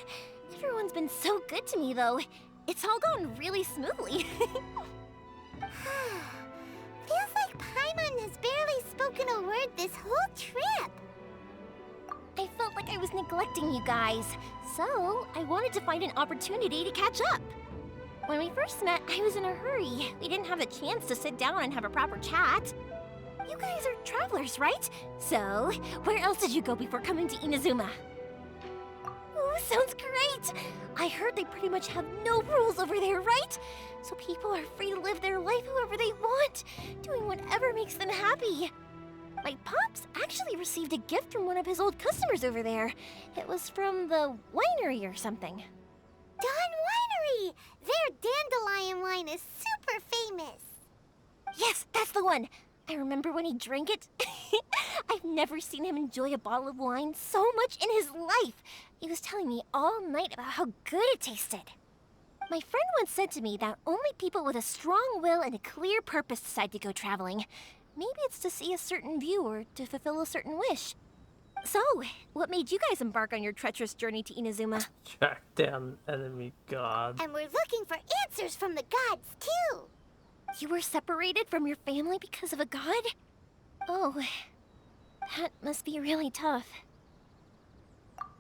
Everyone's been so good to me, though. It's all gone really smoothly. Feels like Paimon has barely spoken a word this whole trip. I felt like I was neglecting you guys, so I wanted to find an opportunity to catch up. When we first met, I was in a hurry. We didn't have a chance to sit down and have a proper chat. You guys are travelers, right? So, where else did you go before coming to Inazuma? Ooh, sounds great! I heard they pretty much have no rules over there, right? So people are free to live their life however they want, doing whatever makes them happy. My pops actually received a gift from one of his old customers over there. It was from the winery or something. Dawn Winery! Their dandelion wine is super famous. Yes, that's the one. I remember when he drank it. I've never seen him enjoy a bottle of wine so much in his life. He was telling me all night about how good it tasted. My friend once said to me that only people with a strong will and a clear purpose decide to go traveling. Maybe it's to see a certain view or to fulfill a certain wish. So, what made you guys embark on your treacherous journey to Inazuma? Track down enemy god. And we're looking for answers from the gods, too. You were separated from your family because of a god? Oh, that must be really tough.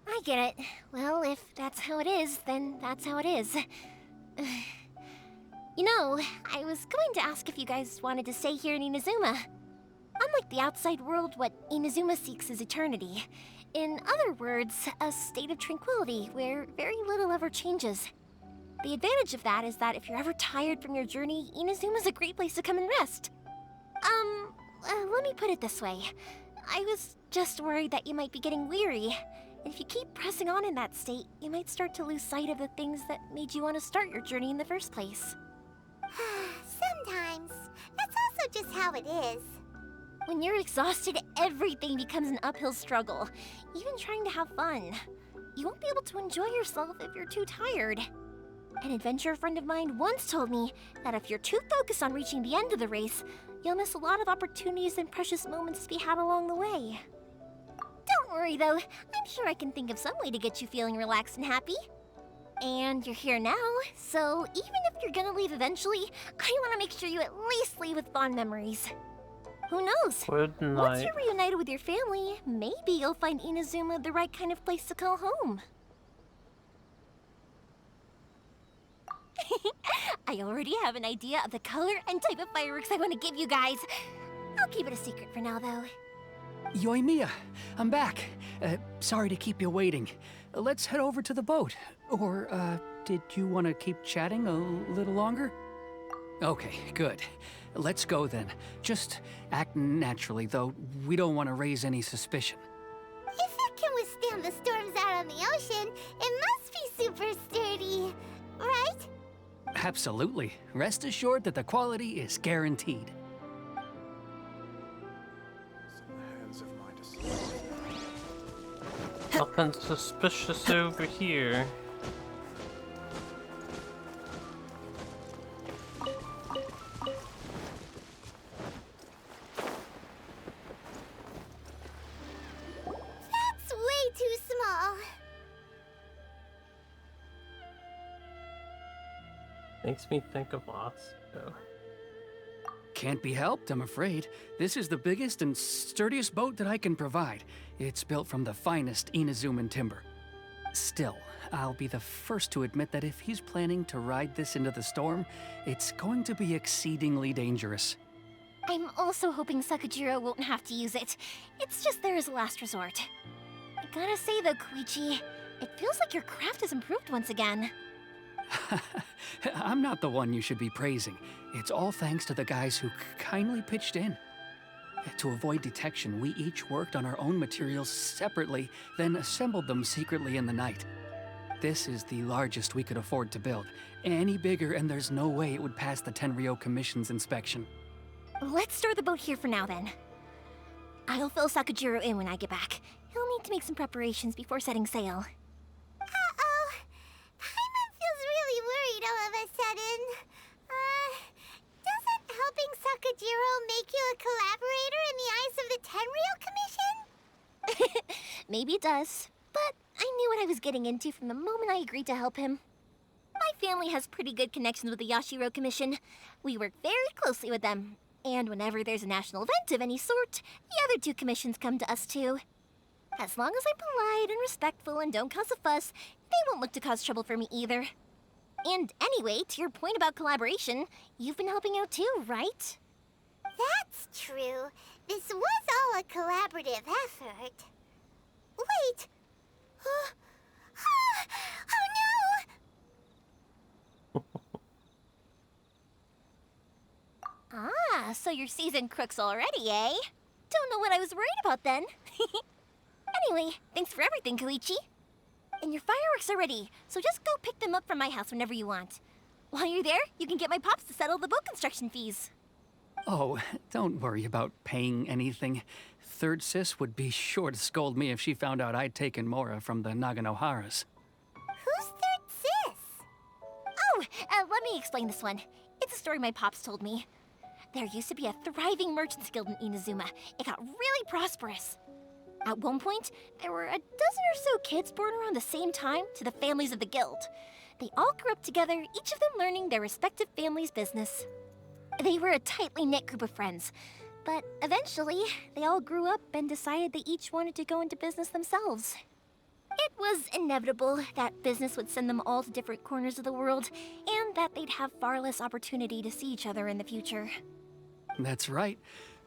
I get it. Well, if that's how it is, then that's how it is. You know, I was going to ask if you guys wanted to stay here in Inazuma. Unlike the outside world, what Inazuma seeks is eternity. In other words, a state of tranquility where very little ever changes. The advantage of that is that if you're ever tired from your journey, Inazuma's a great place to come and rest. Let me put it this way. I was just worried that you might be getting weary. And if you keep pressing on in that state, you might start to lose sight of the things that made you want to start your journey in the first place. Sometimes. That's also just how it is. When you're exhausted, everything becomes an uphill struggle. Even trying to have fun. You won't be able to enjoy yourself if you're too tired. An adventurer friend of mine once told me that if you're too focused on reaching the end of the race, you'll miss a lot of opportunities and precious moments to be had along the way. Don't worry though, I'm sure I can think of some way to get you feeling relaxed and happy. And you're here now, so even if you're gonna leave eventually, I want to make sure you at least leave with fond memories. Who knows? Good night. Once you're reunited with your family, maybe you'll find Inazuma the right kind of place to call home. I already have an idea of the color and type of fireworks I want to give you guys. I'll keep it a secret for now, though. Yoimiya, I'm back. Sorry to keep you waiting. Let's head over to the boat. Or, did you want to keep chatting a little longer? Okay, good. Let's go then. Just act naturally, though we don't want to raise any suspicion. If it can withstand the storms out on the ocean, it must be super sturdy, right? Absolutely. Rest assured that the quality is guaranteed. Nothing suspicious over here. That's way too small. Makes me think of Osco. Can't be helped, I'm afraid. This is the biggest and sturdiest boat that I can provide. It's built from the finest Inazuman timber. Still, I'll be the first to admit that if he's planning to ride this into the storm, it's going to be exceedingly dangerous. I'm also hoping Sakajiro won't have to use it. It's just there as a last resort. I gotta say though, Koichi, it feels like your craft has improved once again. I'm not the one you should be praising. It's all thanks to the guys who kindly pitched in. To avoid detection, we each worked on our own materials separately, then assembled them secretly in the night. This is the largest we could afford to build. Any bigger, and there's no way it would pass the Tenryou Commission's inspection. Let's store the boat here for now, then. I'll fill Sakujiro in when I get back. He'll need to make some preparations before setting sail. Uh-oh. Paimon feels really worried all of a sudden. Doesn't helping Sakujiro make you a collaborator in the eyes of the Tenryou Commission? Maybe it does, but I knew what I was getting into from the moment I agreed to help him. My family has pretty good connections with the Yashiro Commission. We work very closely with them, and whenever there's a national event of any sort, the other two commissions come to us too. As long as I'm polite and respectful and don't cause a fuss, they won't look to cause trouble for me either. And anyway, to your point about collaboration, you've been helping out too, right? That's true. This was all a collaborative effort. Wait! Oh no! So you're seasoned crooks already, eh? Don't know what I was worried about then. Anyway, thanks for everything, Koichi. And your fireworks are ready, so just go pick them up from my house whenever you want. While you're there, you can get my pops to settle the boat construction fees. Oh, don't worry about paying anything. Third Sis would be sure to scold me if she found out I'd taken Mora from the Naganoharas. Who's Third Sis? Oh, let me explain this one. It's a story my pops told me. There used to be a thriving merchants guild in Inazuma. It got really prosperous. At one point, there were a dozen or so kids born around the same time to the families of the guild. They all grew up together, each of them learning their respective family's business. They were a tightly knit group of friends, but eventually, they all grew up and decided they each wanted to go into business themselves. It was inevitable that business would send them all to different corners of the world, and that they'd have far less opportunity to see each other in the future. That's right.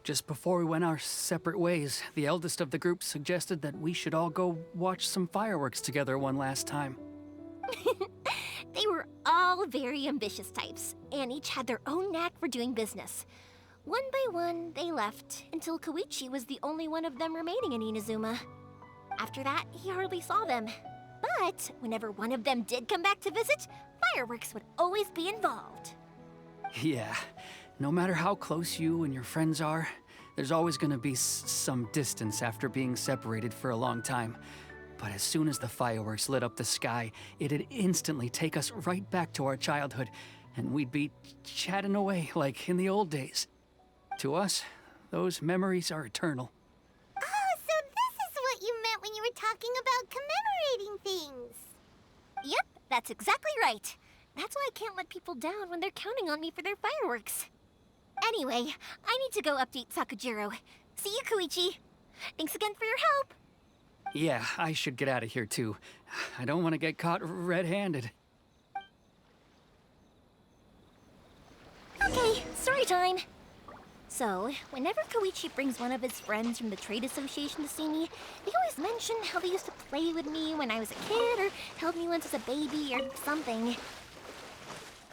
Just before we went our separate ways, the eldest of the group suggested that we should all go watch some fireworks together one last time. They were all very ambitious types, and each had their own knack for doing business. One by one, they left, until Koichi was the only one of them remaining in Inazuma. After that, he hardly saw them. But whenever one of them did come back to visit, fireworks would always be involved. Yeah, no matter how close you and your friends are, there's always gonna be some distance after being separated for a long time. But as soon as the fireworks lit up the sky, it'd instantly take us right back to our childhood, and we'd be chatting away like in the old days. To us, those memories are eternal. Oh, so this is what you meant when you were talking about commemorating things. Yep, that's exactly right. That's why I can't let people down when they're counting on me for their fireworks. Anyway, I need to go update Sakujiro. See you, Koichi. Thanks again for your help. Yeah, I should get out of here too. I don't want to get caught red-handed. Okay, story time. So, whenever Koichi brings one of his friends from the trade association to see me, they always mention how they used to play with me when I was a kid, or held me once as a baby, or something.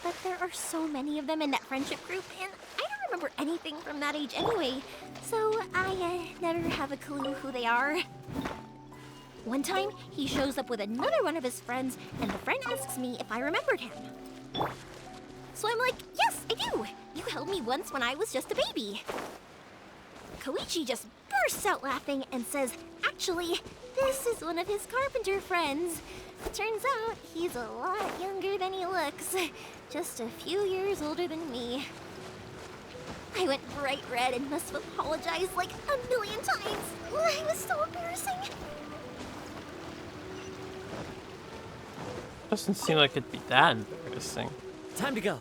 But there are so many of them in that friendship group, and I don't remember anything from that age anyway, so I never have a clue who they are. One time, he shows up with another one of his friends, and the friend asks me if I remembered him. So I'm like, yes, I do! You held me once when I was just a baby. Koichi just bursts out laughing and says, actually, this is one of his carpenter friends. Turns out he's a lot younger than he looks. Just a few years older than me. I went bright red and must have apologized like a million times. It was so embarrassing. Doesn't seem like it'd be that embarrassing. Time to go.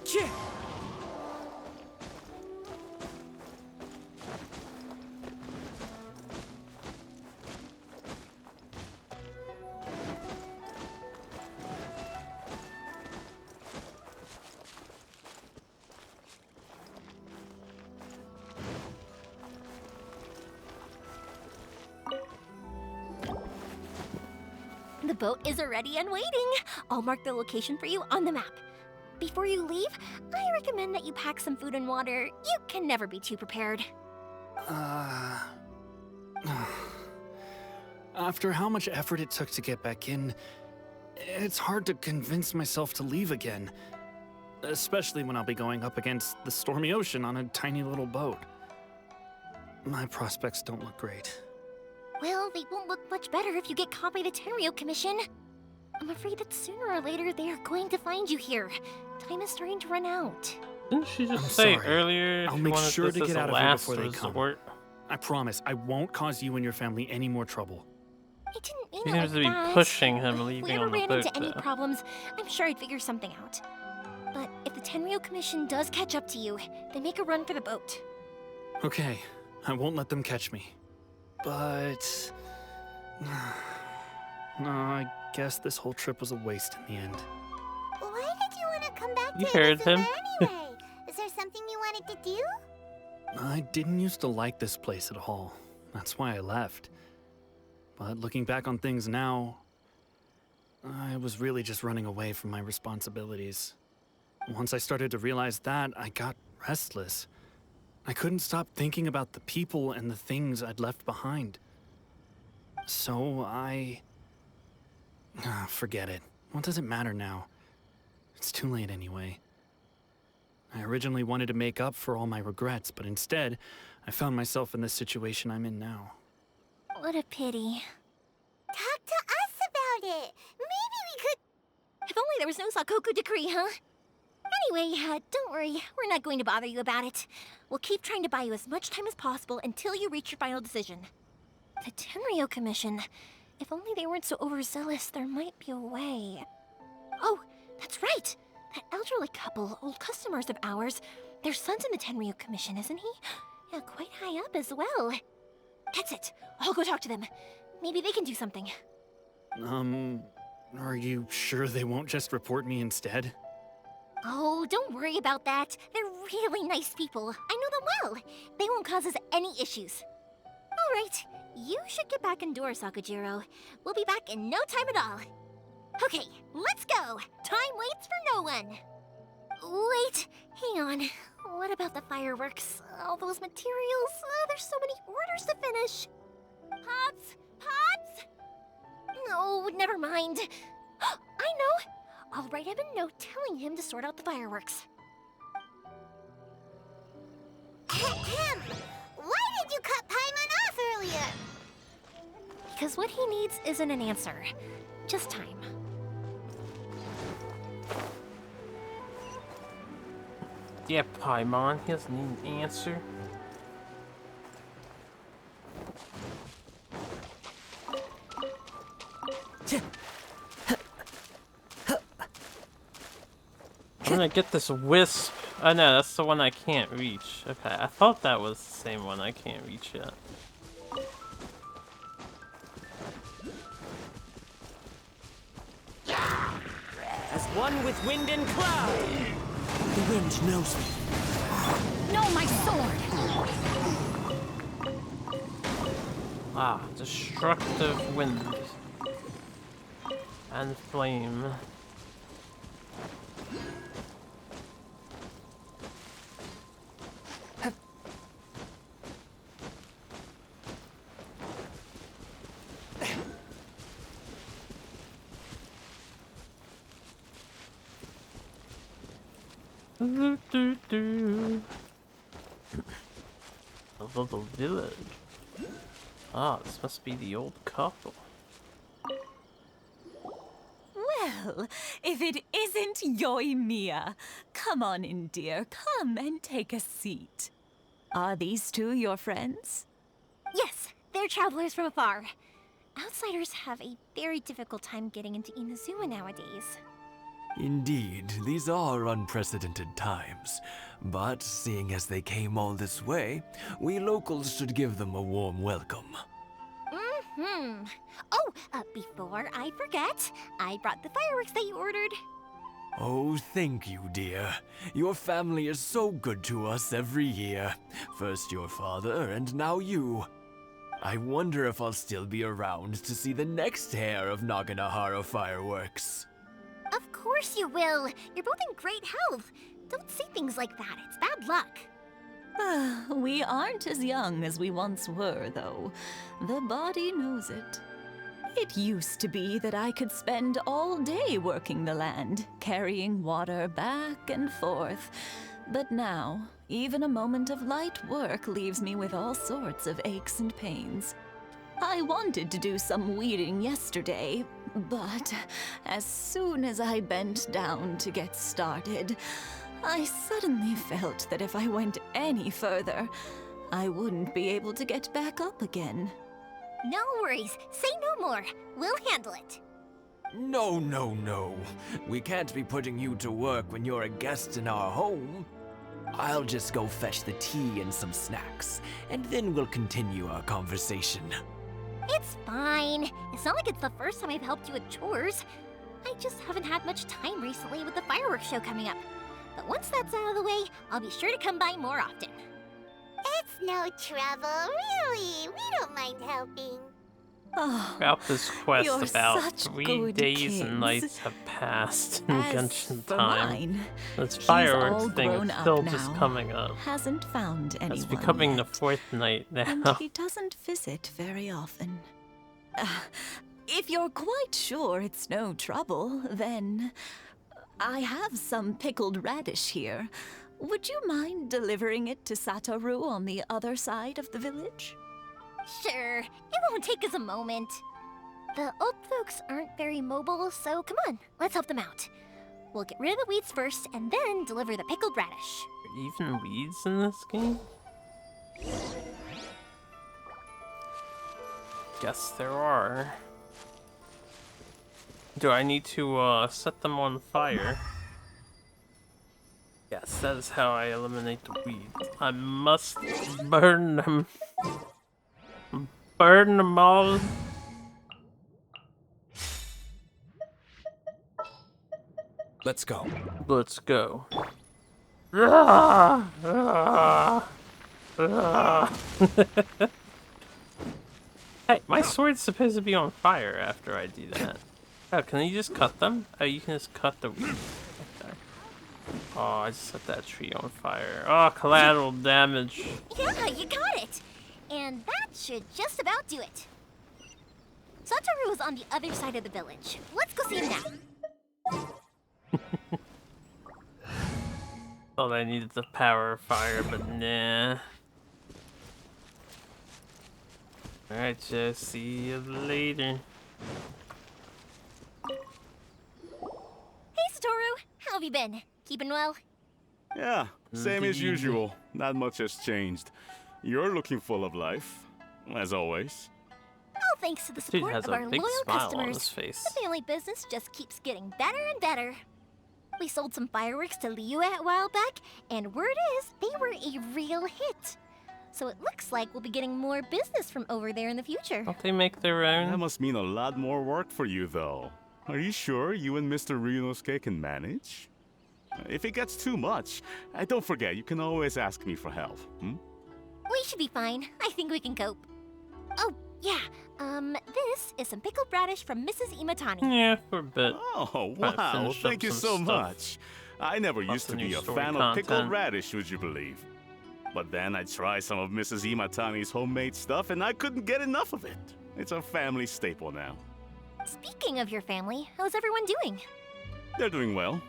Cheer! The boat is ready and waiting. I'll mark the location for you on the map. Before you leave, I recommend that you pack some food and water. You can never be too prepared. After how much effort it took to get back in, it's hard to convince myself to leave again. Especially when I'll be going up against the stormy ocean on a tiny little boat. My prospects don't look great. Well, they won't look much better if you get caught by the Tenryou Commission. I'm afraid that sooner or later they are going to find you here. Time is starting to run out. Didn't she just I'm say sorry. earlier I'll she make wanted sure this to as get a out of here last before they come. resort? I promise I won't cause you and your family any more trouble. I didn't mean He it seems like to be that. pushing him If leaving we ever on the ran boat, into any though. problems, I'm sure I'd figure something out. But if the Tenryou Commission does catch up to you, they make a run for the boat. Okay, I won't let them catch me. But... no, I guess this whole trip was a waste in the end. Why did you want to come back You to heard Inazuma him. anyway? Is there something you wanted to do? I didn't used to like this place at all. That's why I left. But looking back on things now, I was really just running away from my responsibilities. Once I started to realize that, I got restless. I couldn't stop thinking about the people and the things I'd left behind. So forget it. What does it matter now? It's too late anyway. I originally wanted to make up for all my regrets, but instead, I found myself in the situation I'm in now. What a pity. Talk to us about it. Maybe we could... If only there was no Sakoku decree, huh? Anyway, don't worry. We're not going to bother you about it. We'll keep trying to buy you as much time as possible until you reach your final decision. The Tenryou Commission. If only they weren't so overzealous, there might be a way. Oh, that's right. That elderly couple, old customers of ours, their son's in the Tenryou Commission, isn't he? Yeah, quite high up as well. That's it. I'll go talk to them. Maybe they can do something. Are you sure they won't just report me instead? Oh, don't worry about that. They're really nice people. I know them well. They won't cause us any issues. All right, you should get back indoors, Sakujiro. We'll be back in no time at all. Okay, let's go. Time waits for no one. Wait, hang on. What about the fireworks? All those materials? There's so many orders to finish. Pops! Pops! No, never mind. I know. I'll write him a note telling him to sort out the fireworks. Why did you cut Paimon off earlier? Because what he needs isn't an answer, just time. Yeah, Paimon, he doesn't need an answer. I'm gonna get this wisp. Oh no, that's the one I can't reach. Okay, I thought that was the same one I can't reach yet. As one with wind and cloud. The wind knows me. No, my sword! Ah, destructive wind. And flame. A little village. Ah, this must be the old couple. Well, if it isn't Yoimiya. Come on in, dear. Come and take a seat. Are these two your friends? Yes, they're travelers from afar. Outsiders have a very difficult time getting into Inazuma nowadays. Indeed, these are unprecedented times. But seeing as they came all this way, we locals should give them a warm welcome. Mm-hmm. Oh, before I forget, I brought the fireworks that you ordered. Oh, thank you, dear. Your family is so good to us every year. First your father, and now you. I wonder if I'll still be around to see the next hair of Naganahara fireworks. Of course you will. You're both in great health. Don't say things like that. It's bad luck. We aren't as young as we once were, though. The body knows it. It used to be that I could spend all day working the land, carrying water back and forth. But now, even a moment of light work leaves me with all sorts of aches and pains. I wanted to do some weeding yesterday, but as soon as I bent down to get started, I suddenly felt that if I went any further, I wouldn't be able to get back up again. No worries. Say no more. We'll handle it. No, no, no. We can't be putting you to work when you're a guest in our home. I'll just go fetch the tea and some snacks, and then we'll continue our conversation. It's fine. It's not like it's the first time I've helped you with chores. I just haven't had much time recently with the fireworks show coming up. But once that's out of the way, I'll be sure to come by more often. It's no trouble, really. We don't mind helping. About this quest, you're about such 3 good days and kids. nights have passed in As Genshin for time. mine, This he's fireworks all thing grown is up still now, just coming up. Hasn't found anyone It's becoming the yet, 4th night and now. he doesn't visit very often. If you're quite sure it's no trouble, then I have some pickled radish here. Would you mind delivering it to Satoru on the other side of the village? Sure. It won't take us a moment. The old folks aren't very mobile, so come on, let's help them out. We'll get rid of the weeds first, and then deliver the pickled radish. Even weeds in this game? Guess there are. Do I need to set them on fire? Yes, that is how I eliminate the weeds. I must burn them. Burn them all. Let's go. Let's go. Ah, ah, ah. Hey, my sword's supposed to be on fire after I do that. Oh, can you just cut them? Oh, you can just cut the weeds. Okay. Oh, I just set that tree on fire. Oh, collateral damage. Yeah, you got it! And that should just about do it. Satoru is on the other side of the village. Let's go see him now. Thought I needed the power of fire, but nah. Alright, Joe, see you later. Hey, Satoru! How have you been? Keeping well? Yeah, same as usual. Not much has changed. You're looking full of life, as always. All thanks to the Dude support has of a our big loyal smile on customers, his face. the family business just keeps getting better and better. We sold some fireworks to Liyue a while back, and word is they were a real hit. So it looks like we'll be getting more business from over there in the future. Don't they make their own? That must mean a lot more work for you, though. Are you sure you and Mr. Ryunosuke can manage? If it gets too much, don't forget, you can always ask me for help, hmm? We should be fine. I think we can cope. Oh, yeah. This is some pickled radish from Mrs. Imatani. Yeah, for a bit. Oh, wow, thank you so much. I never used to be a fan of pickled radish, would you believe? But then I tried some of Mrs. Imatani's homemade stuff and I couldn't get enough of it. It's a family staple now. Speaking of your family, how's everyone doing? They're doing well.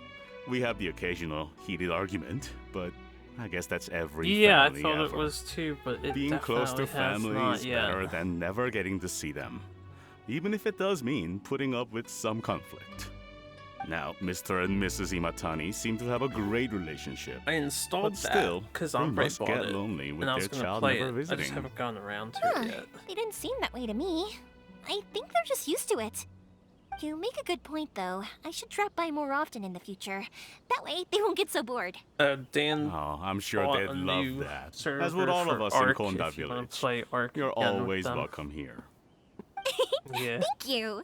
We have the occasional heated argument, but I guess that's every Yeah, family I thought ever. it was too, but it Being close to definitely family has is not yet. better than never getting to see them, even if it does mean putting up with some conflict. Now, Mr. and Mrs. Imatani seem to have a great relationship. I installed but that still, because they I'm must bought get it, lonely with and I was their gonna child play never it. visiting. I just haven't gotten around to Huh, it yet. they didn't seem that way to me. I think they're just used to it. You make a good point, though. I should drop by more often in the future. That way, they won't get so bored. Dan. Oh, I'm sure bought they'd a love new that. server As would all of for us Arc in Konda if you wanna Village. play Arc You're again with always them. welcome here. Yeah. Thank you.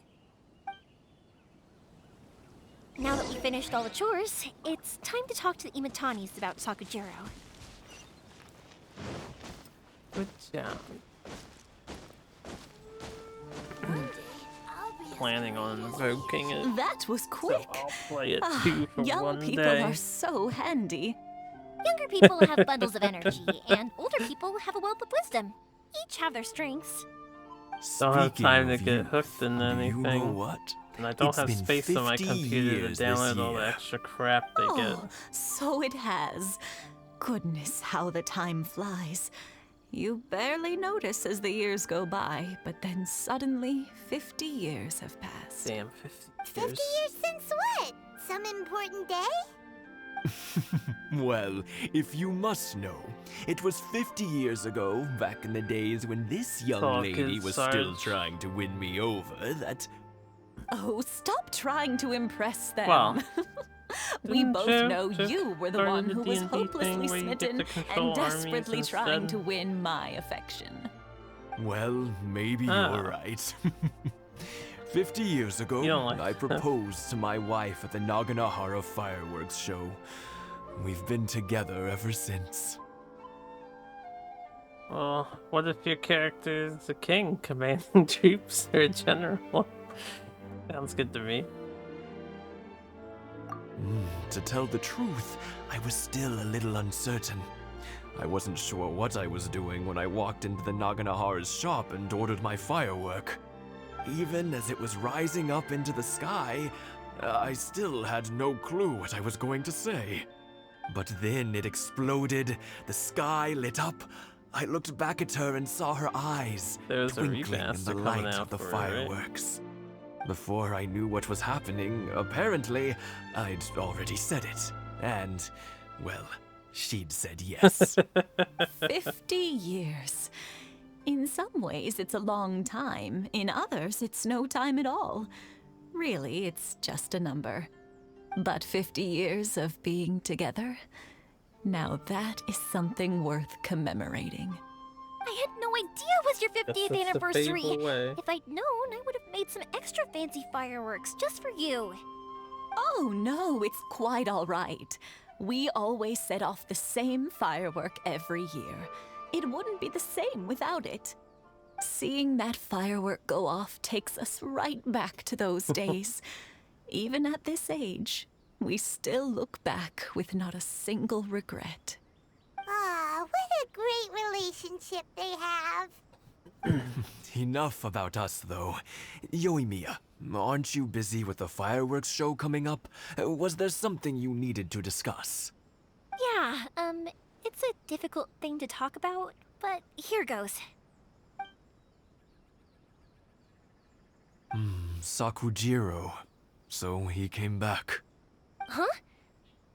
Now that we finished all the chores, it's time to talk to the Imatanis about Sakujiro. Good job. Planning on invoking it. That was quick. So I'll play it too for Young one people day. are so handy. Younger people have bundles of energy, and older people have a wealth of wisdom. Each have their strengths. Don't have time to get youth, hooked in anything. You know what? And I don't It's have been space on my 50 computer to years this download all the year. extra crap they get. Oh, so it has. Goodness, how the time flies. You barely notice as the years go by, but then suddenly 50 years have passed. Damn, 50 50 years since what? Some important day? Well, if you must know, it was 50 years ago, back in the days when this young Talk lady is was Sarge. still trying to win me over, that... Oh, stop trying to impress them. Well, we didn't both Joe know just you were the start one the who was D&D hopelessly thing where you get to smitten control and armies desperately trying instead? to win my affection. Well, maybe Ah. you're right. 50 years ago, You don't like I that. proposed to my wife at the Naganahara fireworks show. We've been together ever since. Well, what if your character is a king commanding troops or a general? Sounds good to me. To tell the truth, I was still a little uncertain. I wasn't sure what I was doing when I walked into the Naganahara's shop and ordered my firework. Even as it was rising up into the sky, I still had no clue what I was going to say. But then it exploded, the sky lit up. I looked back at her and saw her eyes There's a twinkling in remaster the coming light out of the for it, right? fireworks. Before I knew what was happening, apparently, I'd already said it. And, well, she'd said yes. 50 years. In some ways, it's a long time. In others, it's no time at all. Really, it's just a number. But 50 years of being together? Now that is something worth commemorating. I had no idea it was your 50th Guess it's the anniversary. Fable way. If I'd known, I would have made some extra fancy fireworks just for you. Oh no, it's quite all right. We always set off the same firework every year. It wouldn't be the same without it. Seeing that firework go off takes us right back to those days. Even at this age, we still look back with not a single regret. Ah, what a great relationship they have. Enough about us, though. Yoimiya, aren't you busy with the fireworks show coming up? Was there something you needed to discuss? Yeah, it's a difficult thing to talk about, but here goes. Sakujiro. So he came back. Huh?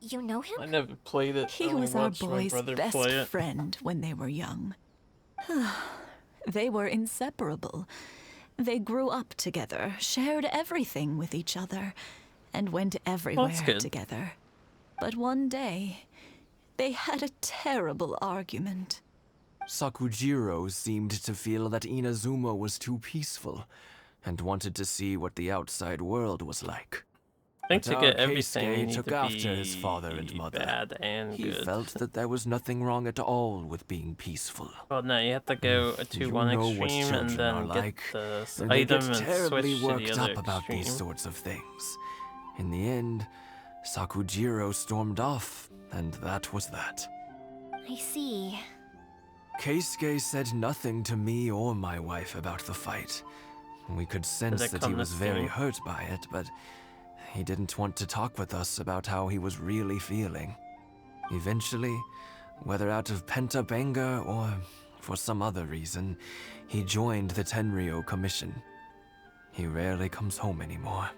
You know him? I never played it. He I only was our watched my boy's brother best play it. friend when they were young. They were inseparable. They grew up together, shared everything with each other, and went everywhere good. together. But one day, they had a terrible argument. Sakujiro seemed to feel that Inazuma was too peaceful, and wanted to see what the outside world was like. I think But to our get everything, you Keisuke need took to after be his father and mother. bad and He good. felt that there was nothing wrong at all with being peaceful. Well, no, you have to go to You one know what extreme and children then are get like. the And they item get and terribly switch to the worked other up about extreme. these sorts of things. In the end, Sakujiro stormed off, and that was that. I see. Keisuke said nothing to me or my wife about the fight. We could sense it that he come was this very soon? hurt by it, but he didn't want to talk with us about how he was really feeling. Eventually, whether out of pent-up anger or for some other reason, he joined the Tenryou Commission. He rarely comes home anymore.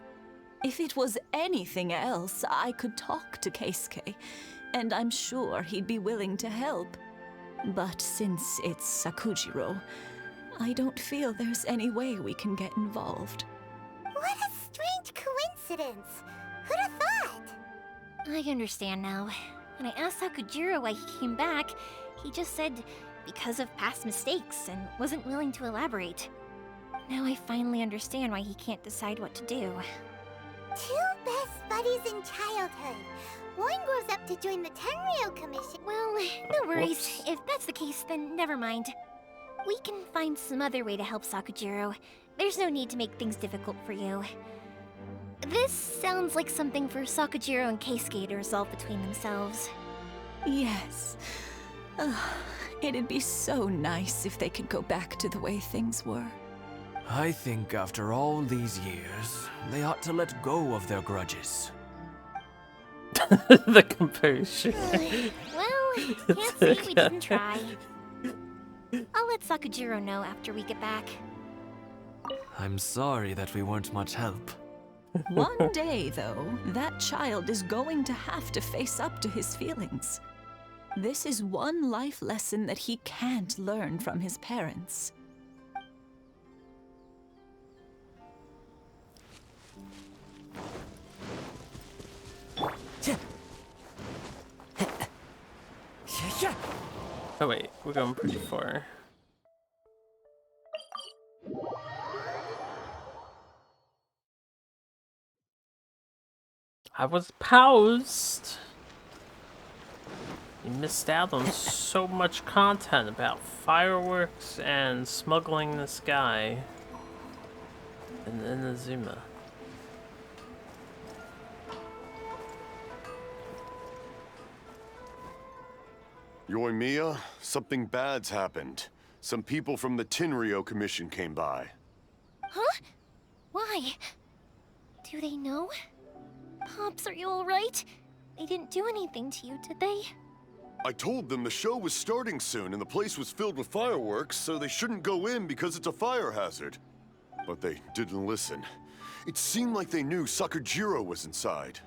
If it was anything else, I could talk to Keisuke, and I'm sure he'd be willing to help. But since it's Sakujiro, I don't feel there's any way we can get involved. What a strange coincidence. Who'd have thought? I understand now. When I asked Sakujiro why he came back, he just said because of past mistakes and wasn't willing to elaborate. Now I finally understand why he can't decide what to do. Two best buddies in childhood. One grows up to join the Tenryou Commission. Well, no worries. If that's the case, then never mind. We can find some other way to help Sakujiro. There's no need to make things difficult for you. This sounds like something for Sakujiro and Keisuke to resolve between themselves. Yes. It'd be so nice if they could go back to the way things were. I think after all these years, they ought to let go of their grudges. The composure. Well, can't say we didn't try. I'll let Sakujiro know after we get back. I'm sorry that we weren't much help. One day, though, that child is going to have to face up to his feelings. This is one life lesson that he can't learn from his parents. Oh wait, we're going pretty far. I was paused. You missed out on so much content about fireworks and smuggling this guy in Inazuma. Yoimiya, something bad's happened. Some people from the Tenryou Commission came by. Huh? Why? Do they know? Pops, are you alright? They didn't do anything to you, did they? I told them the show was starting soon and the place was filled with fireworks, so they shouldn't go in because it's a fire hazard. But they didn't listen. It seemed like they knew Sakujiro was inside.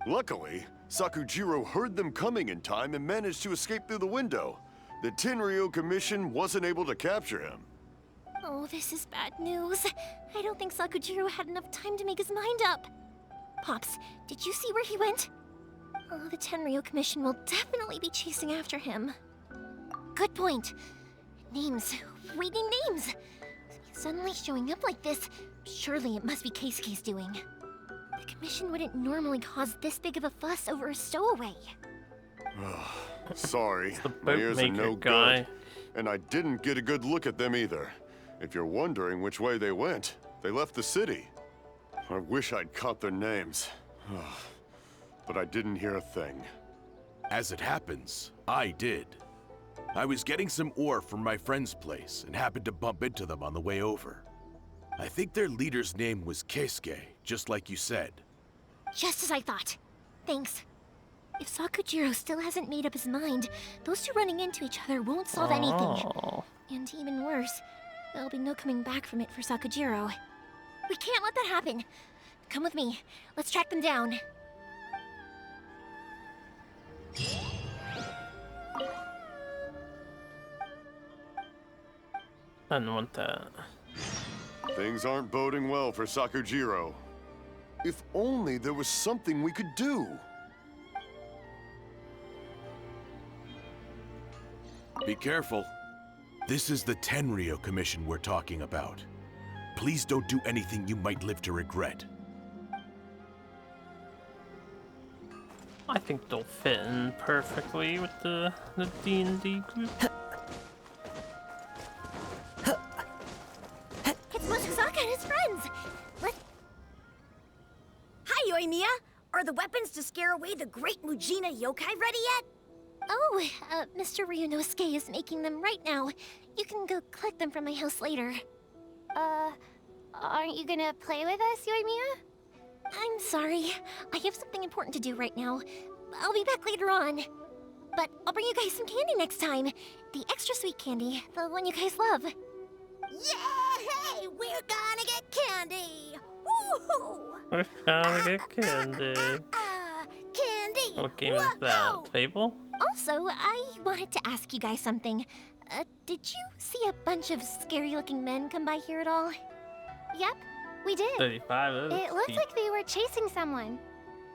Luckily, Sakujiro heard them coming in time and managed to escape through the window. The Tenryou Commission wasn't able to capture him. Oh, this is bad news. I don't think Sakujiro had enough time to make his mind up. Pops, did you see where he went? Oh, the Tenryou Commission will definitely be chasing after him. Good point. Names. We need names. Suddenly showing up like this, surely it must be Keisuke's doing. The Commission wouldn't normally cause this big of a fuss over a stowaway. Sorry, my ears are no good. And I didn't get a good look at them either. If you're wondering which way they went, they left the city. I wish I'd caught their names. But I didn't hear a thing. As it happens, I did. I was getting some ore from my friend's place and happened to bump into them on the way over. I think their leader's name was Keisuke, just like you said. Just as I thought. Thanks. If Sakujiro still hasn't made up his mind, those two running into each other won't solve anything. And even worse, there'll be no coming back from it for Sakujiro. We can't let that happen. Come with me. Let's track them down. I don't want that. Things aren't boding well for Sakujiro. If only there was something we could do. Be careful. This is the Tenryou Commission we're talking about. Please don't do anything you might live to regret. I think they'll fit in perfectly with the D&D group. It's Mochizaka and his friends! Hi, Yoimiya! Are the weapons to scare away the great Mujina yokai ready yet? Oh, Mr. Ryunosuke is making them right now. You can go collect them from my house later. Aren't you gonna play with us, Yoimiya? I'm sorry. I have something important to do right now. I'll be back later on. But I'll bring you guys some candy next time. The extra sweet candy, the one you guys love. Yay! We're gonna get candy! Woohoo! We're gonna get candy. Candy! What game is that? Fable? Also, I wanted to ask you guys something. Did you see a bunch of scary-looking men come by here at all? Yep, we did. 35. It looked like they were chasing someone.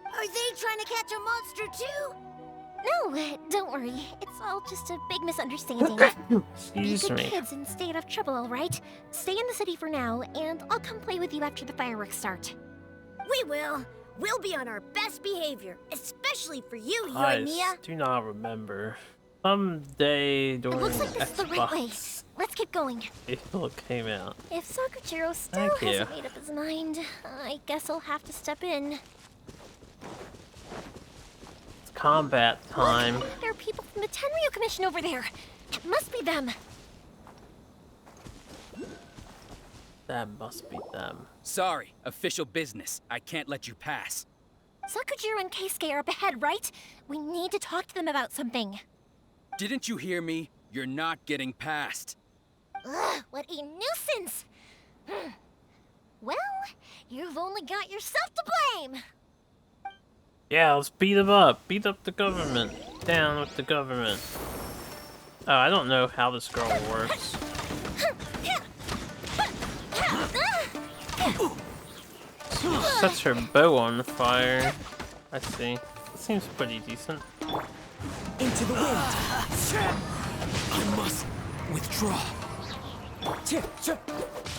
Are they trying to catch a monster too? No, don't worry. It's all just a big misunderstanding. Be good kids and stay out of trouble, all right? Stay in the city for now, and I'll come play with you after the fireworks start. We will. We'll be on our best behavior, especially for you, I Yoimiya. do not remember. Someday during It looks like this is the right way. Xbox, Let's get going. Fable came out. If Sakujiro still Thank you. hasn't made up his mind, I guess I'll have to step in. It's combat time. Look, there are people from the Tenryou Commission over there. It must be them. That must be them. Sorry, official business. I can't let you pass. Sakujiro and Keisuke are up ahead, right? We need to talk to them about something. Didn't you hear me? You're not getting past. Ugh, what a nuisance! Well, you've only got yourself to blame! Yeah, let's beat them up. Beat up the government. Down with the government. Oh, I don't know how this girl works. Sets her bow on fire. I see. It seems pretty decent. Into the wind. I must withdraw.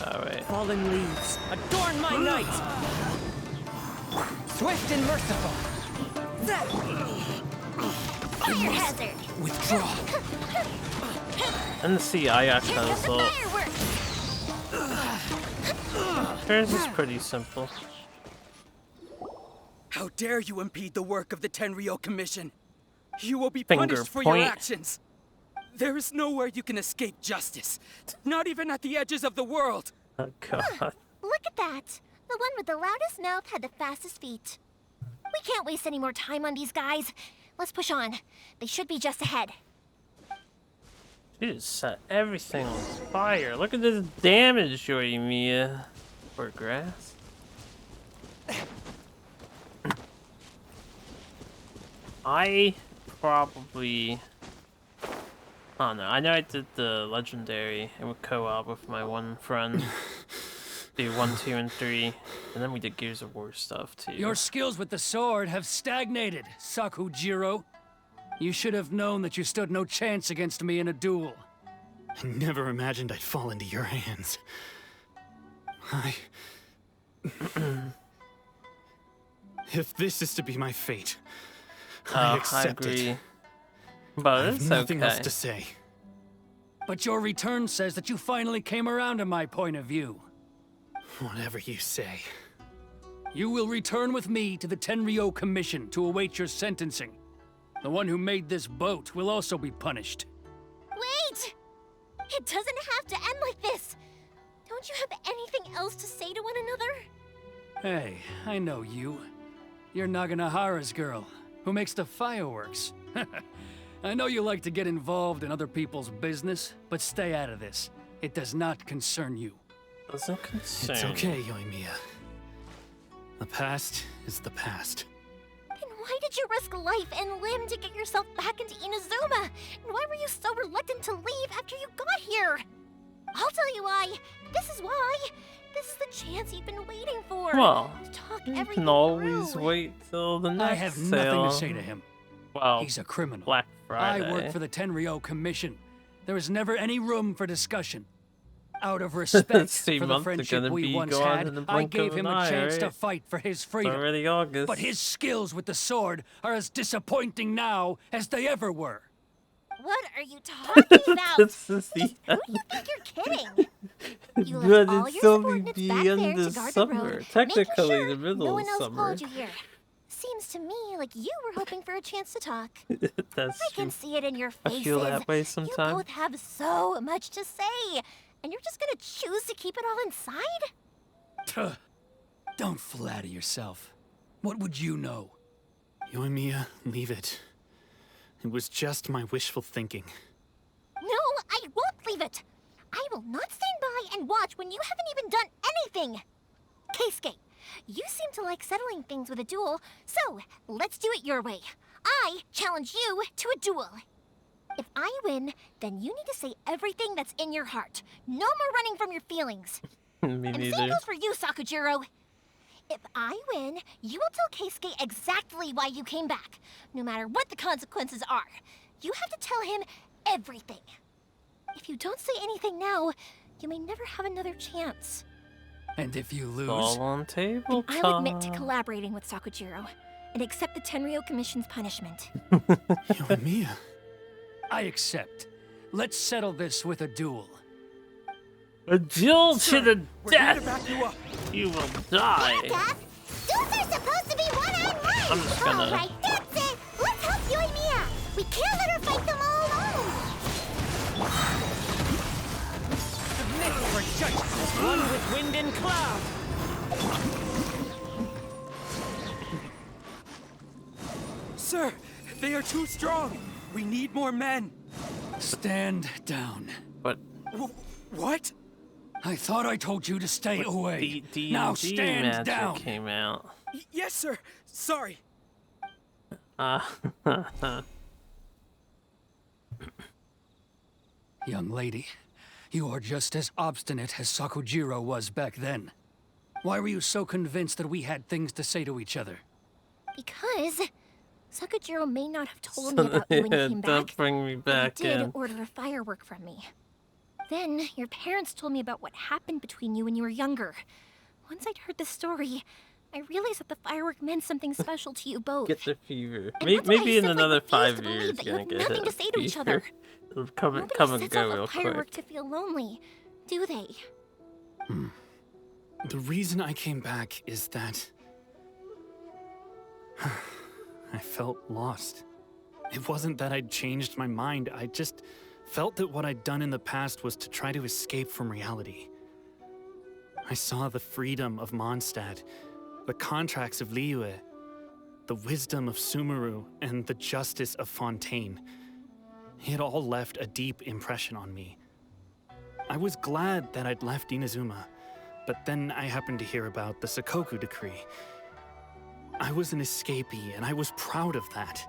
Alright. Fallen leaves, adorn my night. Swift and merciful. Fire hazard! Withdraw. And see Ayaka's ult. Hers is pretty simple. How dare you impede the work of the Tenryou Commission? You will be Finger punished for point. your actions. There is nowhere you can escape justice. Not even at the edges of the world. Oh god. Look at that! The one with the loudest mouth had the fastest feet. We can't waste any more time on these guys. Let's push on. They should be just ahead. She just set everything on fire. Look at this damage, Yoimiya. For grass. I probably... I don't know. I know I did the legendary and would co-op with my one friend. Do 1, 2, and 3. And then we did Gears of War stuff too. Your skills with the sword have stagnated, Sakujiro. You should have known that you stood no chance against me in a duel. I never imagined I'd fall into your hands. If this is to be my fate, I accept agree. it. But I it's have nothing else okay. to say. But your return says that you finally came around to my point of view. Whatever you say. You will return with me to the Tenryou Commission to await your sentencing. The one who made this boat will also be punished. Wait! It doesn't have to end like this! Don't you have anything else to say to one another? Hey, I know you. You're Naganahara's girl, who makes the fireworks. I know you like to get involved in other people's business, but stay out of this. It does not concern you. Doesn't concern. It's okay, Yoimiya. The past is the past. Then why did you risk life and limb to get yourself back into Inazuma? And why were you so reluctant to leave after you got here? I'll tell you why. This is why. This is the chance you've been waiting for. Well, to talk you everything can always through. wait till the next I have sale. nothing to say to him. Well, he's a criminal. Black Friday. I work for the Tenryou Commission. There is never any room for discussion. Out of respect for the friendship we once had, I gave him a chance to fight for his freedom. Already August. But his skills with the sword are as disappointing now as they ever were. What are you talking about? This is the Who do you think you're kidding? You But left all it's your still subordinates the back there end to of guard the summer. road, Technically, making sure the middle no of one else summer. followed you here. Seems to me like you were hoping for a chance to talk. That's I can true. see it in your faces. I feel that way You sometimes. both have so much to say, and you're just gonna choose to keep it all inside? Don't flatter yourself. What would you know? Yoimiya, leave it. It was just my wishful thinking. No, I won't leave it. I will not stand by and watch when you haven't even done anything. Keisuke, you seem to like settling things with a duel, so let's do it your way. I challenge you to a duel. If I win, then you need to say everything that's in your heart. No more running from your feelings. Me And the same neither. goes for you, Sakujiro. If I win, you will tell Keisuke exactly why you came back, no matter what the consequences are. You have to tell him everything. If you don't say anything now, you may never have another chance. And if you lose... All on table I'll admit to collaborating with Sakujiro and accept the Tenryou Commission's punishment. Yoimiya. I accept. Let's settle this with a duel. A duel to the We're here to death! back you up. You will die! Ayaka, duels are supposed to be one-on-one! I'm just gonna... Alright, that's it! Let's help Yoimiya! We can't let her fight them all alone! For justice as one with wind and cloud! Sir, they are too strong. We need more men. Stand down. But what? I thought I told you to stay away. Now stand magic down. Came out. Yes, sir. Sorry. Young lady, you are just as obstinate as Sakujiro was back then. Why were you so convinced that we had things to say to each other? Because Sakujiro may not have told me about you when you came back. Don't bring me back He did in. order a firework from me. Then your parents told me about what happened between you when you were younger. Once I'd heard the story, I realized that the firework meant something special to you both. Get the fever. And that's why Maybe I in simply another refuse 5 to believe years, that you gonna have get nothing hit to say to each fever. other. It'll come and Nobody go sets off real a firework quick. to feel lonely, do they? The reason I came back is that I felt lost. It wasn't that I'd changed my mind, I just felt that what I'd done in the past was to try to escape from reality. I saw the freedom of Mondstadt, the contracts of Liyue, the wisdom of Sumeru, and the justice of Fontaine. It all left a deep impression on me. I was glad that I'd left Inazuma, but then I happened to hear about the Sakoku decree. I was an escapee, and I was proud of that.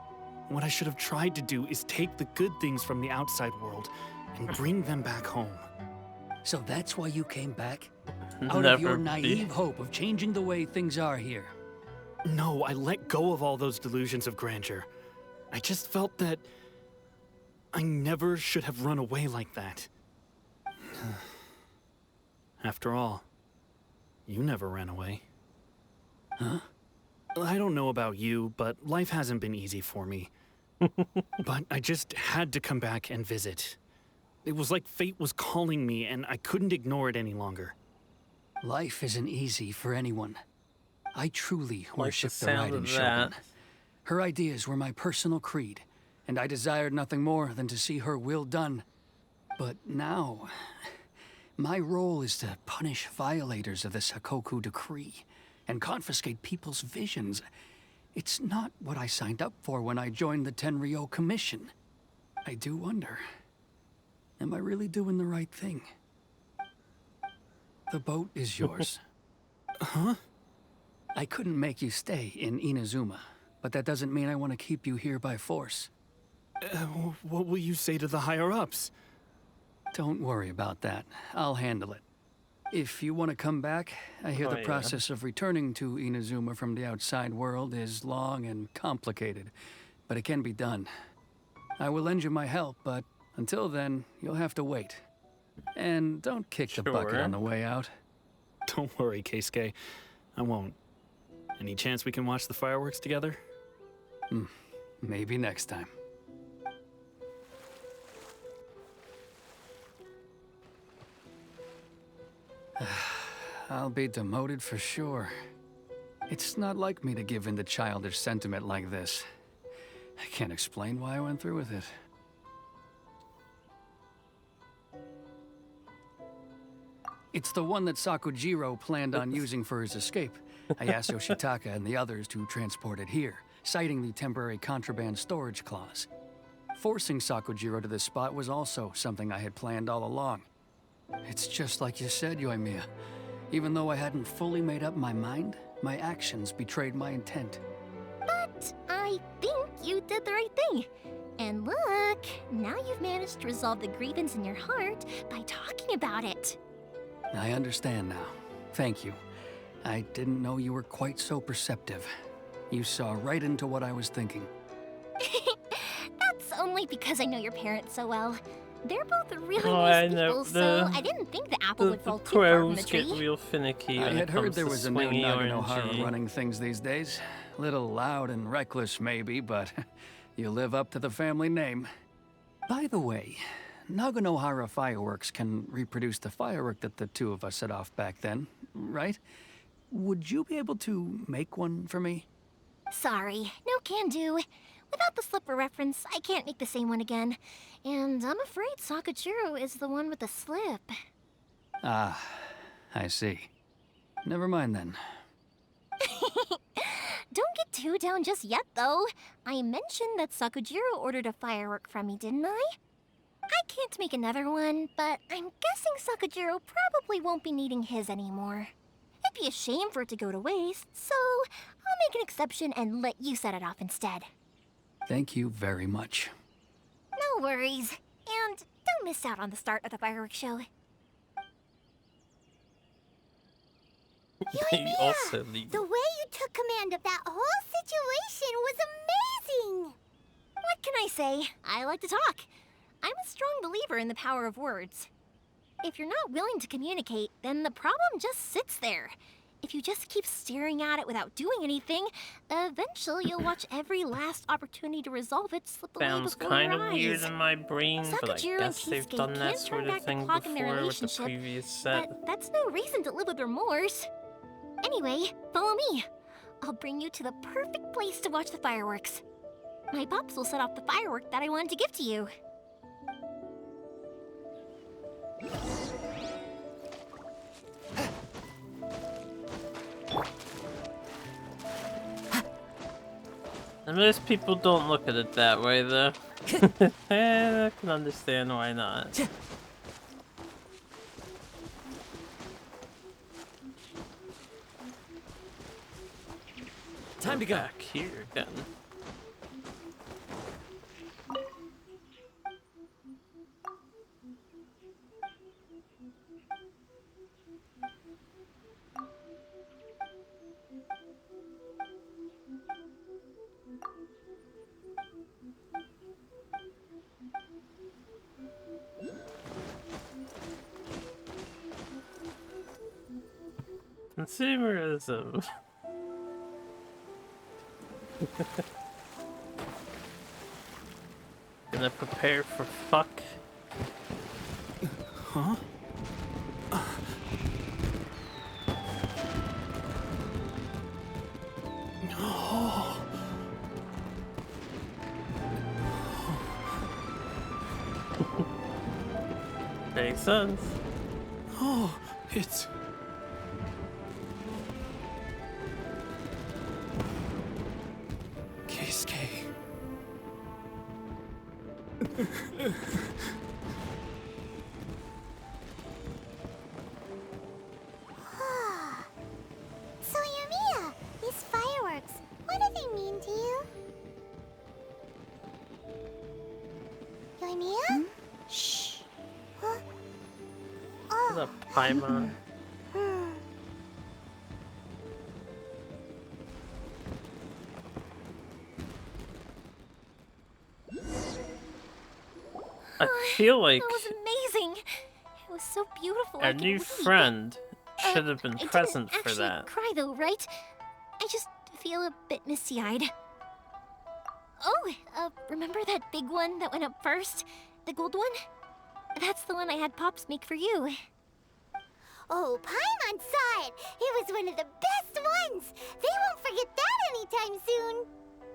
What I should have tried to do is take the good things from the outside world and bring them back home. So that's why you came back? Out of your Never naive be. hope of changing the way things are here? No, I let go of all those delusions of grandeur. I just felt that I never should have run away like that. After all, you never ran away. Huh? I don't know about you, but life hasn't been easy for me. But I just had to come back and visit. It was like fate was calling me, and I couldn't ignore it any longer. Life isn't easy for anyone. I truly worship the sound Raiden of Shogun. that. Her ideas were my personal creed, and I desired nothing more than to see her will done. But now, my role is to punish violators of the Sakoku decree and confiscate people's visions. It's not what I signed up for when I joined the Tenryou Commission. I do wonder, am I really doing the right thing? The boat is yours. Huh? I couldn't make you stay in Inazuma, but that doesn't mean I want to keep you here by force. What will you say to the higher-ups? Don't worry about that. I'll handle it. If you want to come back, I hear Oh, the yeah. process of returning to Inazuma from the outside world is long and complicated, but it can be done. I will lend you my help, but until then, you'll have to wait. And don't kick the bucket Sure. on the way out. Don't worry, Keisuke. I won't. Any chance we can watch the fireworks together? Maybe next time. I'll be demoted for sure. It's not like me to give in to childish sentiment like this. I can't explain why I went through with it. It's the one that Sakujiro planned on using for his escape. I asked Yoshitaka and the others to transport it here, citing the temporary contraband storage clause. Forcing Sakujiro to this spot was also something I had planned all along. It's just like you said, Yoimiya. Even though I hadn't fully made up my mind, my actions betrayed my intent. But I think you did the right thing. And look, now you've managed to resolve the grievance in your heart by talking about it. I understand now. Thank you. I didn't know you were quite so perceptive. You saw right into what I was thinking. That's only because I know your parents so well. They're both really Oh, I nice know. people, so I didn't think the apple would fall The too far from the crows get tree. real finicky I when had it heard comes there to was a new swingy Naganohara RNG. running things these days. Little loud and reckless, maybe, but you live up to the family name. By the way, Naganohara fireworks can reproduce the firework that the two of us set off back then, right? Would you be able to make one for me? Sorry, no can do. Without the slipper reference, I can't make the same one again. And I'm afraid Sakujiro is the one with the slip. Ah, I see. Never mind then. Don't get too down just yet, though. I mentioned that Sakujiro ordered a firework from me, didn't I? I can't make another one, but I'm guessing Sakujiro probably won't be needing his anymore. It'd be a shame for it to go to waste, so I'll make an exception and let you set it off instead. Thank you very much. No worries. And don't miss out on the start of the fireworks show. Yoimiya, the way you took command of that whole situation was amazing! What can I say? I like to talk. I'm a strong believer in the power of words. If you're not willing to communicate, then the problem just sits there. If you just keep staring at it without doing anything, eventually you'll watch every last opportunity to resolve it slip away Sounds before kind your of eyes. weird in my brain, but I Sakujiro guess and they've Keisuke done that can't sort turn of back the thing clock in their before with the relationship, previous set. but that's no reason to live with remorse. Anyway, follow me. I'll bring you to the perfect place to watch the fireworks. My pops will set off the firework that I wanted to give to you. And most people don't look at it that way, though. I can understand why not. Time to go. Back here again. Consumerism. Gonna prepare for fuck. Huh? Oh. Makes sense. Oh, it's... Keisuke. So, Yoimiya, these fireworks, what do they mean to you? Yoimiya? Shh. Huh? What's up, Paimon? I feel like That was amazing. It was so beautiful. our new friend should have been present I didn't for actually that. cry though, right? I just feel a bit misty-eyed. Oh, remember that big one that went up first? The gold one? That's the one I had Pops make for you. Oh, Paimon saw it! It was one of the best ones! They won't forget that anytime soon!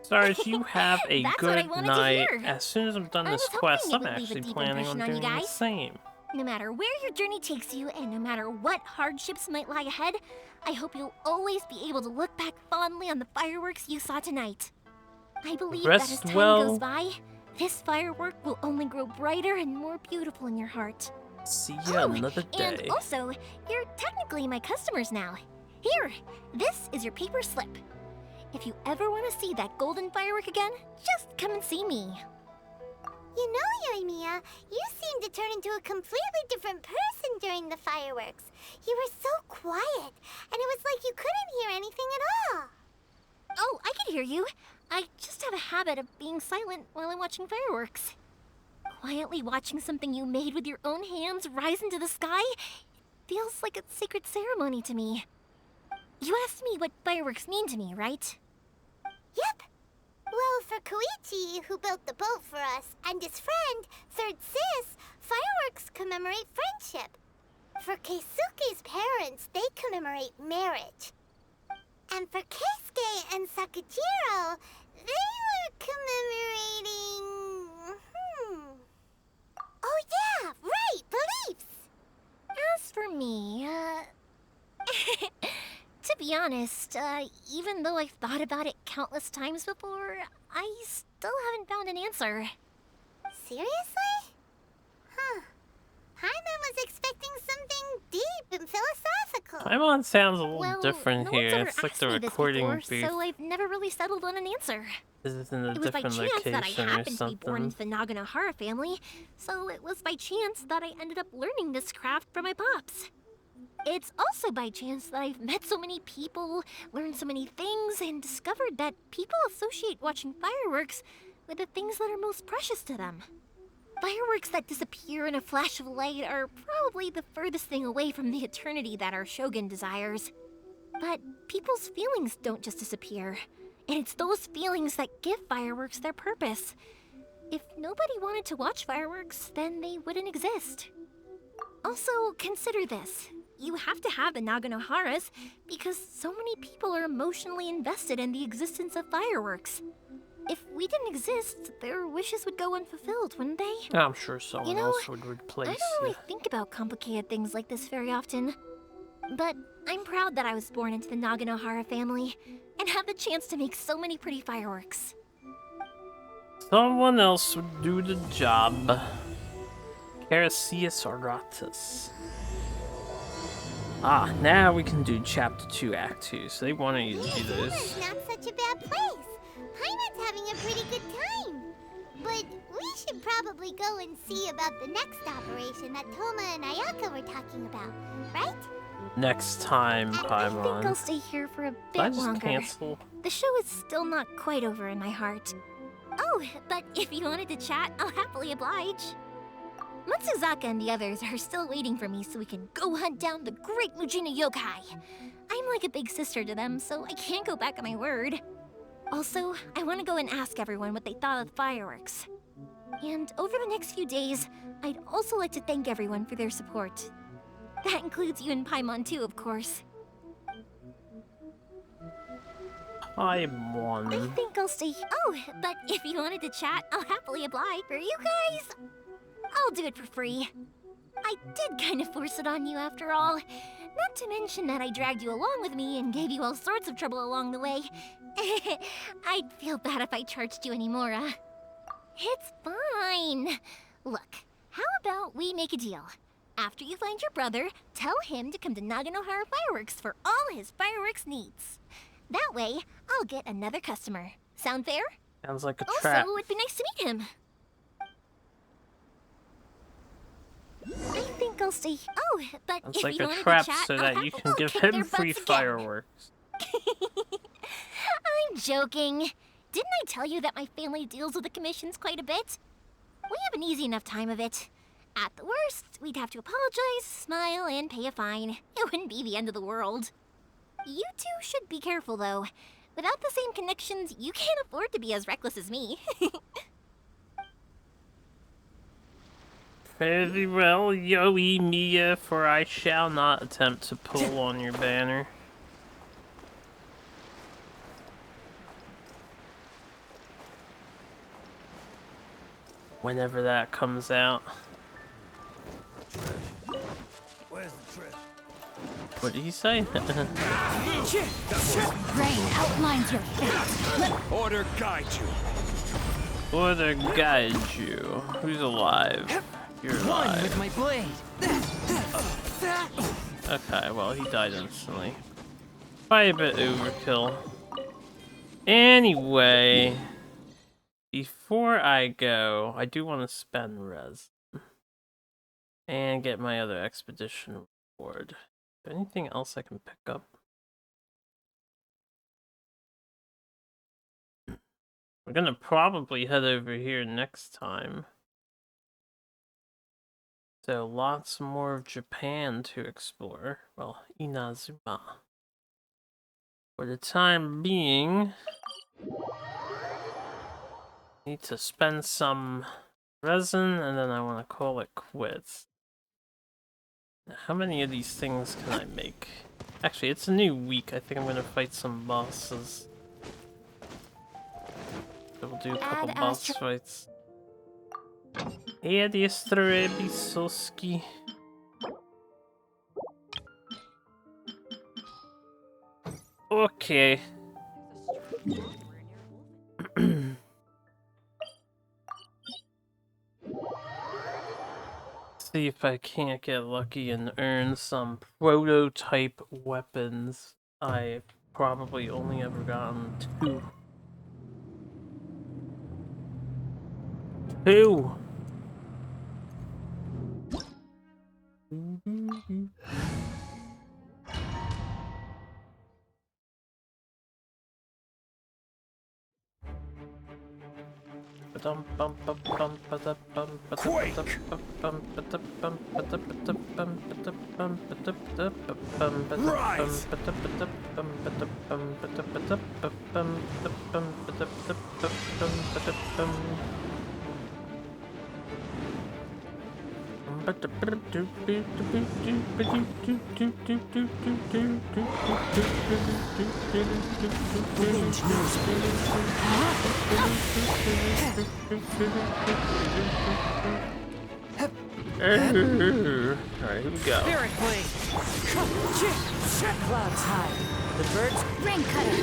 Stars, you have a That's what I good wanted to night. hear. As soon as I'm done I this was hoping quest, it I'm would leave a actually deep planning on impression on you doing the guys. same. No matter where your journey takes you, and no matter what hardships might lie ahead, I hope you'll always be able to look back fondly on the fireworks you saw tonight. I believe that as Rest time well. goes by, this firework will only grow brighter and more beautiful in your heart. See ya another day. And also, you're technically my customers now. Here, this is your paper slip. If you ever want to see that golden firework again, just come and see me. You know, Yoimiya, you seemed to turn into a completely different person during the fireworks. You were so quiet, and it was like you couldn't hear anything at all. Oh, I can hear you. I just have a habit of being silent while I'm watching fireworks. Quietly watching something you made with your own hands rise into the sky feels like a sacred ceremony to me. You asked me what fireworks mean to me, right? Yep. Well, for Koichi, who built the boat for us, and his friend, Third Sis, fireworks commemorate friendship. For Keisuke's parents, they commemorate marriage. And for Keisuke and Sakujiro, they were commemorating... Oh yeah, right, beliefs! As for me, honest, even though I've thought about it countless times before, I still haven't found an answer. Seriously? Huh. Paimon was expecting something deep and philosophical. Paimon sounds a little Well, different no here. one's ever It's like asked the me this recording before, booth. so I've never really settled on an answer. This is in a It was by different chance that I location or happened to be born something. into the Naganohara family, so it was by chance that I ended up learning this craft from my pops. It's also by chance that I've met so many people, learned so many things, and discovered that people associate watching fireworks with the things that are most precious to them. Fireworks that disappear in a flash of light are probably the furthest thing away from the eternity that our shogun desires. But people's feelings don't just disappear, and it's those feelings that give fireworks their purpose. If nobody wanted to watch fireworks, then they wouldn't exist. Also, consider this. You have to have the Naganoharas because so many people are emotionally invested in the existence of fireworks. If we didn't exist, their wishes would go unfulfilled, wouldn't they? I'm sure someone else would replace I don't really you. think about complicated things like this very often. But I'm proud that I was born into the Naganohara family and have the chance to make so many pretty fireworks. Someone else would do the job. Carassius Aratus. Ah, now we can do Chapter 2, Act 2. So they wanted you to do this. Inazuma's not such a bad place. Paimon's having a pretty good time. But we should probably go and see about the next operation that Toma and Ayaka were talking about, right? Next time, I think I'll Paimon. stay here for a Did bit I just longer. cancel? The show is still not quite over in my heart. Oh, but if you wanted to chat, I'll happily oblige. Matsuzaka and the others are still waiting for me so we can go hunt down the great Mujina yokai. I'm like a big sister to them, so I can't go back on my word. Also, I want to go and ask everyone what they thought of the fireworks. And over the next few days, I'd also like to thank everyone for their support. That includes you and Paimon too, of course. Paimon. I think I'll stay. Oh, but if you wanted to chat, I'll happily oblige. For you guys, I'll do it for free. I did kind of force it on you after all. Not to mention that I dragged you along with me and gave you all sorts of trouble along the way. I'd feel bad if I charged you anymore, It's fine. Look, how about we make a deal? After you find your brother, tell him to come to Naganohara Fireworks for all his fireworks needs. That way, I'll get another customer. Sound fair? Sounds like a trap. Also, it'd be nice to meet him. I think I'll stay. Oh, but Sounds if like you a wanted trap to chat, so I'll that have you to can give kick him their free butts again. fireworks. I'm joking. Didn't I tell you that my family deals with the commissions quite a bit? We have an easy enough time of it. At the worst, we'd have to apologize, smile, and pay a fine. It wouldn't be the end of the world. You two should be careful, though. Without the same connections, you can't afford to be as reckless as me. Very well, Yoimiya, for I shall not attempt to pull on your banner. Whenever that comes out. Where's the trip? What did he say? Rain outlines your fate. Order guide you. Order guide you. Who's alive? You're One alive. with my blade. Okay, well, he died instantly. Probably a bit overkill. Anyway, before I go, I do want to spend res and get my other expedition reward. Is there anything else I can pick up? We're gonna probably head over here next time. So lots more of Japan to explore. Well, Inazuma. For the time being, need to spend some resin and then I want to call it quits. Now, how many of these things can I make? Actually, it's a new week. I think I'm going to fight some bosses. So we'll do a couple boss fights. Edi Estrebi Soski. Okay. See if I can't get lucky and earn some prototype weapons. I've probably only ever gotten 2. 2! Quake! Rise! The wind knows me. Alright, here we go. Spirit Blade! Clouds high. The birds... Rain Cutter!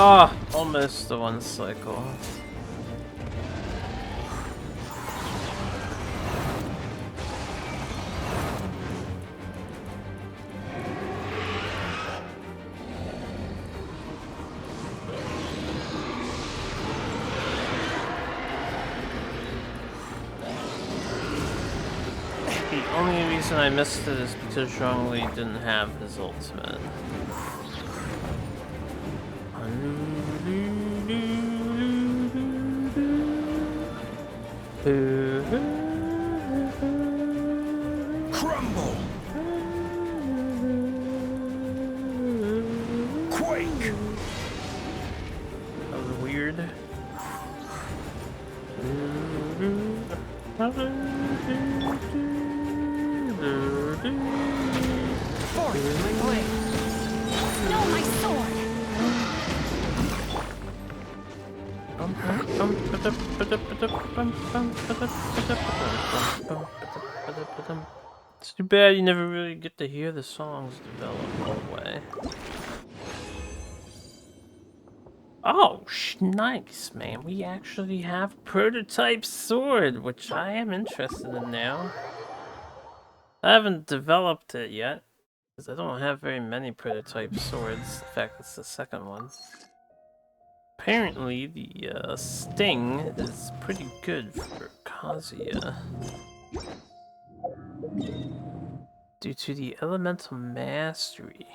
Ah, almost the 1 cycle. The only reason I missed it is because Zhongli didn't have his ultimate. Crumble! Quake! That was weird. Forth my blade! No, my sword! It's too bad you never really get to hear the songs develop all the way. Oh, nice, man. We actually have prototype sword, which I am interested in now. I haven't developed it yet, because I don't have very many prototype swords. In fact, it's the second one. Apparently, the sting is pretty good for Kazuya. Due to the elemental mastery.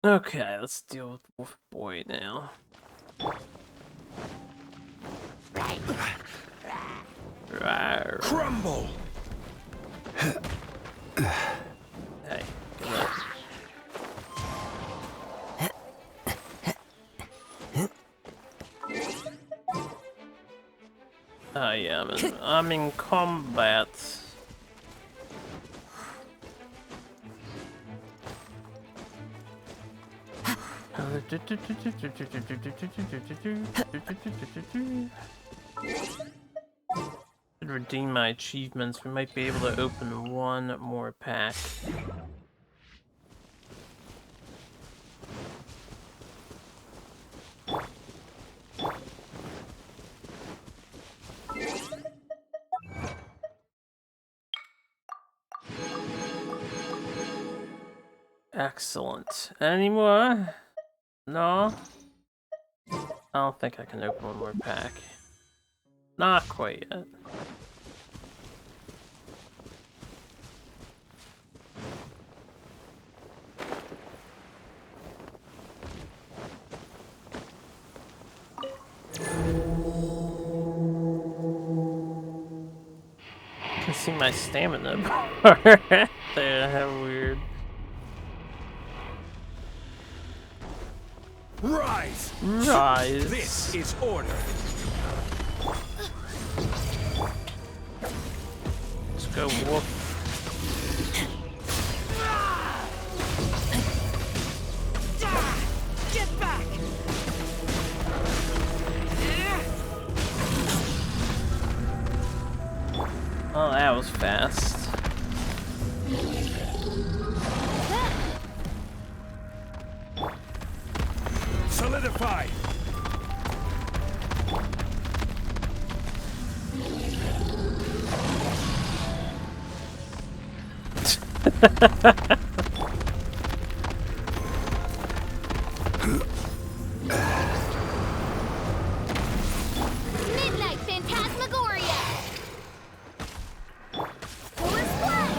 Okay, let's deal with Wolf Boy now. Crumble! Hey, good luck. Oh yeah, I'm in combat. Should redeem my achievements. We might be able to open 1 more pack. Excellent. Any more? No? I don't think I can open 1 more pack. Not quite yet. I can see my stamina bar there, how weird. Rise! Rise! This is order! Let's go, Wolf. fast. Solidify! Midnight Phantasmagoria! Full splash!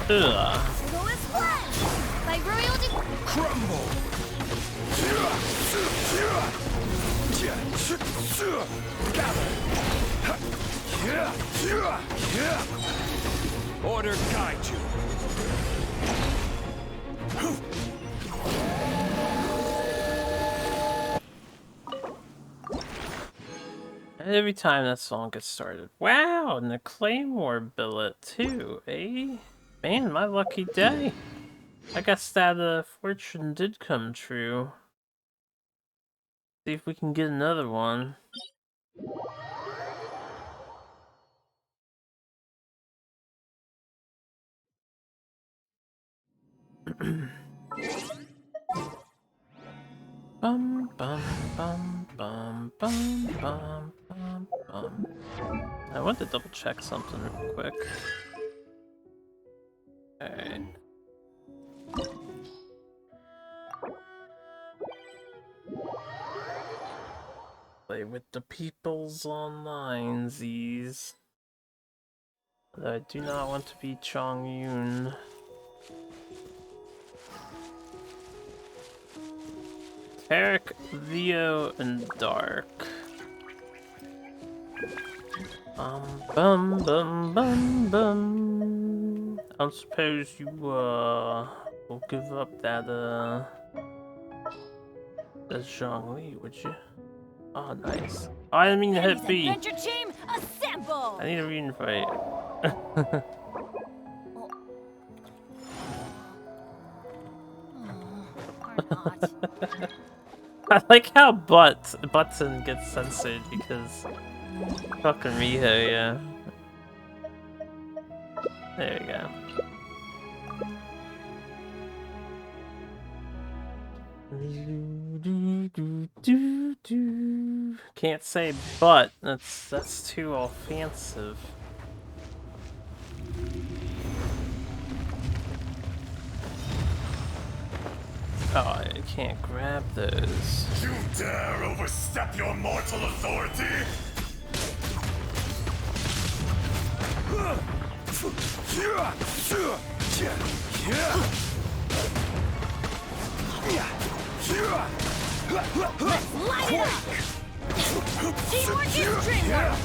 Ugh. Full splash! By Royal Crumble! Order guide you. Every time that song gets started. Wow, and the Claymore billet too, eh? Man, my lucky day. I guess that fortune did come true. See if we can get another one. Bum bum bum bum bum bum bum bum. I want to double check something real quick. Alright. Play with the people's online Z's. But I do not want to be Chong Yun. Eric, Leo, and Dark. Bum bum bum bum. I don't suppose you will give up that Zhongli, would you? Oh, nice. Oh, I didn't mean to hit B. Adventure team, assemble! I need a reinvite. I like how Button gets censored because fucking Riho, yeah. There we go. Can't say but, that's too offensive. Oh, I can't grab those. You dare overstep your mortal authority? Teamwork is dreamwork!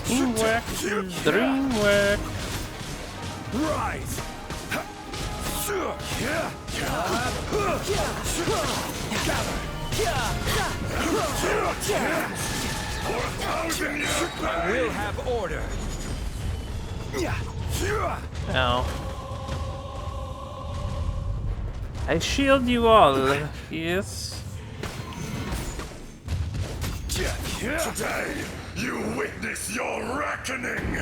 Teamwork is dreamwork! Rise! I will have order. Ow. I shield you all, yes? Today, you witness your reckoning!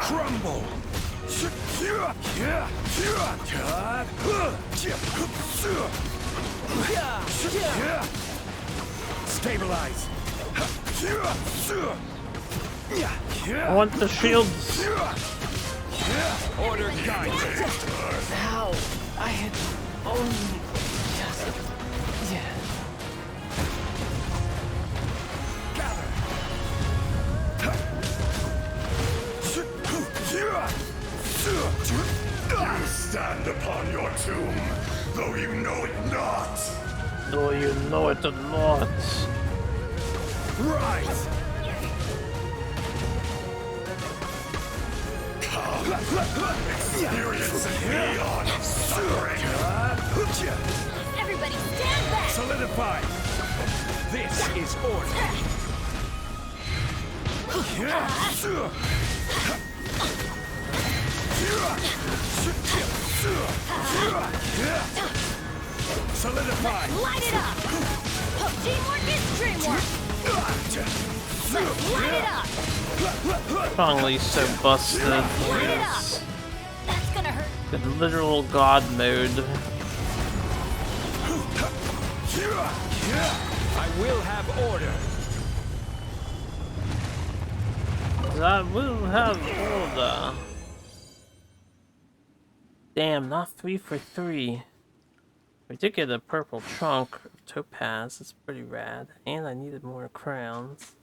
Crumble! Stabilize! I want the shields! Order guide! How? I had only just... Yeah. You stand upon your tomb, though you know it not. Though you know it or not. Rise! Come, Experience beyond suffering. Everybody stand back! Solidify! This is order. Solidify! Light it up! Teamwork is dreamwork! Let's light it up! Strongly so busted. Light it up! That's gonna hurt. The literal god mode. I will have order. I will have order. Damn, not 3 for 3. We did get a purple trunk of topaz. It's pretty rad. And I needed more crowns.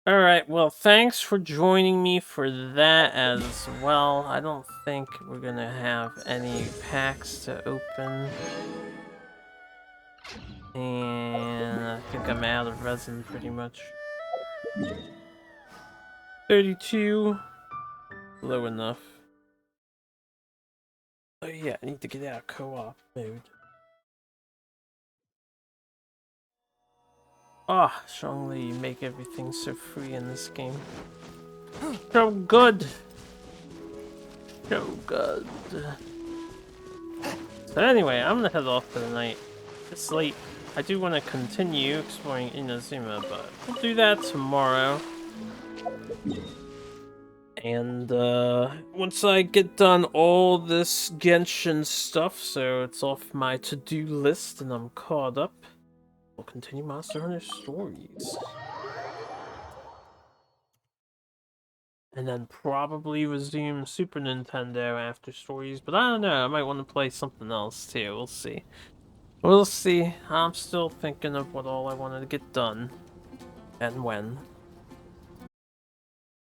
Alright, well, thanks for joining me for that as well. I don't think we're gonna have any packs to open. And I think I'm out of resin pretty much. 32. Low enough. Oh yeah, I need to get out of co-op mode. Ah, strongly make everything so free in this game. So good! So good. So anyway, I'm gonna head off for the night. It's late. I do want to continue exploring Inazuma, but we'll do that tomorrow. And once I get done all this Genshin stuff, so it's off my to-do list and I'm caught up, we'll continue Monster Hunter Stories. And then probably resume Super Nintendo after Stories, but I don't know, I might want to play something else too, we'll see. We'll see. I'm still thinking of what all I wanted to get done and when.